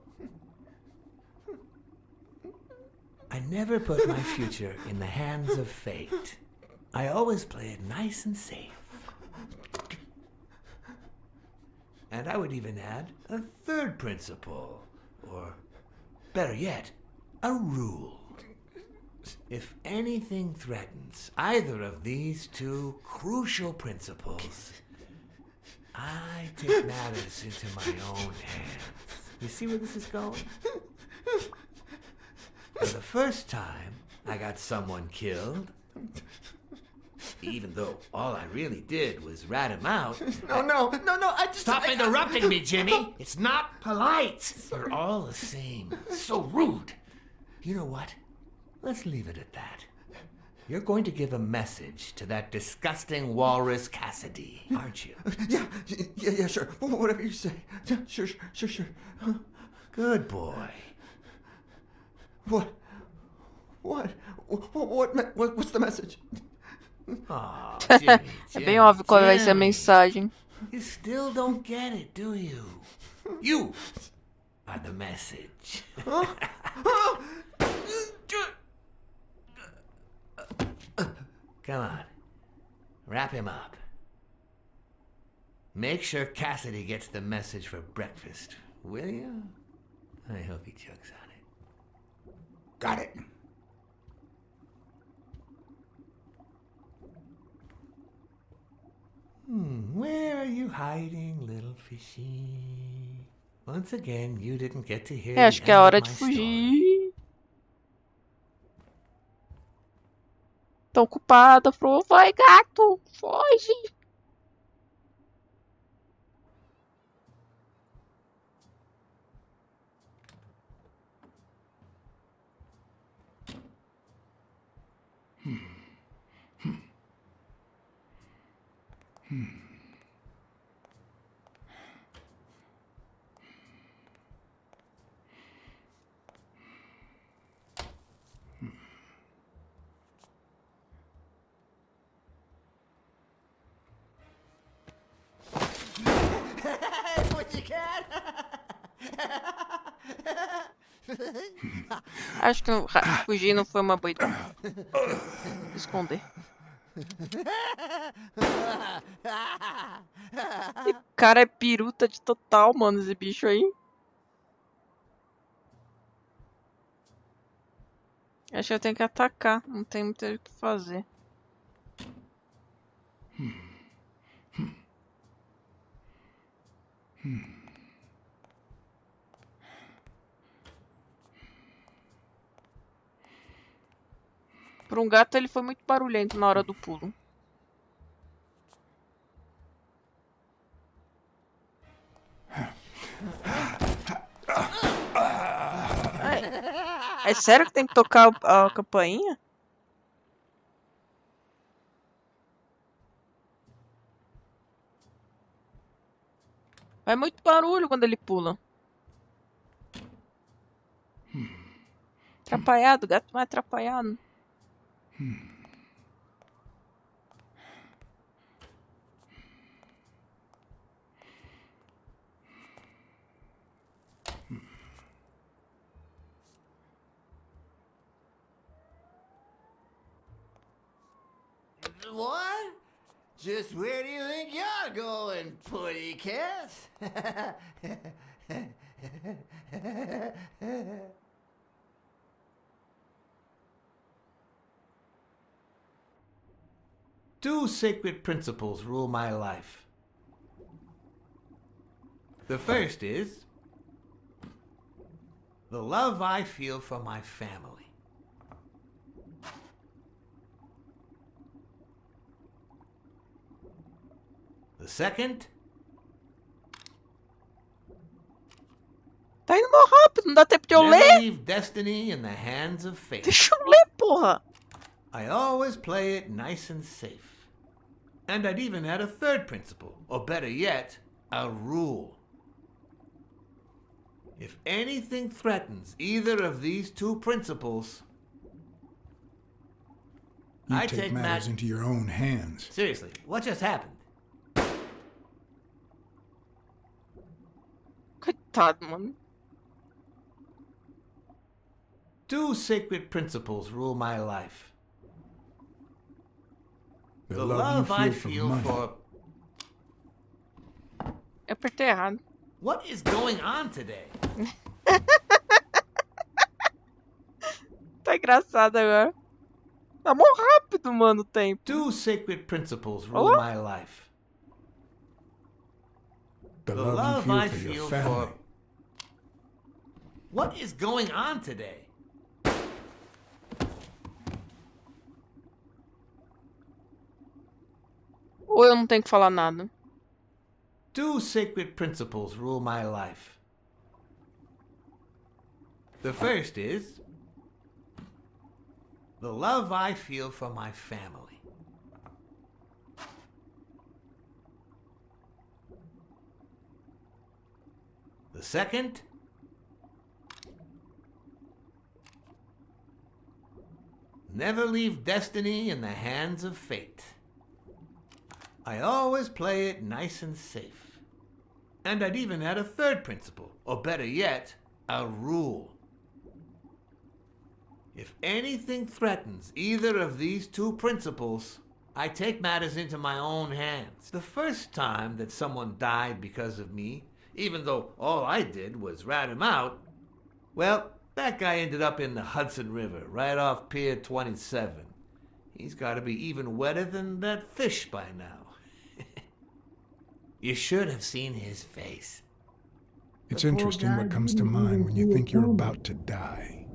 I never put my future in the hands of fate. I always play it nice and safe. And I would even add a third principle, or better yet, a rule. If anything threatens either of these two crucial principles, I take matters into my own hands. You see where this is going? For the first time, I got someone killed. Even though all I really did was rat him out. No, I just... Stop interrupting me, Jimmy! It's not polite! You're all the same. So rude. You know what? Let's leave it at that. You're going to give a message to that disgusting walrus Cassidy, aren't you? Yeah, sure. Whatever you say. Sure. Good boy. What's the message? Oh, É bem óbvio qual vai ser a mensagem. You still don't get it, do you? You are the message. Come on. Wrap him up. Make sure Cassidy gets the message for breakfast, will you? I hope he chugs on it. Got it. Where are you hiding, little fishy? Once again, you didn't get to hear Acho the que é end hora of de my story. fugir. Tô ocupada, Fro. Vai, gato. Foge. Acho que fugir não foi uma boa ideia. Esconder. Esse cara é piruta de total, mano, esse bicho aí. Acho que eu tenho que atacar. Não tem muito o que fazer. Por um gato, ele foi muito barulhento na hora do pulo. É sério que tem que tocar a campainha? Faz muito barulho quando ele pula. Atrapalhado, gato mais atrapalhado. one? Just where do you think you're going, putty cat? Two sacred principles rule my life. The first is the love I feel for my family. The second, Tá indo mó rápido, não dá tempo de eu never ler? leave destiny in the hands of fate. Deixa eu ler, porra! I always play it nice and safe. And I'd even add a third principle, or better yet, a rule. If anything threatens either of these two principles, You I take matters into your own hands. Seriously, what just happened? Coitado, mano. Two sacred principles rule my life. The love you I feel feel for for... Eu apertei errado. What is going on today? Tá engraçado agora. Tá mó rápido, mano, o tempo. Two sacred principles rule my life. The The love love you I feel for your feel family. for... What is going on today? Ou eu não tenho que falar nada? Two sacred principles rule my life. The first is the love I feel for my family. The second, never leave destiny in the hands of fate. I always play it nice and safe. And I'd even add a third principle, or better yet, a rule. If anything threatens either of these two principles, I take matters into my own hands. The first time that someone died because of me, even though all I did was rat him out, well, that guy ended up in the Hudson River, right off Pier 27. He's got to be even wetter than that fish by now. You should have seen his face. It's interesting what comes to mind when you think you're about to die.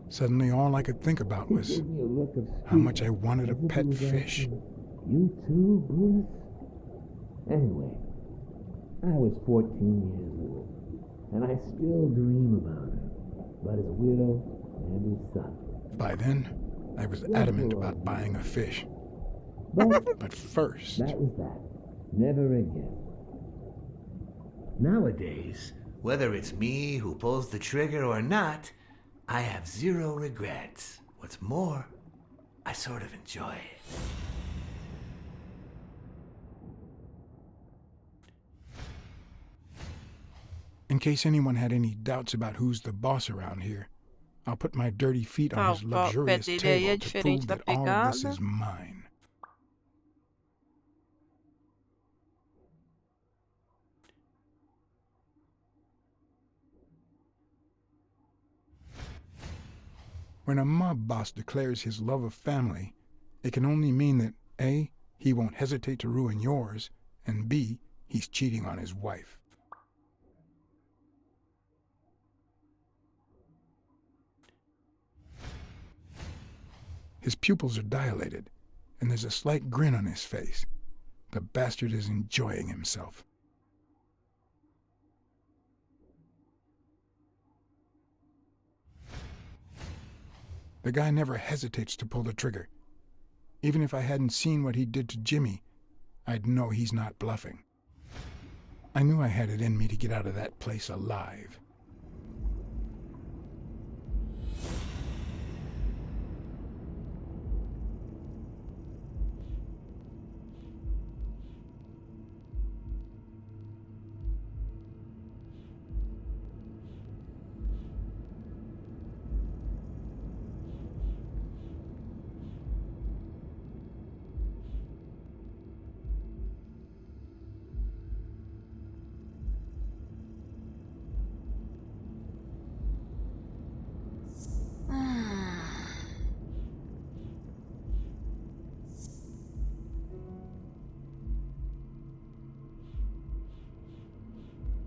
Suddenly all I could think about was how much I wanted a pet fish. You too, Bruce? Anyway, I was 14 years old, and I still dream about her, but his widow and his son. By then, I was adamant about buying a fish. But first... That was that. Never again. Nowadays, whether it's me who pulls the trigger or not, I have zero regrets. What's more, I sort of enjoy it. In case anyone had any doubts about who's the boss around here, I'll put my dirty feet on his luxurious table to prove that all of this is mine. When a mob boss declares his love of family, it can only mean that A, he won't hesitate to ruin yours, and B, he's cheating on his wife. His pupils are dilated, and there's a slight grin on his face. The bastard is enjoying himself. The guy never hesitates to pull the trigger. Even if I hadn't seen what he did to Jimmy, I'd know he's not bluffing. I knew I had it in me to get out of that place alive.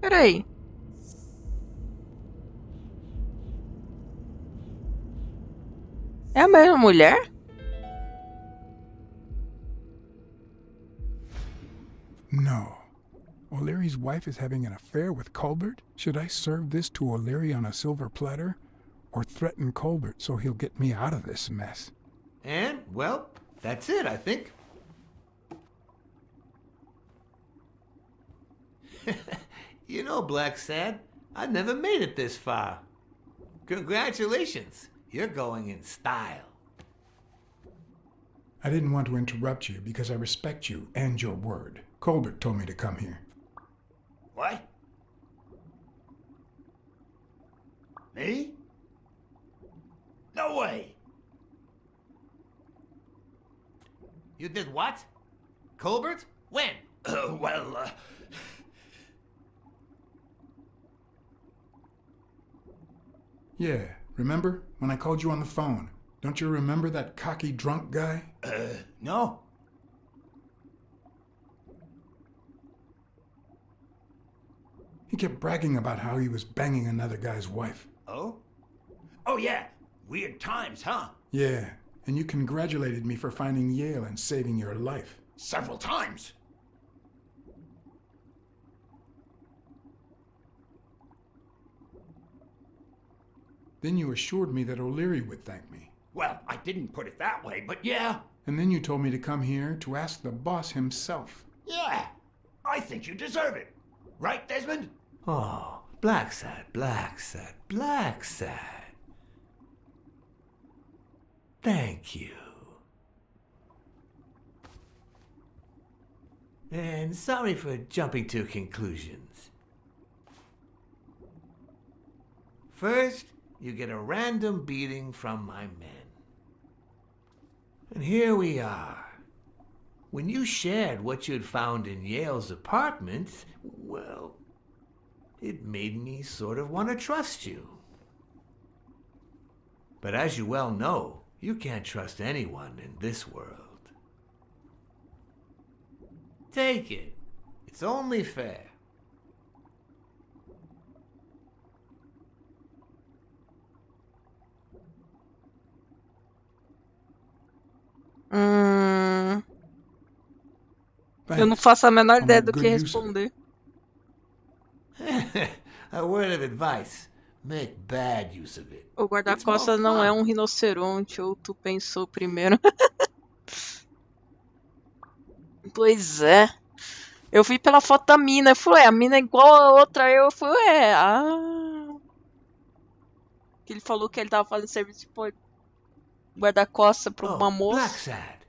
Peraí. É a mesma mulher? No. O'Leary's wife is having an affair with Colbert? Should I serve this to O'Leary on a silver platter? Or threaten Colbert so he'll get me out of this mess? And, well, that's it, I think. You know, Blacksad, I never made it this far. Congratulations. You're going in style. I didn't want to interrupt you because I respect you and your word. Colbert told me to come here. What? Me? No way. You did what? Colbert? When? Yeah, remember when I called you on the phone? Don't you remember that cocky drunk guy? No. He kept bragging about how he was banging another guy's wife. Oh? Oh, yeah. Weird times, huh? Yeah, and you congratulated me for finding Yale and saving your life. Several times. Then you assured me that O'Leary would thank me. Well, I didn't put it that way, but yeah. And then you told me to come here to ask the boss himself. Yeah. I think you deserve it. Right, Desmond? Oh, Blacksad, Blacksad, Blacksad. Thank you. And sorry for jumping to conclusions. First, you get a random beating from my men. And here we are. When you shared what you'd found in Yale's apartment, well, it made me sort of want to trust you. But as you well know, you can't trust anyone in this world. Take it. It's only fair. Eu não faço a menor ideia do que responder. A word of advice. Make bad use of it. O guarda-costas não é um rinoceronte, ou tu pensou primeiro. Pois é. Eu vi pela foto da mina, eu falei, a mina é igual a outra, eu falei, que ele falou que ele tava fazendo serviço de guarda-costas pra uma moça. Blacksad.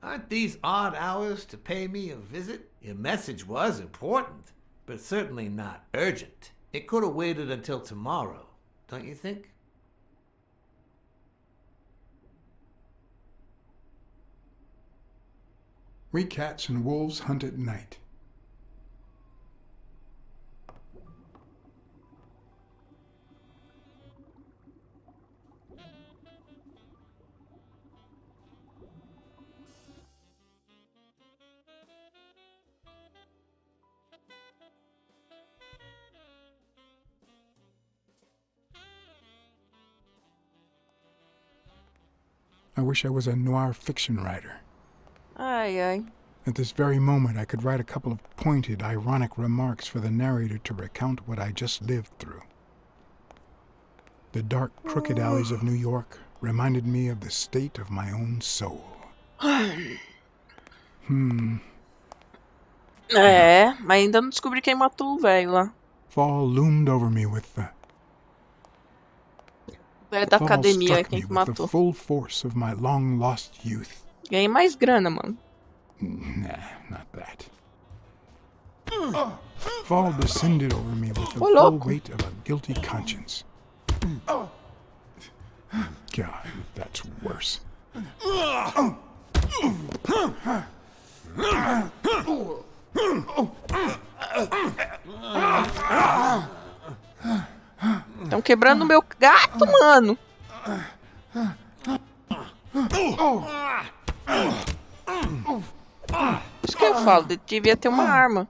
Aren't these odd hours to pay me a visit? Your message was important, but certainly not urgent. It could have waited until tomorrow, don't you think? We cats and wolves hunt at night. I wish I was a noir fiction writer. Ai, ai. At this very moment, I could write a couple of pointed, ironic remarks for the narrator to recount what I just lived through. The dark, crooked alleys of New York reminded me of the state of my own soul. É, mas ainda não descobri quem matou o velho lá. Fall loomed over me with the... O velho da academia é quem with matou. the full force of my long-lost youth. Ganhei mais grana, mano. Nah, not that. Fall descended over me with the full louco. weight of a guilty conscience. God, that's worse. Estão quebrando meu gato, mano. Isso que eu falo, devia ter uma arma.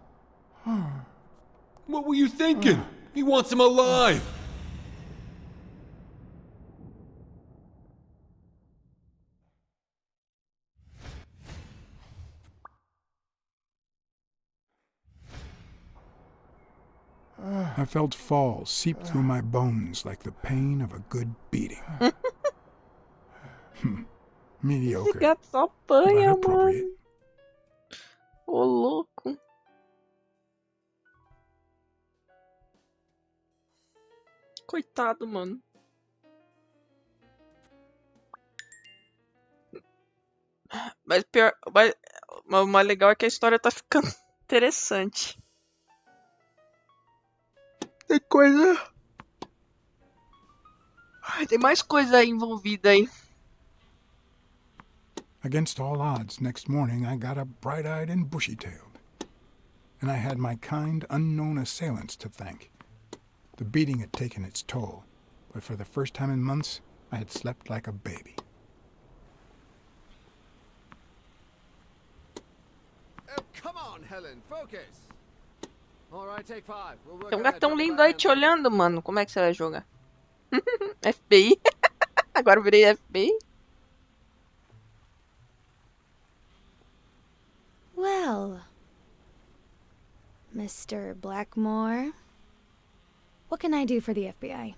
What were you thinking? He wants him alive! I felt falls seep through my bones like the pain of a good beating. Mediocre. Esse gato só apanha, but appropriate. mano. Ô, louco. Coitado, mano. Mas pior, o mais legal é que a história tá ficando interessante. Tem coisa. Ai, tem mais coisa envolvida aí. Against all odds, next morning I got up bright-eyed and bushy-tailed. And I had my kind, unknown assailants to thank. The beating had taken its toll, but for the first time in months, I had slept like a baby. Oh, come on, Helen, focus. All right, take 5. We'll work Tem um on that gatão double lindo aí bind. te olhando, mano. Como é que você vai jogar? FBI? Agora eu virei FBI? Well, Mr. Blackmore, what can I do for the FBI?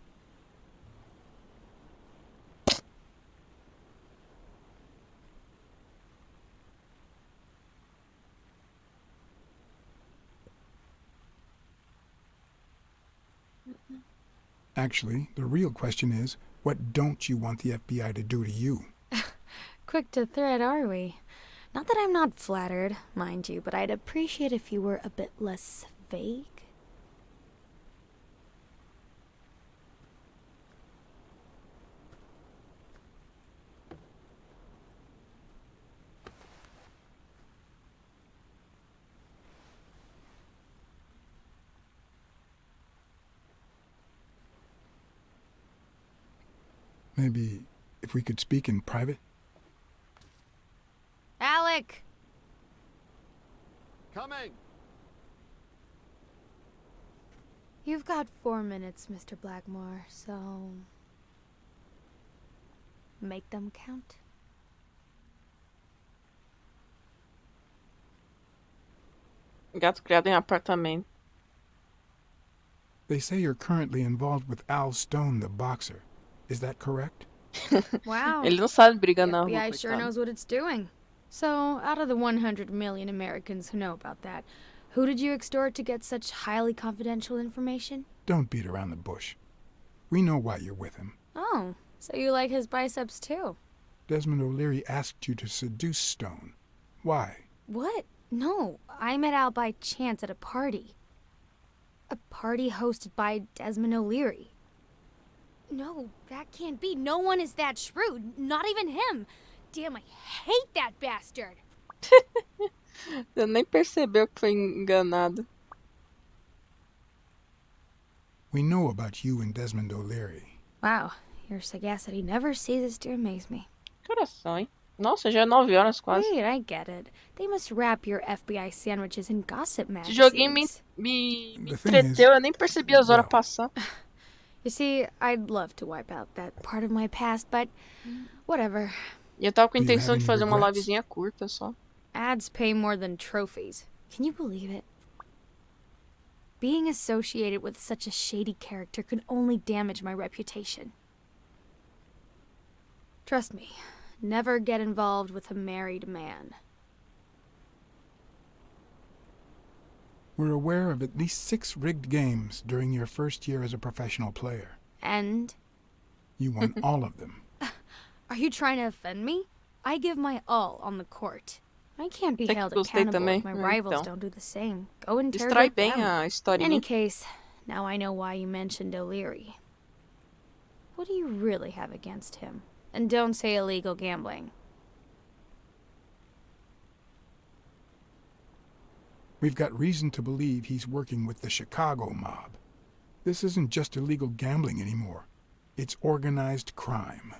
Actually, the real question is, what don't you want the FBI to do to you? Quick to thread, are we? Not that I'm not flattered, mind you, but I'd appreciate if you were a bit less vague. Maybe if we could speak in private? Alec! Coming! You've got 4 minutes, Mr. Blackmore, so... make them count. Gato criado em apartamento. They say you're currently involved with Al Stone, the boxer. Is that correct? Wow. Ele não sabe brigar The na rua, FBI sure coitado. knows what it's doing. So, out of the 100 million Americans who know about that, who did you extort to get such highly confidential information? Don't beat around the bush. We know why you're with him. Oh, so you like his biceps too? Desmond O'Leary asked you to seduce Stone. Why? What? No, I met Al by chance at a party. A party hosted by Desmond O'Leary. No, that can't be. No one is that shrewd. Not even him. Damn, I hate that bastard. Você nem percebeu que foi enganado. We know about you and Desmond O'Leary. Wow, your sagacity never ceases to amaze me. Coração, hein? Nossa, já é 9 horas quase. Wait, I get it. They must wrap your FBI sandwiches in gossip Esse magazines. joguinho me entreteu, eu nem percebi as horas passar. You see, I'd love to wipe out that part of my past, but whatever. E eu tava com a Do you intenção have de any fazer uma regrets? livezinha curta só. Ads pay more than trophies. Can you believe it? Being associated with such a shady character could only damage my reputation. Trust me, never get involved with a married man. We're aware of at least 6 rigged games during your first year as a professional player. And? You won all of them. Are you trying to offend me? I give my all on the court. I can't be Tem que held gostei accountable também. if my rivals Então. don't do the same. Go Destrói interrogate bem them. a In historinha. any case, now I know why you mentioned O'Leary. What do you really have against him? And don't say illegal gambling. We've got reason to believe he's working with the Chicago mob. This isn't just illegal gambling anymore. It's organized crime.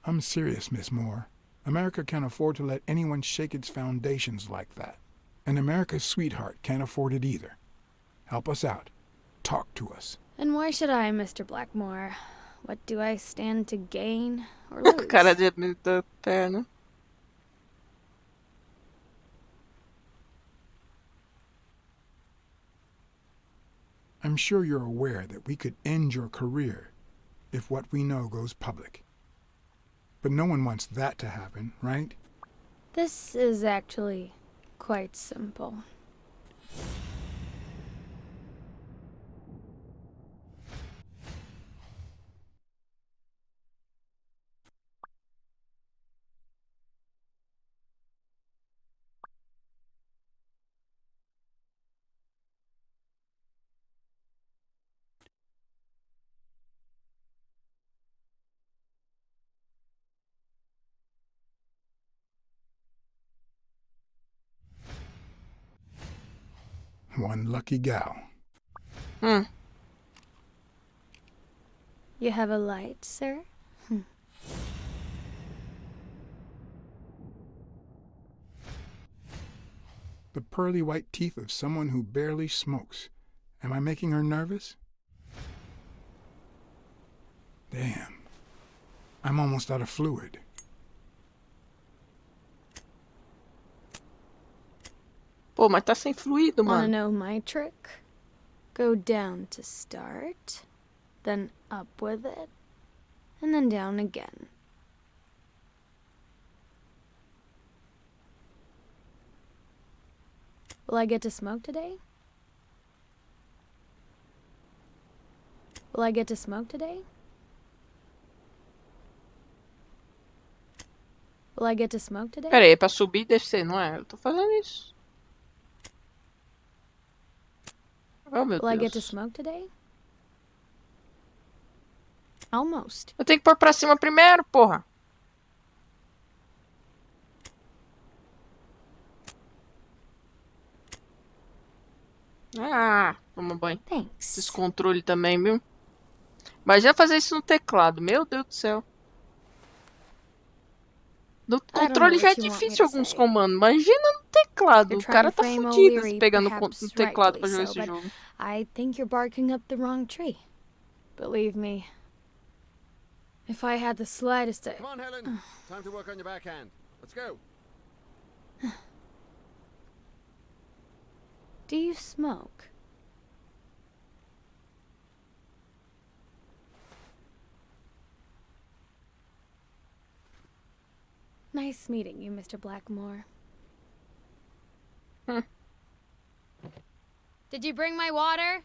I'm serious, Miss Moore. America can't afford to let anyone shake its foundations like that. And America's sweetheart can't afford it either. Help us out. Talk to us. And why should I, Mr. Blackmore? What do I stand to gain or lose? Cara de da perna. I'm sure you're aware that we could end your career if what we know goes public. But no one wants that to happen, right? This is actually quite simple. One lucky gal. You have a light, sir? The pearly white teeth of someone who barely smokes. Am I making her nervous? Damn. I'm almost out of fluid. Pô, mas tá sem fluido, Wanna mano. know my trick? Go down to start, then up with it, and then down again. Will I get to smoke today? Will I get to smoke today? Will I get to smoke today? Pera aí, é pra subir e descer, não é? Eu tô fazendo isso. Oh, meu Will I get to Deus. smoke today? Almost. Eu tenho que pôr pra cima primeiro, porra. Ah, toma banho. Thanks. Descontrole também, viu? Mas já fazer isso no teclado, meu Deus do céu. No controle já é difícil alguns comandos. Imagina no teclado. O cara tá fudido pegando no teclado pra jogar esse jogo. I think you're barking up the wrong tree. Believe me. If I had the slightest... Come on, Helen. Time to work on your backhand. Let's go. Do you smoke? Nice meeting you, Mr. Blackmore. Did you bring my water?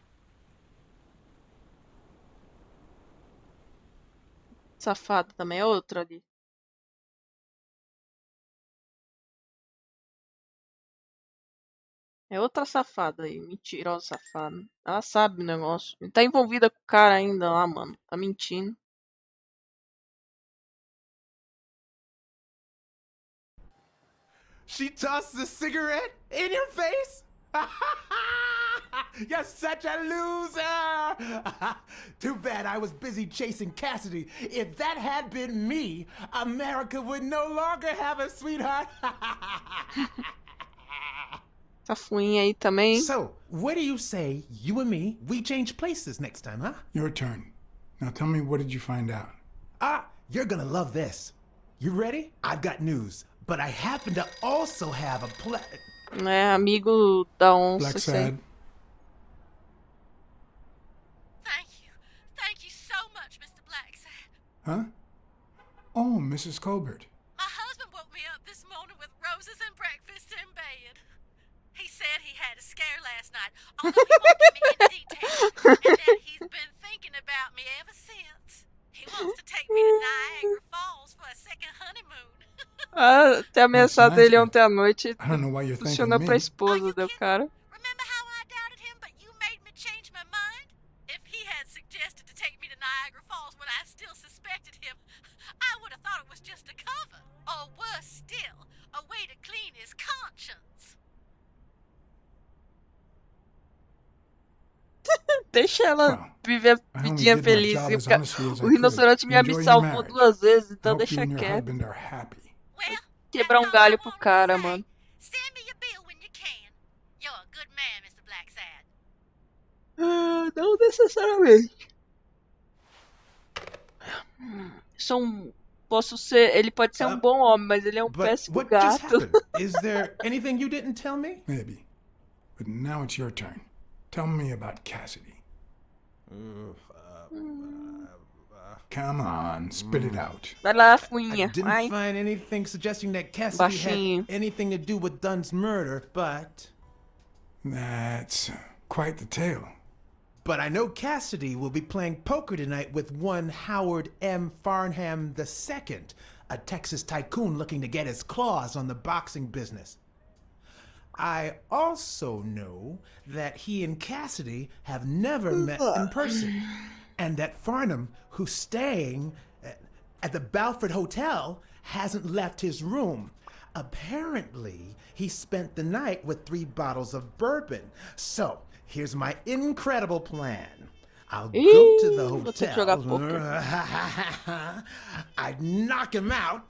Safado também é outro ali. É outra safada aí, mentirosa safada. Ela sabe o negócio. Tá envolvida com o cara ainda lá, mano. Tá mentindo. She tosses a cigarette in your face? You're such a loser! Too bad I was busy chasing Cassidy. If that had been me, America would no longer have a sweetheart. Essa fuinha aí também. So, what do you say, you and me, we change places next time, huh? Your turn. Now tell me, what did you find out? You're gonna love this. You ready? I've got news, but I happen to also have a É, amigo da onça. Blacksad. Thank you so much, Mr. Blacksad. Huh? Oh, Mrs. Colbert. My husband woke me up this morning with roses and breakfast in bed. He said he had a scare last night, although he won't give me any details, and that he's been thinking about me ever since. He wants to take me to Niagara Falls for a second honeymoon. Ah, ter ameaçado ele ontem à noite I don't know why you're thanking funcionou pra me. esposa do cara. Remember how I doubted him, but you made me change my mind? If he had suggested to take me to Niagara Falls when I still suspected him, I would have thought it was just a cover. Or worse still, a way to clean his conscience. Deixa ela viver a vidinha feliz. O rinoceronte me salvou 2 vezes, então deixa quieto. Well, quebrar um galho pro cara, mano. Send me your bill when you can. You're a good man, Mr. Blacksad. Não necessariamente. Posso ser. Ele pode ser um bom homem, mas ele é um péssimo What just gato. happened? Is there anything you didn't tell me? Maybe. But now it's your turn. Tell me about Cassidy. Come on, spit it out. Vai lá, Fuinha. I didn't find anything suggesting that Cassidy had anything to do with Dunn's murder, but... That's quite the tale. But I know Cassidy will be playing poker tonight with one Howard M. Farnham II, a Texas tycoon looking to get his claws on the boxing business. I also know that he and Cassidy have never met in person, and that Farnham, who's staying at the Balford Hotel, hasn't left his room. Apparently, he spent the night with 3 bottles of bourbon. So, here's my incredible plan. I'll go to the hotel, I'd knock him out,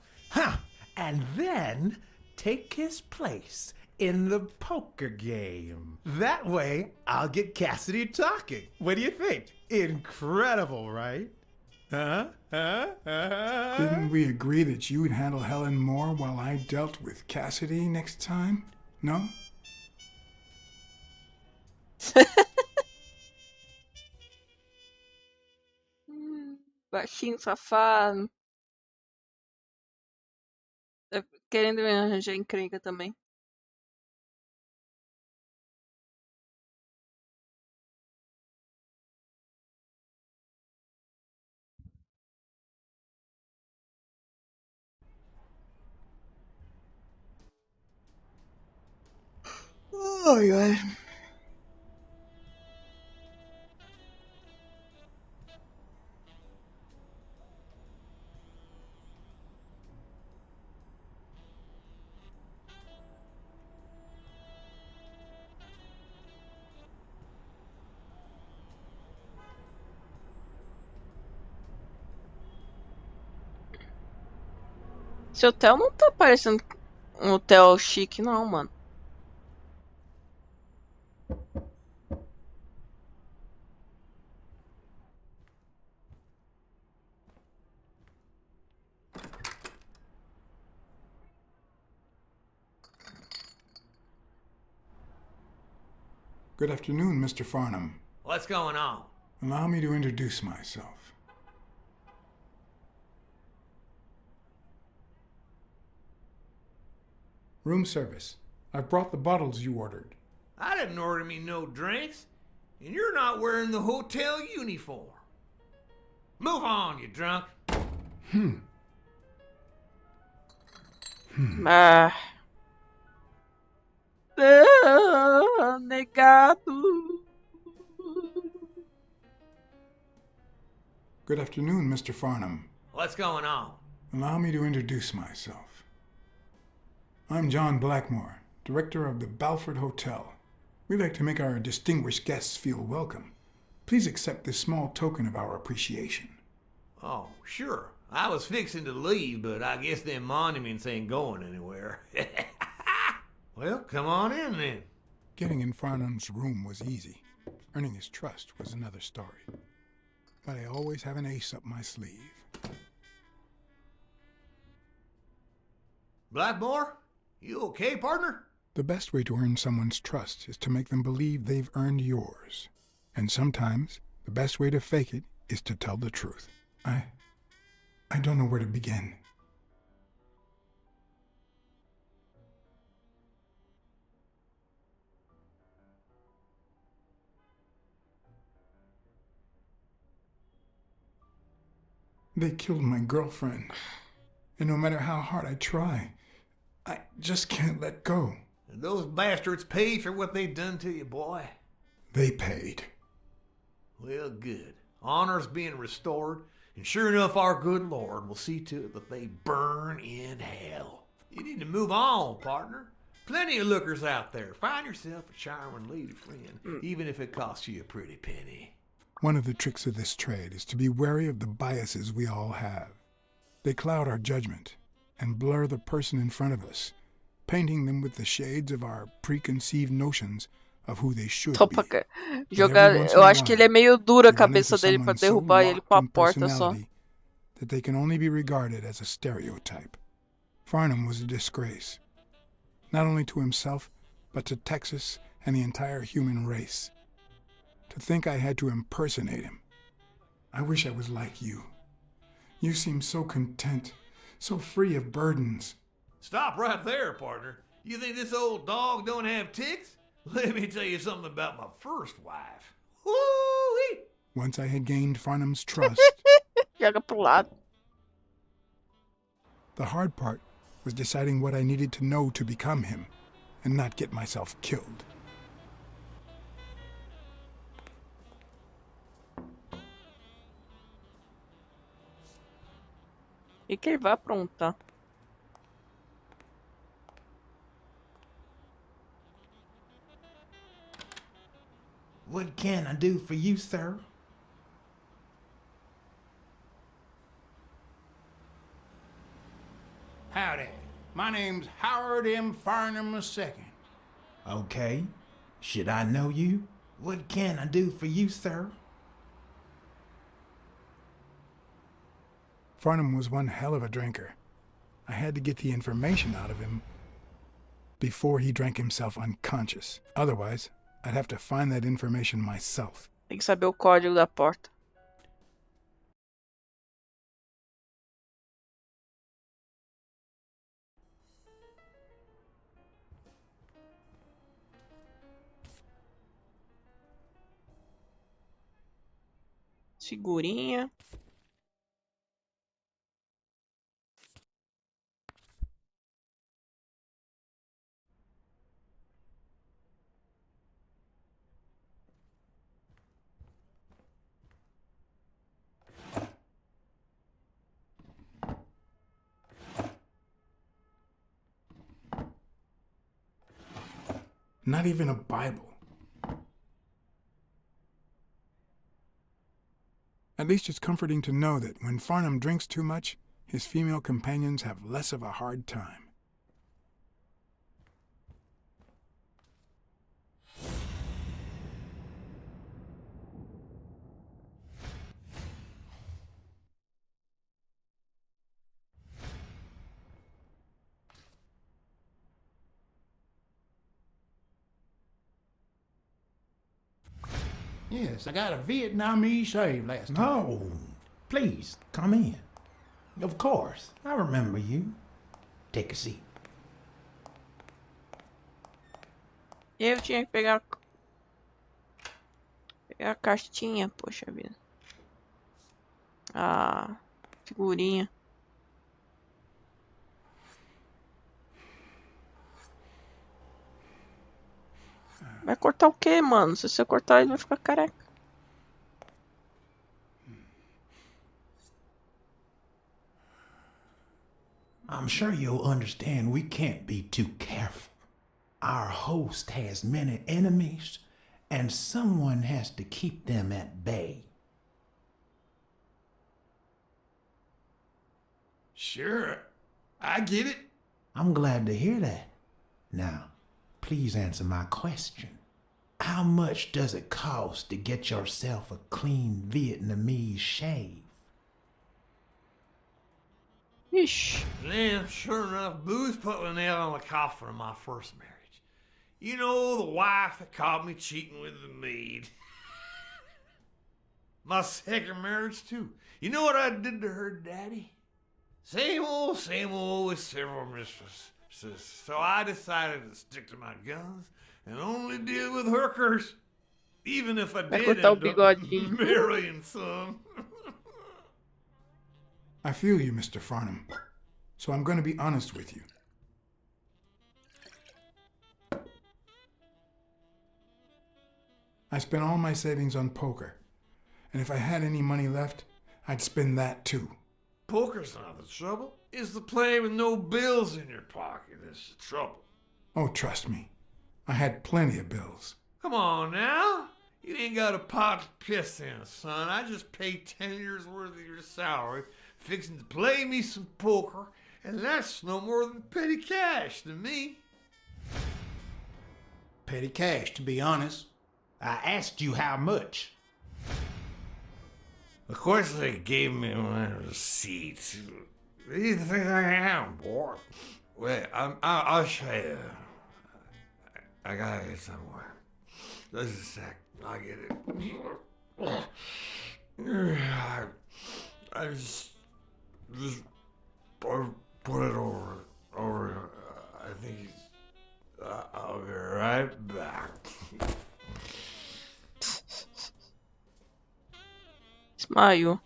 and then take his place in the poker game. That way, I'll get Cassidy talking. What do you think? Incredible, right? Didn't we agree that you would handle Helen Moore while I dealt with Cassidy next time? No? Baixinho, safado. Querendo me arranjar encrenca também. Ai, ai. Esse hotel não tá parecendo um hotel chique, não, mano. Good afternoon, Mr. Farnham. What's going on? Allow me to introduce myself. Room service. I've brought the bottles you ordered. I didn't order me no drinks, and you're not wearing the hotel uniform. Move on, you drunk. Negado. Good afternoon, Mr. Farnham. What's going on? Allow me to introduce myself. I'm John Blackmore, director of the Balford Hotel. We like to make our distinguished guests feel welcome. Please accept this small token of our appreciation. Oh, sure. I was fixing to leave, but I guess them monuments ain't going anywhere. Well, come on in then. Getting in Farnham's room was easy. Earning his trust was another story. But I always have an ace up my sleeve. Blackmore? You okay, partner? The best way to earn someone's trust is to make them believe they've earned yours. And sometimes, the best way to fake it is to tell the truth. I don't know where to begin. They killed my girlfriend. And no matter how hard I try, I just can't let go. And those bastards paid for what they done to you, boy. They paid. Well, good. Honor's being restored, and sure enough, our good Lord will see to it that they burn in hell. You need to move on, partner. Plenty of lookers out there. Find yourself a charming lady friend, even if it costs you a pretty penny. One of the tricks of this trade is to be wary of the biases we all have. They cloud our judgment. and blur the person in front of us, painting them with the shades of our preconceived notions of who they should Só be. pra But jogar. every once in Eu a acho que ele é while, meio duro a you run into cabeça dele pra someone so derrubar ele com a locked in porta só. personality that they can only be regarded as a stereotype. Farnham was a disgrace, not only to himself, but to Texas and the entire human race. To think I had to impersonate him. I wish I was like you. You seem so content, so free of burdens. Stop right there, partner. You think this old dog don't have ticks? Let me tell you something about my first wife. Woo-wee! Once I had gained Farnham's trust, Joga pro lado. the hard part was deciding what I needed to know to become him and not get myself killed. E que ele vai aprontar? What can I do for you, sir? Howdy. My name's Howard M. Farnham II. Okay. Should I know you? What can I do for you, sir? Farnham was one hell of a drinker. I had to get the information out of him before he drank himself unconscious. Otherwise, I'd have to find that information myself. Tem que saber o código da porta. Figurinha. Not even a Bible. At least it's comforting to know that when Farnham drinks too much, his female companions have less of a hard time. Yes, I got a Vietnamese shave last time. No. Please, come in. Of course. I remember you. Take a seat. Eu tinha que pegar a cartinha, poxa vida. A figurinha. Vai cortar o quê, mano? Se você cortar, ele vai ficar careca. I'm sure you'll understand we can't be too careful. Our host has many enemies, and someone has to keep them at bay. Sure, I get it. I'm glad to hear that. Now, please answer my question. How much does it cost to get yourself a clean Vietnamese shave? Ixi. Then, sure enough, booze put the nail on the coffin of my first marriage. You know, the wife that caught me cheating with the maid. My second marriage, too. You know what I did to her daddy? Same old with several mistresses. So I decided to stick to my guns and only deal with hookers. Even if I did end up marrying some. I feel you, Mr. Farnham. So I'm going to be honest with you. I spent all my savings on poker. And if I had any money left, I'd spend that too. Poker's not the trouble. It's the play with no bills in your pocket that's the trouble. Oh, trust me. I had plenty of bills. Come on now. You ain't got a pot to piss in, son. I just paid 10 years worth of your salary, fixing to play me some poker, And that's no more than petty cash to me. Petty cash, to be honest. I asked you how much. Of course they gave me my receipt. What do you think I am, boy? Wait, I'll show you. I gotta get somewhere. Just a sec. I'll get it. I just put it over. I think I'll be right back. Desmaio.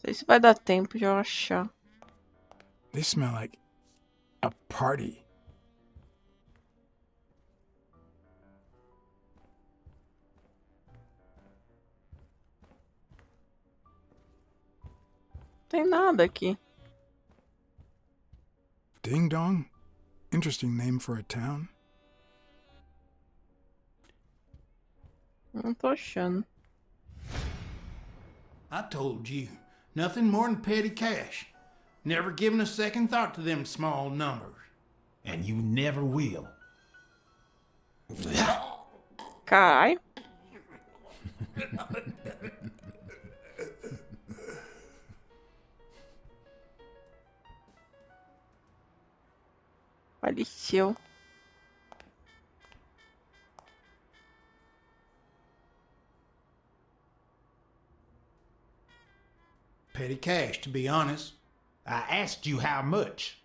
Não sei se vai dar tempo de eu achar. They smell like a party. Não tem nada aqui. Ding Dong? Interesting name for a town. Não tô achando. I told you, nothing more than petty cash. Never given a second thought to them small numbers. And you never will. Carai. Faleceu. Petty cash, to be honest. I asked you how much.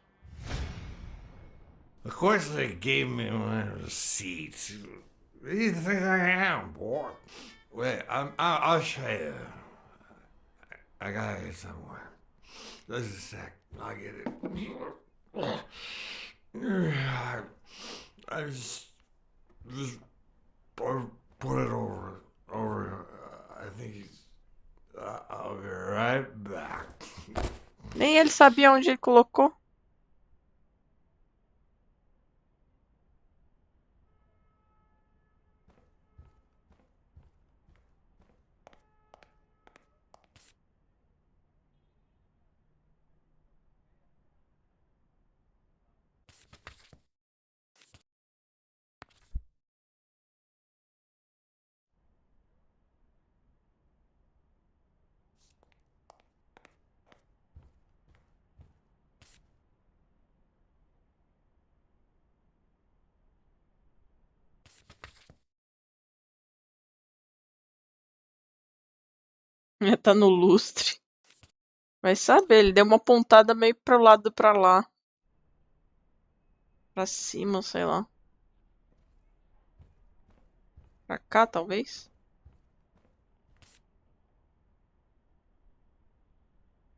Of course they gave me my receipt. What do you think I am, boy? Wait, I'll show you. I gotta get somewhere. Just a sec. I'll get it. I just put it over. I think I'll be right back. Nem ele sabia onde ele colocou. Tá no lustre. Vai saber, ele deu uma pontada meio pro lado pra lá. Pra cima, sei lá. Pra cá, talvez?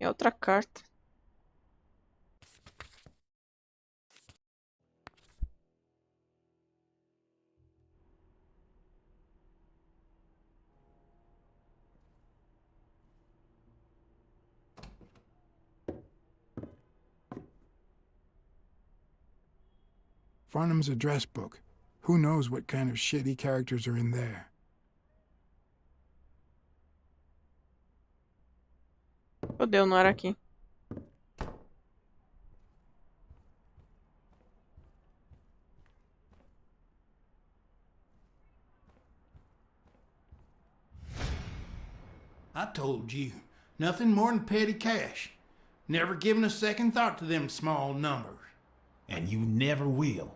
É outra carta. Farnham's address book. Who knows what kind of shitty characters are in there? Fodeu, não era aqui. I told you, nothing more than petty cash. Never given a second thought to them small numbers. And you never will.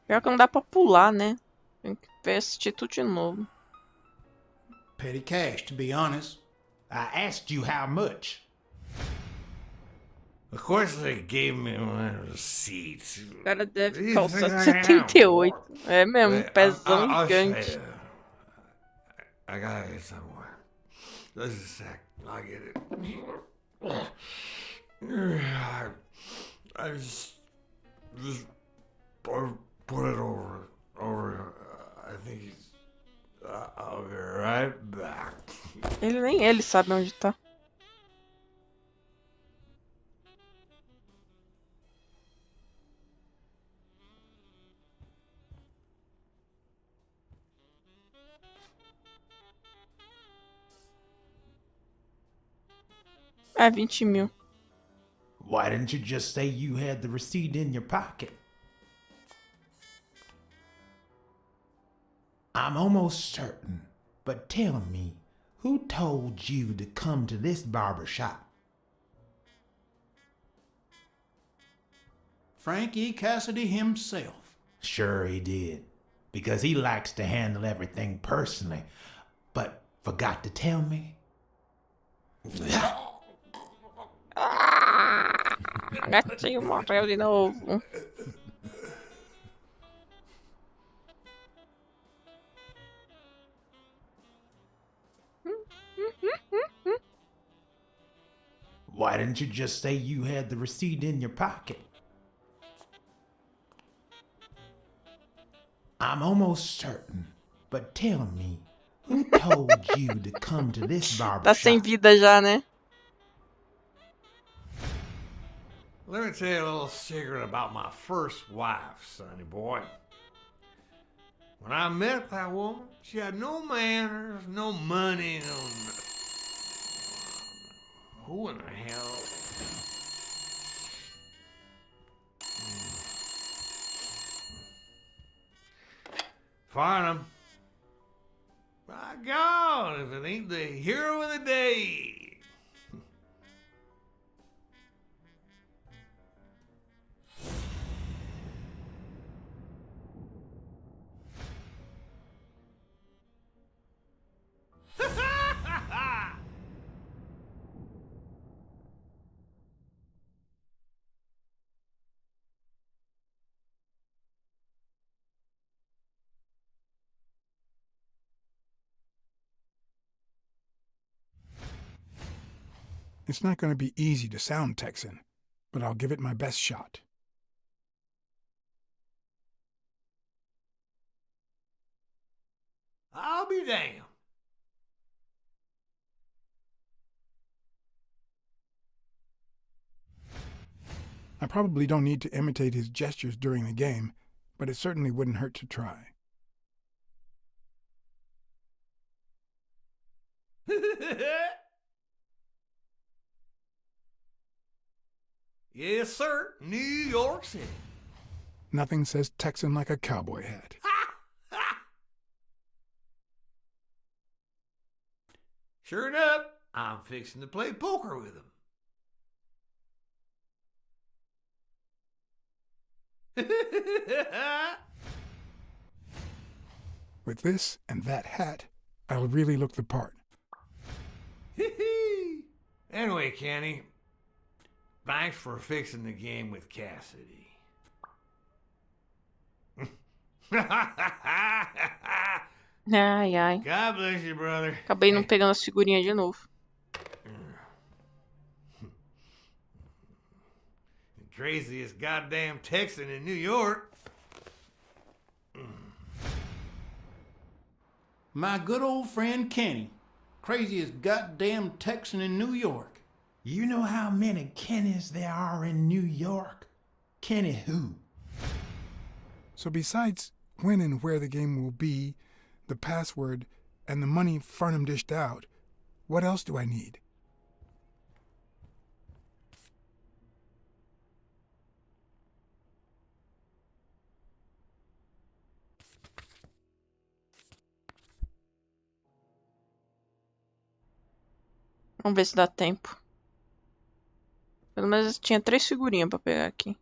Pior que não dá pra pular, né? Tem que assistir tudo de novo. Petty cash, to be honest. I asked you how much. Of course they gave me my receipts. O cara deve You calçar think I 78. am? É mesmo, Wait, pezão I'll gigante. show you. I gotta get somewhere. Just a sec. I'll get it. I just put it over. I think he's. I'll be right back. Nem ele sabe onde tá. É 20 mil. Why didn't you just say you had the receipt in your pocket? I'm almost certain, but tell me, who told you to come to this barber shop? Frank E. Cassidy himself. Sure he did, because he likes to handle everything personally, but forgot to tell me? Gatinho morreu de novo. Why didn't you just say you had the receipt in your pocket? I'm almost certain, but tell me, who told you to come to this barber Tá sem shop? vida já, né? Let me tell you a little secret about my first wife, sonny boy. When I met that woman, she had no manners, no money, no nothing. Who in the hell? Farnham. My God, if it ain't the hero of the day. It's not going to be easy to sound Texan, but I'll give it my best shot. I'll be damned. I probably don't need to imitate his gestures during the game, but it certainly wouldn't hurt to try. Yes, sir. New York City. Nothing says Texan like a cowboy hat. Sure enough, I'm fixing to play poker with him. With this and that hat, I'll really look the part. Anyway, Kenny, thanks for fixing the game with Cassidy. Ai, ai. God bless you, brother. Acabei não pegando as figurinhas de novo. The craziest goddamn Texan in New York. My good old friend Kenny, craziest goddamn Texan in New York. You know how many Kennys there are in New York? Kenny who? So besides when and where the game will be, the password, and the money Farnham dished out, what else do I need? Vamos ver se dá tempo. Pelo menos tinha 3 figurinhas pra pegar aqui.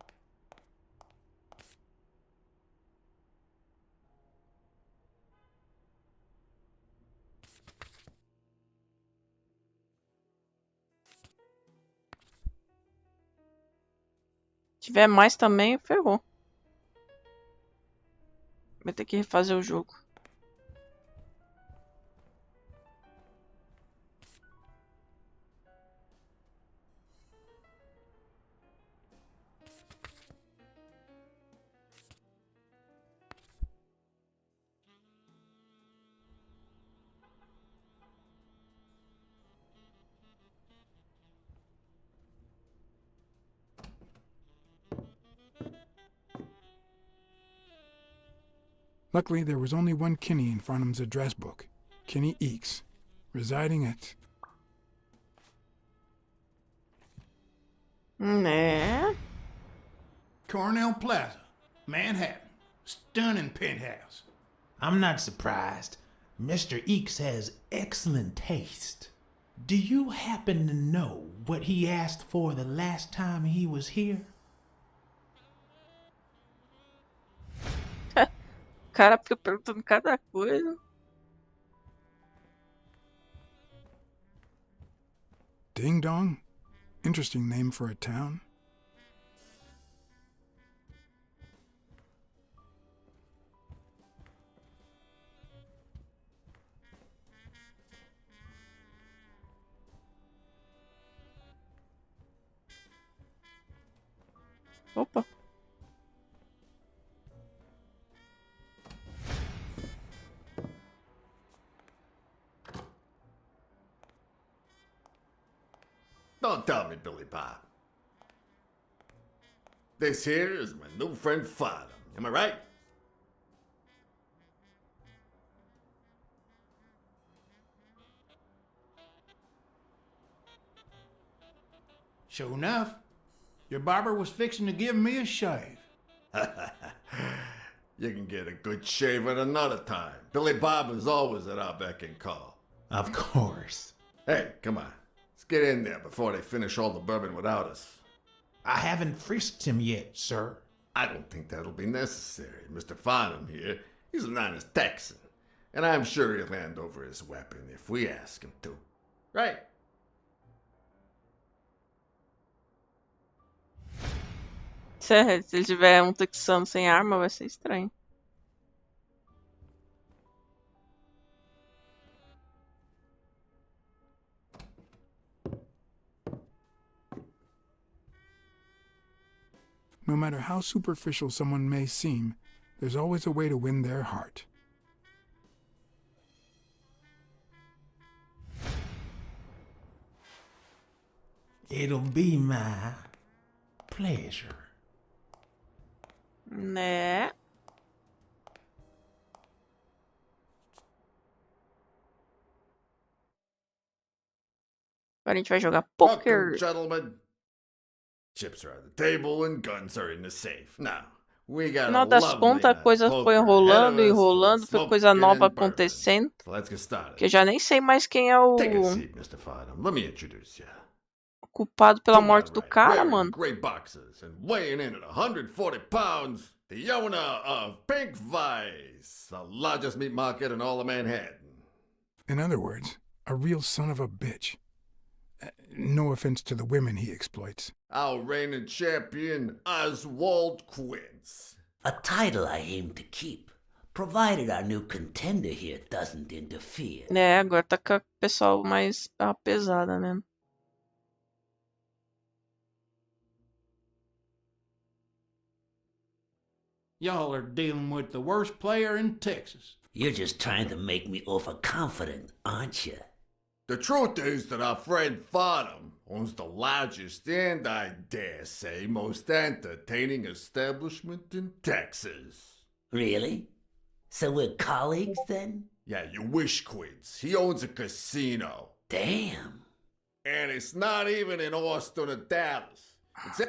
Se tiver mais também, ferrou. Vai ter que refazer o jogo. Luckily, there was only one Kinney in Farnham's address book, Kinney Eakes, residing at... Né? Cornell Plaza, Manhattan. Stunning penthouse. I'm not surprised. Mr. Eakes has excellent taste. Do you happen to know what he asked for the last time he was here? O cara fica perguntando cada coisa. Ding Dong? Interesting name for a town. Opa. Don't tell me, Billy Bob. This here is my new friend Farnham. Am I right? Sure enough, your barber was fixing to give me a shave. You can get a good shave at another time. Billy Bob is always at our beck and call. Of course. Hey, come on. Let's get in there before they finish all the bourbon without us. I haven't frisked him yet, sir. I don't think that'll be necessary. Mr. Farnham here, he's an honest Texan. And I'm sure he'll hand over his weapon if we ask him to. Right? Se ele tiver um texano sem arma, vai ser estranho. No matter how superficial someone may seem, there's always a way to win their heart. It'll be my pleasure. Né? Agora a gente vai jogar poker. Welcome, gentlemen. Chips are on the table and guns are in the safe. Now, we got No final a das lovely contas, a night coisa of foi poker enrolando, ahead of us, enrolando, foi coisa smoking nova and bourbon. acontecendo. So let's get started. Que eu já nem sei mais quem é o Take a seat, Mr. Farnham. Let me introduce you. culpado pela To my morte do right, cara, wearing mano. gray boxes and weighing in at 140 pounds, the owner of Pink Vice, the largest meat market in all of Manhattan. In other words, a real son of a bitch. No offense to the women he exploits. Our reigning champion, Oswald Quince. A title I aim to keep, provided our new contender here doesn't interfere. É, agora tá com o pessoal mais pesada, né? Y'all are dealing with the worst player in Texas. You're just trying to make me overconfident, aren't you? The truth is that our friend Farnham owns the largest and, I dare say, most entertaining establishment in Texas. Really? So we're colleagues then? Yeah, you wish, Quince. He owns a casino. Damn. And it's not even in Austin or Dallas. It's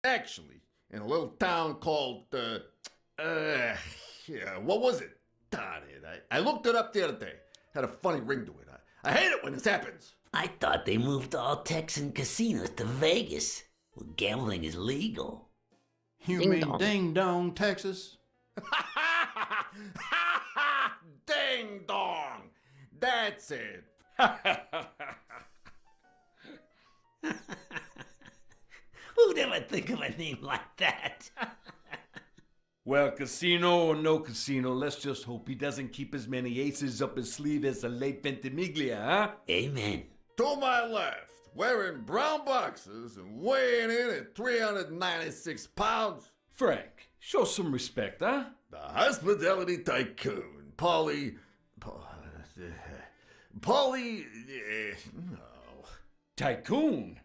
Actually, in a little town called, what was it? Darn it. I looked it up the other day. Had a funny ring to it. I hate it when this happens. I thought they moved all Texan casinos to Vegas, where gambling is legal. You mean Ding Dong, Texas? Ding dong! That's it. Who'd ever think of a name like that? Well, casino or no casino, let's just hope he doesn't keep as many aces up his sleeve as the late Ventimiglia, huh? Amen. To my left, wearing brown boxers and weighing in at 396 pounds. Frank, show some respect, huh? The hospitality tycoon, no. Tycoon?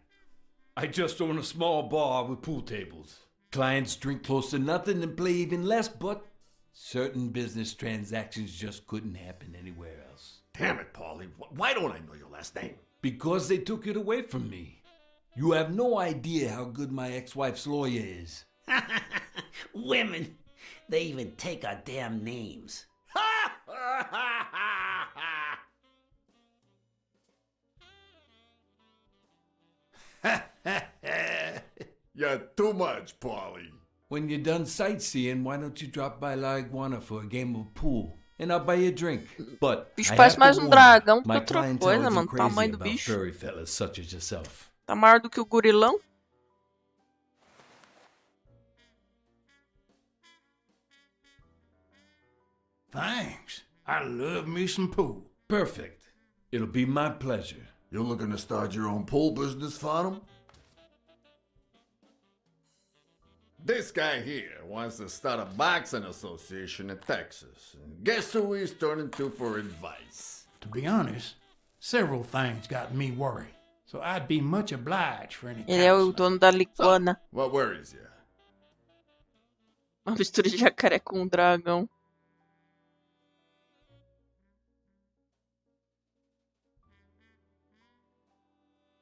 I just own a small bar with pool tables. Clients drink close to nothing and play even less, but certain business transactions just couldn't happen anywhere else. Damn it, Paulie. Why don't I know your last name? Because they took it away from me. You have no idea how good my ex-wife's lawyer is. Women, they even take our damn names. You're too much, Paulie. When you're done sightseeing, why don't you drop by La Iguana for a game of pool? And I'll buy you a drink. But bicho parece mais um dragão que outra coisa, mano. O Tamanho do bicho. furry fellas such as yourself. Tá maior do que o gorilão. Thanks. I love me some pool. Perfect. It'll be my pleasure. You looking to start your own pool business, Farnham? This guy here wants to start a boxing association in Texas. And guess who he's turning to for advice? To be honest, several things got me worried. So I'd be much obliged for any Ele é o dono da Liguana. What worries you? Uma mistura de jacaré com um dragão.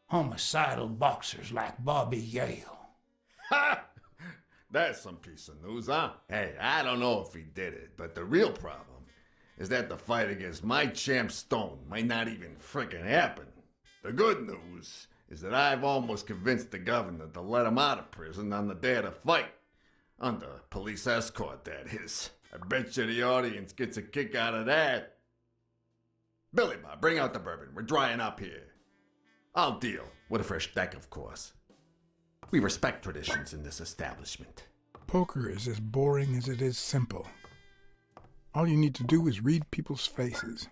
Homicidal boxers like Bobby Yale. Ha! That's some piece of news, huh? Hey, I don't know if he did it, but the real problem is that the fight against my champ Stone might not even frickin' happen. The good news is that I've almost convinced the governor to let him out of prison on the day of the fight. Under police escort, that is. I bet you the audience gets a kick out of that. Billy Bob, bring out the bourbon. We're drying up here. I'll deal. With a fresh deck, of course. We respect traditions in this establishment. Poker is as boring as it is simple. All you need to do is read people's faces.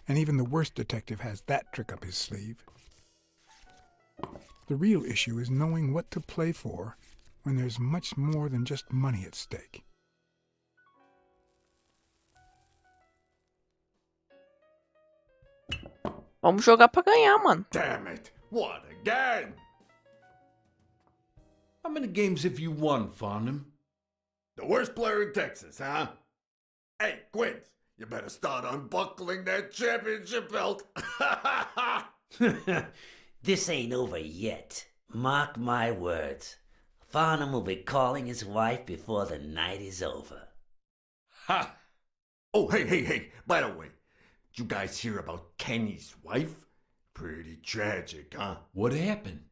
And even the worst detective has that trick up his sleeve. The real issue is knowing what to play for when there's much more than just money at stake. Vamos jogar pra ganhar, mano. Damn it! What, again? How many games have you won, Farnham? The worst player in Texas, huh? Hey, Quint, you better start unbuckling that championship belt. This ain't over yet. Mark my words. Farnham will be calling his wife before the night is over. Ha! Oh, hey, by the way, did you guys hear about Kenny's wife? Pretty tragic, huh? What happened?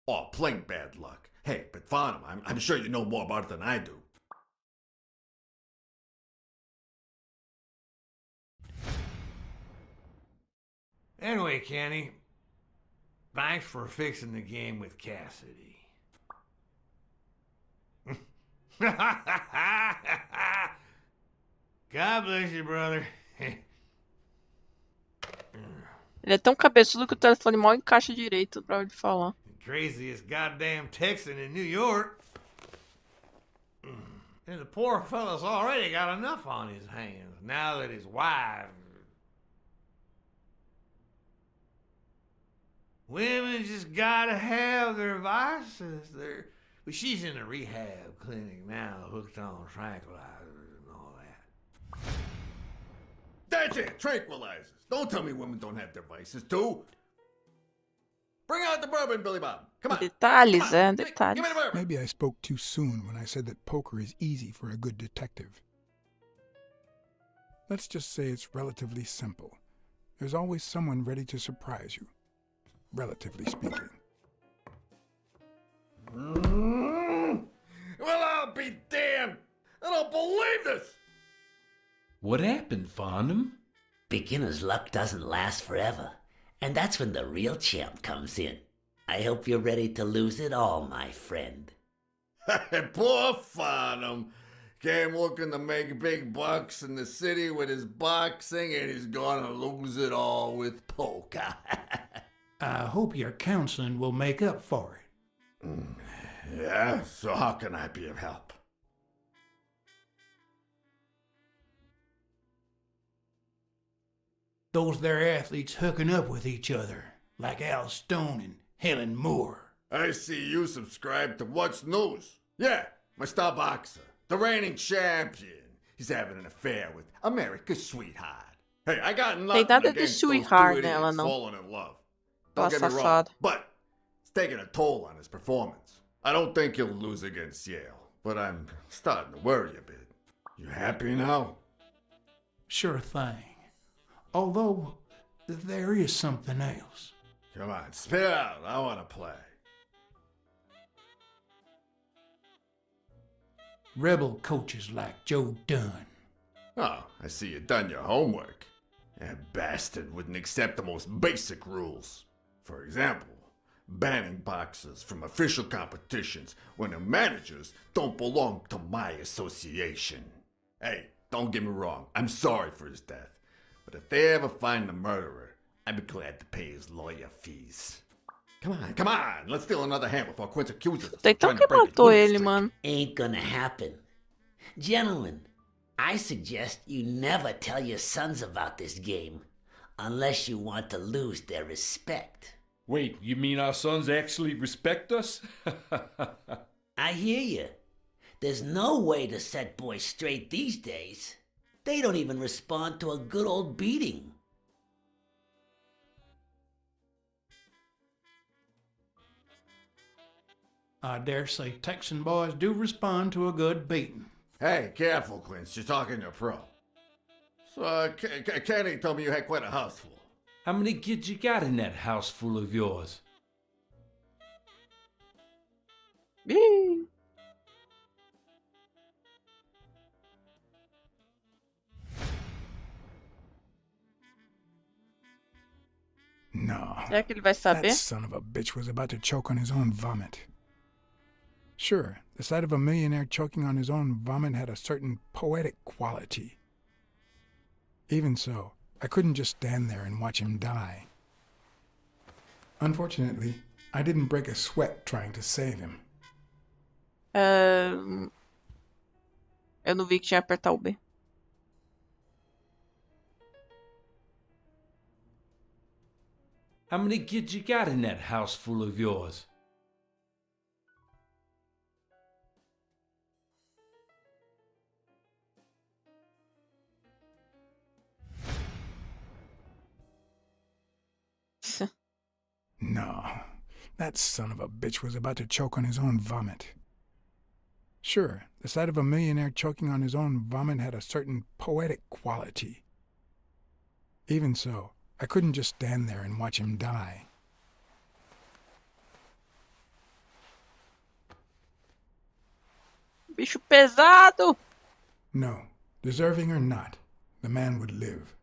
Oh, plain bad luck. Hey, but Farnham, I'm sure you know more about it than I do. Anyway, Kenny, thanks for fixing the game with Cassidy. God bless you, brother. Ele é tão cabeçudo que o telefone mal encaixa direito pra ele falar. Craziest goddamn Texan in New York. And the poor fella's already got enough on his hands now that his wife... Women just gotta have their vices. But she's in a rehab clinic now, hooked on tranquilizers and all that. That's it, tranquilizers. Don't tell me women don't have their vices, too. Bring out the bourbon, Billy Bob. Come on. Detalhes, detalhes. Maybe I spoke too soon when I said that poker is easy for a good detective. Let's just say it's relatively simple. There's always someone ready to surprise you, relatively speaking. Well, I'll be damned. I don't believe this. What happened, Farnham? Beginner's luck doesn't last forever, and that's when the real champ comes in. I hope you're ready to lose it all, my friend. Poor Farnham. Came looking to make big bucks in the city with his boxing, and he's gonna lose it all with poker. I hope your counseling will make up for it. Yeah, so how can I be of help? Those there athletes hooking up with each other, like Al Stone and Helen Moore. I see you subscribe to What's News. Yeah, my star boxer, the reigning champion. He's having an affair with America's sweetheart. Hey, I got nothing nada de against those two sweetheart idiots nela, não. falling in love. Ela Don't get me wrong, safada. but it's taking a toll on his performance. I don't think he'll lose against Yale, but I'm starting to worry a bit. You happy now? Sure thing. Although, there is something else. Come on, spit it out. I want to play. Rebel coaches like Joe Dunn. Oh, I see you done your homework. That bastard wouldn't accept the most basic rules. For example, banning boxers from official competitions when the managers don't belong to my association. Hey, don't get me wrong, I'm sorry for his death. But if they ever find the murderer, I'd be glad to pay his lawyer fees. Come on, let's steal another hand before Quince accuses us. Então quem matou ele, mano? Ain't gonna happen. Gentlemen, I suggest you never tell your sons about this game, unless you want to lose their respect. Wait, you mean our sons actually respect us? I hear you. There's no way to set boys straight these days. They don't even respond to a good old beating. I dare say Texan boys do respond to a good beating. Hey, careful, Quince. You're talking to a pro. So, Kenny told me you had quite a house full. How many kids you got in that house full of yours? No. Será que ele vai saber? That son of a bitch was about to choke on his own vomit. Sure, the sight of a millionaire choking on his own vomit had a certain poetic quality. Even so, I couldn't just stand there and watch him die. Unfortunately, I didn't break a sweat trying to save him. Eu não vi que tinha que apertar o B. How many kids you got in that house full of yours? No, that son of a bitch was about to choke on his own vomit. Sure, the sight of a millionaire choking on his own vomit had a certain poetic quality. Even so, I couldn't just stand there and watch him die. Bicho pesado! No, deserving or not, the man would live.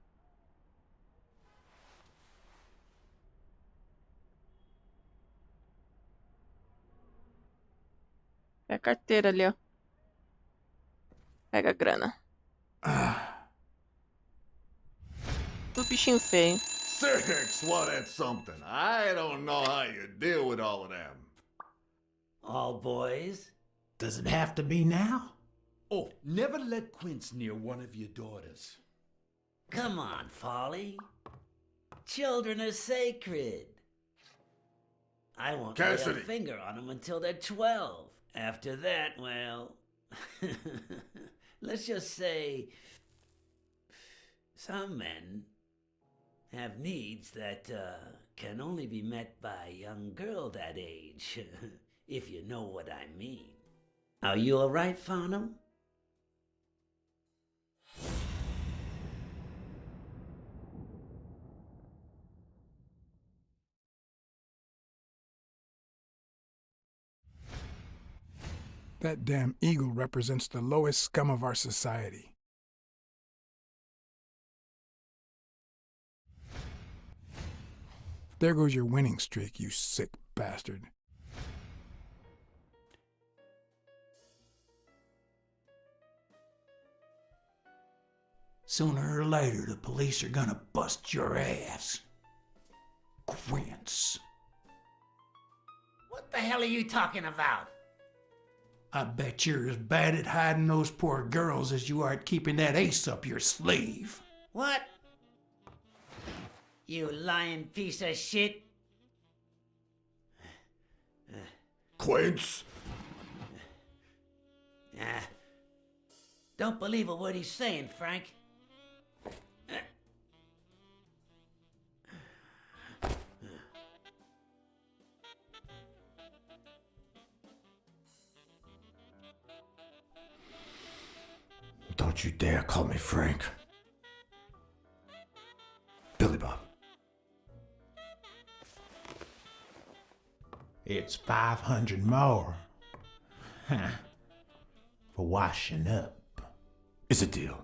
É a carteira ali, ó. Pega a grana. Tudo bichinho feio. Six, well, that's something. I don't know how you deal with all of them. All boys? Does it have to be now? Oh, never let Quince near one of your daughters. Come on, Folly. Children are sacred. I won't lay a Cassidy. finger on them until they're 12. After that, well, let's just say some men have needs that can only be met by a young girl that age, if you know what I mean. Are you all right, Farnham? That damn eagle represents the lowest scum of our society. There goes your winning streak, you sick bastard. Sooner or later, the police are gonna bust your ass. Quince. What the hell are you talking about? I bet you're as bad at hiding those poor girls as you are at keeping that ace up your sleeve. What? You lying piece of shit. Quince. Don't believe a word he's saying, Frank. Don't you dare call me Frank. Billy Bob. It's 500 more. Huh. For washing up. It's a deal.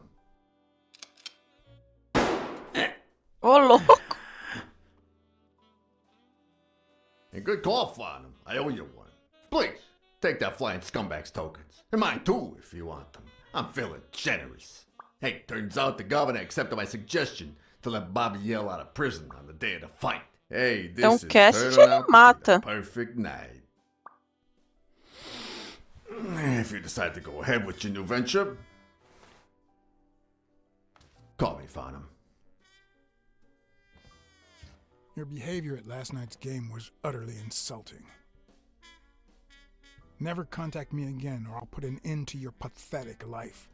Oh, louco. And good call, Farnham. I owe you one. Please, take that flying scumbag's tokens. And mine too, if you want them. I'm feeling generous. Hey, turns out the governor accepted my suggestion to let Bobby Yell out of prison on the day of the fight. Hey, this is turning out to be the perfect night. If you decide to go ahead with your new venture, call me, Farnham. Your behavior at last night's game was utterly insulting. Never contact me again or I'll put an end to your pathetic life.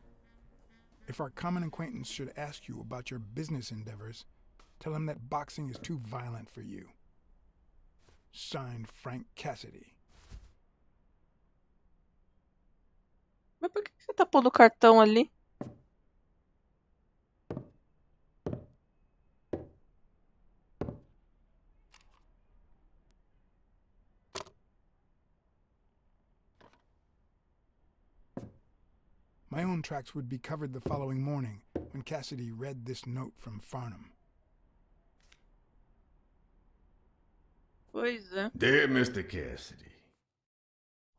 If our common acquaintance should ask you about your business endeavors, tell him that boxing is too violent for you. Signed, Frank Cassidy. Mas por que você tá pondo o cartão ali? My own tracks would be covered the following morning when Cassidy read this note from Farnham. Pois é. Dear Mr. Cassidy,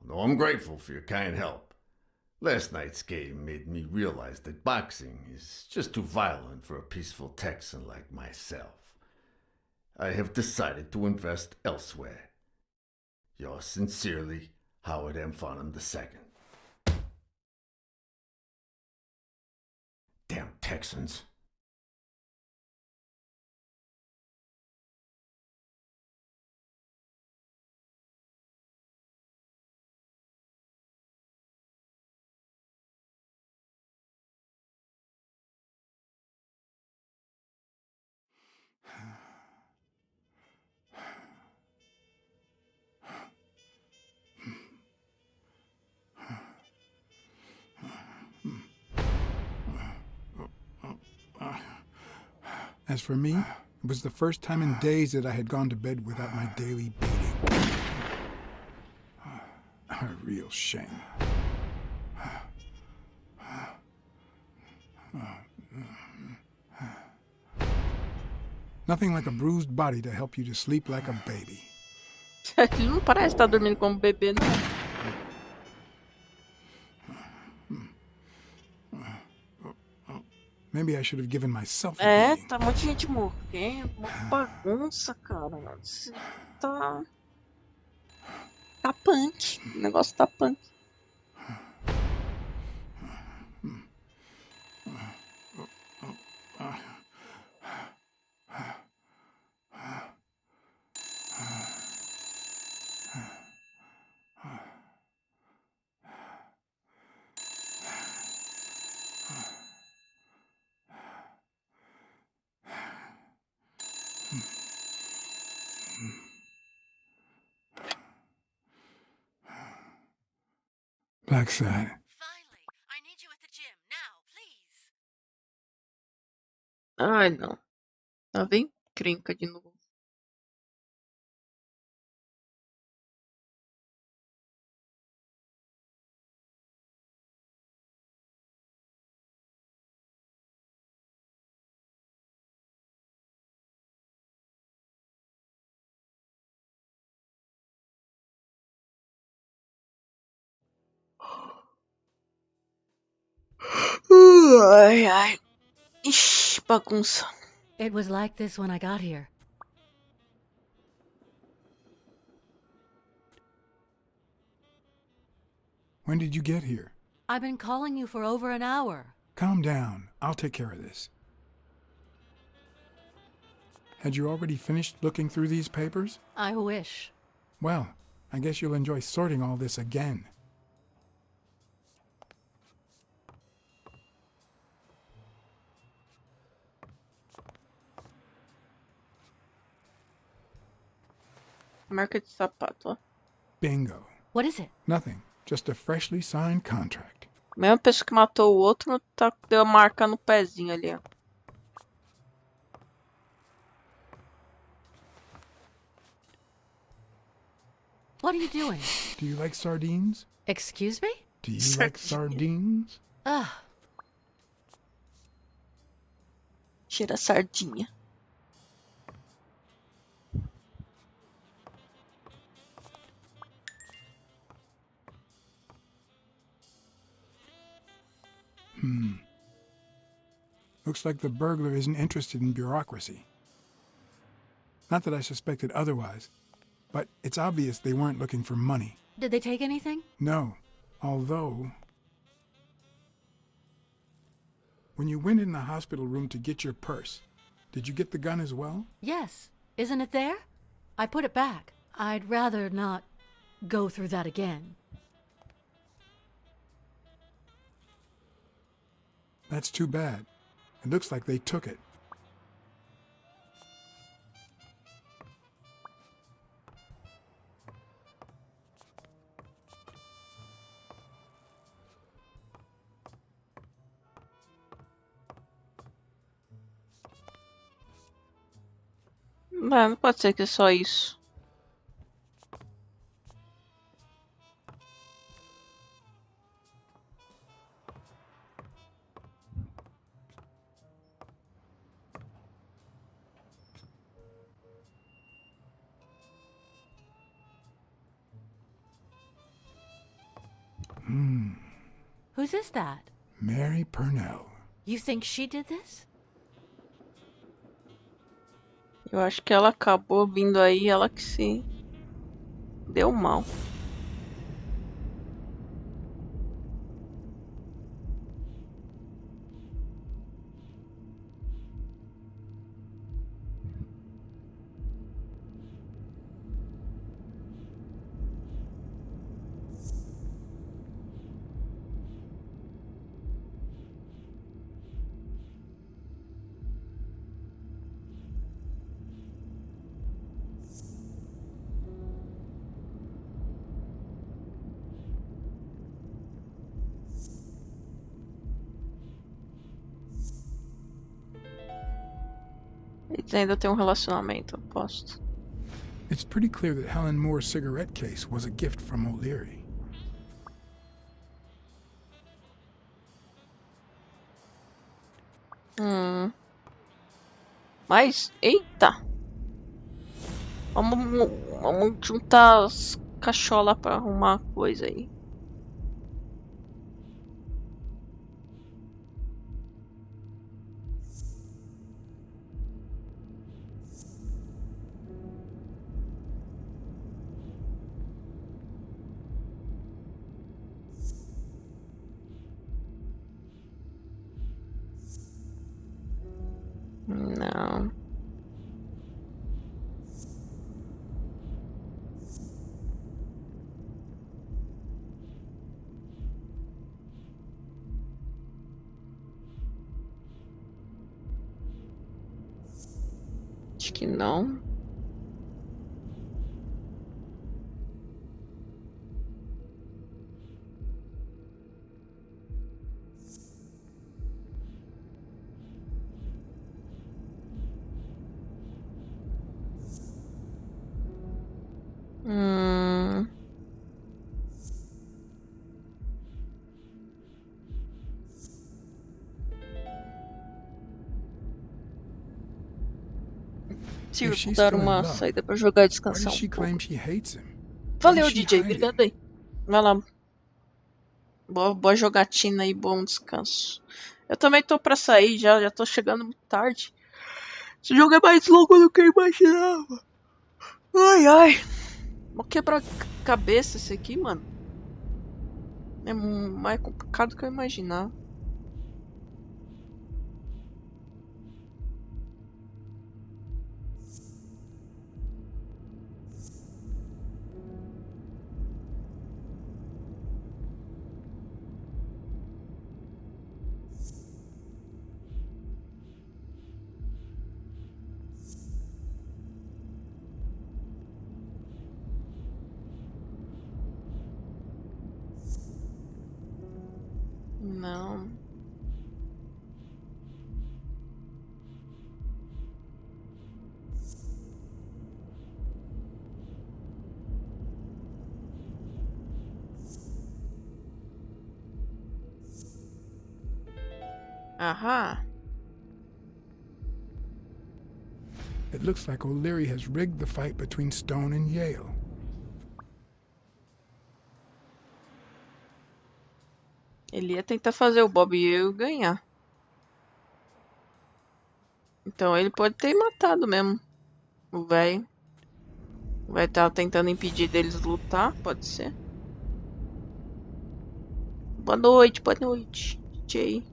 although I'm grateful for your kind help, last night's game made me realize that boxing is just too violent for a peaceful Texan like myself. I have decided to invest elsewhere. Yours sincerely, Howard M. Farnham II. Damn Texans. As for me, it was the first time in days that I had gone to bed without my daily beating. A real shame. Nothing like a bruised body to help you to sleep like a baby. Ele não parece estar dormindo como bebê, não. Maybe I should have given myself a É, beating. tá muita gente morrendo, uma bagunça, cara. Você tá. Tá punk. O negócio tá punk. Blacksad. Finally, I need you at the gym now, please. Ai, não. Lá vem crenca de novo. Ai, ai. Ixi, bagunça. It was like this when I got here. When did you get here? I've been calling you for over an hour. Calm down. I'll take care of this. Had you already finished looking through these papers? I wish. Well, I guess you'll enjoy sorting all this again. Marca de sapato, ó. Bingo. What is it? Nothing. Just a freshly signed contract. Mesma pessoa que matou o outro, tá, deu a marca no pezinho ali, ó. What are you doing? Do you like sardines? Excuse me? Do you like sardines? Ugh. Cheira sardinha. Looks like the burglar isn't interested in bureaucracy. Not that I suspected otherwise, but it's obvious they weren't looking for money. Did they take anything? No, although... When you went in the hospital room to get your purse, did you get the gun as well? Yes. Isn't it there? I put it back. I'd rather not go through that again. That's too bad. It looks like they took it. Não pode ser que é só isso. Whose is that? Mary Purnell. You think she did this? Eu acho que ela acabou vindo aí, ela que se deu mal. Eles ainda têm um relacionamento, aposto. It's pretty clear that Helen Moore's cigarette case was a gift from O'Leary. Mas, eita! Vamos juntar as cacholas pra arrumar coisa aí. Não. Acho que não. Se If she's dar still in uma love, saída pra jogar e why descansar does um she pouco. claim she hates him? Valeu, What is she DJ. hiding? Obrigado aí. Vai lá. Boa jogatina e bom descanso. Eu também tô pra sair já tô chegando muito tarde. Esse jogo é mais longo do que eu imaginava. Ai, ai. Vou quebrar cabeça esse aqui, mano. É mais complicado do que eu imaginava. Não. Aha. It looks like O'Leary has rigged the fight between Stone and Yale. Ele ia tentar fazer o Bob e eu ganhar. Então ele pode ter matado mesmo. O velho. Vai estar tentando impedir deles lutar, pode ser. Boa noite, DJ.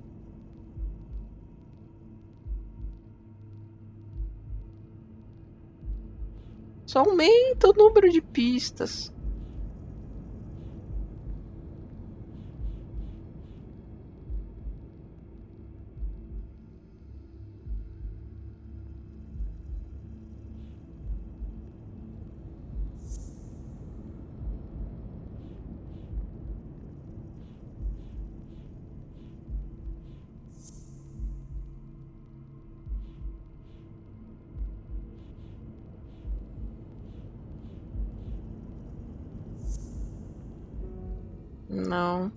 Só aumenta o número de pistas. Não.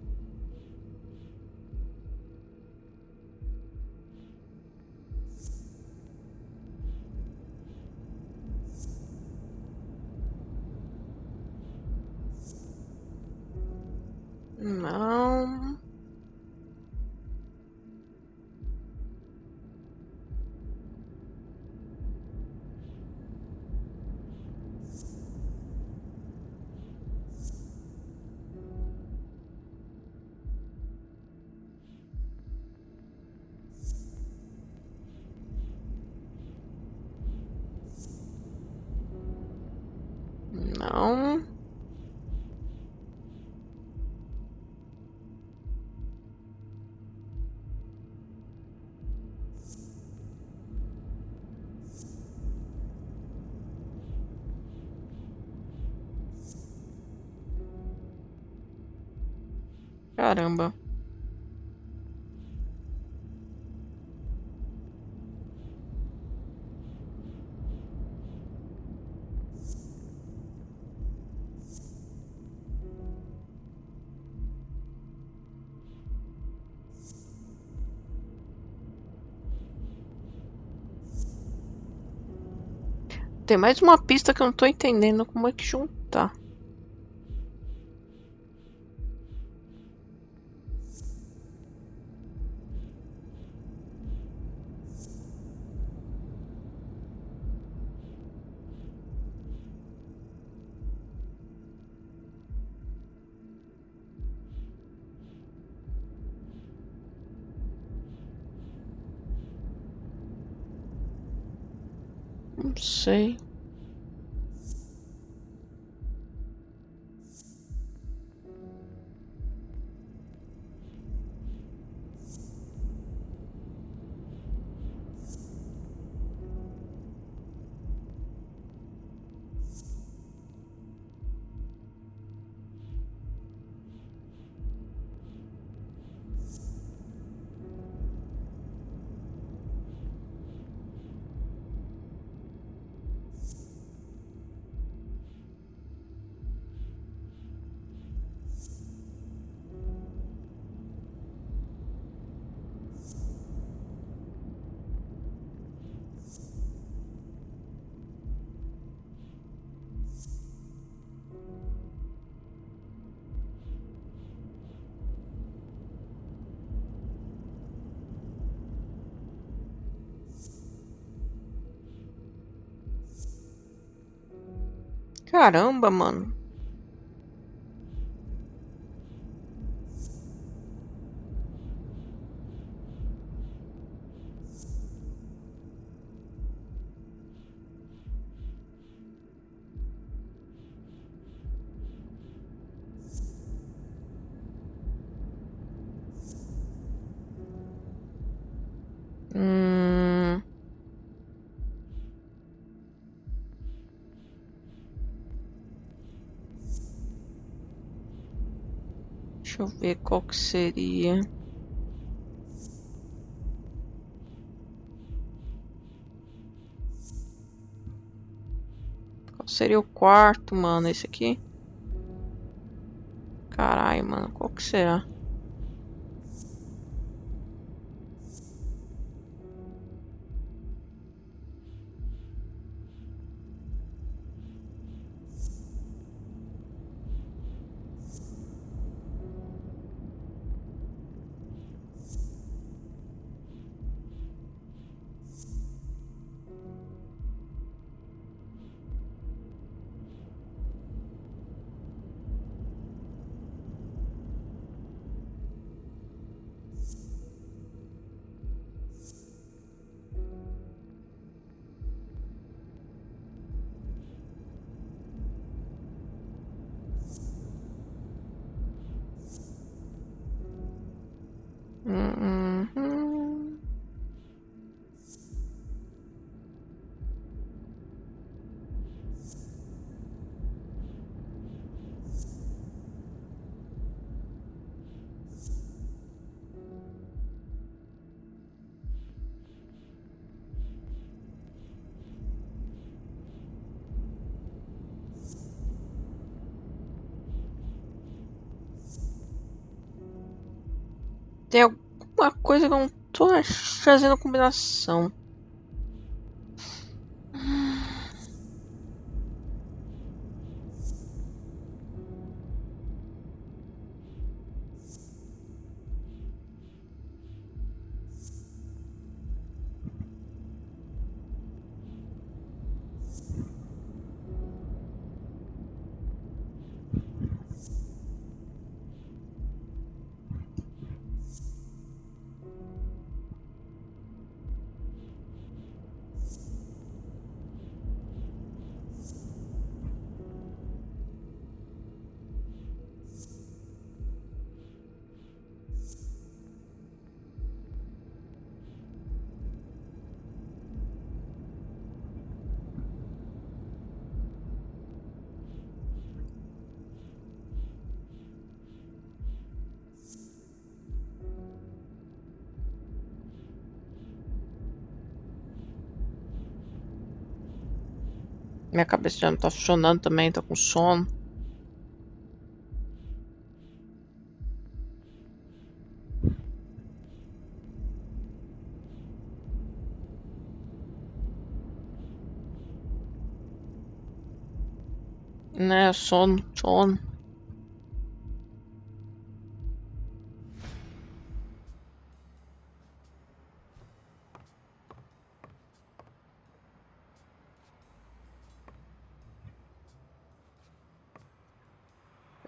Não. Não. Caramba. Tem mais uma pista que eu não tô entendendo como é que juntar. Não sei. Caramba, mano. Deixa eu ver qual que seria. Qual seria o quarto, mano? Esse aqui? Caralho, mano. Qual que será? Uhum. Tem alguma coisa que eu não tô fazendo combinação. Minha cabeça já não tá funcionando também, tô com sono. Né, sono.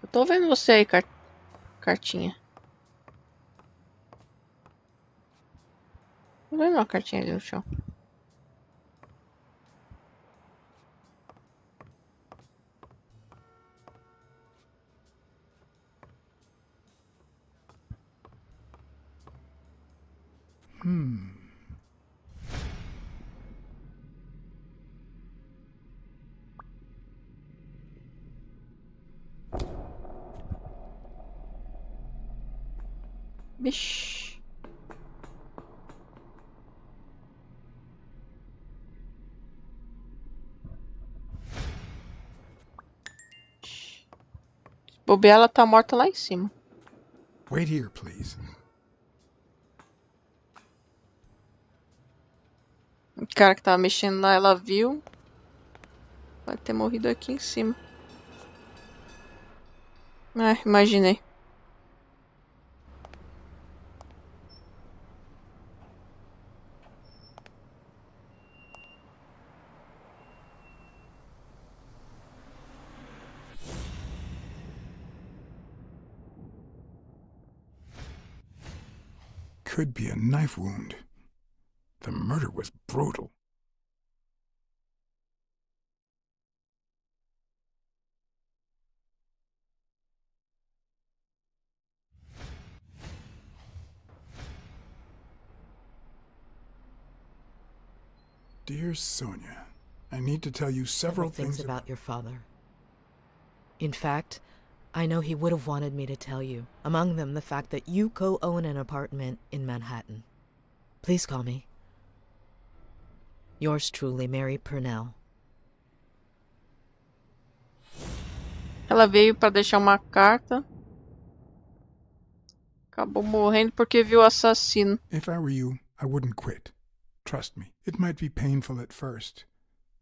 Eu tô vendo você aí, cartinha. Tô vendo uma cartinha ali no chão. Vixe. Se bobear, ela tá morta lá em cima. Wait here, please. O cara que tava mexendo lá, ela viu. Vai ter morrido aqui em cima. Ah, imaginei. could be a knife wound. The murder was brutal. Dear Sonia, I need to tell you several things about your father. In fact, I know he would have wanted me to tell you. Among them, the fact that you co-own an apartment in Manhattan. Please call me. Yours truly, Mary Purnell. Ela veio para deixar uma carta. Acabou morrendo porque viu o assassino. If I were you, I wouldn't quit. Trust me, it might be painful at first,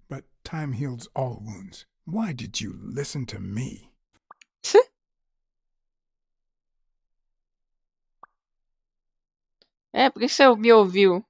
but time heals all wounds. Why did you listen to me? É, por que você me ouviu?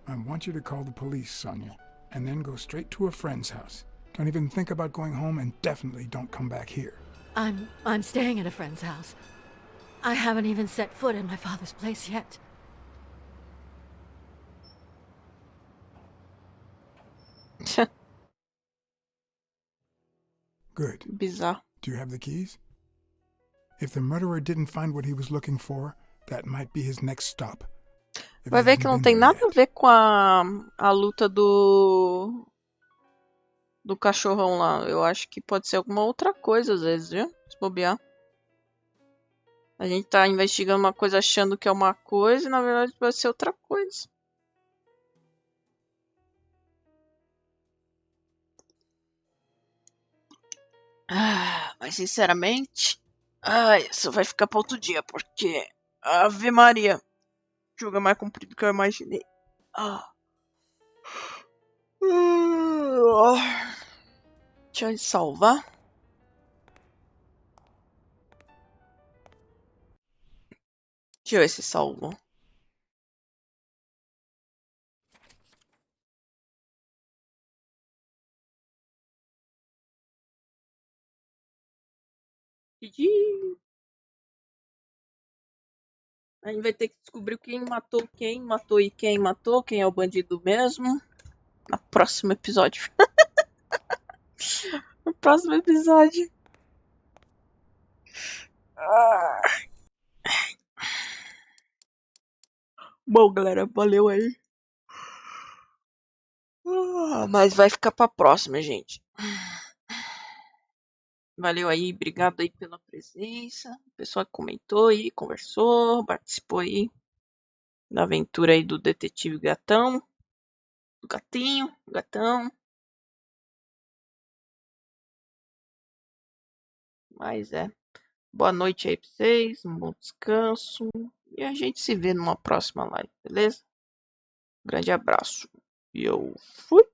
I want you to call the police, Sonia, and then go straight to a friend's house. Don't even think about going home, and definitely don't come back here. I'm staying at a friend's house. I haven't even set foot in my father's place yet. Good. Bizarro. Do you have the keys? If the murderer didn't find what he was looking for, that might be his next stop. Vai ver que não tem nada a ver com a luta do cachorrão lá. Eu acho que pode ser alguma outra coisa às vezes, viu? Se bobear. A gente tá investigando uma coisa achando que é uma coisa e na verdade pode ser outra coisa. Mas sinceramente, isso vai ficar para outro dia, porque Ave Maria, o jogo é mais comprido do que eu imaginei. Deixa eu salvar. Deixa eu ver se salvou. A gente vai ter que descobrir quem matou, e quem matou, quem é o bandido mesmo. No próximo episódio. No próximo episódio. Bom, galera, valeu aí. Mas vai ficar pra próxima, gente. Valeu aí, obrigado aí pela presença. O pessoal que comentou aí, conversou, participou aí da aventura aí do detetive gatão. Do gatinho, gatão. Mas boa noite aí pra vocês, um bom descanso. E a gente se vê numa próxima live, beleza? Grande abraço. E eu fui.